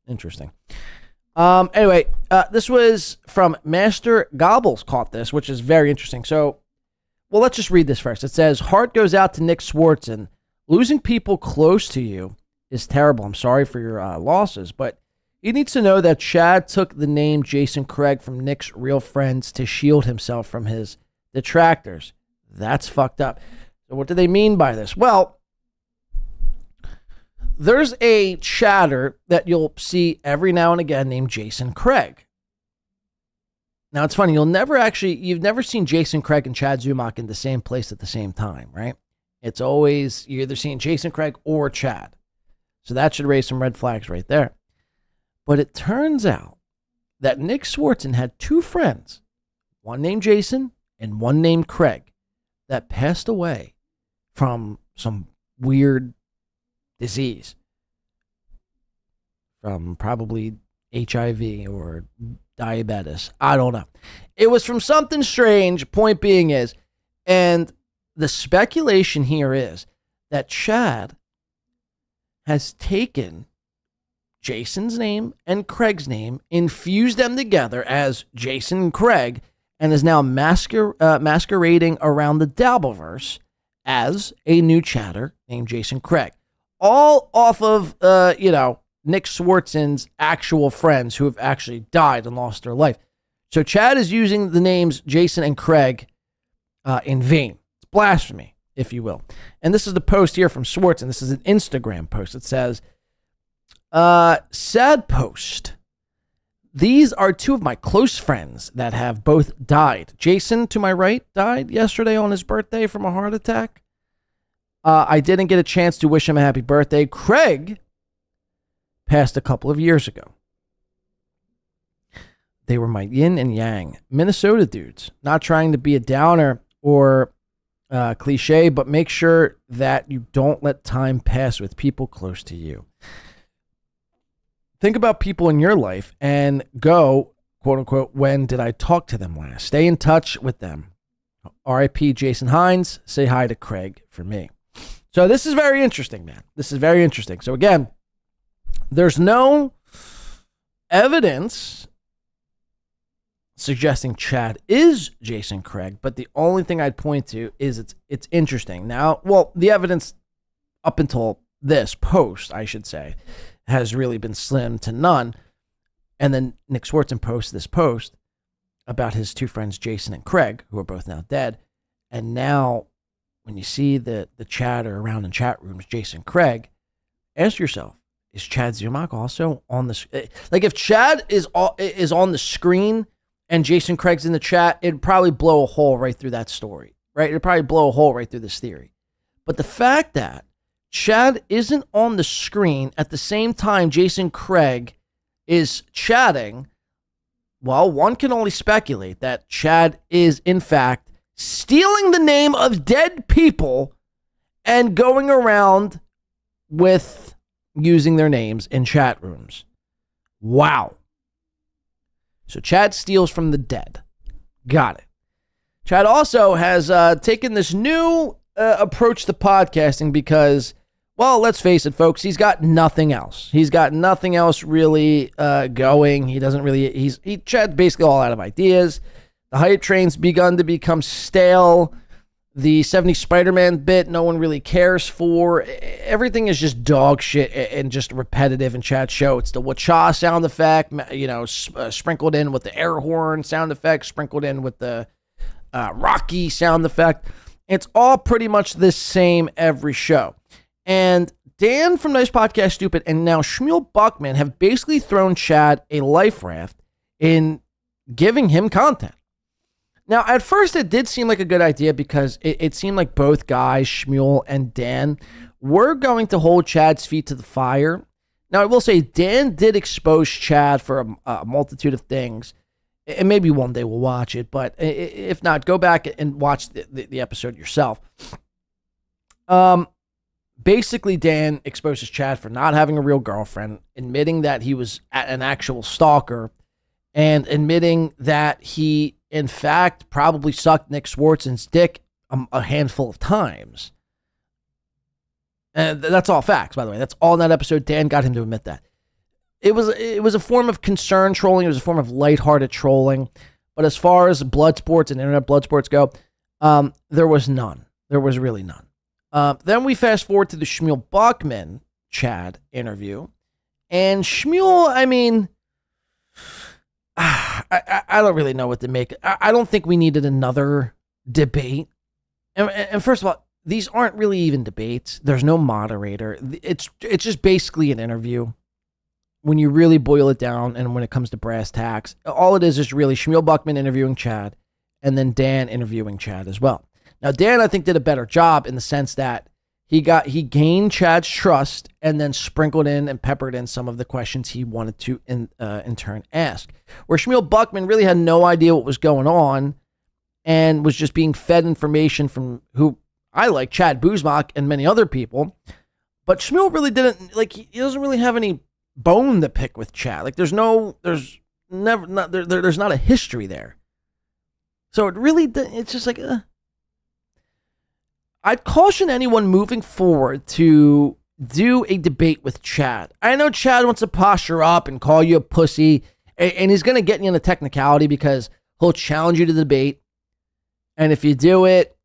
Interesting. Anyway, this was from Master Gobbles caught this, which is very interesting. So, well, let's just read this first. It says, heart goes out to Nick Swartzen. Losing people close to you is terrible. I'm sorry for your losses, but he needs to know that Chad took the name Jason Craig from Nick's real friends to shield himself from his detractors. That's fucked up. So what do they mean by this? Well, there's a chatter that you'll see every now and again named Jason Craig. Now, it's funny. You've never seen Jason Craig and Chad Zumock in the same place at the same time, right? It's always, you're either seeing Jason Craig or Chad. So that should raise some red flags right there. But it turns out that Nick Swartzen had two friends, one named Jason and one named Craig, that passed away from some weird disease, from probably HIV or diabetes. I don't know. It was from something strange. Point being is, and the speculation here is that Chad has taken Jason's name and Craig's name, infused them together as Jason and Craig, and is now masquerading around the Dabbleverse as a new chatter named Jason Craig. All off of, Nick Swartzen's actual friends who have actually died and lost their life. So Chad is using the names Jason and Craig in vain. It's blasphemy, if you will. And this is the post here from Swartzen. This is an Instagram post. It says, sad post. These are two of my close friends that have both died. Jason, to my right, died yesterday on his birthday from a heart attack. I didn't get a chance to wish him a happy birthday. Craig passed a couple of years ago. They were my yin and yang Minnesota dudes. Not trying to be a downer or cliche, but make sure that you don't let time pass with people close to you. Think about people in your life and go, quote unquote, when did I talk to them last? Stay in touch with them. R.I.P. Jason Hines. Say hi to Craig for me. So this is very interesting, man. This is very interesting. So again, there's no evidence suggesting Chad is Jason Craig, but the only thing I'd point to is it's interesting. Now, well, the evidence up until this post, I should say, has really been slim to none. And then Nick Swartzen posted this post about his two friends, Jason and Craig, who are both now dead. And now when you see the chatter around in chat rooms, Jason Craig, ask yourself, is Chad Zumock also on the, like if Chad is on the screen and Jason Craig's in the chat, it'd probably blow a hole right through that story, right? It'd probably blow a hole right through this theory. But the fact that Chad isn't on the screen at the same time Jason Craig is chatting, well, one can only speculate that Chad is, in fact, stealing the name of dead people and going around with using their names in chat rooms. Wow. So Chad steals from the dead. Got it. Chad also has taken this new approach to podcasting because, well, let's face it, folks, he's got nothing else. He's got nothing else really going. He doesn't really, Chad's basically all out of ideas. The hype train's begun to become stale. The 70s Spider-Man bit, no one really cares for. Everything is just dog shit and just repetitive in Chad's show. It's the Wacha sound effect, sprinkled in with the air horn sound effect, sprinkled in with the Rocky sound effect. It's all pretty much the same every show. And Dan from Nice Podcast Stupid and now Shmuel Buckman have basically thrown Chad a life raft in giving him content. Now, at first, it did seem like a good idea because it seemed like both guys, Shmuel and Dan, were going to hold Chad's feet to the fire. Now, I will say Dan did expose Chad for a multitude of things, and maybe one day we'll watch it, but if not, go back and watch the episode yourself. Basically, Dan exposes Chad for not having a real girlfriend, admitting that he was an actual stalker, and admitting that he, in fact, probably sucked Nick Swartzen's dick a handful of times. And that's all facts, by the way. That's all in that episode. Dan got him to admit that. It was a form of concern trolling. It was a form of lighthearted trolling. But as far as blood sports and internet blood sports go, there was none. There was really none. Then we fast forward to the Shmuel Buckman Chad interview. And Shmuel, I mean, I don't really know what to make. I don't think we needed another debate. And first of all, these aren't really even debates. There's no moderator. It's just basically an interview. When you really boil it down and when it comes to brass tacks, all it is really Shmuel Buckman interviewing Chad and then Dan interviewing Chad as well. Now, Dan, I think, did a better job in the sense that he gained Chad's trust and then sprinkled in and peppered in some of the questions he wanted to in turn ask. Where Shmuel Buckman really had no idea what was going on and was just being fed information from who I like, Chad Zumock and many other people. But Shmuel really didn't, like, he doesn't really have any bone to pick with Chad. Like, there's not a history there. So it's just like, I'd caution anyone moving forward to do a debate with Chad. I know Chad wants to posture up and call you a pussy, and he's going to get you in a technicality because he'll challenge you to debate. And if you do it,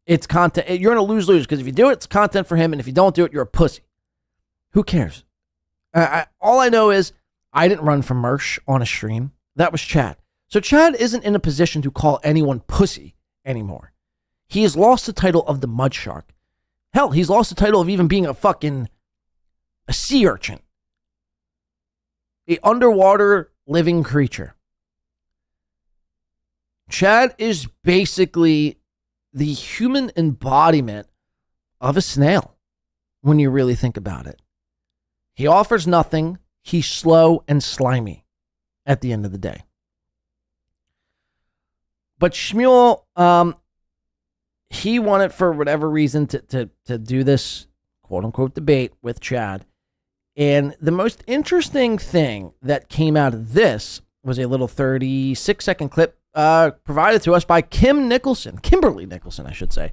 it's content. You're in a lose-lose because if you do it, it's content for him, and if you don't do it, you're a pussy. Who cares? All I know is I didn't run from Mersh on a stream. That was Chad. So Chad isn't in a position to call anyone pussy anymore. He has lost the title of the mud shark. Hell, he's lost the title of even being a sea urchin. A underwater living creature. Chad is basically the human embodiment of a snail when you really think about it. He offers nothing. He's slow and slimy at the end of the day. But Shmuel, he wanted, for whatever reason, to do this quote-unquote debate with Chad. And the most interesting thing that came out of this was a little 36-second clip provided to us by Kimberly Nicholson, I should say,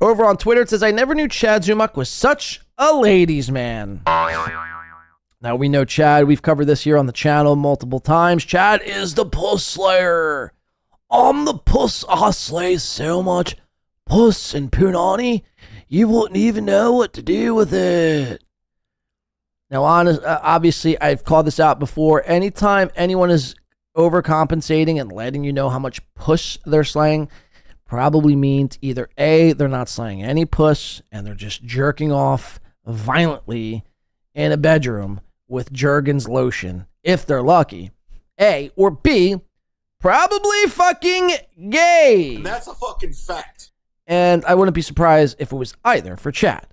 Over on Twitter, it says, I never knew Chad Zumock was such a ladies' man. Now, we know Chad. We've covered this here on the channel multiple times. Chad is the puss slayer. I'm the puss. I slay so much puss and punani, you wouldn't even know what to do with it. Now, obviously, I've called this out before. Anytime anyone is overcompensating and letting you know how much puss they're slaying, probably means either A, they're not slaying any puss and they're just jerking off violently in a bedroom with Jergens lotion, if they're lucky. A, or B, probably fucking gay. And that's a fucking fact. And I wouldn't be surprised if it was either for Chad.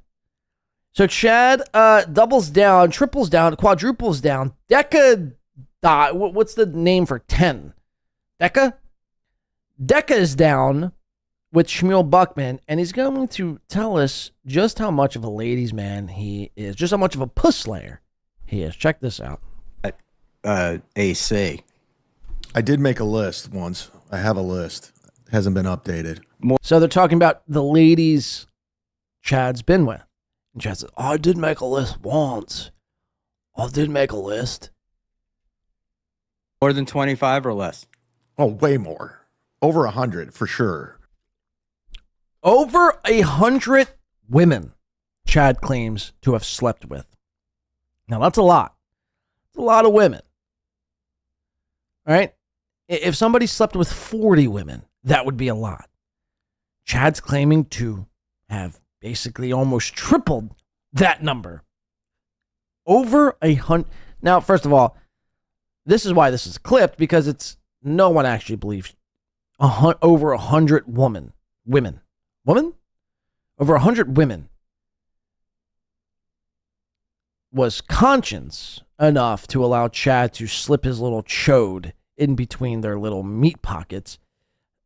So Chad doubles down, triples down, quadruples down. What's the name for 10? Deca? Deca is down with Shmuel Buckman, and he's going to tell us just how much of a ladies' man he is, just how much of a puss slayer he is. Check this out. AC. I did make a list once. I have a list. It hasn't been updated. So they're talking about the ladies Chad's been with. And Chad says, I did make a list once. I did make a list. More than 25 or less? Oh, way more. Over 100 for sure. Over 100 women Chad claims to have slept with. Now, that's a lot. It's a lot of women. All right? If somebody slept with 40 women, that would be a lot. Chad's claiming to have basically almost tripled that number. Over 100. Now, first of all, this is why this is clipped, because no one actually believes over 100 women. Over 100 women was conscious enough to allow Chad to slip his little chode in between their little meat pockets.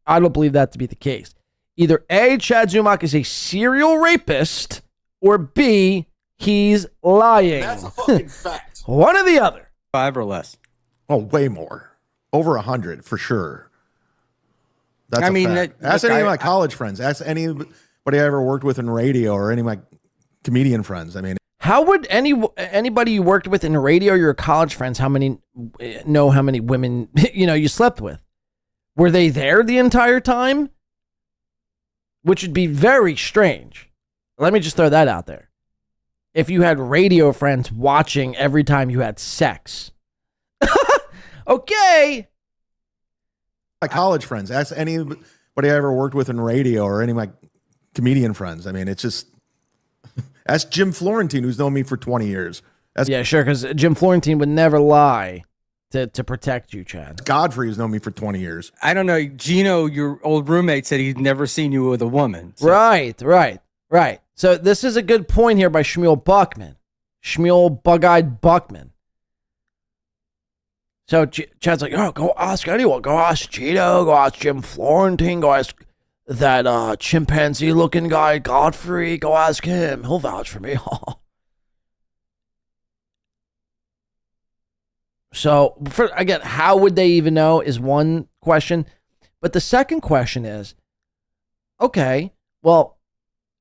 I don't believe that to be the case. Either A, Chad Zumock is a serial rapist, or B, he's lying. That's a fucking fact. One or the other. 5 or less. Oh, way more. Over 100 for sure. That's a fact. Ask any of my college friends. Ask anybody I ever worked with in radio or any of my comedian friends. I mean, how would anybody you worked with in radio or your college friends, how many women you slept with? Were they there the entire time? Which would be very strange. Let me just throw that out there. If you had radio friends watching every time you had sex. Okay. My college friends. Ask anybody I ever worked with in radio or any of my comedian friends. I mean, it's just... Ask Jim Florentine, who's known me for 20 years. Yeah, sure, because Jim Florentine would never lie to protect you, Chad. Godfrey, who's known me for 20 years. I don't know. Geno, your old roommate, said he'd never seen you with a woman. So. Right. So this is a good point here by Shmuel Buckman. Shmuel Bug-Eyed Buckman. So Chad's like, oh, go ask anyone. Go ask Geno. Go ask Jim Florentine. Go ask that chimpanzee-looking guy, Godfrey. Go ask him. He'll vouch for me. So, again, how would they even know is one question. But the second question is, okay, well,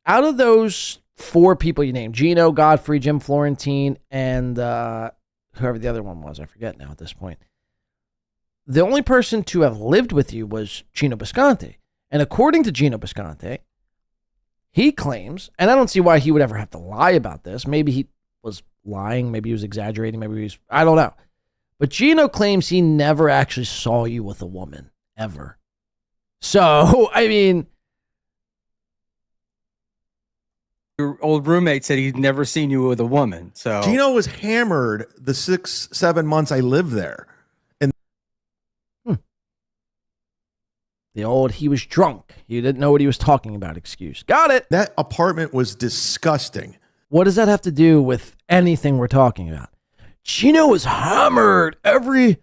out of those 4 people you named, Geno, Godfrey, Jim Florentine, and whoever the other one was, I forget now at this point, the only person to have lived with you was Geno Bisconte. And according to Geno Bisconte, he claims, and I don't see why he would ever have to lie about this. Maybe he was lying. Maybe he was exaggerating. Maybe he was, I don't know. But Geno claims he never actually saw you with a woman, ever. So, I mean... Your old roommate said he'd never seen you with a woman, so... Geno was hammered the 6-7 months I lived there. And he was drunk. He didn't know what he was talking about excuse. Got it. That apartment was disgusting. What does that have to do with anything we're talking about? Geno was hammered every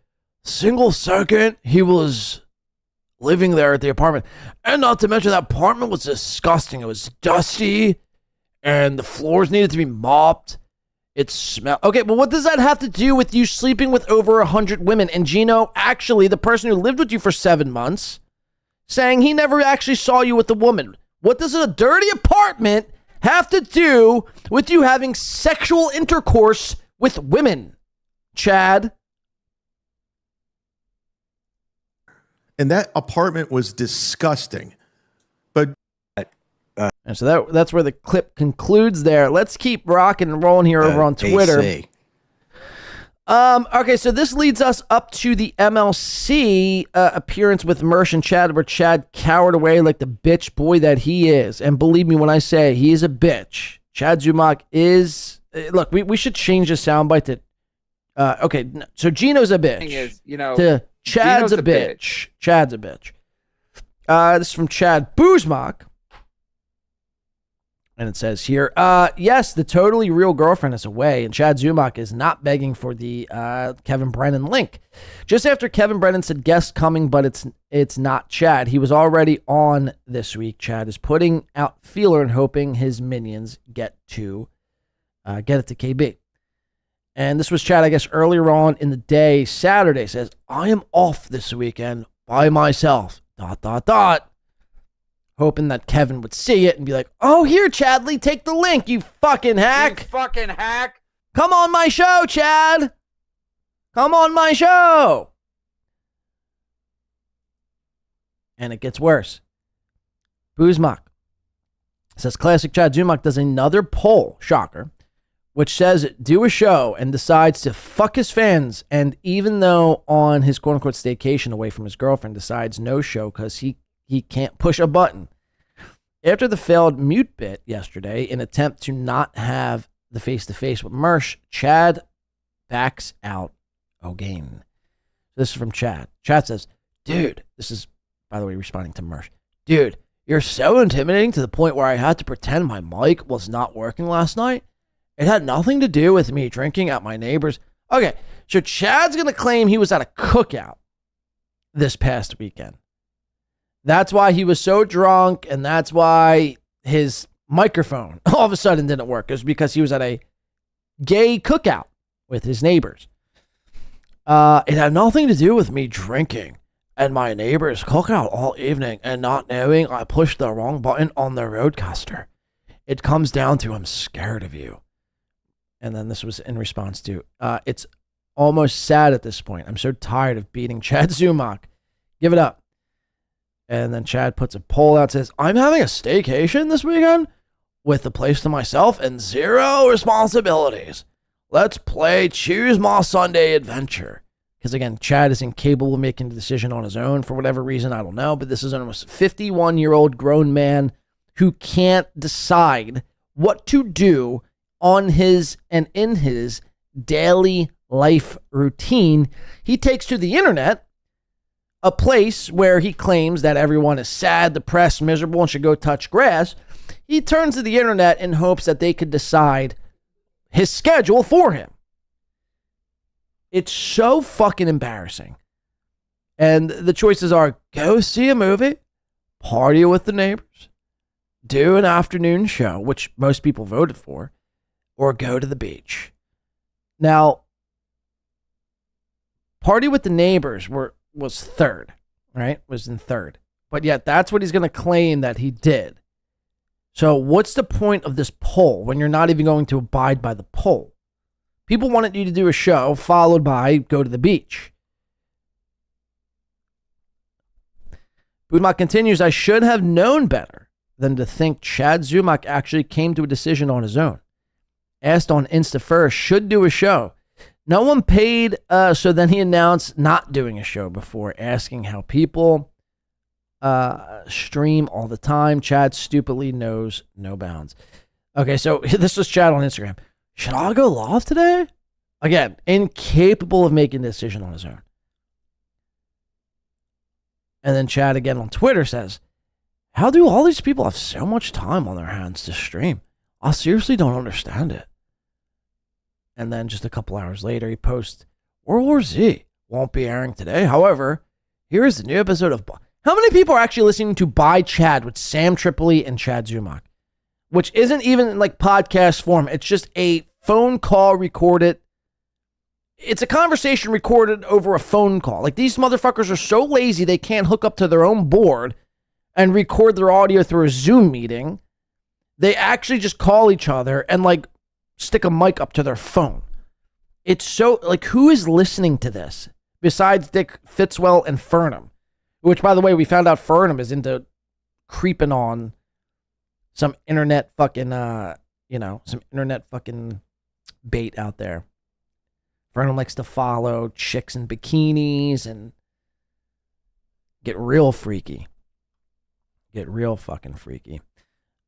single second he was living there at the apartment. And not to mention that apartment was disgusting. It was dusty and the floors needed to be mopped. It smelled. Okay, but what does that have to do with you sleeping with over 100 women? And Geno, actually, the person who lived with you for 7 months, saying he never actually saw you with a woman. What does a dirty apartment have to do with you having sexual intercourse with women, Chad? And that apartment was disgusting. But and so that's where the clip concludes there. Let's keep rocking and rolling here over on Twitter. AC. Okay, so this leads us up to the MLC appearance with Mersh and Chad, where Chad cowered away like the bitch boy that he is. And believe me when I say he is a bitch. Chad Zumock is... Look, we should change the soundbite to... okay, so Geno's a bitch. Thing is, to Chad's Geno's a bitch. Chad's a bitch. This is from Chad Zumock. And it says here, yes, the totally real girlfriend is away, and Chad Zumock is not begging for the Kevin Brennan link. Just after Kevin Brennan said guest coming, but it's not Chad. He was already on this week. Chad is putting out feeler and hoping his minions get it to KB. And this was Chad, I guess, earlier on in the day, Saturday, says, I am off this weekend by myself, ... Hoping that Kevin would see it and be like, oh, here, Chadley, take the link, you fucking hack. You fucking hack. Come on my show, Chad. Come on my show. And it gets worse. Zumock says, classic Chad Zumock does another poll, shocker, which says do a show and decides to fuck his fans. And even though on his quote-unquote staycation away from his girlfriend, decides no show because he can't push a button. After the failed mute bit yesterday, in attempt to not have the face-to-face with Mersh, Chad backs out again. This is from Chad. Chad says, dude, this is, by the way, responding to Mersh. Dude, you're so intimidating to the point where I had to pretend my mic was not working last night. It had nothing to do with me drinking at my neighbor's. Okay, so Chad's going to claim he was at a cookout this past weekend. That's why he was so drunk, and that's why his microphone all of a sudden didn't work. It was because he was at a gay cookout with his neighbors. It had nothing to do with me drinking and my neighbors cookout all evening and not knowing I pushed the wrong button on the roadcaster. It comes down to I'm scared of you. And then this was in response to, it's almost sad at this point. I'm so tired of beating Chad Zumock. Give it up. And then Chad puts a poll out, says, I'm having a staycation this weekend with the place to myself and zero responsibilities. Let's play Choose My Sunday Adventure. Because again, Chad is incapable of making the decision on his own for whatever reason, I don't know. But this is an almost 51-year-old grown man who can't decide what to do on his and in his daily life routine. He takes to the internet, a place where he claims that everyone is sad, depressed, miserable, and should go touch grass. He turns to the internet in hopes that they could decide his schedule for him. It's so fucking embarrassing. And the choices are go see a movie, party with the neighbors, do an afternoon show, which most people voted for, or go to the beach. Now, party with the neighbors was third, right? Was in third. But yet that's what he's going to claim that he did. So what's the point of this poll when you're not even going to abide by the poll? People wanted you to do a show followed by go to the beach. Zumock continues, I should have known better than to think Chad Zumock actually came to a decision on his own. Asked on Insta first, should do a show. No one paid, so then he announced not doing a show before asking how people stream all the time. Chad stupidly knows no bounds. Okay, so this was Chad on Instagram. Should I go live today? Again, incapable of making a decision on his own. And then Chad again on Twitter says, how do all these people have so much time on their hands to stream? I seriously don't understand it. And then just a couple hours later, he posts, World War Z won't be airing today. However, here is the new episode of... How many people are actually listening to By Chad with Sam Tripoli and Chad Zumock? Which isn't even in like podcast form. It's just a phone call recorded. It's a conversation recorded over a phone call. Like these motherfuckers are so lazy they can't hook up to their own board and record their audio through a Zoom meeting. They actually just call each other and like stick a mic up to their phone. It's so like, who is listening to this besides Dick Fitzwell and Fernham? Which, by the way, we found out Fernham is into creeping on some internet fucking, some internet fucking bait out there. Fernham likes to follow chicks in bikinis and get real freaky. Get real fucking freaky.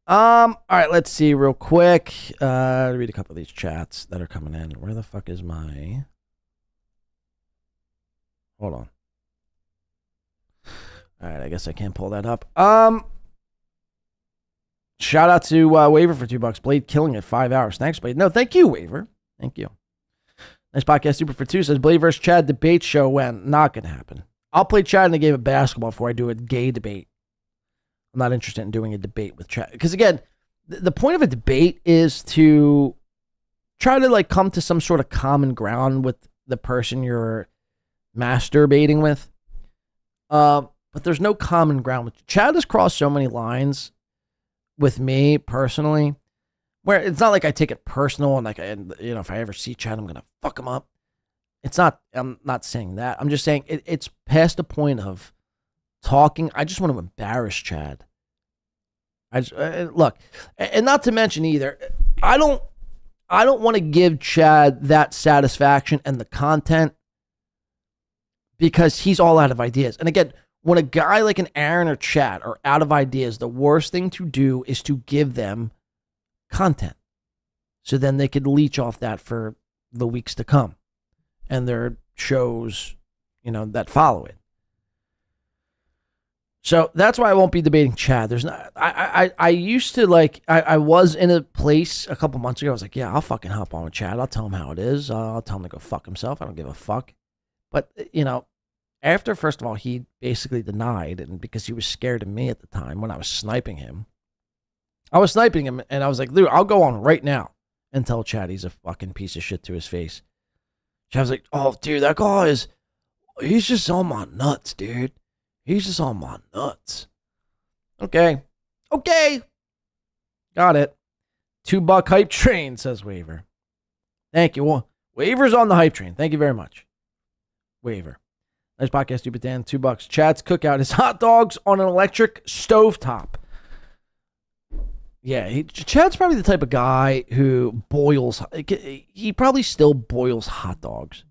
All right, let's see real quick. Read a couple of these chats that are coming in. Where the fuck is my... Hold on. All right, I guess I can't pull that up. Shout out to Waver for $2. Blade killing it 5 hours. Thanks, Blade. No, thank you, Waver. Thank you. Nice podcast. Super for 2 says Blade versus Chad debate show when not gonna happen. I'll play Chad in a game of basketball before I do a gay debate. I'm not interested in doing a debate with Chad because again, the point of a debate is to try to like come to some sort of common ground with the person you're masturbating with. But there's no common ground. Chad has crossed so many lines with me personally, where it's not like I take it personal and if I ever see Chad, I'm gonna fuck him up. I'm not saying that. I'm just saying it's past the point of talking. I just want to embarrass Chad. Look, and not to mention either, I don't want to give Chad that satisfaction and the content because he's all out of ideas. And again, when a guy like an Aaron or Chad are out of ideas, the worst thing to do is to give them content. So then they could leech off that for the weeks to come and their shows, that follow it. So that's why I won't be debating Chad. There's not, I used to I was in a place a couple months ago. I was like, yeah, I'll fucking hop on with Chad. I'll tell him how it is. I'll tell him to go fuck himself. I don't give a fuck. But, after, first of all, he basically denied, and because he was scared of me at the time when I was sniping him. I was sniping him, and I was like, dude, I'll go on right now and tell Chad he's a fucking piece of shit to his face. Chad was like, oh, dude, that guy he's just on my nuts, dude. He's just on my nuts. Okay. Got it. $2 hype train, says Waver. Thank you. Well, Waver's on the hype train. Thank you very much. Waver. Nice podcast, Stupid Dan. $2. Chad's cookout is hot dogs on an electric stovetop. Yeah, Chad's probably the type of guy who boils. He probably still boils hot dogs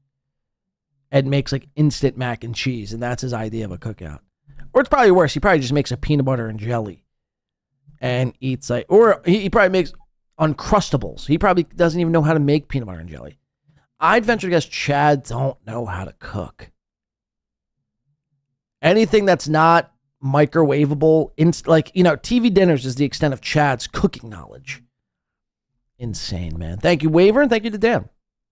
and makes like instant mac and cheese, and that's his idea of a cookout. Or it's probably worse. He probably just makes a peanut butter and jelly and eats or he probably makes Uncrustables. He probably doesn't even know how to make peanut butter and jelly. I'd venture to guess Chad don't know how to cook. Anything that's not microwavable, TV dinners is the extent of Chad's cooking knowledge. Insane, man. Thank you, Waver, and thank you to Dan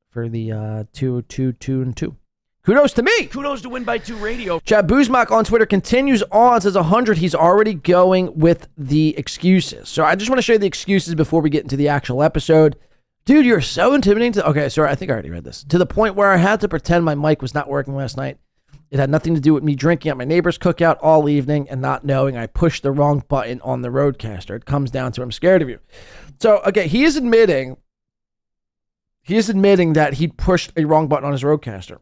for the 2, 2, 2, and 2. Kudos to me. Kudos to Win by 2 Radio. Chad Zumock on Twitter continues on, says 100. He's already going with the excuses. So I just want to show you the excuses before we get into the actual episode. Dude, you're so intimidating. Okay, sorry, I think I already read this. To the point where I had to pretend my mic was not working last night. It had nothing to do with me drinking at my neighbor's cookout all evening and not knowing I pushed the wrong button on the Roadcaster. It comes down to I'm scared of you. So, okay, he is admitting that he pushed a wrong button on his Roadcaster.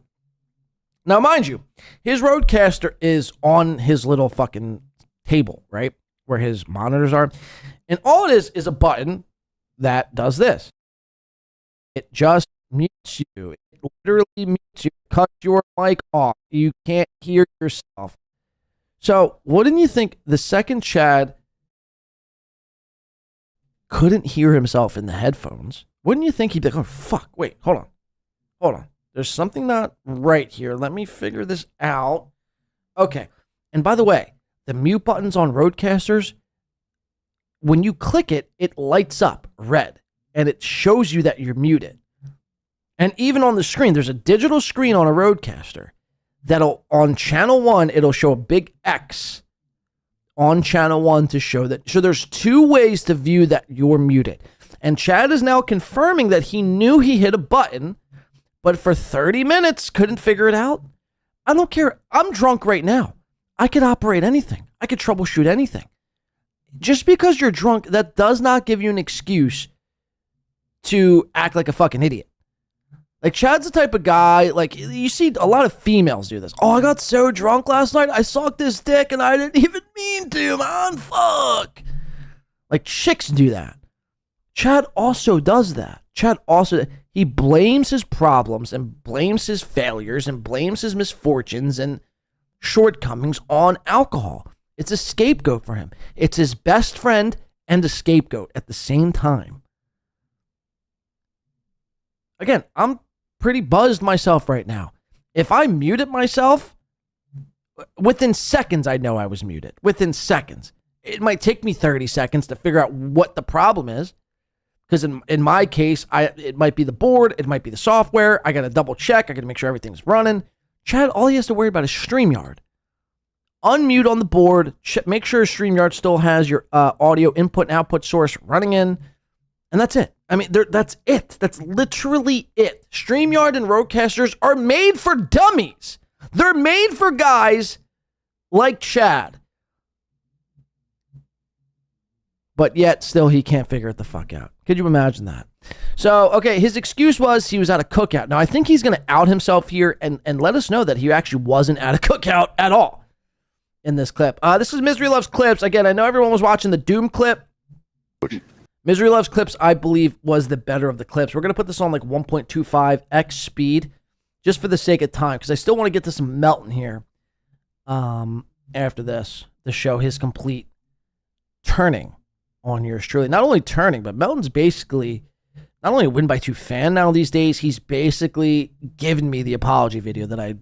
Now, mind you, his Roadcaster is on his little fucking table, right? Where his monitors are. And all it is a button that does this. It just mutes you. It literally mutes you. Cuts your mic off. You can't hear yourself. So, wouldn't you think the second Chad couldn't hear himself in the headphones, wouldn't you think he'd be like, oh, fuck, wait, hold on. There's something not right here. Let me figure this out. Okay. And by the way, the mute buttons on Roadcasters, when you click it, it lights up red and it shows you that you're muted. And even on the screen, there's a digital screen on a Roadcaster that'll, on channel 1, it'll show a big X on channel 1 to show that. So there's 2 ways to view that you're muted. And Chad is now confirming that he knew he hit a button, but for 30 minutes couldn't figure it out. I don't care. I'm drunk right now. I could operate anything. I could troubleshoot anything. Just because you're drunk, that does not give you an excuse to act like a fucking idiot. Like, Chad's the type of guy, like, you see a lot of females do this. Oh, I got so drunk last night, I sucked this dick and I didn't even mean to, man, fuck. Like, chicks do that. Chad also does that. He blames his problems and blames his failures and blames his misfortunes and shortcomings on alcohol. It's a scapegoat for him. It's his best friend and a scapegoat at the same time. Again, I'm pretty buzzed myself right now. If I muted myself, within seconds, I'd know I was muted. Within seconds. It might take me 30 seconds to figure out what the problem is. Because in my case, it might be the board, it might be the software. I got to double check. I got to make sure everything's running. Chad, all he has to worry about is StreamYard. Unmute on the board. Make sure StreamYard still has your audio input and output source running in. And that's it. I mean, that's it. That's literally it. StreamYard and Roadcasters are made for dummies. They're made for guys like Chad. But yet, still, he can't figure it the fuck out. Could you imagine that? So, okay, his excuse was he was at a cookout. Now, I think he's going to out himself here and let us know that he actually wasn't at a cookout at all in this clip. This is Misery Loves Clips. Again, I know everyone was watching the Doom clip. Misery Loves Clips, I believe, was the better of the clips. We're going to put this on like 1.25x speed just for the sake of time because I still want to get to some Melton here after this to show his complete turning on yours truly. Not only turning, but Melton's basically not only a Win by 2 fan now these days, he's basically given me the apology video that I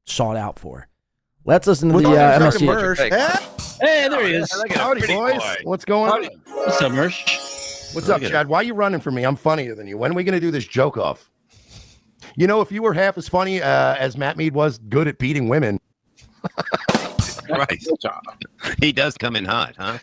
sought out for. Let's listen to the MLC. Hey, there he is. Howdy, boys. What's going on? What's up, Mersh? What's up, Chad? Why are you running from me? I'm funnier than you. When are we going to do this joke off? You know, if you were half as funny as Matt Mead was good at beating women. Right. He does come in hot, huh?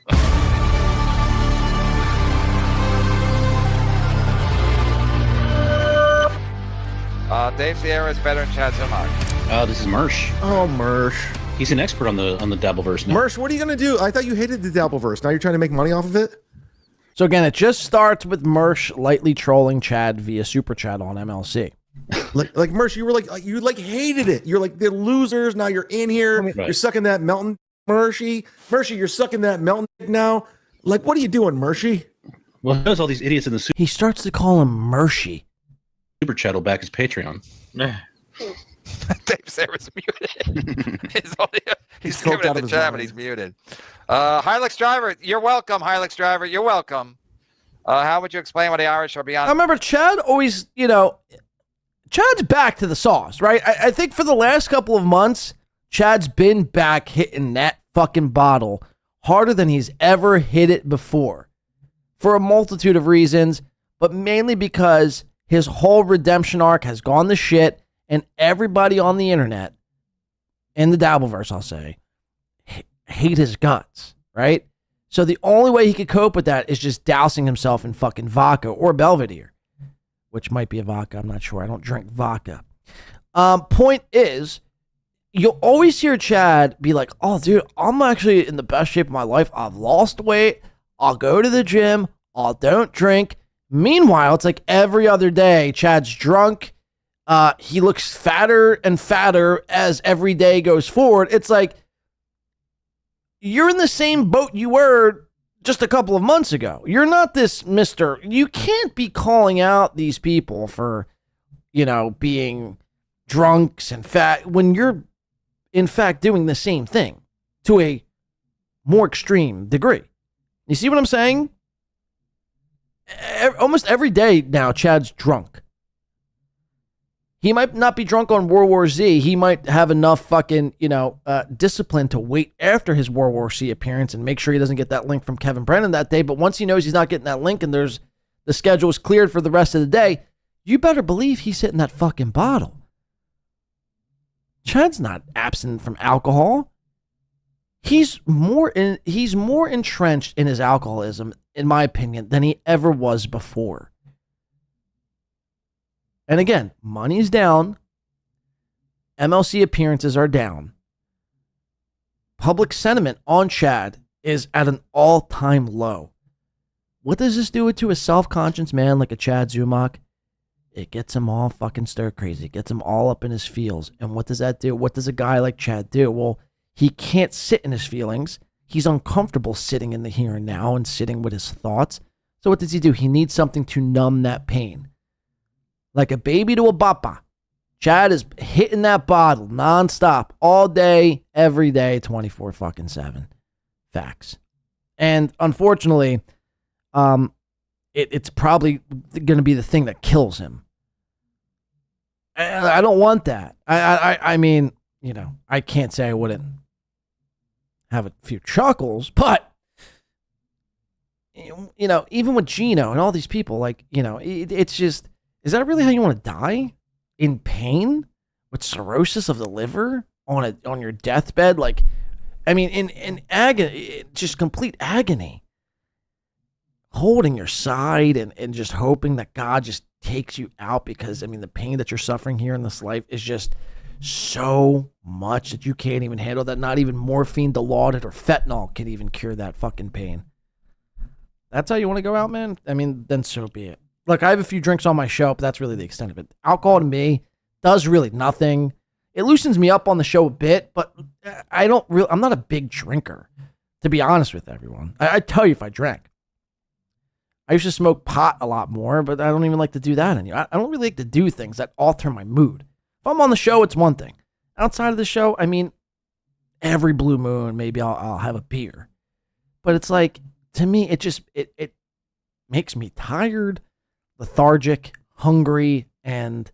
Dave Sierra is better than Chad Zumock. This is Mersh. Oh, Mersh. He's an expert on the Dabbleverse now. Mersh, what are you going to do? I thought you hated the Dabbleverse. Now you're trying to make money off of it? So again, it just starts with Mersh lightly trolling Chad via Super Chat on MLC. like Mersh, you hated it. You're like, they're losers. Now you're in here. Right. You're sucking that Melton, Mershy, you're sucking that Melton now. Like, what are you doing, Mershy? Well, there's all these idiots in the He starts to call him Mershy. Super Chat will back his Patreon. Dave Sarah's muted. he's giving it the chat, but he's muted. Hilux Driver, you're welcome. Hilux Driver, you're welcome. How would you explain why the Irish are beyond? I remember Chad always, Chad's back to the sauce, right? I think for the last couple of months, Chad's been back hitting that fucking bottle harder than he's ever hit it before for a multitude of reasons, but mainly because his whole redemption arc has gone to shit, and everybody on the internet, in the Dabbleverse, I'll say, hate his guts, right? So the only way he could cope with that is just dousing himself in fucking vodka or Belvedere, which might be a vodka. I'm not sure. I don't drink vodka. Point is, you'll always hear Chad be like, oh, dude, I'm actually in the best shape of my life. I've lost weight. I'll go to the gym. I don't drink. Meanwhile, it's like every other day, Chad's drunk. He looks fatter and fatter as every day goes forward. It's like, you're in the same boat you were just a couple of months ago. You're not this Mr. You can't be calling out these people for, being drunks and fat when you're, in fact, doing the same thing to a more extreme degree. You see what I'm saying? Almost every day now, Chad's drunk. He might not be drunk on World War Z. He might have enough fucking, discipline to wait after his World War Z appearance and make sure he doesn't get that link from Kevin Brennan that day. But once he knows he's not getting that link and the schedule is cleared for the rest of the day, you better believe he's hitting that fucking bottle. Chad's not absent from alcohol. He's more entrenched in his alcoholism, in my opinion, than he ever was before. And again, money's down. MLC appearances are down. public sentiment on Chad is at an all-time low. What does this do to a self-conscious man like a Chad Zumock? It gets him all fucking stir crazy. It gets him all up in his feels. And what does that do? What does a guy like Chad do? Well, he can't sit in his feelings. He's uncomfortable sitting in the here and now and sitting with his thoughts. So what does he do? He needs something to numb that pain. Like a baby to a papa. Chad is hitting that bottle nonstop all day, every day, 24/7. Facts. And unfortunately, it's probably going to be the thing that kills him. And I don't want that. I mean, you know, I can't say I wouldn't have a few chuckles, but, you know, even with Geno and all these people, like, you know, it's just, is that really how you want to die? In pain? With cirrhosis of the liver? On your deathbed? Like, I mean, in agony, just complete agony. Holding your side and just hoping that God just takes you out because, I mean, the pain that you're suffering here in this life is just so much that you can't even handle that. Not even morphine, Dilaudid, or fentanyl can even cure that fucking pain. That's how you want to go out, man? I mean, then so be it. Look, I have a few drinks on my show, but that's really the extent of it. Alcohol to me does really nothing. It loosens me up on the show a bit, but I'm not a big drinker, to be honest with everyone. I tell you if I drank. I used to smoke pot a lot more, but I don't even like to do that anymore. I don't really like to do things that alter my mood. If I'm on the show, it's one thing. Outside of the show, I mean, every blue moon, maybe I'll have a beer. But it's like, to me, it makes me tired, lethargic, hungry, and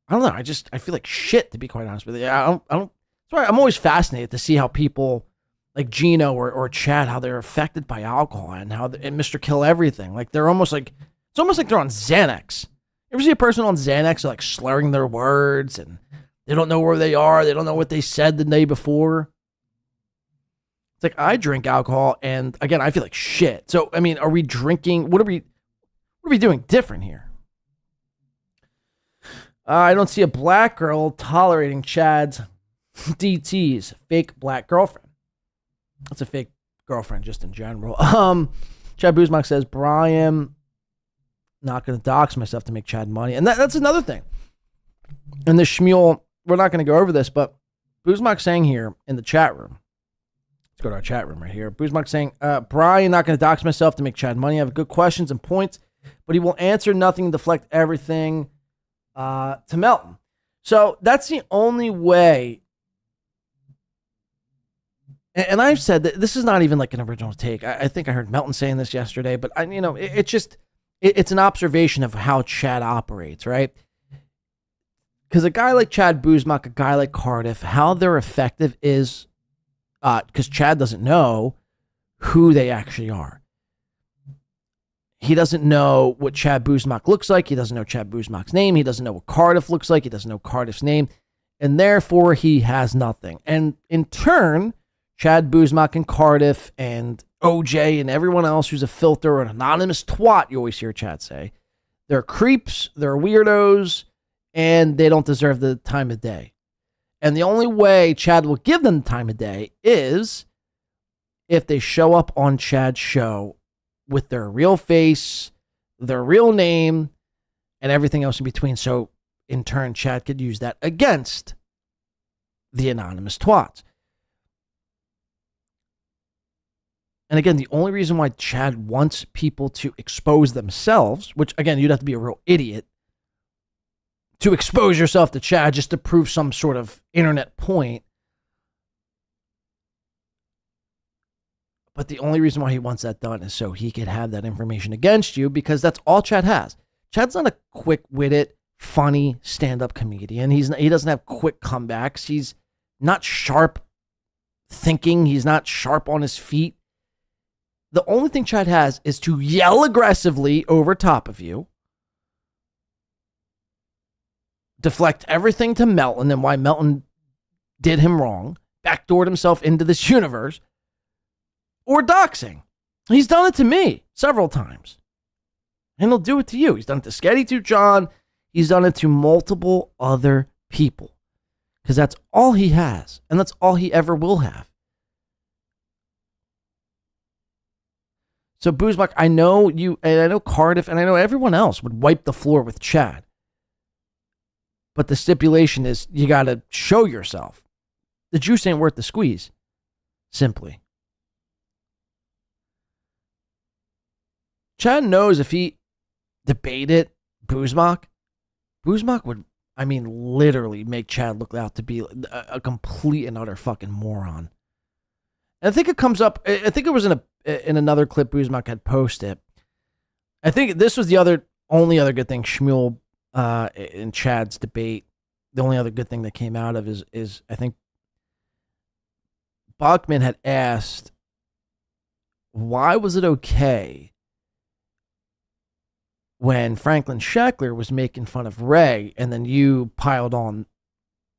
I don't know. I feel like shit, to be quite honest with you. Sorry, I'm always fascinated to see how people like Geno or Chad, how they're affected by alcohol and how and Mr. Kill Everything. Like they're almost like, it's almost like they're on Xanax. You ever see a person on Xanax like slurring their words and they don't know where they are. They don't know what they said the day before. It's like I drink alcohol and again, I feel like shit. So, I mean, are we drinking? What are we doing different here? I don't see a black girl tolerating Chad's DT's fake black girlfriend. That's a fake girlfriend just in general. Chad Buzmak says, Brian, not going to dox myself to make Chad money. And that's another thing. And the schmuel, we're not going to go over this, but Buzmak saying here in the chat room, let's go to our chat room right here. Buzmak saying, Brian, not going to dox myself to make Chad money. I have good questions and points, but he will answer nothing, deflect everything to Melton. So that's the only way. And I've said that this is not even like an original take. I think I heard Melton saying this yesterday, but it's an observation of how Chad operates, right? Because a guy like Chad Buzmak, a guy like Cardiff, how they're effective is because Chad doesn't know who they actually are. He doesn't know what Chad Buzmak looks like. He doesn't know Chad Buzmak's name. He doesn't know what Cardiff looks like. He doesn't know Cardiff's name. And therefore, he has nothing. And in turn, Chad Buzmak and Cardiff and OJ and everyone else who's a filter or an anonymous twat, you always hear Chad say, they're creeps, they're weirdos, and they don't deserve the time of day. And the only way Chad will give them the time of day is if they show up on Chad's show with their real face, their real name, and everything else in between. So in turn, Chad could use that against the anonymous twats. And again, the only reason why Chad wants people to expose themselves, which again, you'd have to be a real idiot to expose yourself to Chad just to prove some sort of internet point. But the only reason why he wants that done is so he could have that information against you, because that's all Chad has. Chad's not a quick-witted, funny stand-up comedian. He doesn't have quick comebacks. He's not sharp thinking. He's not sharp on his feet. The only thing Chad has is to yell aggressively over top of you, deflect everything to Melton and why Melton did him wrong, backdoored himself into this universe, or doxing. He's done it to me several times. And he'll do it to you. He's done it to Sketty, to John. He's done it to multiple other people. Because that's all he has. And that's all he ever will have. So Boozmock, I know you, and I know Cardiff, and I know everyone else would wipe the floor with Chad. But the stipulation is you got to show yourself. The juice ain't worth the squeeze. Simply. Chad knows if he debated Boozmock would, I mean, literally make Chad look out to be a complete and utter fucking moron. And I think it comes up, I think it was in another clip Boozmock had posted. I think this was the only other good thing Shmuel in Chad's debate. The only other good thing that came out of is I think Bachman had asked, why was it okay when Franklin Sheckler was making fun of Ray, and then you piled on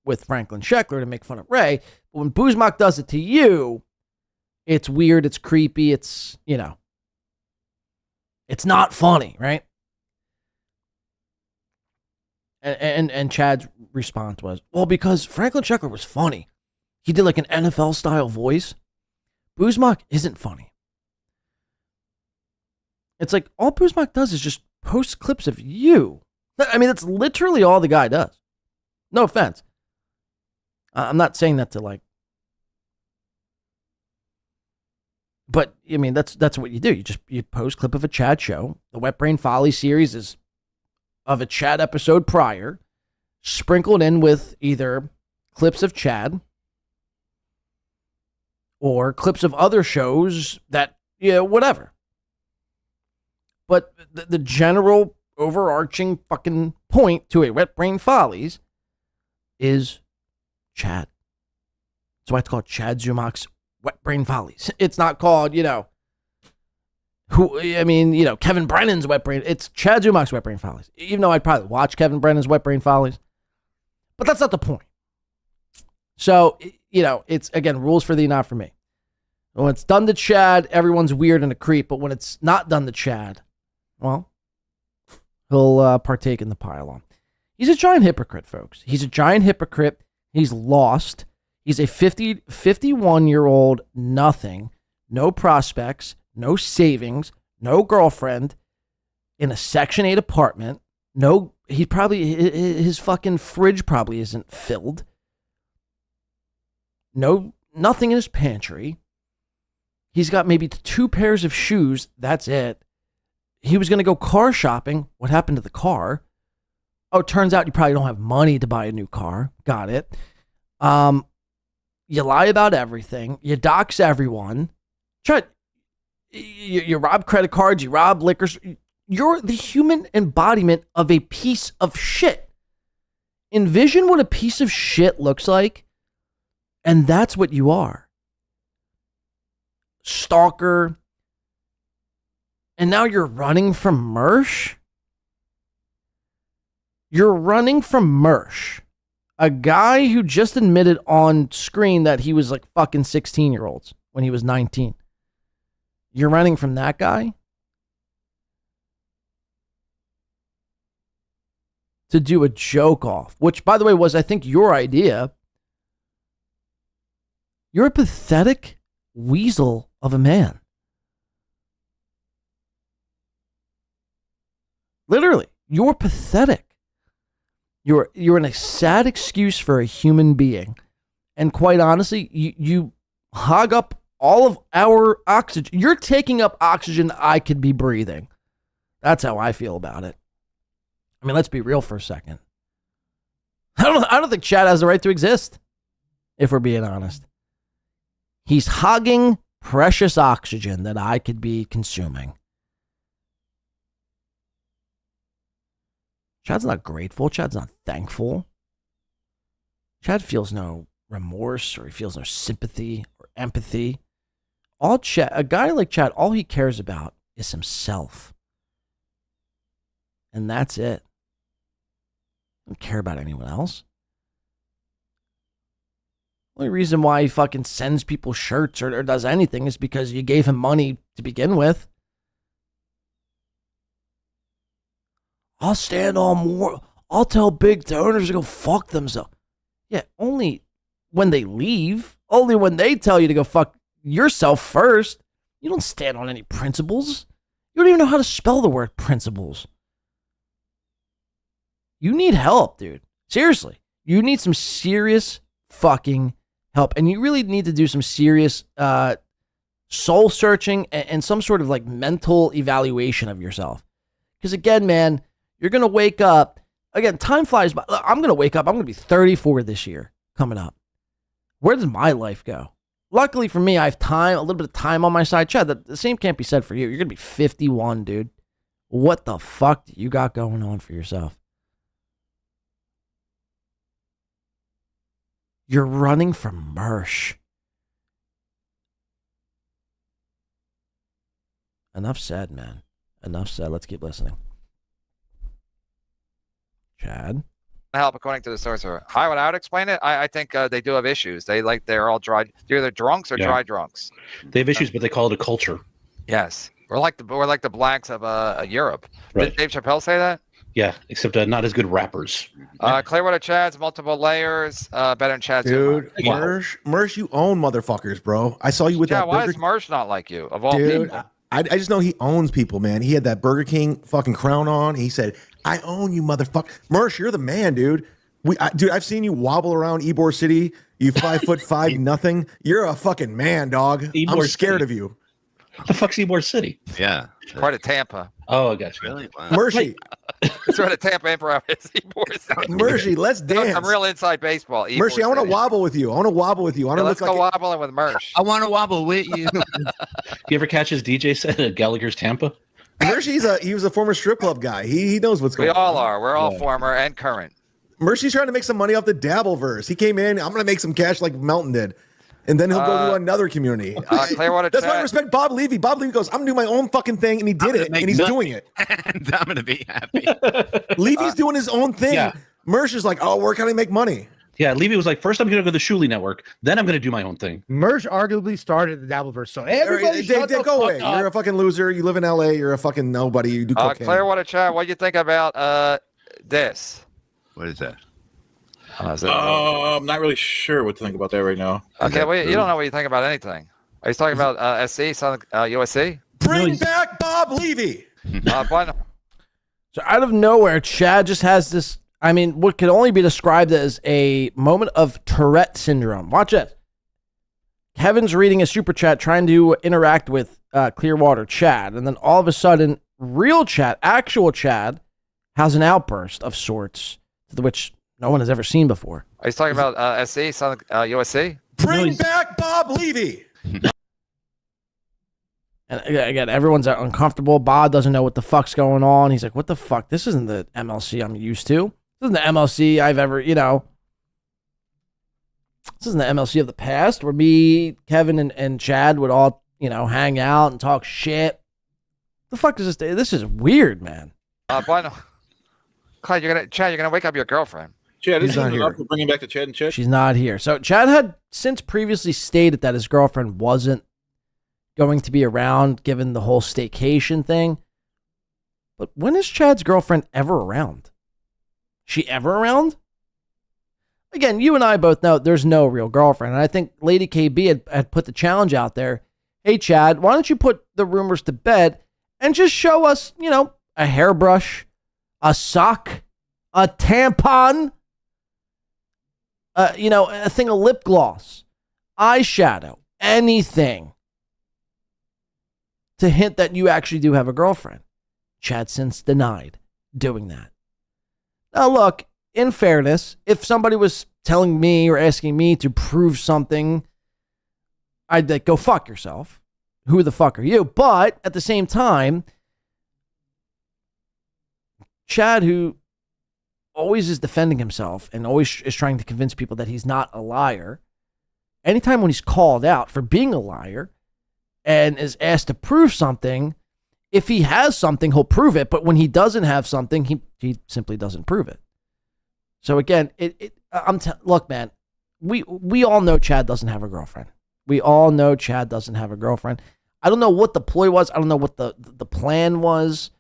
with Franklin Sheckler to make fun of Ray? But when Boozmock does it to you, it's weird, it's creepy, it's, you know, it's not funny, right? And Chad's response was, well, because Franklin Sheckler was funny. He did like an NFL style voice. Boozmock isn't funny. It's like all Boozmock does is just post clips of you. I mean, that's literally all the guy does. No offense. I'm not saying that to like, but I mean, that's what you do. You post clip of a Chad show. The Wet Brain Folly series is of a Chad episode prior, sprinkled in with either clips of Chad or clips of other shows that, you know, whatever. But the general overarching fucking point to a Wet Brain Follies is Chad. That's why it's called Chad Zumock's Wet Brain Follies. It's not called, you know, Kevin Brennan's Wet Brain. It's Chad Zumock's Wet Brain Follies. Even though I'd probably watch Kevin Brennan's Wet Brain Follies. But that's not the point. So, you know, it's, again, rules for thee, not for me. When it's done to Chad, everyone's weird and a creep. But when it's not done to Chad, well, he'll partake in the pile-on. He's a giant hypocrite, folks. He's a giant hypocrite. He's lost. He's a 51-year-old nothing, no prospects, no savings, no girlfriend, in a Section 8 apartment. No, his fucking fridge probably isn't filled. No, nothing in his pantry. He's got maybe 2 pairs of shoes. That's it. He was going to go car shopping. What happened to the car? Oh, it turns out you probably don't have money to buy a new car. Got it. You lie about everything. You dox everyone. You rob credit cards. You rob liquor. You're the human embodiment of a piece of shit. Envision what a piece of shit looks like, and that's what you are. Stalker. And now you're running from Mersh? You're running from Mersh, a guy who just admitted on screen that he was like fucking 16-year-olds when he was 19. You're running from that guy? To do a joke off, which, by the way, was, I think, your idea. You're a pathetic weasel of a man. Literally, you're pathetic. You're a sad excuse for a human being. And quite honestly, you hog up all of our oxygen. You're taking up oxygen I could be breathing. That's how I feel about it. I mean, let's be real for a second. I don't think Chad has the right to exist, if we're being honest. He's hogging precious oxygen that I could be consuming. Chad's not grateful. Chad's not thankful. Chad feels no remorse, or he feels no sympathy or empathy. A guy like Chad, all he cares about is himself. And that's it. Don't care about anyone else. The only reason why he fucking sends people shirts or does anything is because you gave him money to begin with. I'll stand on more. I'll tell big donors to go fuck themselves. Yeah, only when they leave. Only when they tell you to go fuck yourself first. You don't stand on any principles. You don't even know how to spell the word principles. You need help, dude. Seriously. You need some serious fucking help. And you really need to do some serious soul searching and some sort of like mental evaluation of yourself. Because again, man, you're going to wake up. Again, time flies by. I'm going to wake up. I'm going to be 34 this year coming up. Where does my life go? Luckily for me, I have time, a little bit of time on my side. Chad, the same can't be said for you. You're going to be 51, dude. What the fuck do you got going on for yourself? You're running from Mersh. Enough said, man. Enough said. Let's keep listening. Chad? Help according to the sorcerer. How would I explain it? I think they do have issues. They're all dry. They're either drunks or dry drunks. They have issues, but they call it a culture. Yes, we're like the blacks of Europe. Right. Did Dave Chappelle say that? Yeah, except not as good rappers. Clearwater Chad's multiple layers. Better than Chad's. Dude, Mersh, you own motherfuckers, bro. I saw you with that. Why is Mersh not like you? Of all people. I just know he owns people, man. He had that Burger King fucking crown on. He said, I own you, motherfucker. Mersh, you're the man, dude. Dude, I've seen you wobble around Ybor City. You 5'5" nothing. You're a fucking man, dog. I'm scared of you. What the fuck's Ybor City? Yeah. Part of Tampa. Oh, I got you. Really? Wow. Mershie. It's where the Tampa Emperor is. Mershie, let's dance. I'm real inside baseball. Mershie, I want to wobble with you. I want to wobble with you. Let's go wobbling with Mersh. I want to wobble with you. You ever catch his DJ set at Gallagher's Tampa? Mershie, he was a former strip club guy. He knows what's going on. We all are. We're all former and current. Mershie's trying to make some money off the Dabbleverse. He came in, I'm going to make some cash like Melton did. And then he'll go to another community. Clearwater That's why I respect Bob Levy. Bob Levy goes, I'm going to do my own fucking thing. And he did it. And he's doing it. And I'm going to be happy. Levy's doing his own thing. Yeah. Mersh is like, oh, where can I make money? Yeah, Levy was like, first I'm going to go to the Shuli Network. Then I'm going to do my own thing. Mersh arguably started the Dabbleverse. So everybody go away. You're a fucking loser. You live in LA. You're a fucking nobody. You do cocaine. Clearwater Chad, what do you think about this? What is that? I'm not really sure what to think about that right now. Okay, well, you don't know what you think about anything. Are you talking about SC, USC? Bring back Bob Levy. So out of nowhere, Chad just has this, I mean, what could only be described as a moment of Tourette syndrome. Watch it. Kevin's reading a super chat trying to interact with Clearwater Chad, and then all of a sudden, real Chad, actual Chad, has an outburst of sorts, which no one has ever seen before. Are you talking about SC, USC? Bring back Bob Levy. And again, everyone's uncomfortable. Bob doesn't know what the fuck's going on. He's like, what the fuck? This isn't the MLC I'm used to. This isn't the MLC I've ever, this isn't the MLC of the past where me, Kevin, and Chad would all, hang out and talk shit. The fuck is this? This is weird, man. Clyde, you're gonna wake up your girlfriend. Chad, He's not here. Bringing back the Chad and Chad. She's not here. So Chad had since previously stated that his girlfriend wasn't going to be around given the whole staycation thing. But when is Chad's girlfriend ever around? She ever around? Again, you and I both know there's no real girlfriend. And I think Lady KB had put the challenge out there. Hey, Chad, why don't you put the rumors to bed and just show us, a hairbrush, a sock, a tampon, a thing of lip gloss, eyeshadow, anything to hint that you actually do have a girlfriend. Chad since denied doing that. Now, look, in fairness, if somebody was telling me or asking me to prove something, I'd like, go fuck yourself. Who the fuck are you? But at the same time, Chad, who always is defending himself and always is trying to convince people that he's not a liar, anytime when he's called out for being a liar and is asked to prove something, if he has something, he'll prove it. But when he doesn't have something, he simply doesn't prove it. So again, look, man, we all know Chad doesn't have a girlfriend. We all know Chad doesn't have a girlfriend. I don't know what the ploy was. I don't know what the plan was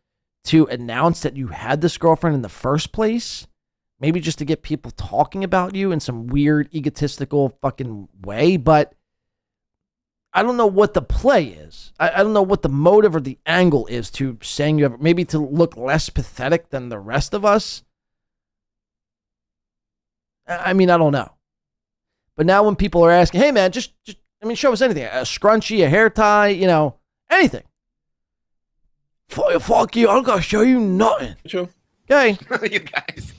to announce that you had this girlfriend in the first place. Maybe just to get people talking about you in some weird, egotistical fucking way. But I don't know what the play is. I don't know what the motive or the angle is to saying you have, maybe to look less pathetic than the rest of us. I mean, I don't know. But now when people are asking, hey man, just show us anything. A scrunchie, a hair tie, anything. Fuck you, I'm gonna show you nothing. Sure. Okay. You guys.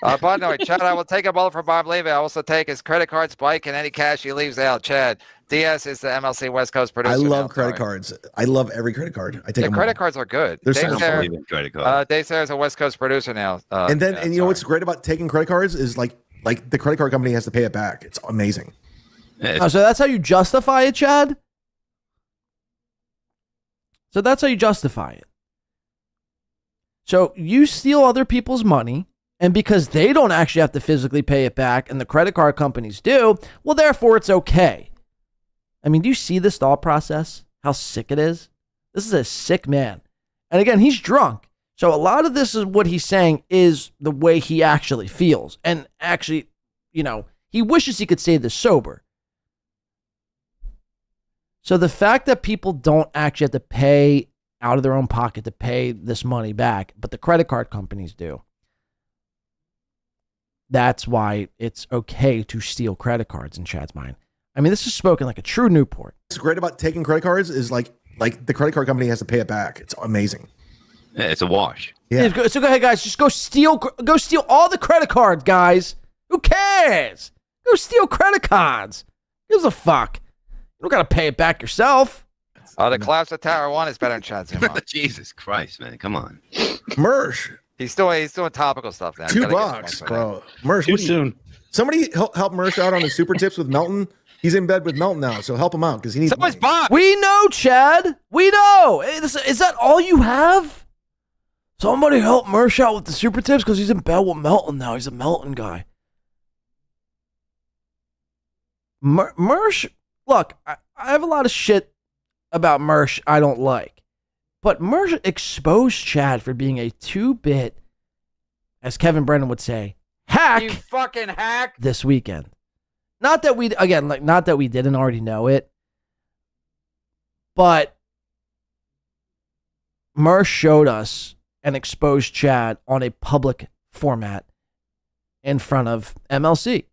But no, Chad, I will take a bullet for Bob Levy. I also take his credit cards, bike, and any cash he leaves out. Chad, DS is the MLC West Coast producer. I love credit cards. I love every credit card. I take the credit cards are good. They're Dave so Sayre, credit card. Dave Sayre is a West Coast producer now. And you know what's great about taking credit cards is like the credit card company has to pay it back. It's amazing. Oh, so that's how you justify it, Chad? So that's how you justify it. So you steal other people's money, and because they don't actually have to physically pay it back, and the credit card companies do, well, therefore it's okay. I mean, do you see this thought process? How sick it is? This is a sick man. And again, he's drunk. So a lot of this is what he's saying is the way he actually feels. And actually, he wishes he could say this sober. So the fact that people don't actually have to pay out of their own pocket to pay this money back, but the credit card companies do. That's why it's okay to steal credit cards in Chad's mind. I mean, this is spoken like a true Newport. What's great about taking credit cards is like the credit card company has to pay it back. It's amazing. Yeah, it's a wash. Yeah. So go ahead, guys. Just go steal all the credit cards, guys. Who cares? Go steal credit cards. Who gives a fuck? You don't got to pay it back yourself. The collapse of Tower 1 is better than Chad Zumock. Jesus Christ, man. Come on. Mersh. He's doing topical stuff now. $2, bro. Mersh, Too soon. Somebody help Mersh out on his super tips with Melton. He's in bed with Melton now, so help him out because he needs. Someone's Bob. We know, Chad. We know. Is that all you have? Somebody help Mersh out with the super tips because he's in bed with Melton now. He's a Melton guy. Mersh, look, I have a lot of shit about Mersh I don't like. But Mersh exposed Chad for being a 2-bit, as Kevin Brennan would say, hack. You fucking hack. This weekend. Not that we didn't already know it. But Mersh showed us and exposed Chad on a public format in front of MLC.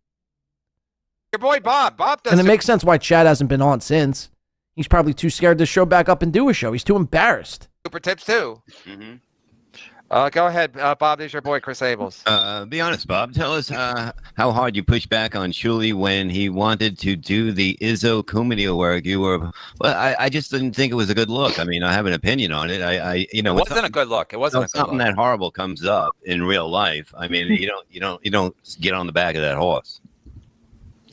Your boy Bob. Bob does. And it makes sense why Chad hasn't been on since. He's probably too scared to show back up and do a show. He's too embarrassed. Super tips too. Mm-hmm. Go ahead, Bob. There's your boy Chris Abels. Be honest, Bob. Tell us how hard you pushed back on Shuley when he wanted to do the Izzo comedy work. You were, well, I just didn't think it was a good look. I mean, I have an opinion on it. It wasn't a good look. It wasn't something that horrible comes up in real life. I mean, you don't get on the back of that horse.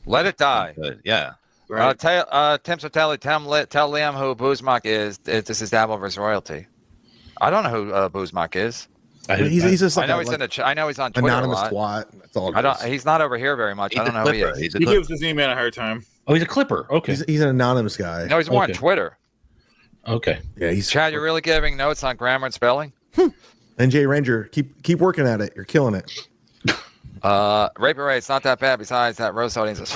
Let it die. But, yeah. Right. Tim Sotelli, tell Liam who Buzmak is. This is Dabble vs. Royalty. I don't know who Buzmak is. He's just like I know he's on Twitter anonymous a lot. twat. That's all. He's not over here very much. I don't know who he is. He gives his email a hard time. Oh, he's a clipper. Okay. He's an anonymous guy. No, he's more on Twitter. Okay. Yeah, he's Chad, you're really giving notes on grammar and spelling? NJ Ranger, keep working at it. You're killing it. Rape Ray, it's not that bad. Besides that, roast audience is.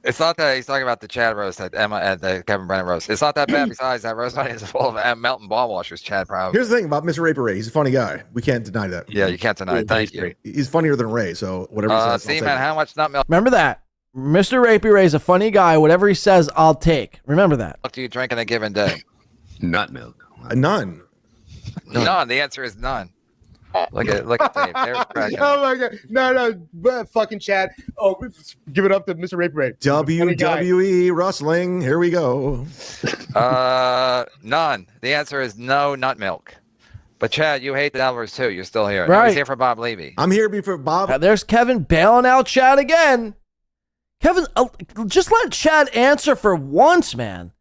It's not that he's talking about the Chad roast at the Kevin Brennan roast. It's not that bad. Besides that, roast audience is full of Melton ball washers. Chad probably. Here's the thing about Mr. Raper Ray. He's a funny guy. We can't deny that. Yeah, you can't deny it. Thank you. He's funnier than Ray. So whatever he says. See, man, how much nut milk? Remember that. Mr. Rapey Ray is a funny guy. Whatever he says, I'll take. Remember that. What do you drink in a given day? Nut milk. None. None. The answer is none. Look at Dave. There's cracking. Oh my god! No, fucking Chad. Oh, give it up to Mr. Rape Ray. WWE wrestling. Here we go. None. The answer is no nut milk. But Chad, you hate the Alvarez too. You're still here. Right. He's here for Bob Levy. I'm here before Bob. There's Kevin bailing out Chad again. Kevin, just let Chad answer for once, man.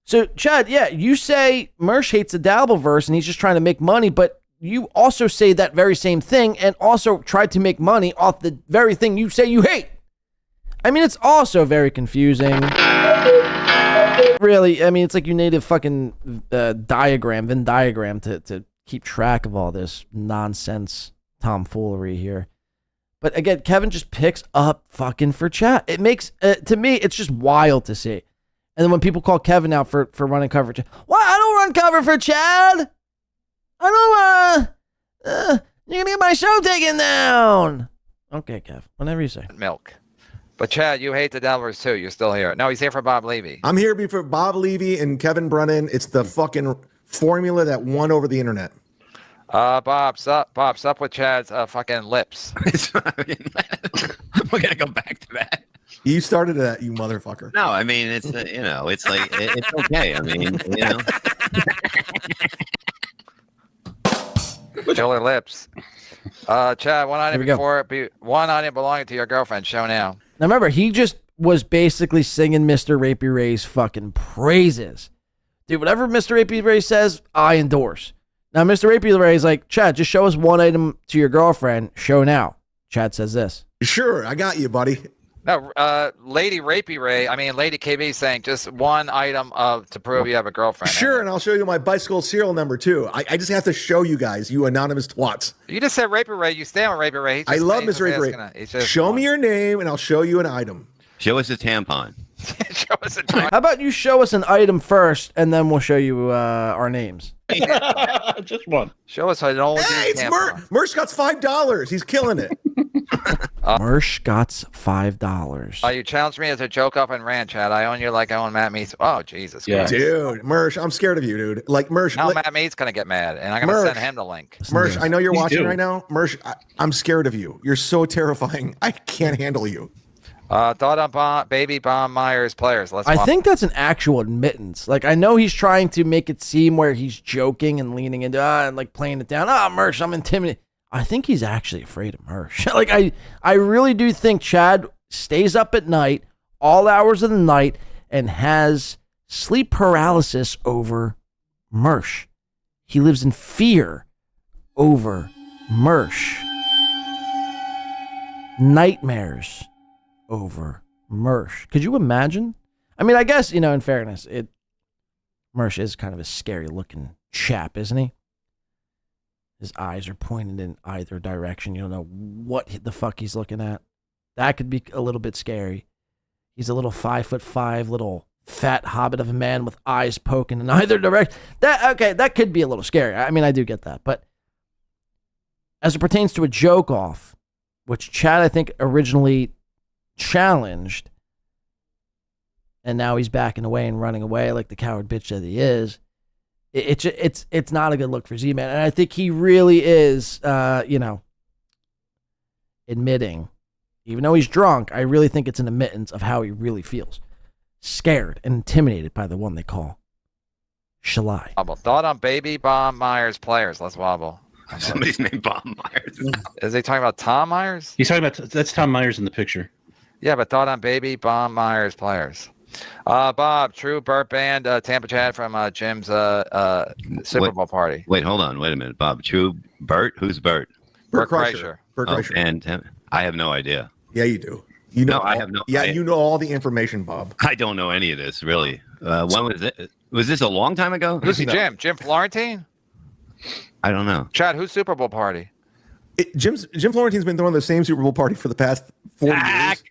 So Chad, yeah, you say Mersh hates the Dabbleverse and he's just trying to make money, but you also say that very same thing and also tried to make money off the very thing you say you hate. I mean, it's also very confusing. Really, I mean, it's like you need a fucking Venn diagram to keep track of all this nonsense tomfoolery here. But again, Kevin just picks up fucking for Chad. It makes, to me, it's just wild to see. And then when people call Kevin out for running cover, why I don't run cover for Chad? I don't, you're gonna get my show taken down. Okay, Kev, whenever you say. Milk. But Chad, you hate the Delvers too. You're still here. No, he's here for Bob Levy. I'm here for Bob Levy and Kevin Brennan. It's the fucking formula that won over the internet. Bob, sup with Chad's fucking lips. We're gonna go back to that. You started that, you motherfucker. No, I mean it's it's like it's okay. I mean, Chiller lips. Chad, one item belonging to your girlfriend. Show now. Now remember, he just was basically singing Mr. Rapey Ray's fucking praises. Dude, whatever Mr. Rapey Ray says, I endorse. Now, Mr. Rapey Ray is like, Chad, just show us one item to your girlfriend. Show now. Chad says this. Sure, I got you, buddy. No, Lady Rapey Ray, Lady KB saying just one item to prove you have a girlfriend. Sure, and I'll show you my bicycle serial number, too. I just have to show you guys, you anonymous twats. You just said Rapey Ray. You stand with Rapey Ray. I love Mr. Rapey Ray. Show me your name, and I'll show you an item. Show us a tampon. Show us a tampon. How about you show us an item first, and then we'll show you our names. Just one. Show us an old Hey, it's Mersh got $5. He's killing it. Mersh got $5. You challenged me as a joke up and ran, Chad. I own you like I own Matt Meats. Oh, Jesus. Yeah. Christ. Dude, Mersh, I'm scared of you, dude. Like, Mersh. Now Matt Meats going to get mad, and I'm going to send him the link. Mersh, I know you're watching right now. Mersh, I'm scared of you. You're so terrifying. I can't handle you. Thought on Baby Bomb Myers players. I think that's an actual admittance. Like, I know he's trying to make it seem where he's joking and leaning into and like playing it down. Mersh, I'm intimidated. I think he's actually afraid of Mersh. Like, I really do think Chad stays up at night, all hours of the night, and has sleep paralysis over Mersh. He lives in fear over Mersh. Nightmares over Mersh. Could you imagine? I mean, I guess, in fairness, Mersh is kind of a scary looking chap, isn't he? His eyes are pointed in either direction. You don't know what the fuck he's looking at. That could be a little bit scary. He's a little 5'5", little fat hobbit of a man with eyes poking in either direction. That could be a little scary. I mean, I do get that. But as it pertains to a joke off, which Chad, I think, originally challenged, and now he's backing away and running away like the coward bitch that he is. It's not a good look for Z-Man, and I think he really is, admitting, even though he's drunk, I really think it's an admittance of how he really feels, scared and intimidated by the one they call Shalai. Thought on Baby Bomb Myers players. Let's wobble. Somebody's named Bomb Myers. Is he talking about Tom Myers? He's talking about that's Tom Myers in the picture. Yeah, but thought on Baby Bomb Myers players. Bob, true Burt Band, Tampa Chad from Jim's Super Bowl party. Wait, hold on. Wait a minute, Bob. True Burt? Who's Burt? Burt Kreischer. Burt Kreischer. And I have no idea. Yeah, you do. You know, I have no. Yeah, you know all the information, Bob. I don't know any of this, really. When was it? Was this a long time ago? Who's he, Jim? Jim Florentine? I don't know. Chad, whose Super Bowl party? Jim Florentine's been throwing the same Super Bowl party for the past 4 years.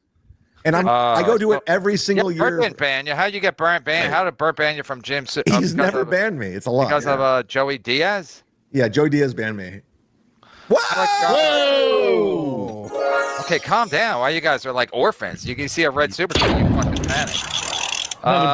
And I go do it every single year. Burt didn't ban you. How'd you get banned? How did Burt ban you from Jim? He's never banned me. It's a lot. Because of Joey Diaz? Yeah, Joey Diaz banned me. Whoa! Okay, calm down. Why you guys are like orphans? You can see a red Super Bowl, you fucking panic.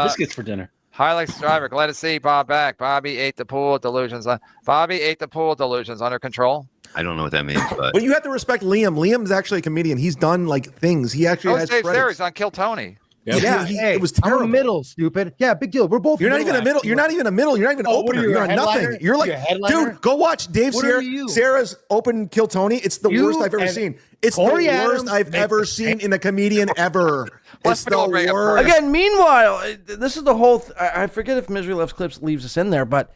Biscuits for dinner. Hilux driver, glad to see Bob back. Bobby ate the pool delusions. Under control. I don't know what that means, but you have to respect Liam. Liam's actually a comedian. He's done like things. He actually has Dave credits. Series on Kill Tony. It was terrible. I'm a middle, stupid. Yeah, big deal. We're both. You're not even a middle. You're not even a middle. You're not even an opener. You're a nothing. You're like, dude, go watch Dave Sarah's open Kill Tony. It's the worst I've ever seen. It's the worst I've ever seen in a comedian ever. It's the worst. Again, meanwhile, this is the whole. I forget if Misery Loves Clips leaves us in there, but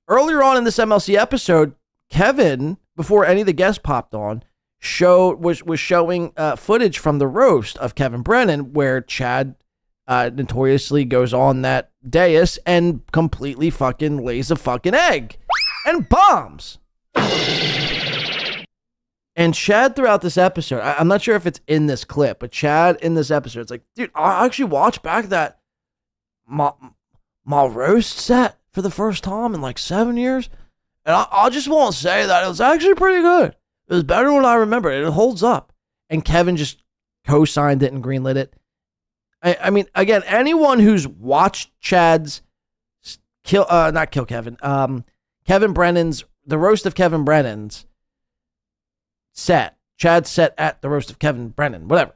earlier on in this MLC episode, Kevin, before any of the guests popped on, was showing footage from the roast of Kevin Brennan where Chad notoriously goes on that dais and completely fucking lays a fucking egg and bombs. And Chad throughout this episode, I'm not sure if it's in this clip, but Chad in this episode, it's like, dude, I actually watched back that my roast set for the first time in like 7 years. And I just want to say that it was actually pretty good. It was better than I remember. It holds up. And Kevin just co-signed it and greenlit it. I mean, again, anyone who's watched Chad's Kevin Brennan's, the roast of Kevin Brennan's set, Chad's set at the roast of Kevin Brennan, whatever,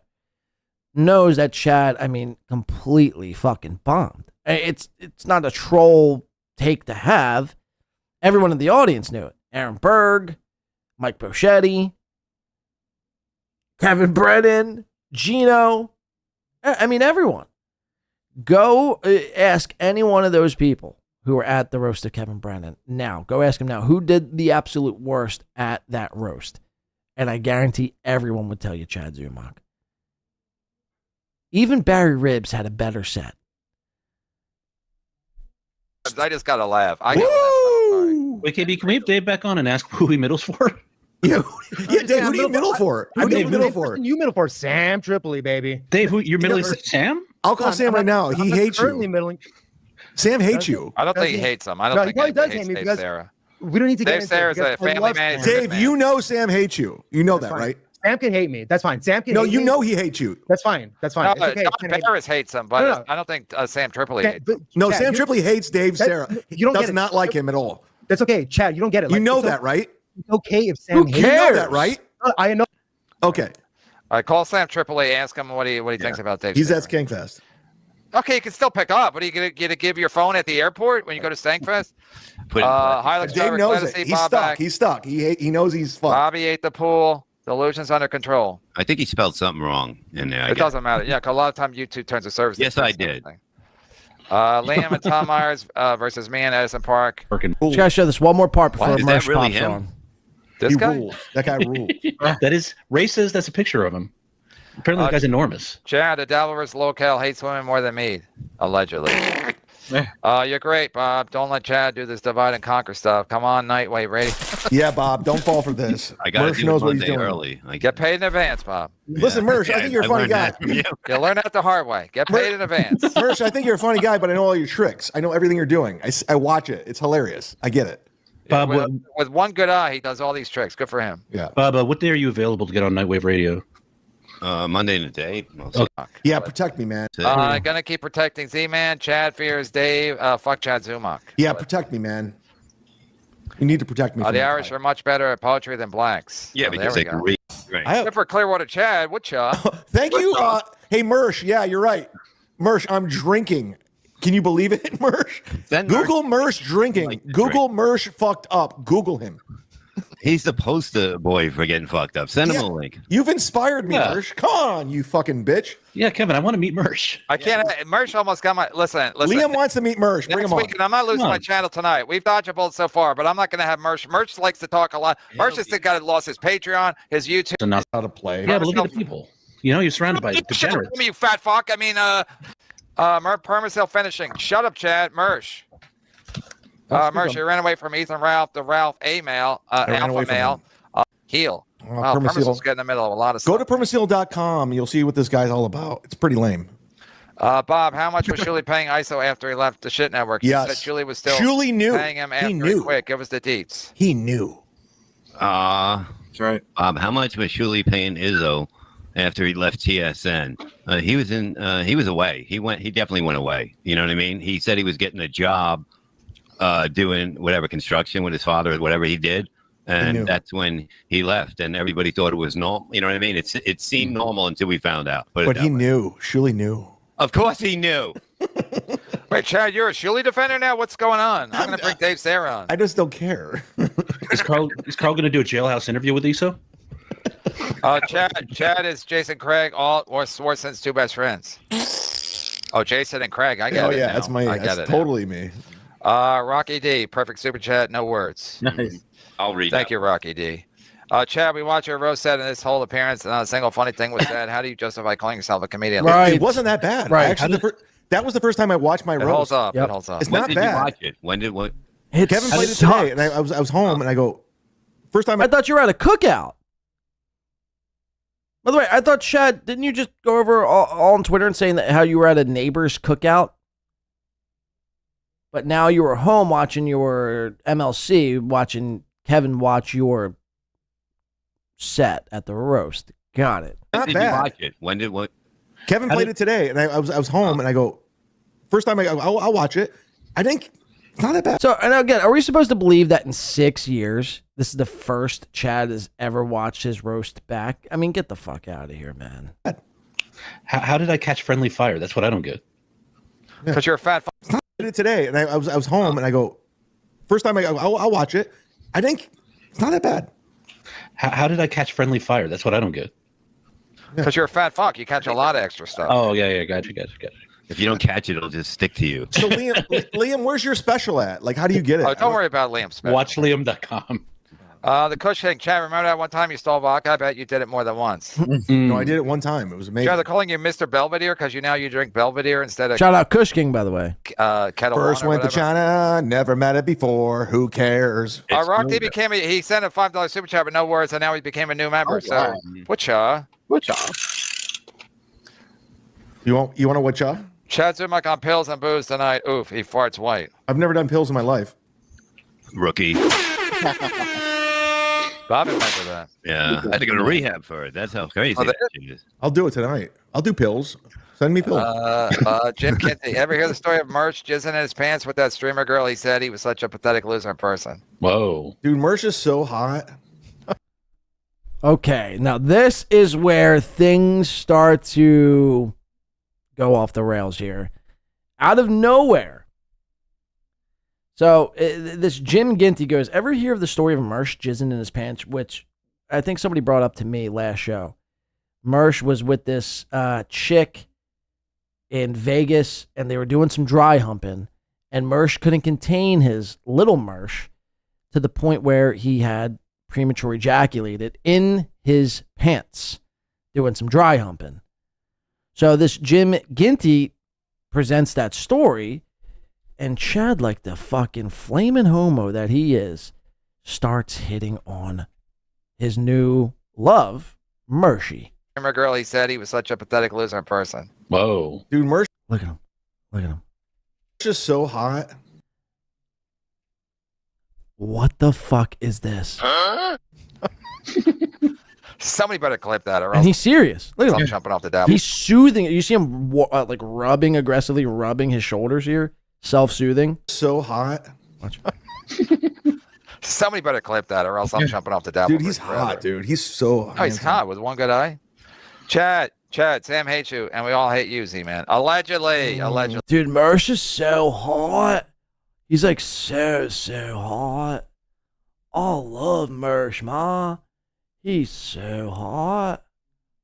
knows that Chad, I mean, completely fucking bombed. It's not a troll take to have. Everyone in the audience knew it. Aaron Berg, Mike Brochetti, Kevin Brennan, Geno. I mean, everyone. Go ask any one of those people who were at the roast of Kevin Brennan now. Go ask him now who did the absolute worst at that roast. And I guarantee everyone would tell you Chad Zumock. Even Barry Ribs had a better set. I just got to laugh. Wait, KB, can we have Dave back on and ask who he middles for? Yeah, Dave, who do you middle for? Who do you middle for? You middle for Sam Tripoli, baby. Dave, who you're middling Sam? I'll call Sam right now. He hates currently you. Middling. Sam hates you. I don't think he hates him. I don't think he does hates hate me Dave because Sarah. we don't need to get Dave into Sarah's it. a family man. Dave, you know Sam hates you. You know that, right? Sam can hate me. That's fine. Sam can. No, hate you me. know he hates you. That's fine. That's fine. No, It's okay. John Paris hates him, but No. I don't think Sam Tripoli hates him. No, Chad, Sam Tripoli hates Dave Sarah. You don't does get it. not like him at all. That's okay, Chad. You don't get it. You know it's that, right? It's okay if Sam. Who hates cares? me. You know that, right? I know. Okay. All right, call Sam Tripoli. Ask him what he thinks about Dave. He's Sarah. at Skankfest. Okay, you can still pick up. What are you going to give your phone at the airport when you go to Stankfest? Hilux Dave driver, knows glad to it. see He's Bob stuck. back. He's stuck. He knows he's fucked. Bobby ate the pool. Delusions under control. I think he spelled something wrong in there. It doesn't matter. Yeah, 'cause a lot of times YouTube turns to service. Yes, I did. Liam and Tom Myers versus me and Edison Park. Just gotta show this one more part before What? Is that Mersh really pops him? on. This He guy? rules. That guy rules. That is racist. That's a picture of him. Apparently, the guy's enormous. Chad, the Dallas locale hates women more than me, allegedly. You're great, Bob. Don't let Chad do this divide and conquer stuff. Come on, Nightwave, ready? Yeah, Bob, don't fall for this. I got Mersh to knows do what he's Monday doing. early. Get paid in advance, Bob. Listen, Mersh, I think you're a funny guy. You learn that the hard way. Get paid in advance. Mersh, I think you're a funny guy, but I know all your tricks. I know everything you're doing. I watch it. It's hilarious. I get it. Bob, With one good eye, he does all these tricks. Good for him. Yeah. Bob, what day are you available to get on Nightwave Radio? Monday and a day. Yeah, protect me, man. Gonna keep protecting Z-Man. Chad fears Dave. Fuck Chad Zumock. Yeah, protect me, man. You need to protect me. The from that Irish guy. are much better at poetry than blacks. Yeah, So because there they we can go. read. Right. Except for Clearwater Chad, would ya? Thank you. Hey, Mersh. Yeah, you're right. Mersh, I'm drinking. Can you believe it, Mersh? Google Mersh drinking. Google Mersh fucked up. Google him. He's the poster boy for getting fucked up. Send him a link. You've inspired me, Yeah. Mersh. Come on, you fucking bitch. Yeah, Kevin, I want to meet Mersh. I can't. Mersh almost got my. Listen. Liam wants to meet Mersh. Bring Next him on. week, and I'm not losing Come my on. channel tonight. We've dodged a bullet so far, but I'm not going to have Mersh. Mersh likes to talk a lot. Mersh has got lost his Patreon, his YouTube. Enough. How to play. Yeah, but look at the people. You know, you're surrounded by Shut up, degenerates. you fat fuck. I mean, Permasil finishing. Shut up, Chad. Mersh. Mersh, you ran away from Ethan Ralph, the Ralph A male, ran away alpha from male, heel. Wow, Permasil. Permasil's getting in the middle of a lot of Go stuff. to permasil.com. You'll see what this guy's all about. It's pretty lame. Bob, how much was Shuli paying ISO after he left the shit network? He Yes. said Shuli was still Shuli knew. paying him after He he knew. quit. Give us the deets. He knew. That's right. Bob, how much was Shuli paying Izzo after he left TSN? He was in. He was away. He definitely went away. You know what I mean? He said he was getting a job, doing whatever construction with his father or whatever he did, knew. and that's when he left. And everybody thought it was normal. You know what I mean? It seemed normal until we found out. But he knew. Shuli knew. Of course, he knew. Wait, Chad, you're a Shuli defender now? What's going on? I'm going to bring Dave Sarah on. I just don't care. Is Carl going to do a jailhouse interview with Iso? Chad is Jason Craig, or Swartzen's two best friends. Oh, Jason and Craig. I get Oh it. yeah, now. that's I my. get That's it. totally me. Rocky D, perfect super chat, no words. Nice. I'll read. Thank you, Rocky D. Chad, we watched your roast set in this whole appearance, and not a single funny thing was said. How do you justify calling yourself a comedian? Right. It wasn't that bad. Right. Actually, that was the first time I watched my It roast. holds up. Yep. It holds up. It's When not did bad. you watch it? When did what? It Kevin played it sucked. today, and I was home, and I go, first time. I thought you were at a cookout. By the way, I thought, Chad, didn't you just go over all on Twitter and saying that how you were at a neighbor's cookout? But now you were home watching your MLC, watching Kevin watch your set at the roast. Got it. Not Did bad. you watch it? When did what? Kevin played it today, and I was home, and I go, first time I'll watch it. I think it's not that bad. So, and again, are we supposed to believe that in 6 years, this is the first Chad has ever watched his roast back? I mean, get the fuck out of here, man. How did I catch friendly fire? That's what I don't get. Because you're a fat. I did it today, and I was home, and I go, first time I'll watch it. I think it's not that bad. How did I catch friendly fire? That's what I don't get. Because you're a fat fuck. You catch a lot of extra stuff. Oh, yeah, gotcha. If you don't catch it, it'll just stick to you. So Liam, where's your special at? Like, how do you get it? Oh, don't worry about Liam's special. Watchliam.com. The Cushing chat. Remember that one time you stole vodka? I bet you did it more than once. No, I did it one time. It was amazing. Yeah, they're calling you Mr. Belvedere because you drink Belvedere instead of Shout out Kush King, by the way. Kettle First One or went to whatever. China, never met it before. Who cares? Rock D became he sent a $5 super chat with no words, and now he became a new member. wow. Whatcha? You want a whatcha? Chad Zumock on pills and booze tonight. Oof, he farts white. I've never done pills in my life. Rookie. Bob remember that. Yeah, I had to go to rehab for it. That's how crazy that shit is. I'll do it tonight. I'll do pills. Send me pills. Jim Kitty. Ever hear the story of Mersh jizzing in his pants with that streamer girl? He said he was such a pathetic loser in person. Whoa. Dude, Mersh is so hot. Okay, now this is where things start to go off the rails here. Out of nowhere. So this Jim Ginty goes, ever hear of the story of Mersh jizzing in his pants? Which I think somebody brought up to me last show. Mersh was with this chick in Vegas, and they were doing some dry humping, and Mersh couldn't contain his little Mersh to the point where he had premature ejaculated in his pants doing some dry humping. So this Jim Ginty presents that story, and Chad, like the fucking flaming homo that he is, starts hitting on his new love, Mershy. Streamer girl, he said he was such a pathetic loser in person. Whoa. Dude, Mersh. Look at him. Look at him. Mersh is so hot. What the fuck is this? Huh? Somebody better clip that, or else And he's serious. Look at I'm him. jumping off the devil. He's soothing. You see him like aggressively rubbing his shoulders here, self-soothing. So hot. Watch. Somebody better clip that, or else I'm jumping off the devil. Dude, he's hot, dude. He's so Oh, he's hot with one good eye. Chad, Sam hates you, and we all hate you, Z-Man. Allegedly. Dude, Mersh is so hot. He's like so hot. I love Mersh, ma. He's so hot.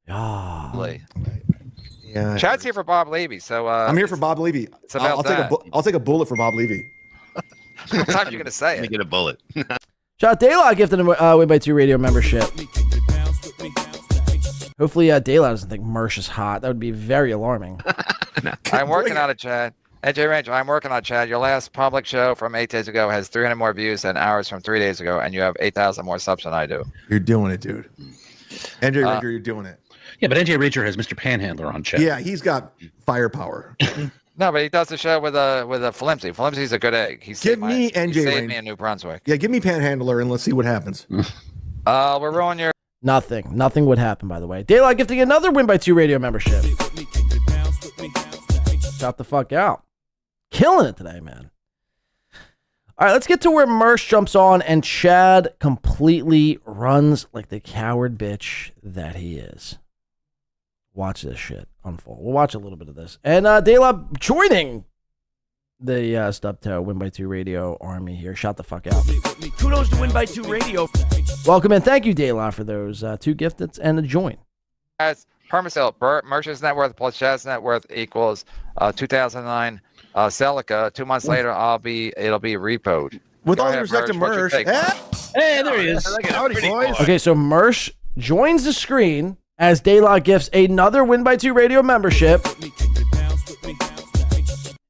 Yeah. Chad's here for Bob Levy, so I'm here for Bob Levy. It's about I'll take a bullet for Bob Levy. What time are you gonna say Let me it? get a bullet. Shout out Daylight gifted a Win by 2 radio membership. Hopefully Daylight doesn't think Mersh is hot. That would be very alarming. I'm working on it, Chad. NJ Ranger, I'm working on it, Chad. Your last public show from 8 days ago has 300 more views than ours from 3 days ago, and you have 8,000 more subs than I do. You're doing it, dude. NJ Ranger, you're doing it. Yeah, but NJ Rager has Mr. Panhandler on chat. Yeah, he's got firepower. No, but he does the show with a Flimsy. Flimsy's a good egg. He Give me NJ He saved Ranger. me in New Brunswick. Yeah, give me Panhandler and let's see what happens. We're rolling your. Nothing would happen, by the way. Daylight gifting another Win by 2 radio membership. Stop the fuck out. Killing it today, man. All right, let's get to where Mersh jumps on and Chad completely runs like the coward bitch that he is. Watch this shit unfold. We'll watch a little bit of this. And Daylight joining the Stubtoe Win by 2 radio army here. Shout the fuck out. Kudos to Win by 2 radio. Welcome and thank you, Daylight, for those 2 gifteds and a join. As Permasil, Mersh's net worth plus Chad's net worth equals 2009 Celica. 2 months later, it'll be repoed. With Go all due ahead, respect to what's your Mersh, take? Hey, there he is. Howdy, boys. Okay, so Mersh joins the screen as Daylight gifts another Win by 2 radio membership.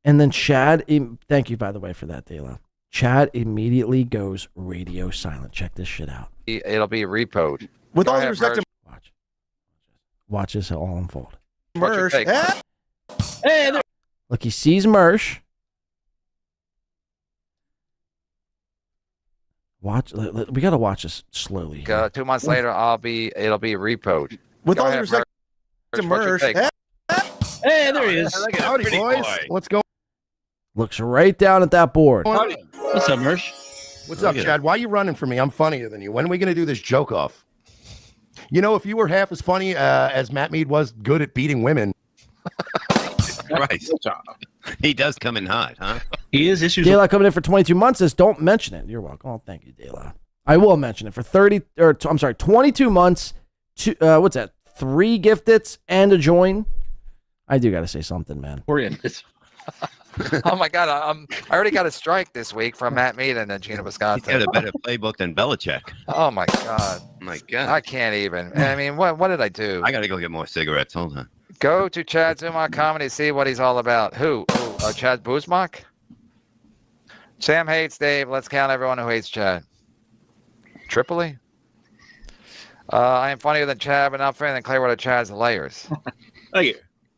And then Chad, thank you, by the way, for that, Daylight. Chad immediately goes radio silent. Check this shit out. It'll be repoed. With Go all due ahead, respect to Mersh. Watch this all unfold. Mersh. Hey, there. Look, he sees Mersh. Watch. We got to watch this slowly. 2 months later, it'll be repoed. With Go all ahead, due respect to what's your Mersh. take? Hey, there he is. Howdy, boys. Let's go. Looks right down at that board. What's up, Mersh? What's up, Chad? Why are you running from me? I'm funnier than you. When are we going to do this joke off? You know, if you were half as funny as Matt Mead was good at beating women. Right. He does come in hot, huh? He is issues. De La coming in for 22 months says, don't mention it. You're welcome. Oh, thank you, De La. I will mention it for 22 months. What's that? 3 gifteds and a join. I do got to say something, man. We're in this. Oh my God! I already got a strike this week from Matt Mead and Geno Bisconte. He's got a better playbook than Belichick. Oh my God! My God! I can't even. I mean, what did I do? I got to go get more cigarettes. Hold on. Go to Chad Zumock Comedy, see what he's all about. Who? Chad Bisconte? Sam hates Dave. Let's count everyone who hates Chad. Tripoli? I am funnier than Chad, but not funnier than Clearwater Chad's layers. Thank you.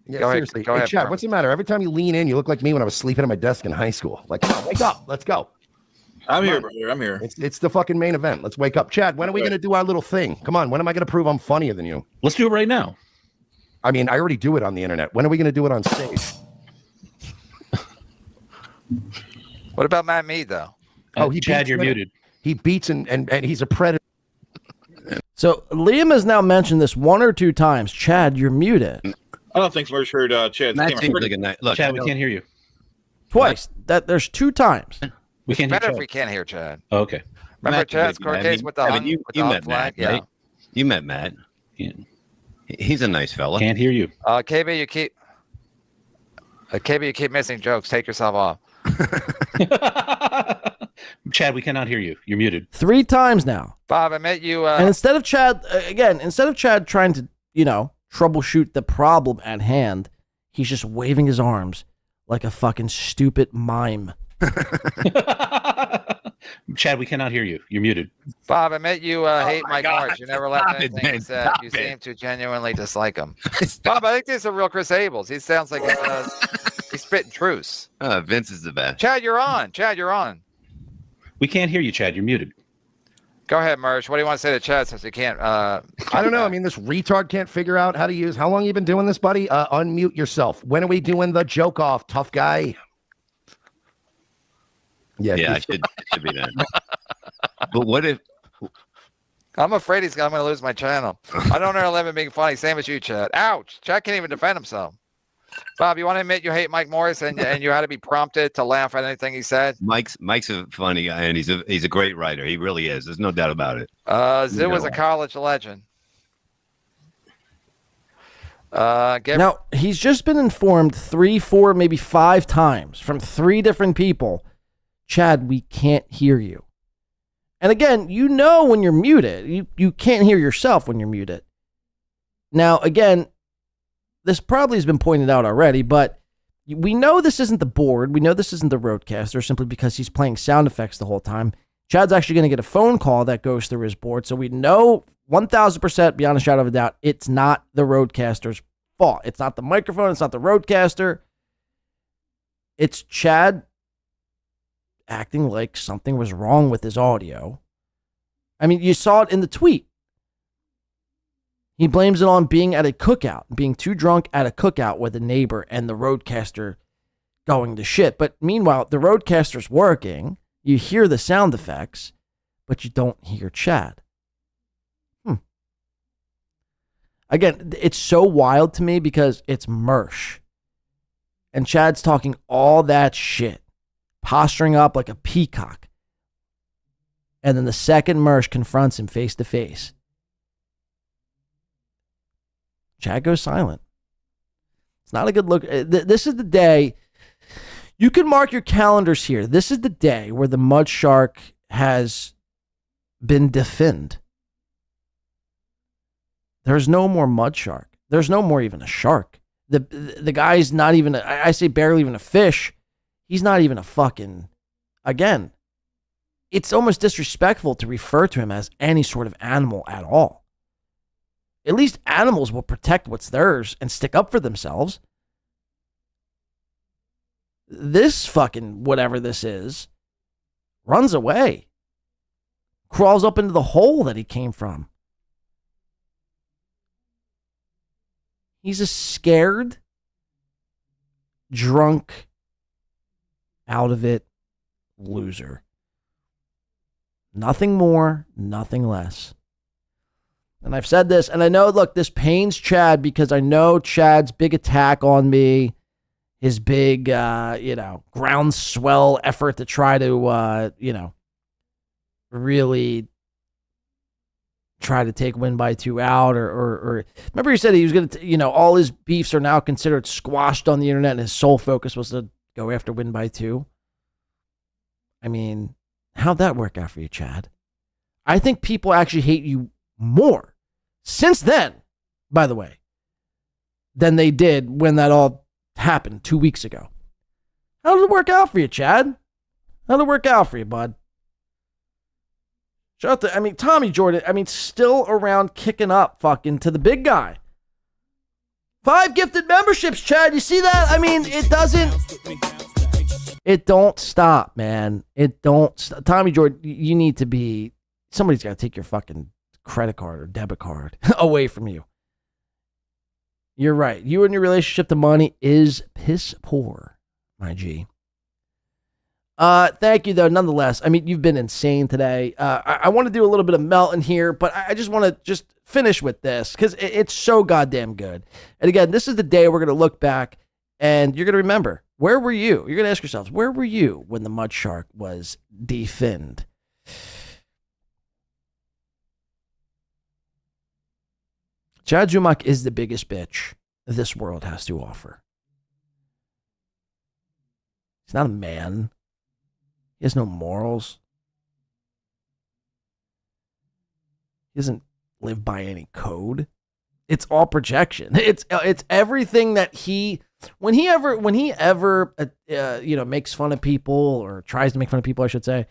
Yeah, Go ahead, seriously. go Hey, ahead, Chad, Carmen. what's the matter? Every time you lean in, you look like me when I was sleeping at my desk in high school. Like, come on, wake up. Let's go. I'm here, brother. I'm here. It's the fucking main event. Let's wake up. Chad, when are we going to do our little thing? Come on. When am I going to prove I'm funnier than you? Let's do it right now. I mean, I already do it on the internet. When are we going to do it on stage? What about Matt Mead, though? Chad, you're muted. He beats and he's a predator. So Liam has now mentioned this 1 or 2 times. Chad, you're muted. I don't think Mersh heard Chad's That camera. seems like a night. Look, Chad, we can't hear you. Twice. There's 2 times. We can't hear Better if Chad. we can't hear Chad. Oh, okay. Remember Matt's Chad's a big court man. case with the I mean, hung you with met the flag? Matt, right? You met Matt. Yeah. He's a nice fella. Can't hear you. KB, you keep missing jokes. Take yourself off. Chad, we cannot hear you. You're muted. 3 times now. Bob, I met you. And instead of Chad trying to, troubleshoot the problem at hand, he's just waving his arms like a fucking stupid mime. Chad, we cannot hear you. You're muted. Bob, I met you hate Mike Marsh. You never left Stop it, anything man. said. You seem to genuinely dislike him. Bob, I think this is a real Chris Abels. He sounds like he's spitting truce. Vince is the best. Chad, you're on. Chad, you're on. We can't hear you, Chad. You're muted. Go ahead, Mersh. What do you want to say to Chad since he can't? I don't know. I mean, this retard can't figure out how to use. How long you been doing this, buddy? Unmute yourself. When are we doing the joke off, tough guy? Yeah, it should be that. But what if? I'm afraid I'm going to lose my channel. I don't earn a living being funny. Same as you, Chad. Ouch. Chad can't even defend himself. Bob, you want to admit you hate Mike Morris and you had to be prompted to laugh at anything he said? Mike's a funny guy and he's a great writer. He really is. There's no doubt about it. Zoo was a college legend. Now, he's just been informed 3, 4, maybe 5 times from 3 different people. Chad, we can't hear you. And again, when you're muted. You can't hear yourself when you're muted. Now, again, this probably has been pointed out already, but we know this isn't the board. We know this isn't the roadcaster simply because he's playing sound effects the whole time. Chad's actually going to get a phone call that goes through his board. So we know 1,000% beyond a shadow of a doubt, it's not the roadcaster's fault. It's not the microphone. It's not the roadcaster. It's Chad acting like something was wrong with his audio. I mean, you saw it in the tweet. He blames it on being at a cookout, being too drunk at a cookout with a neighbor and the roadcaster going to shit. But meanwhile, the roadcaster's working. You hear the sound effects, but you don't hear Chad. Again, it's so wild to me because it's Mersh. And Chad's talking all that shit, posturing up like a peacock. And then the second Mersh confronts him face to face, Chad goes silent. It's not a good look. This is the day. You can mark your calendars here. This is the day where the Mud Shark has been definned. There's no more Mud Shark. There's no more even a shark. The guy's not even, I say barely even a fish. He's not even a fucking, again, it's almost disrespectful to refer to him as any sort of animal at all. At least animals will protect what's theirs and stick up for themselves. This fucking whatever this is runs away. Crawls up into the hole that he came from. He's a scared, drunk, out of it loser. Nothing more, nothing less. And I've said this, and I know, look, this pains Chad because I know Chad's big attack on me, his big, groundswell effort to try to, really try to take Win by 2 out, or remember he said he was going to, all his beefs are now considered squashed on the internet, and his sole focus was to go after Win by 2. I mean, how'd that work out for you, Chad? I think people actually hate you more since then, by the way, than they did when that all happened 2 weeks ago. How did it work out for you, Chad? How did it work out for you, bud? Tommy Jordan, still around kicking up fucking to the big guy. 5 gifted memberships, Chad. You see that? It don't stop, man. It don't stop. Tommy Jordan, you need to be, somebody's got to take your fucking credit card or debit card away from you. You're right. You and your relationship to money is piss poor, my G. Thank you, though, nonetheless. You've been insane today. I want to do a little bit of Melton here, but I just want to finish with this because it's so goddamn good. And again, this is the day we're going to look back and you're going to remember, where were you? You're going to ask yourselves, where were you when the mud shark was definned? Chad Zumock is the biggest bitch this world has to offer. He's not a man. He has no morals. He doesn't live by any code. It's all projection. It's everything that when he ever makes fun of people or tries to make fun of people, I should say,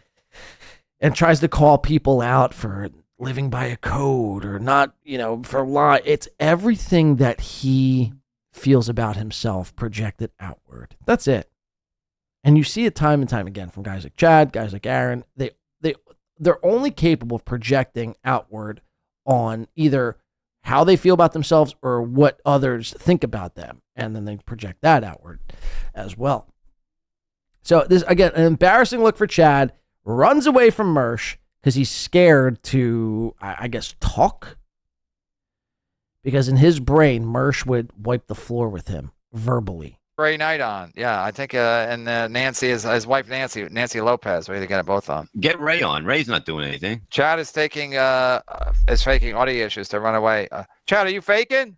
and tries to call people out for living by a code or not, for lie. It's everything that he feels about himself projected outward. That's it. And you see it time and time again from guys like Chad, guys like Aaron. They're only capable of projecting outward on either how they feel about themselves or what others think about them. And then they project that outward as well. So this, again, an embarrassing look for Chad. Runs away from Mersh because he's scared to, I guess, talk. Because in his brain, Mersh would wipe the floor with him verbally. Ray Knight on. Yeah, I think, and Nancy, his wife, Nancy Lopez. We got it both on. Get Ray on. Ray's not doing anything. Chad is faking audio issues to run away. Chad, are you faking?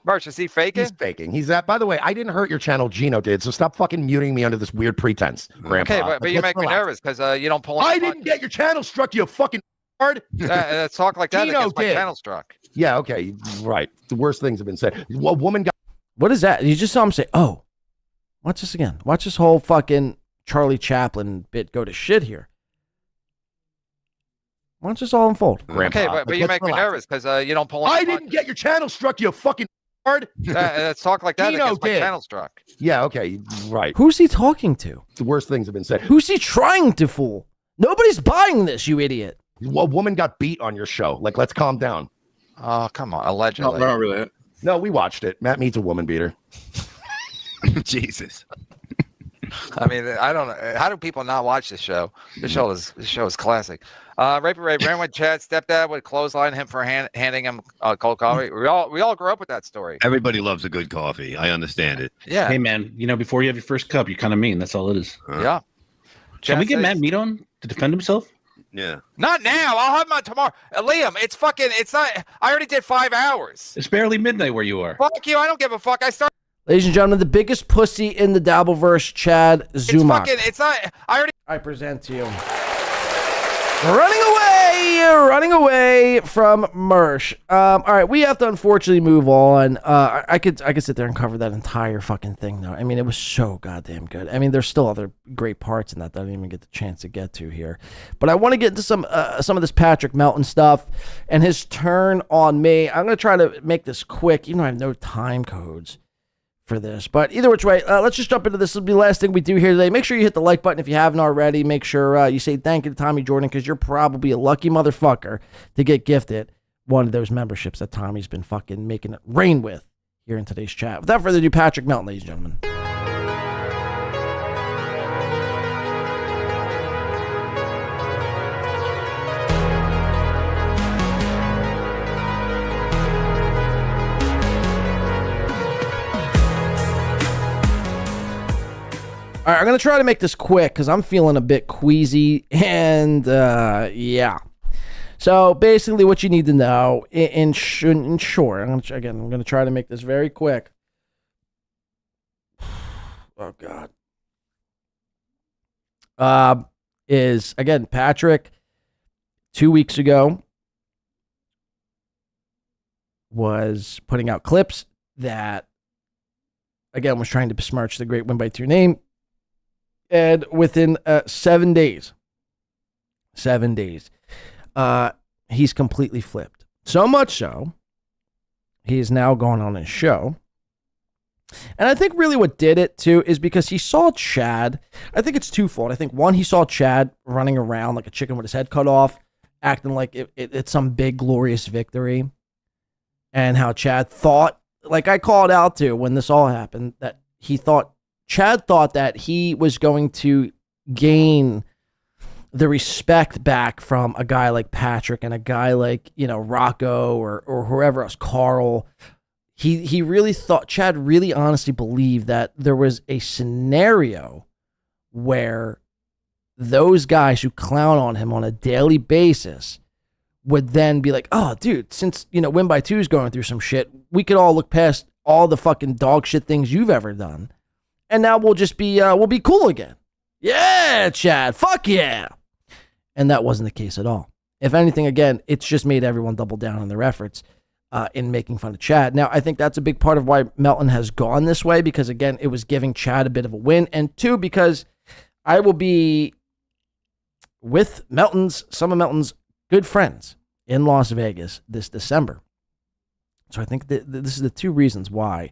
Mersh, is he faking? He's faking. He's that. By the way, I didn't hurt your channel. Geno did. So stop fucking muting me under this weird pretense, Grandpa. Okay, but you make me nervous because you don't pull. I didn't get your channel struck. You fucking hard. Talk like that. Geno did. My channel struck. Yeah. Okay. Right. The worst things have been said. A woman got. What is that? You just saw him say, "Oh." Watch this again. Watch this whole fucking Charlie Chaplin bit go to shit here. Watch this all unfold. Grandpa. Okay, but you make me nervous because you don't pull. I didn't get your channel struck. You fucking hard. Talk like that. Geno my channel struck. Yeah. Okay. Right. Who's he talking to? The worst things have been said. Who's he trying to fool? Nobody's buying this, you idiot. A woman got beat on your show. Like, let's calm down. Oh, come on. Allegedly. No, not really. No, we watched it. Matt Mead's a woman beater. Jesus. I don't know. How do people not watch this show? This show is classic. Rape ran with Chad. Stepdad would clothesline him for handing him cold coffee. We all grew up with that story. Everybody loves a good coffee. I understand it. Yeah. Hey man, before you have your first cup, you're kind of mean. That's all it is. Yeah. Can we get Matt Mead on to defend himself? Yeah. Not now. I'll have him on tomorrow. Liam, it's not. I already did 5 hours. It's barely midnight where you are. Fuck you. I don't give a fuck. I started. Ladies and gentlemen, the biggest pussy in the Dabbleverse, Chad Zumock. It's not. I already. I present to you. Running away away from Mersh. All right, we have to unfortunately move on. I could sit there and cover that entire fucking thing, though. I mean, it was so goddamn good. I mean, there's still other great parts in that I didn't even get the chance to get to here. But I want to get into some of this Patrick Melton stuff and his turn on me. I'm going to try to make this quick, even though I have no time codes for this. But either which way, let's just jump into this. This will be the last thing we do here today. Make sure you hit the like button if you haven't already. Make sure you say thank you to Tommy Jordan, because you're probably a lucky motherfucker to get gifted one of those memberships that Tommy's been fucking making it rain with here in today's chat. Without further ado, Patrick Melton, ladies and gentlemen. All right, I'm going to try to make this quick because I'm feeling a bit queasy, and yeah. So basically what you need to know, in short, I'm going to try to make this very quick. Oh, God. Is, again, Patrick, 2 weeks ago, was putting out clips that, again, was trying to besmirch the great Win by 2 name. And within 7 days, he's completely flipped. So much so, he is now gone on his show. And I think really what did it, too, is because he saw Chad. I think it's twofold. I think, one, he saw Chad running around like a chicken with his head cut off, acting like it's some big, glorious victory. And how Chad thought, like I called out to when this all happened, that Chad thought that he was going to gain the respect back from a guy like Patrick and a guy like, Rocco or whoever else, Carl. He really thought, Chad really honestly believed that there was a scenario where those guys who clown on him on a daily basis would then be like, oh, dude, since, Win by 2 is going through some shit, we could all look past all the fucking dog shit things you've ever done. And now we'll just be, we'll be cool again. Yeah, Chad, fuck yeah. And that wasn't the case at all. If anything, again, it's just made everyone double down on their efforts in making fun of Chad. Now, I think that's a big part of why Melton has gone this way, because, again, it was giving Chad a bit of a win. And two, because I will be with some of Melton's good friends in Las Vegas this December. So I think that this is the two reasons why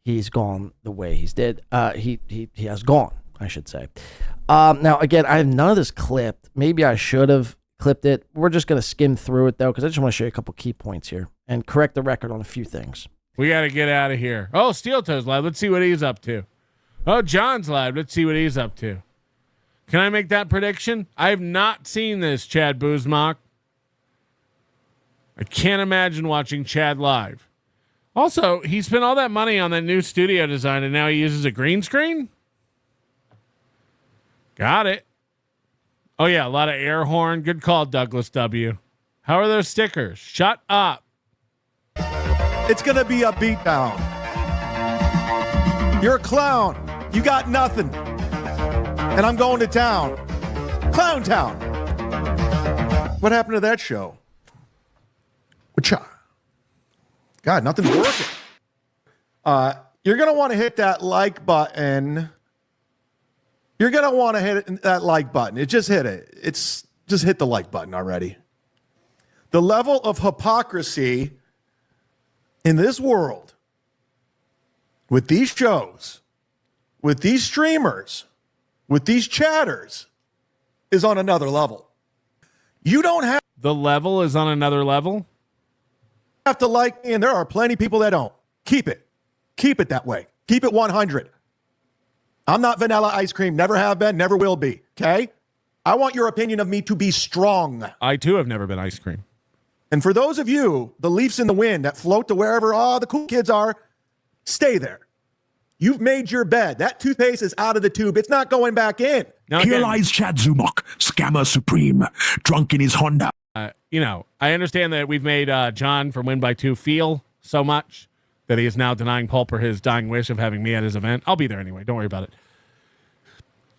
he's gone the way he's did. He has gone, I should say. Now, again, I have none of this clipped. Maybe I should have clipped it. We're just going to skim through it, though, because I just want to show you a couple key points here and correct the record on a few things. We got to get out of here. Oh, Steel Toes live. Let's see what he's up to. Oh, John's live. Let's see what he's up to. Can I make that prediction? I have not seen this, Chad Zumock. I can't imagine watching Chad live. Also, he spent all that money on that new studio design, and now he uses a green screen? Got it. Oh, yeah, a lot of air horn. Good call, Douglas W. How are those stickers? Shut up. It's going to be a beatdown. You're a clown. You got nothing. And I'm going to town. Clown Town. What happened to that show? God, nothing's working. You're going to want to hit that like button. You're going to want to hit that like button. Just hit it. Just hit the like button already. The level of hypocrisy in this world with these shows, with these streamers, with these chatters is on another level. You don't have... The level is on another level? Have to like me, and there are plenty of people that don't. Keep it that way. Keep it 100. I'm not vanilla ice cream, never have been, never will be. Okay, I want your opinion of me to be strong. I too have never been ice cream. And for those of you, the leaves in the wind that float to wherever the cool kids are, stay there. You've made your bed. That toothpaste is out of the tube. It's not going back in. Now, here lies Chad Zumock, scammer supreme, drunk in his Honda. I understand that we've made John from Win by 2 feel so much that he is now denying Pulper his dying wish of having me at his event. I'll be there anyway. Don't worry about it.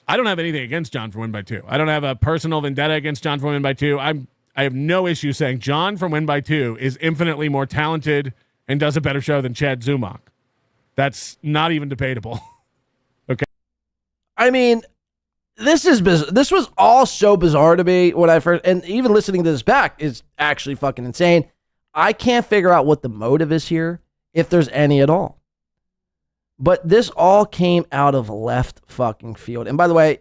I don't have anything against John from Win by 2. I don't have a personal vendetta against John from Win by 2. I have no issue saying John from Win by Two is infinitely more talented and does a better show than Chad Zumock. That's not even debatable. Okay. I mean, this was all so bizarre to me when I first, and even listening to this back is actually fucking insane. I can't figure out what the motive is here, if there's any at all. But this all came out of left fucking field. And by the way,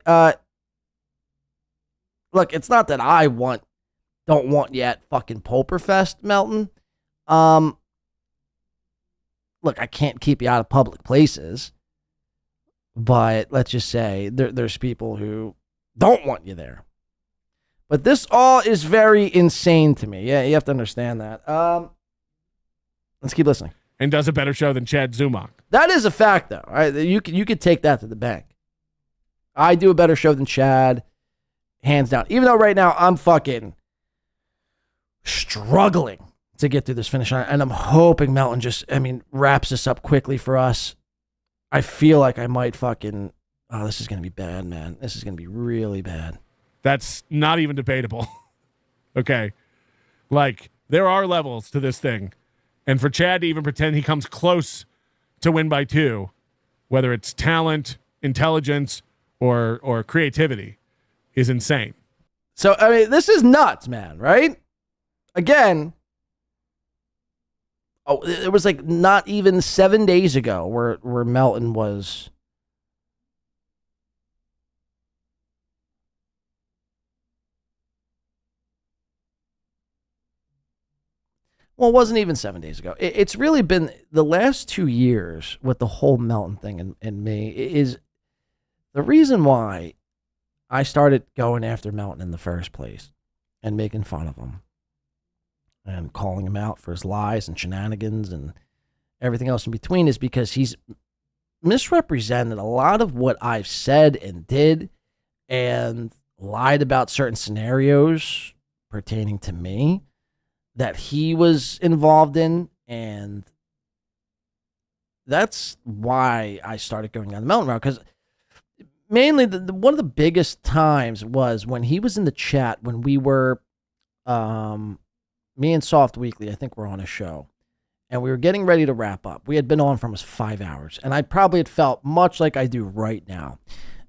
look, it's not that I don't want yet fucking Pulperfest, Melton. Look, I can't keep you out of public places, but let's just say there's people who don't want you there. But this all is very insane to me. Yeah, you have to understand that. Let's keep listening. And does a better show than Chad Zumock. That is a fact, though. Right? You could take that to the bank. I do a better show than Chad, hands down. Even though right now I'm fucking struggling to get through this finish line, and I'm hoping Melton wraps this up quickly for us. I feel like I might fucking. Oh, this is gonna be bad, man. This is gonna be really bad. That's not even debatable. Okay, like there are levels to this thing. And for Chad to even pretend he comes close to Win by Two, whether it's talent, intelligence, or creativity, is insane. So, I mean, this is nuts, man, right? Again, it was like not even 7 days ago where Melton was... Well, it wasn't even 7 days ago. It's really been the last 2 years with the whole Melton thing and me is the reason why I started going after Melton in the first place and making fun of him and calling him out for his lies and shenanigans and everything else in between is because he's misrepresented a lot of what I've said and did and lied about certain scenarios pertaining to me that he was involved in, and that's why I started going down the Melton route, because mainly one of the biggest times was when he was in the chat when we were, me and Soft Weekly, I think we're on a show, and we were getting ready to wrap up. We had been on for almost 5 hours, and I probably had felt much like I do right now.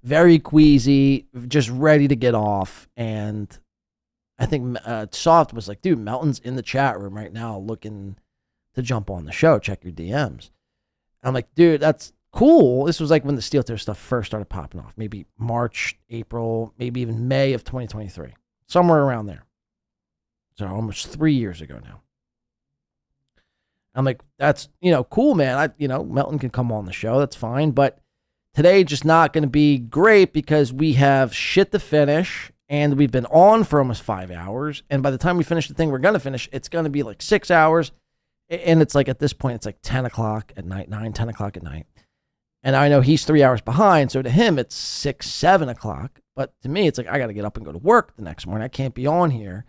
Very queasy, just ready to get off, and I think Soft was like, dude, Melton's in the chat room right now looking to jump on the show. Check your DMs. I'm like, dude, that's cool. This was like when the Steel Toe stuff first started popping off. Maybe March, April, maybe even May of 2023. Somewhere around there. So almost 3 years ago now. I'm like, that's, cool, man. Melton can come on the show. That's fine. But today just not going to be great because we have shit to finish. And we've been on for almost 5 hours. And by the time we finish the thing we're going to finish, it's going to be like 6 hours. And it's like, at this point, it's like 10 o'clock at night, 10 o'clock at night. And I know he's 3 hours behind. So to him, it's 6, 7 o'clock. But to me, it's like, I got to get up and go to work the next morning. I can't be on here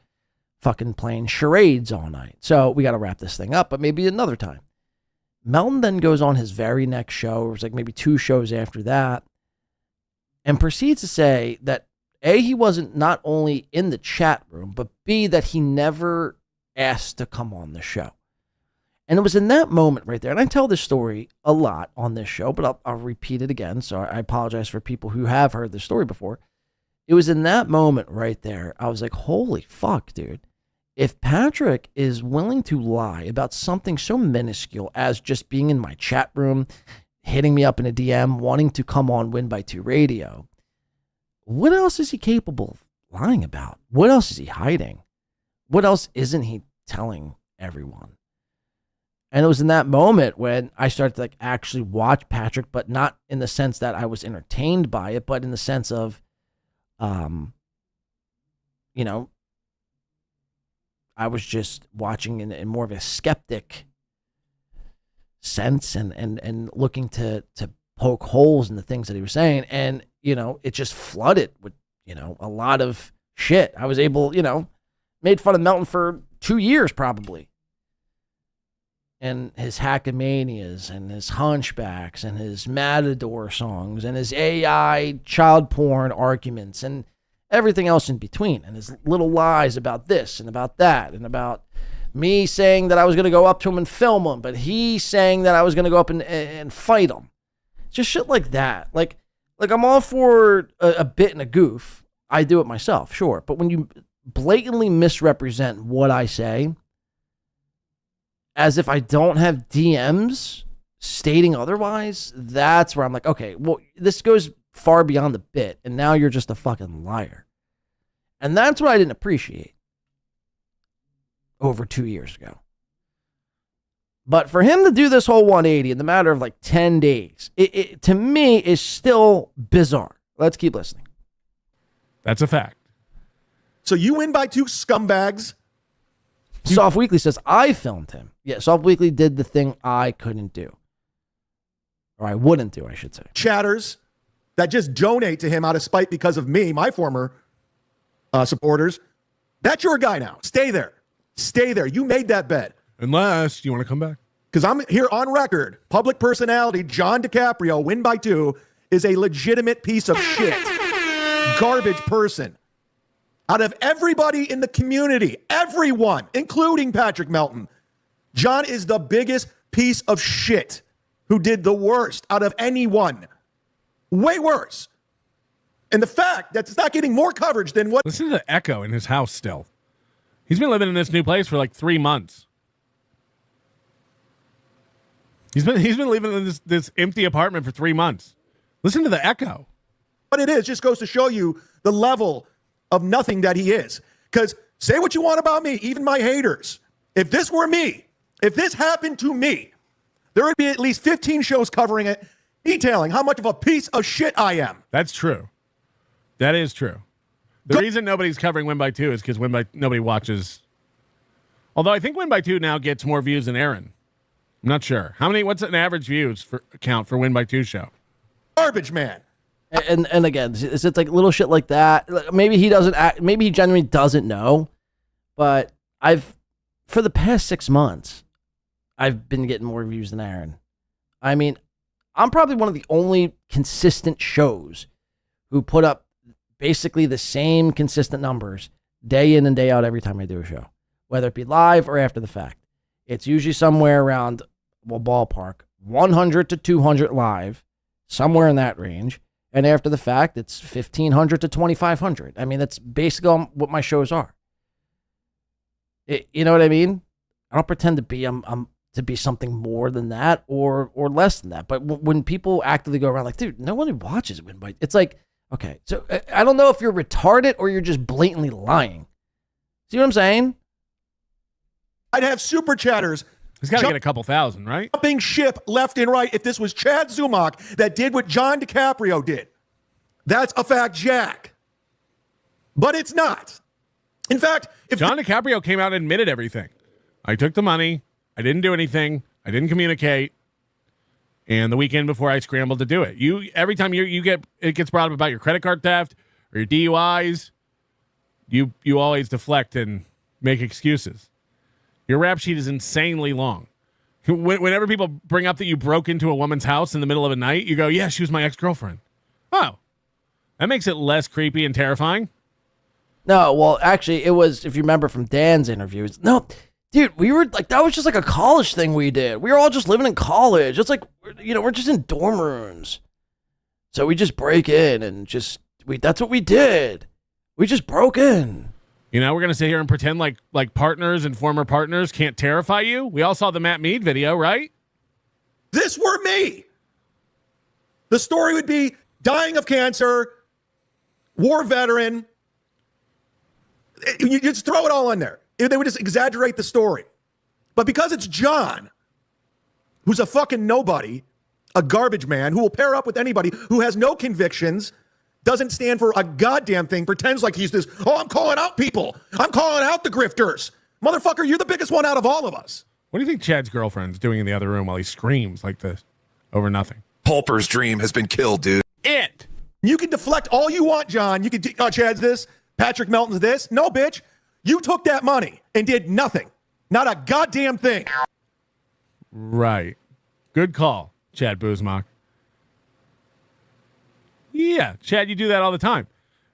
fucking playing charades all night. So we got to wrap this thing up, but maybe another time. Melton then goes on his very next show. It was like maybe 2 shows after that. And proceeds to say that A, he wasn't not only in the chat room, but B, that he never asked to come on the show. And it was in that moment right there, and I tell this story a lot on this show, but I'll repeat it again, so I apologize for people who have heard this story before. It was in that moment right there, I was like, holy fuck, dude. If Patrick is willing to lie about something so minuscule as just being in my chat room, hitting me up in a DM, wanting to come on Win by Two Radio, what else is he capable of lying about? What else is he hiding? What else isn't he telling everyone? And it was in that moment when I started to actually watch Patrick, but not in the sense that I was entertained by it, but in the sense of, I was just watching in more of a skeptic sense and looking to poke holes in the things that he was saying. And, it just flooded with, a lot of shit. I was able, made fun of Melton for 2 years probably. And his Hackmanias and his Hunchbacks and his Matador songs and his AI child porn arguments and everything else in between, and his little lies about this and about that and about me saying that I was going to go up to him and film him, but he saying that I was going to go up and fight him. Just shit like that. Like I'm all for a bit and a goof. I do it myself, sure. But when you blatantly misrepresent what I say, as if I don't have DMs stating otherwise, that's where I'm like, okay, well, this goes far beyond the bit, and now you're just a fucking liar. And that's what I didn't appreciate over 2 years ago. But for him to do this whole 180 in the matter of like 10 days, it to me is still bizarre. Let's keep listening. That's a fact. So you win by 2 scumbags. Soft Weekly says, I filmed him. Yeah, Soft Weekly did the thing I couldn't do. Or I wouldn't do, I should say. Chatters that just donate to him out of spite because of me, my former supporters. That's your guy now. Stay there. Stay there. You made that bet. Unless you want to come back. Because I'm here on record. Public personality John Di Caprio, win by 2, is a legitimate piece of shit. Garbage person. Out of everybody in the community, everyone, including Patrick Melton, John is the biggest piece of shit who did the worst out of anyone. Way worse. And the fact that it's not getting more coverage than what... Listen to the echo in his house still. He's been living in this new place for like 3 months. He's been living in this empty apartment for 3 months. Listen to the echo. What it is just goes to show you the level of nothing that he is. Because say what you want about me, even my haters. If this were me, if this happened to me, there would be at least 15 shows covering it, detailing how much of a piece of shit I am. That's true. That is true. The reason nobody's covering Win by 2 is because nobody watches. Although I think Win by 2 now gets more views than Aaron. I'm not sure. What's an average views count for Win by 2 show? Garbage man. And again, it's like little shit like that. Maybe he doesn't act, maybe he genuinely doesn't know, but for the past 6 months, I've been getting more views than Aaron. I mean, I'm probably one of the only consistent shows who put up basically the same consistent numbers day in and day out every time I do a show, whether it be live or after the fact. It's usually somewhere around, well, ballpark, 100 to 200 live, somewhere in that range. And after the fact, it's 1,500 to 2,500. I mean, that's basically what my shows are. You know what I mean? I don't pretend to be to be something more than that or less than that. But when people actively go around like, dude, no one watches Win by, it's like, okay, so I don't know if you're retarded or you're just blatantly lying. See what I'm saying? I'd have super chatters. He's got to get a couple thousand, right? Jumping ship left and right if this was Chad Zumock that did what John Di Caprio did. That's a fact, Jack. But it's not. In fact, if John Di Caprio came out and admitted everything. I took the money. I didn't do anything. I didn't communicate. And the weekend before, I scrambled to do it. Every time it gets brought up about your credit card theft or your DUIs, you always deflect and make excuses. Your rap sheet is insanely long. Whenever people bring up that you broke into a woman's house in the middle of the night, you go, yeah, she was my ex-girlfriend. Oh, that makes it less creepy and terrifying. No, well, actually, it was, if you remember from Dan's interviews. No, dude, we were like, that was just like a college thing we did. We were all just living in college. It's like, we're just in dorm rooms. So we just break in and that's what we did. We just broke in. We're going to sit here and pretend like partners and former partners can't terrify you. We all saw the Matt Mead video, right? This were me. The story would be dying of cancer, war veteran. You just throw it all in there. They would just exaggerate the story. But because it's John, who's a fucking nobody, a garbage man who will pair up with anybody who has no convictions, doesn't stand for a goddamn thing, pretends like he's this, I'm calling out people. I'm calling out the grifters. Motherfucker, you're the biggest one out of all of us. What do you think Chad's girlfriend's doing in the other room while he screams like this over nothing? Pulper's dream has been killed, dude. You can deflect all you want, John. You can, Chad's this, Patrick Melton's this. No, bitch. You took that money and did nothing. Not a goddamn thing. Right. Good call, Chad Zumock. Yeah, Chad, you do that all the time.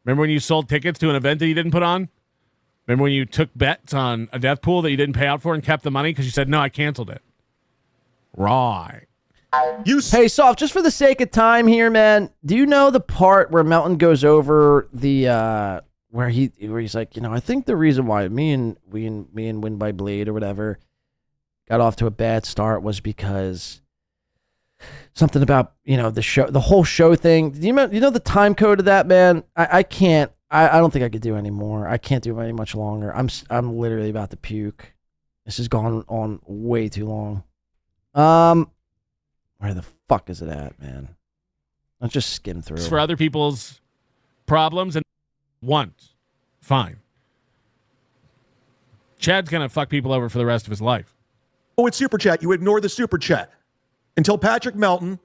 Remember when you sold tickets to an event that you didn't put on? Remember when you took bets on a death pool that you didn't pay out for and kept the money because you said, no, I canceled it? Right. Hey, Soft, just for the sake of time here, man, do you know the part where Melton goes over the where he's like, I think the reason why me and Win by Blade or whatever got off to a bad start was because something about, the whole show thing. Do you know the time code of that, man? I can't. I don't think I could do any more. I can't do any much longer. I'm literally about to puke. This has gone on way too long. Where the fuck is it at, man? Let's just skim through. It's for other people's problems and once. Fine. Chad's gonna fuck people over for the rest of his life. Oh, it's Super Chat. You ignore the Super Chat until Patrick Melton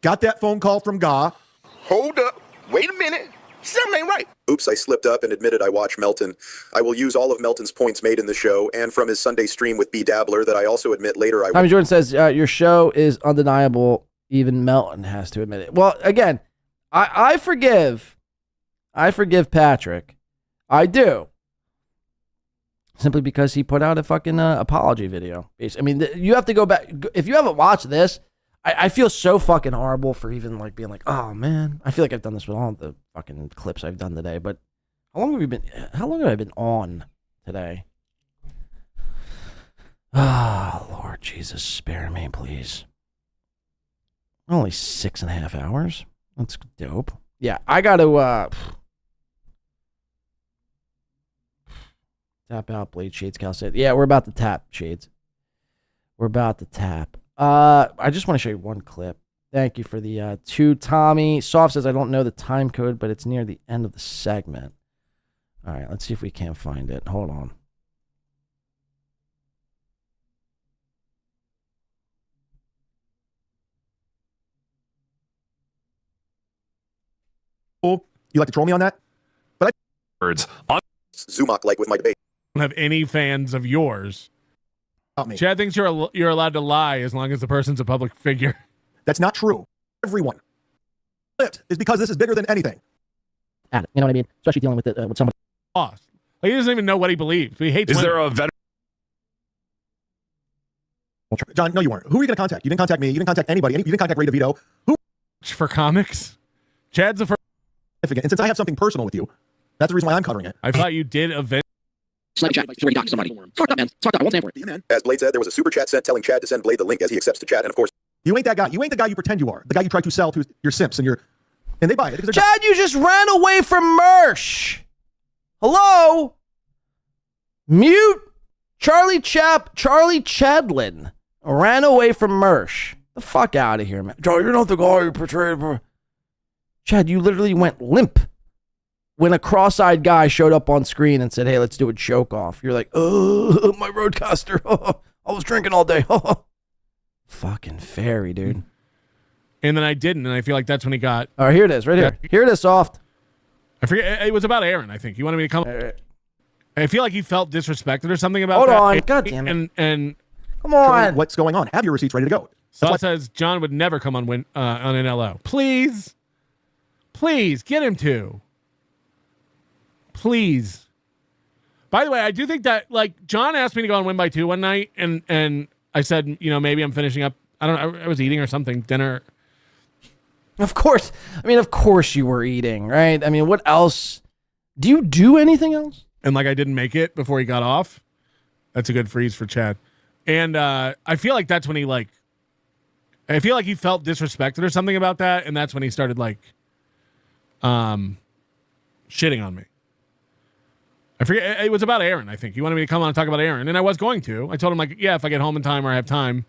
got that phone call from Ga. Hold up. Wait a minute. Something ain't right. Oops, I slipped up and admitted I watch Melton. I will use all of Melton's points made in the show and from his Sunday stream with B. Dabbler that I also admit later I... Tommy Jordan says, your show is undeniable. Even Melton has to admit it. Well, again, I forgive Patrick. I do. Simply because he put out a fucking apology video. I mean, you have to go back. If you haven't watched this, I feel so fucking horrible for even like being like, oh man. I feel like I've done this with all the fucking clips I've done today. But how long have I been on today? Ah, oh, Lord Jesus, spare me, please. Only 6.5 hours. That's dope. Yeah, I got to tap out Blade Shades. Cal said, yeah, we're about to tap Shades. We're about to tap. I just want to show you one clip. Thank you for the two. Tommy Soft says, I don't know the time code, but it's near the end of the segment. All right, let's see if we can't find it. Hold on. Oh, you like to troll me on that? But Birds on Zumock like with my debate. I don't have any fans of yours. Not me. Chad thinks you're allowed to lie as long as the person's a public figure. That's not true. Everyone. Is because this is bigger than anything. You know what I mean? Especially dealing with it with somebody. Lost. Like, he doesn't even know what he believes. He hates. Is women. there a veteran? John, no, you weren't. Who are you going to contact? You didn't contact me. You didn't contact anybody. You didn't contact Ray DeVito. Who? For comics? Chad's the first. And since I have something personal with you, that's the reason why I'm covering it. I thought you did event. Snipe chat to dock somebody. Fuck that, man. Fuck that. I won't stand for it. Yeah, man. As Blade said, there was a super chat sent telling Chad to send Blade the link as he accepts the chat, and of course, you ain't that guy. You ain't the guy you pretend you are. The guy you try to sell to your simps and they buy it. Chad, you just ran away from Mersh. Hello? Mute. Charlie Chadlin ran away from Mersh. The fuck out of here, man. Joe, you're not the guy you portrayed. Chad, you literally went limp when a cross-eyed guy showed up on screen and said, hey, let's do a joke off. You're like, oh, my roadcaster. I was drinking all day. Fucking fairy, dude. And then I didn't, and I feel like that's when he got... All right, here it is, right here. Here it is, Soft. I forget. It was about Aaron, I think. He wanted me to come... I feel like he felt disrespected or something about that. Hold on. God damn it. And come on. What's going on? Have your receipts ready to go. Saw says John would never come on NLO. Please. Please, get him to. Please. By the way, I do think that, like, John asked me to go on Win by 2 one night, and I said, maybe I'm finishing up. I don't know. I was eating or something, dinner. Of course. I mean, of course you were eating, right? I mean, what else? Do you do anything else? And, like, I didn't make it before he got off. That's a good freeze for Chad. And I feel like that's when he, like, I feel like he felt disrespected or something about that, and that's when he started, like, shitting on me. I forget. It was about Aaron, I think. He wanted me to come on and talk about Aaron, and I was going to. I told him, like, yeah, if I get home in time or I have time.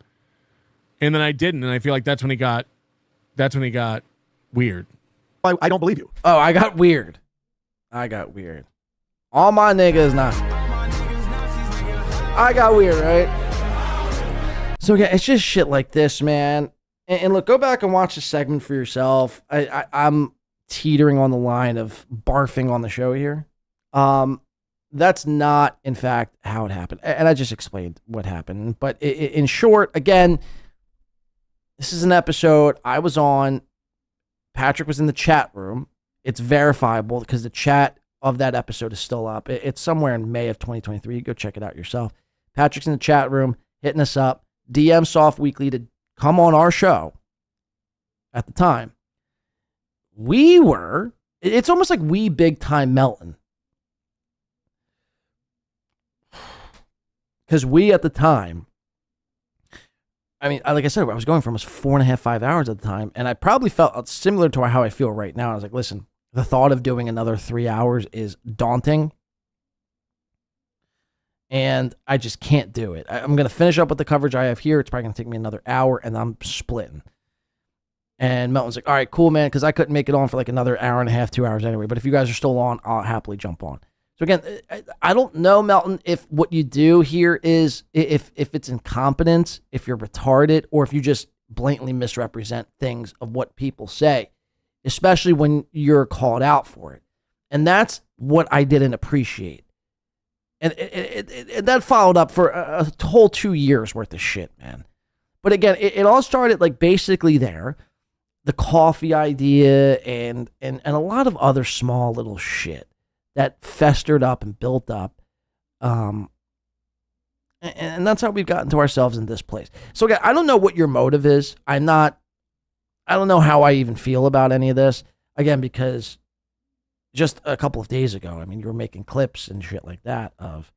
And then I didn't, and I feel like that's when he got weird. I don't believe you. Oh, I got weird. All my niggas not. I got weird, right? So yeah, it's just shit like this, man. And look, go back and watch the segment for yourself. I'm teetering on the line of barfing on the show here. That's not, in fact, how it happened. And I just explained what happened. But in short, again, this is an episode I was on. Patrick was in the chat room. It's verifiable because the chat of that episode is still up. It's somewhere in May of 2023. You go check it out yourself. Patrick's in the chat room, hitting us up. DM Soft Weekly to come on our show at the time. It's almost like we big time Melton. Because we at the time, I mean, like I said, I was going for almost 4.5, 5 hours at the time, and I probably felt similar to how I feel right now. I was like, listen, the thought of doing another 3 hours is daunting, and I just can't do it. I'm going to finish up with the coverage I have here. It's probably going to take me another hour, and I'm splitting. And Melton's like, all right, cool, man, because I couldn't make it on for like another hour and a half, 2 hours anyway, but if you guys are still on, I'll happily jump on. So again, I don't know, Melton, if what you do here is, if it's incompetence, if you're retarded, or if you just blatantly misrepresent things of what people say, especially when you're called out for it. And that's what I didn't appreciate. And that followed up for a whole 2 years worth of shit, man. But again, it all started like basically there, the coffee idea and a lot of other small little shit that festered up and built up. And that's how we've gotten to ourselves in this place. So again, I don't know what your motive is. I don't know how I even feel about any of this. Again, because just a couple of days ago, I mean, you were making clips and shit like that of,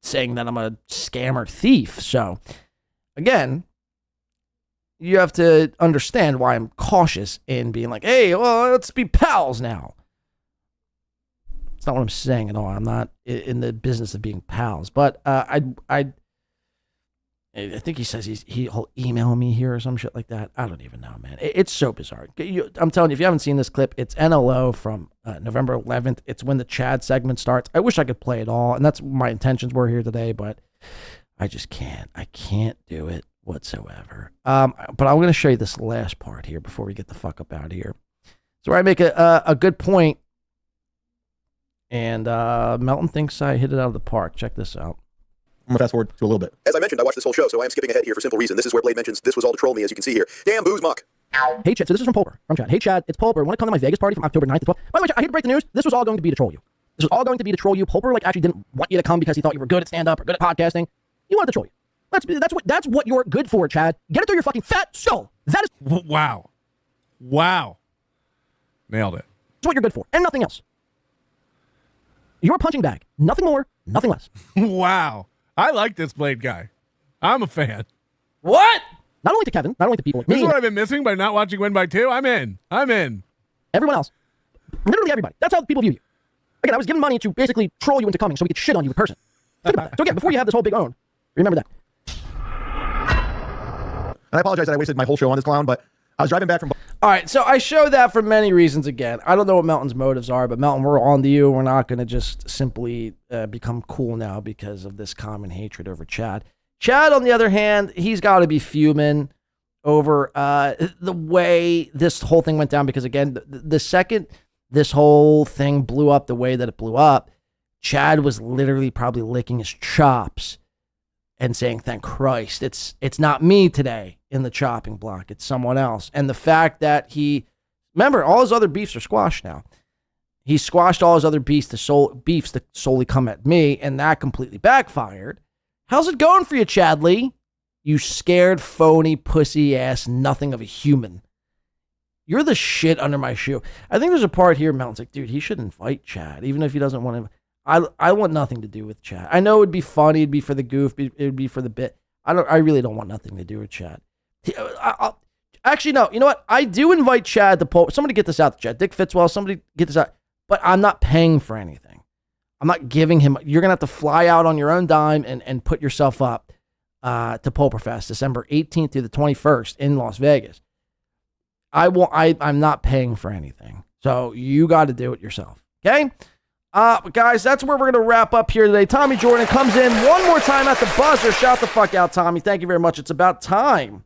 saying that I'm a scammer thief. So again, you have to understand why I'm cautious in being like, hey, well, let's be pals now. It's not what I'm saying at all. I'm not in the business of being pals. But I think he says he'll email me here or some shit like that. I don't even know, man. It's so bizarre. I'm telling you, if you haven't seen this clip, it's NLO from November 11th. It's when the Chad segment starts. I wish I could play it all, and that's what my intentions were here today, but I just can't. I can't do it whatsoever. But I'm going to show you this last part here before we get the fuck up out of here. So I make a good point, and Melton thinks I hit it out of the park. Check this out. I'm going to fast forward to a little bit. As I mentioned, I watched this whole show, so I am skipping ahead here for simple reason. This is where Blade mentions this was all to troll me, as you can see here. Damn Zumock. Hey, Chad. So this is from Pulper. From Chad. Hey, Chad. It's Pulper. Want to come to my Vegas party from October 9th to 12th? By the way, Chad, I hate to break the news. This was all going to be to troll you. This was all going to be to troll you. Pulper actually didn't want you to come because he thought you were good at stand-up or good at podcasting. He wanted to troll you. That's what you're good for, Chad. Get it through your fucking fat skull. That is wow. Nailed it. That's what you're good for, and nothing else. You're a punching bag. Nothing more, nothing less. Wow. I like this Blade guy. I'm a fan. What? Not only to Kevin, not only to people like me. This is what I've been missing by not watching Win by Two. I'm in. Everyone else. Literally everybody. That's how people view you. Again, I was given money to basically troll you into coming so we could shit on you in person. Think about that. So again, before you have this whole big own, remember that. And I apologize that I wasted my whole show on this clown, but I was driving back from... All right, so I show that for many reasons again. I don't know what Melton's motives are, but Melton, we're on to you. We're not going to just simply become cool now because of this common hatred over Chad. Chad, on the other hand, he's got to be fuming over the way this whole thing went down because, again, the second this whole thing blew up the way that it blew up, Chad was literally probably licking his chops and saying, thank Christ, it's not me today in the chopping block. It's someone else. And the fact that remember, all his other beefs are squashed now. He squashed all his other beefs to solely come at me, and that completely backfired. How's it going for you, Chad Lee? You scared, phony, pussy-ass, nothing of a human. You're the shit under my shoe. I think there's a part here, Melton's like, dude, he should invite Chad, even if he doesn't want to. I want nothing to do with Chad. I know it'd be funny, it'd be for the goof, it'd be for the bit. I really don't want nothing to do with Chad. Actually, no. You know what? I do invite Chad to pull. Somebody get this out to Chad. Dick Fitzwell, somebody get this out. But I'm not paying for anything. I'm not giving him. You're gonna have to fly out on your own dime and put yourself up to Pulperfest, December 18th through the 21st in Las Vegas. I'm not paying for anything, so you got to do it yourself. Okay. Guys, that's where we're going to wrap up here today. Tommy Jordan comes in one more time at the buzzer. Shout the fuck out, Tommy. Thank you very much. It's about time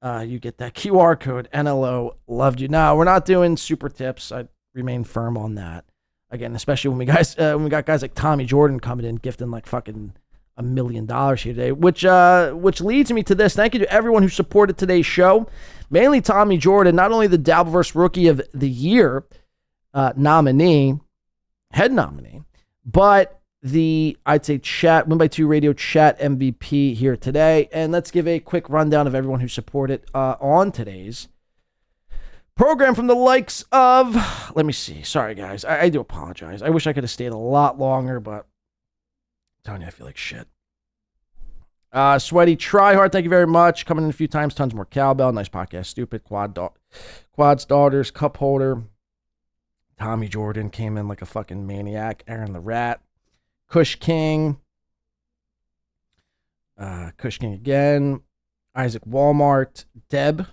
you get that QR code. NLO loved you. Now, we're not doing super tips. I remain firm on that. Again, especially when we got guys like Tommy Jordan coming in, gifting like fucking $1 million here today, which leads me to this. Thank you to everyone who supported today's show, mainly Tommy Jordan, not only the Dabbleverse Rookie of the Year head nominee, but the, I'd say, chat, Win by Two Radio chat MVP here today. And let's give a quick rundown of everyone who supported on today's program from the likes of, let me see. Sorry, guys. I do apologize. I wish I could have stayed a lot longer, but I'm telling you, I feel like shit. Sweaty Tryhard, thank you very much. Coming in a few times. Tons more cowbell. Nice podcast. Stupid. Quad's Daughters. Cup Holder. Tommy Jordan came in like a fucking maniac. Aaron the Rat. Kush King. Kush King again. Isaac Walmart. Deb.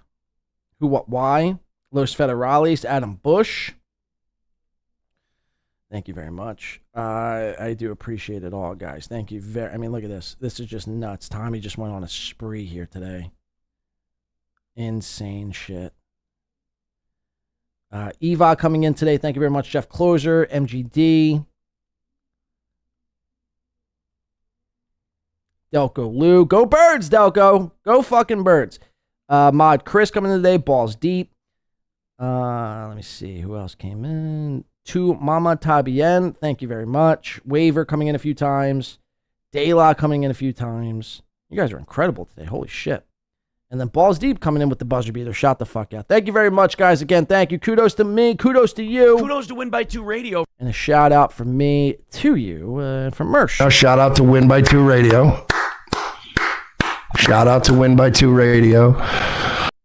Who, What, Why. Los Federales. Adam Bush. Thank you very much. I do appreciate it all, guys. Thank you I mean, look at this. This is just nuts. Tommy just went on a spree here today. Insane shit. Eva coming in today. Thank you very much, Jeff Closer. MGD. Delco Lou. Go Birds, Delco. Go fucking Birds. Mod Chris coming in today. Balls Deep. Let me see. Who else came in? To Mama Tabien. Thank you very much. Waver coming in a few times. Dayla coming in a few times. You guys are incredible today. Holy shit. And then Balls Deep coming in with the buzzer beater. Shot the fuck out. Thank you very much, guys. Again, thank you. Kudos to me. Kudos to you. Kudos to Win by Two Radio. And a shout out from me to you from Mersh. A shout out to Win by Two Radio. Shout out to Win by Two Radio.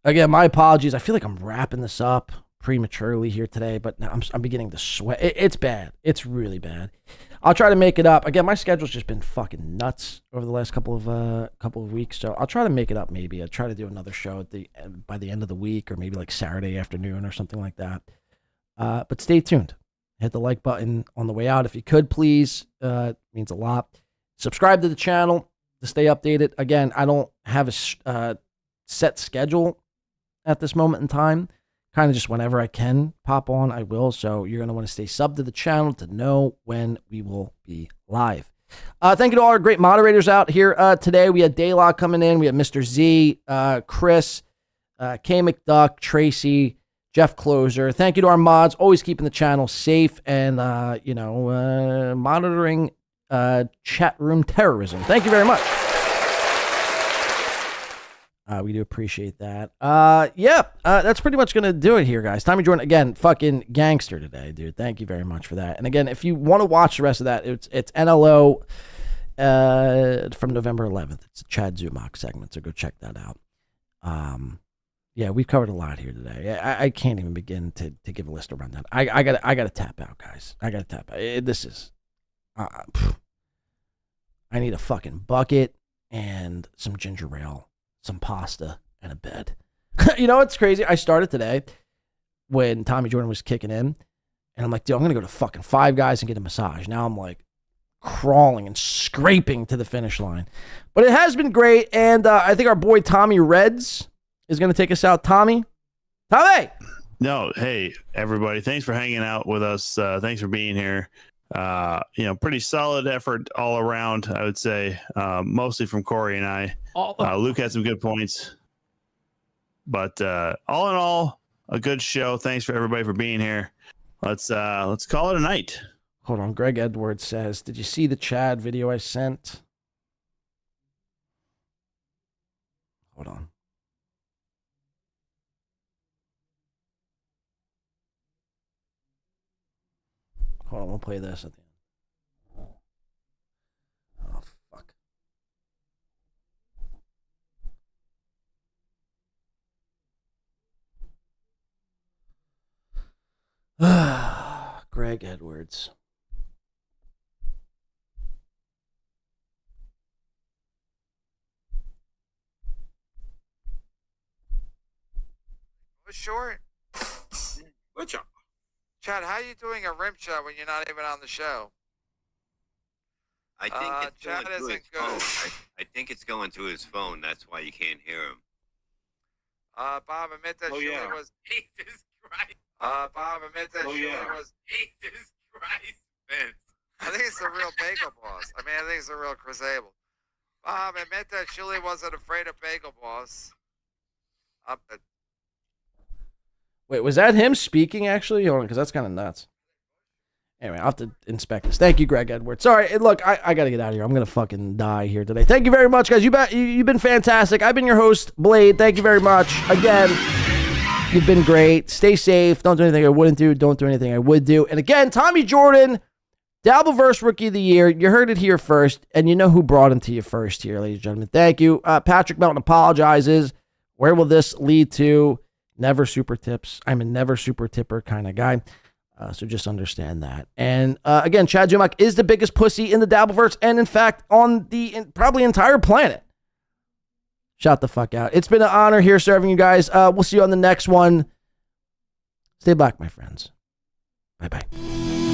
Again, my apologies. I feel like I'm wrapping this up prematurely here today, but now I'm beginning to sweat. It's bad. It's really bad. I'll try to make it up. Again, my schedule's just been fucking nuts over the last couple of weeks, so I'll try to make it up. Maybe I'll try to do another show by the end of the week, or maybe like Saturday afternoon or something like that. But stay tuned. Hit the like button on the way out if you could, please. It means a lot. Subscribe to the channel to stay updated. Again, I don't have a set schedule at this moment in time. Kind of just whenever I can pop on, I will. So you're going to want to stay subbed to the channel to know when we will be live. Thank you to all our great moderators out here today. We had Daylock coming in. We had Mr. Z, Chris, K. McDuck, Tracy, Jeff Closer. Thank you to our mods, always keeping the channel safe and, monitoring chat room terrorism. Thank you very much. We do appreciate that. That's pretty much going to do it here, guys. Tommy Jordan, again, fucking gangster today, dude. Thank you very much for that. And again, if you want to watch the rest of that, it's NLO from November 11th. It's a Chad Zumock segment, so go check that out. We've covered a lot here today. I can't even begin to give a list of rundown. I gotta tap out, guys. I gotta tap out. This is... I need a fucking bucket and some ginger ale, some pasta, and a bed. You know what's crazy? I started today when Tommy Jordan was kicking in, and I'm like, dude, I'm going to go to fucking Five Guys and get a massage. Now I'm like crawling and scraping to the finish line. But it has been great, and I think our boy Tommy Reds is going to take us out. Tommy? Tommy! No, hey, everybody. Thanks for hanging out with us. Thanks for being here. Pretty solid effort all around, I would say, mostly from Corey and I. Luke had some good points, but all in all, a good show. Thanks for everybody for being here. Let's call it a night. Hold on. Greg Edwards says, did you see the Chad video I sent? Hold on. Hold on, we'll play this at the end. Oh, fuck. Greg Edwards. Short. What's up? Chad, how are you doing a rim shot when you're not even on the show? I think it's Chad going to isn't his good. phone. I think it's going to his phone. That's why you can't hear him. Bob, admit that Shirley was. Jesus Christ. Bob, admit that Shirley was. Jesus Christ, Vince. I think it's the real Bagel Boss. I think it's the real Chris Abel. Admit that Shuli wasn't afraid of Bagel Boss. Wait, was that him speaking actually? Hold on, because that's kind of nuts. Anyway, I'll have to inspect this. Thank you, Greg Edwards. Sorry, look, I got to get out of here. I'm going to fucking die here today. Thank you very much, guys. You've been fantastic. I've been your host, Blade. Thank you very much. Again, you've been great. Stay safe. Don't do anything I wouldn't do. Don't do anything I would do. And again, Tommy Jordan, Dabbleverse Rookie of the Year. You heard it here first, and you know who brought him to you first here, ladies and gentlemen. Thank you. Patrick Melton apologizes. Where will this lead to? Never super tips. I'm a never super tipper kind of guy. So just understand that. And again, Chad Zumock is the biggest pussy in the Dabbleverse, and in fact, on the probably entire planet. Shout the fuck out. It's been an honor here serving you guys. We'll see you on the next one. Stay black, my friends. Bye-bye.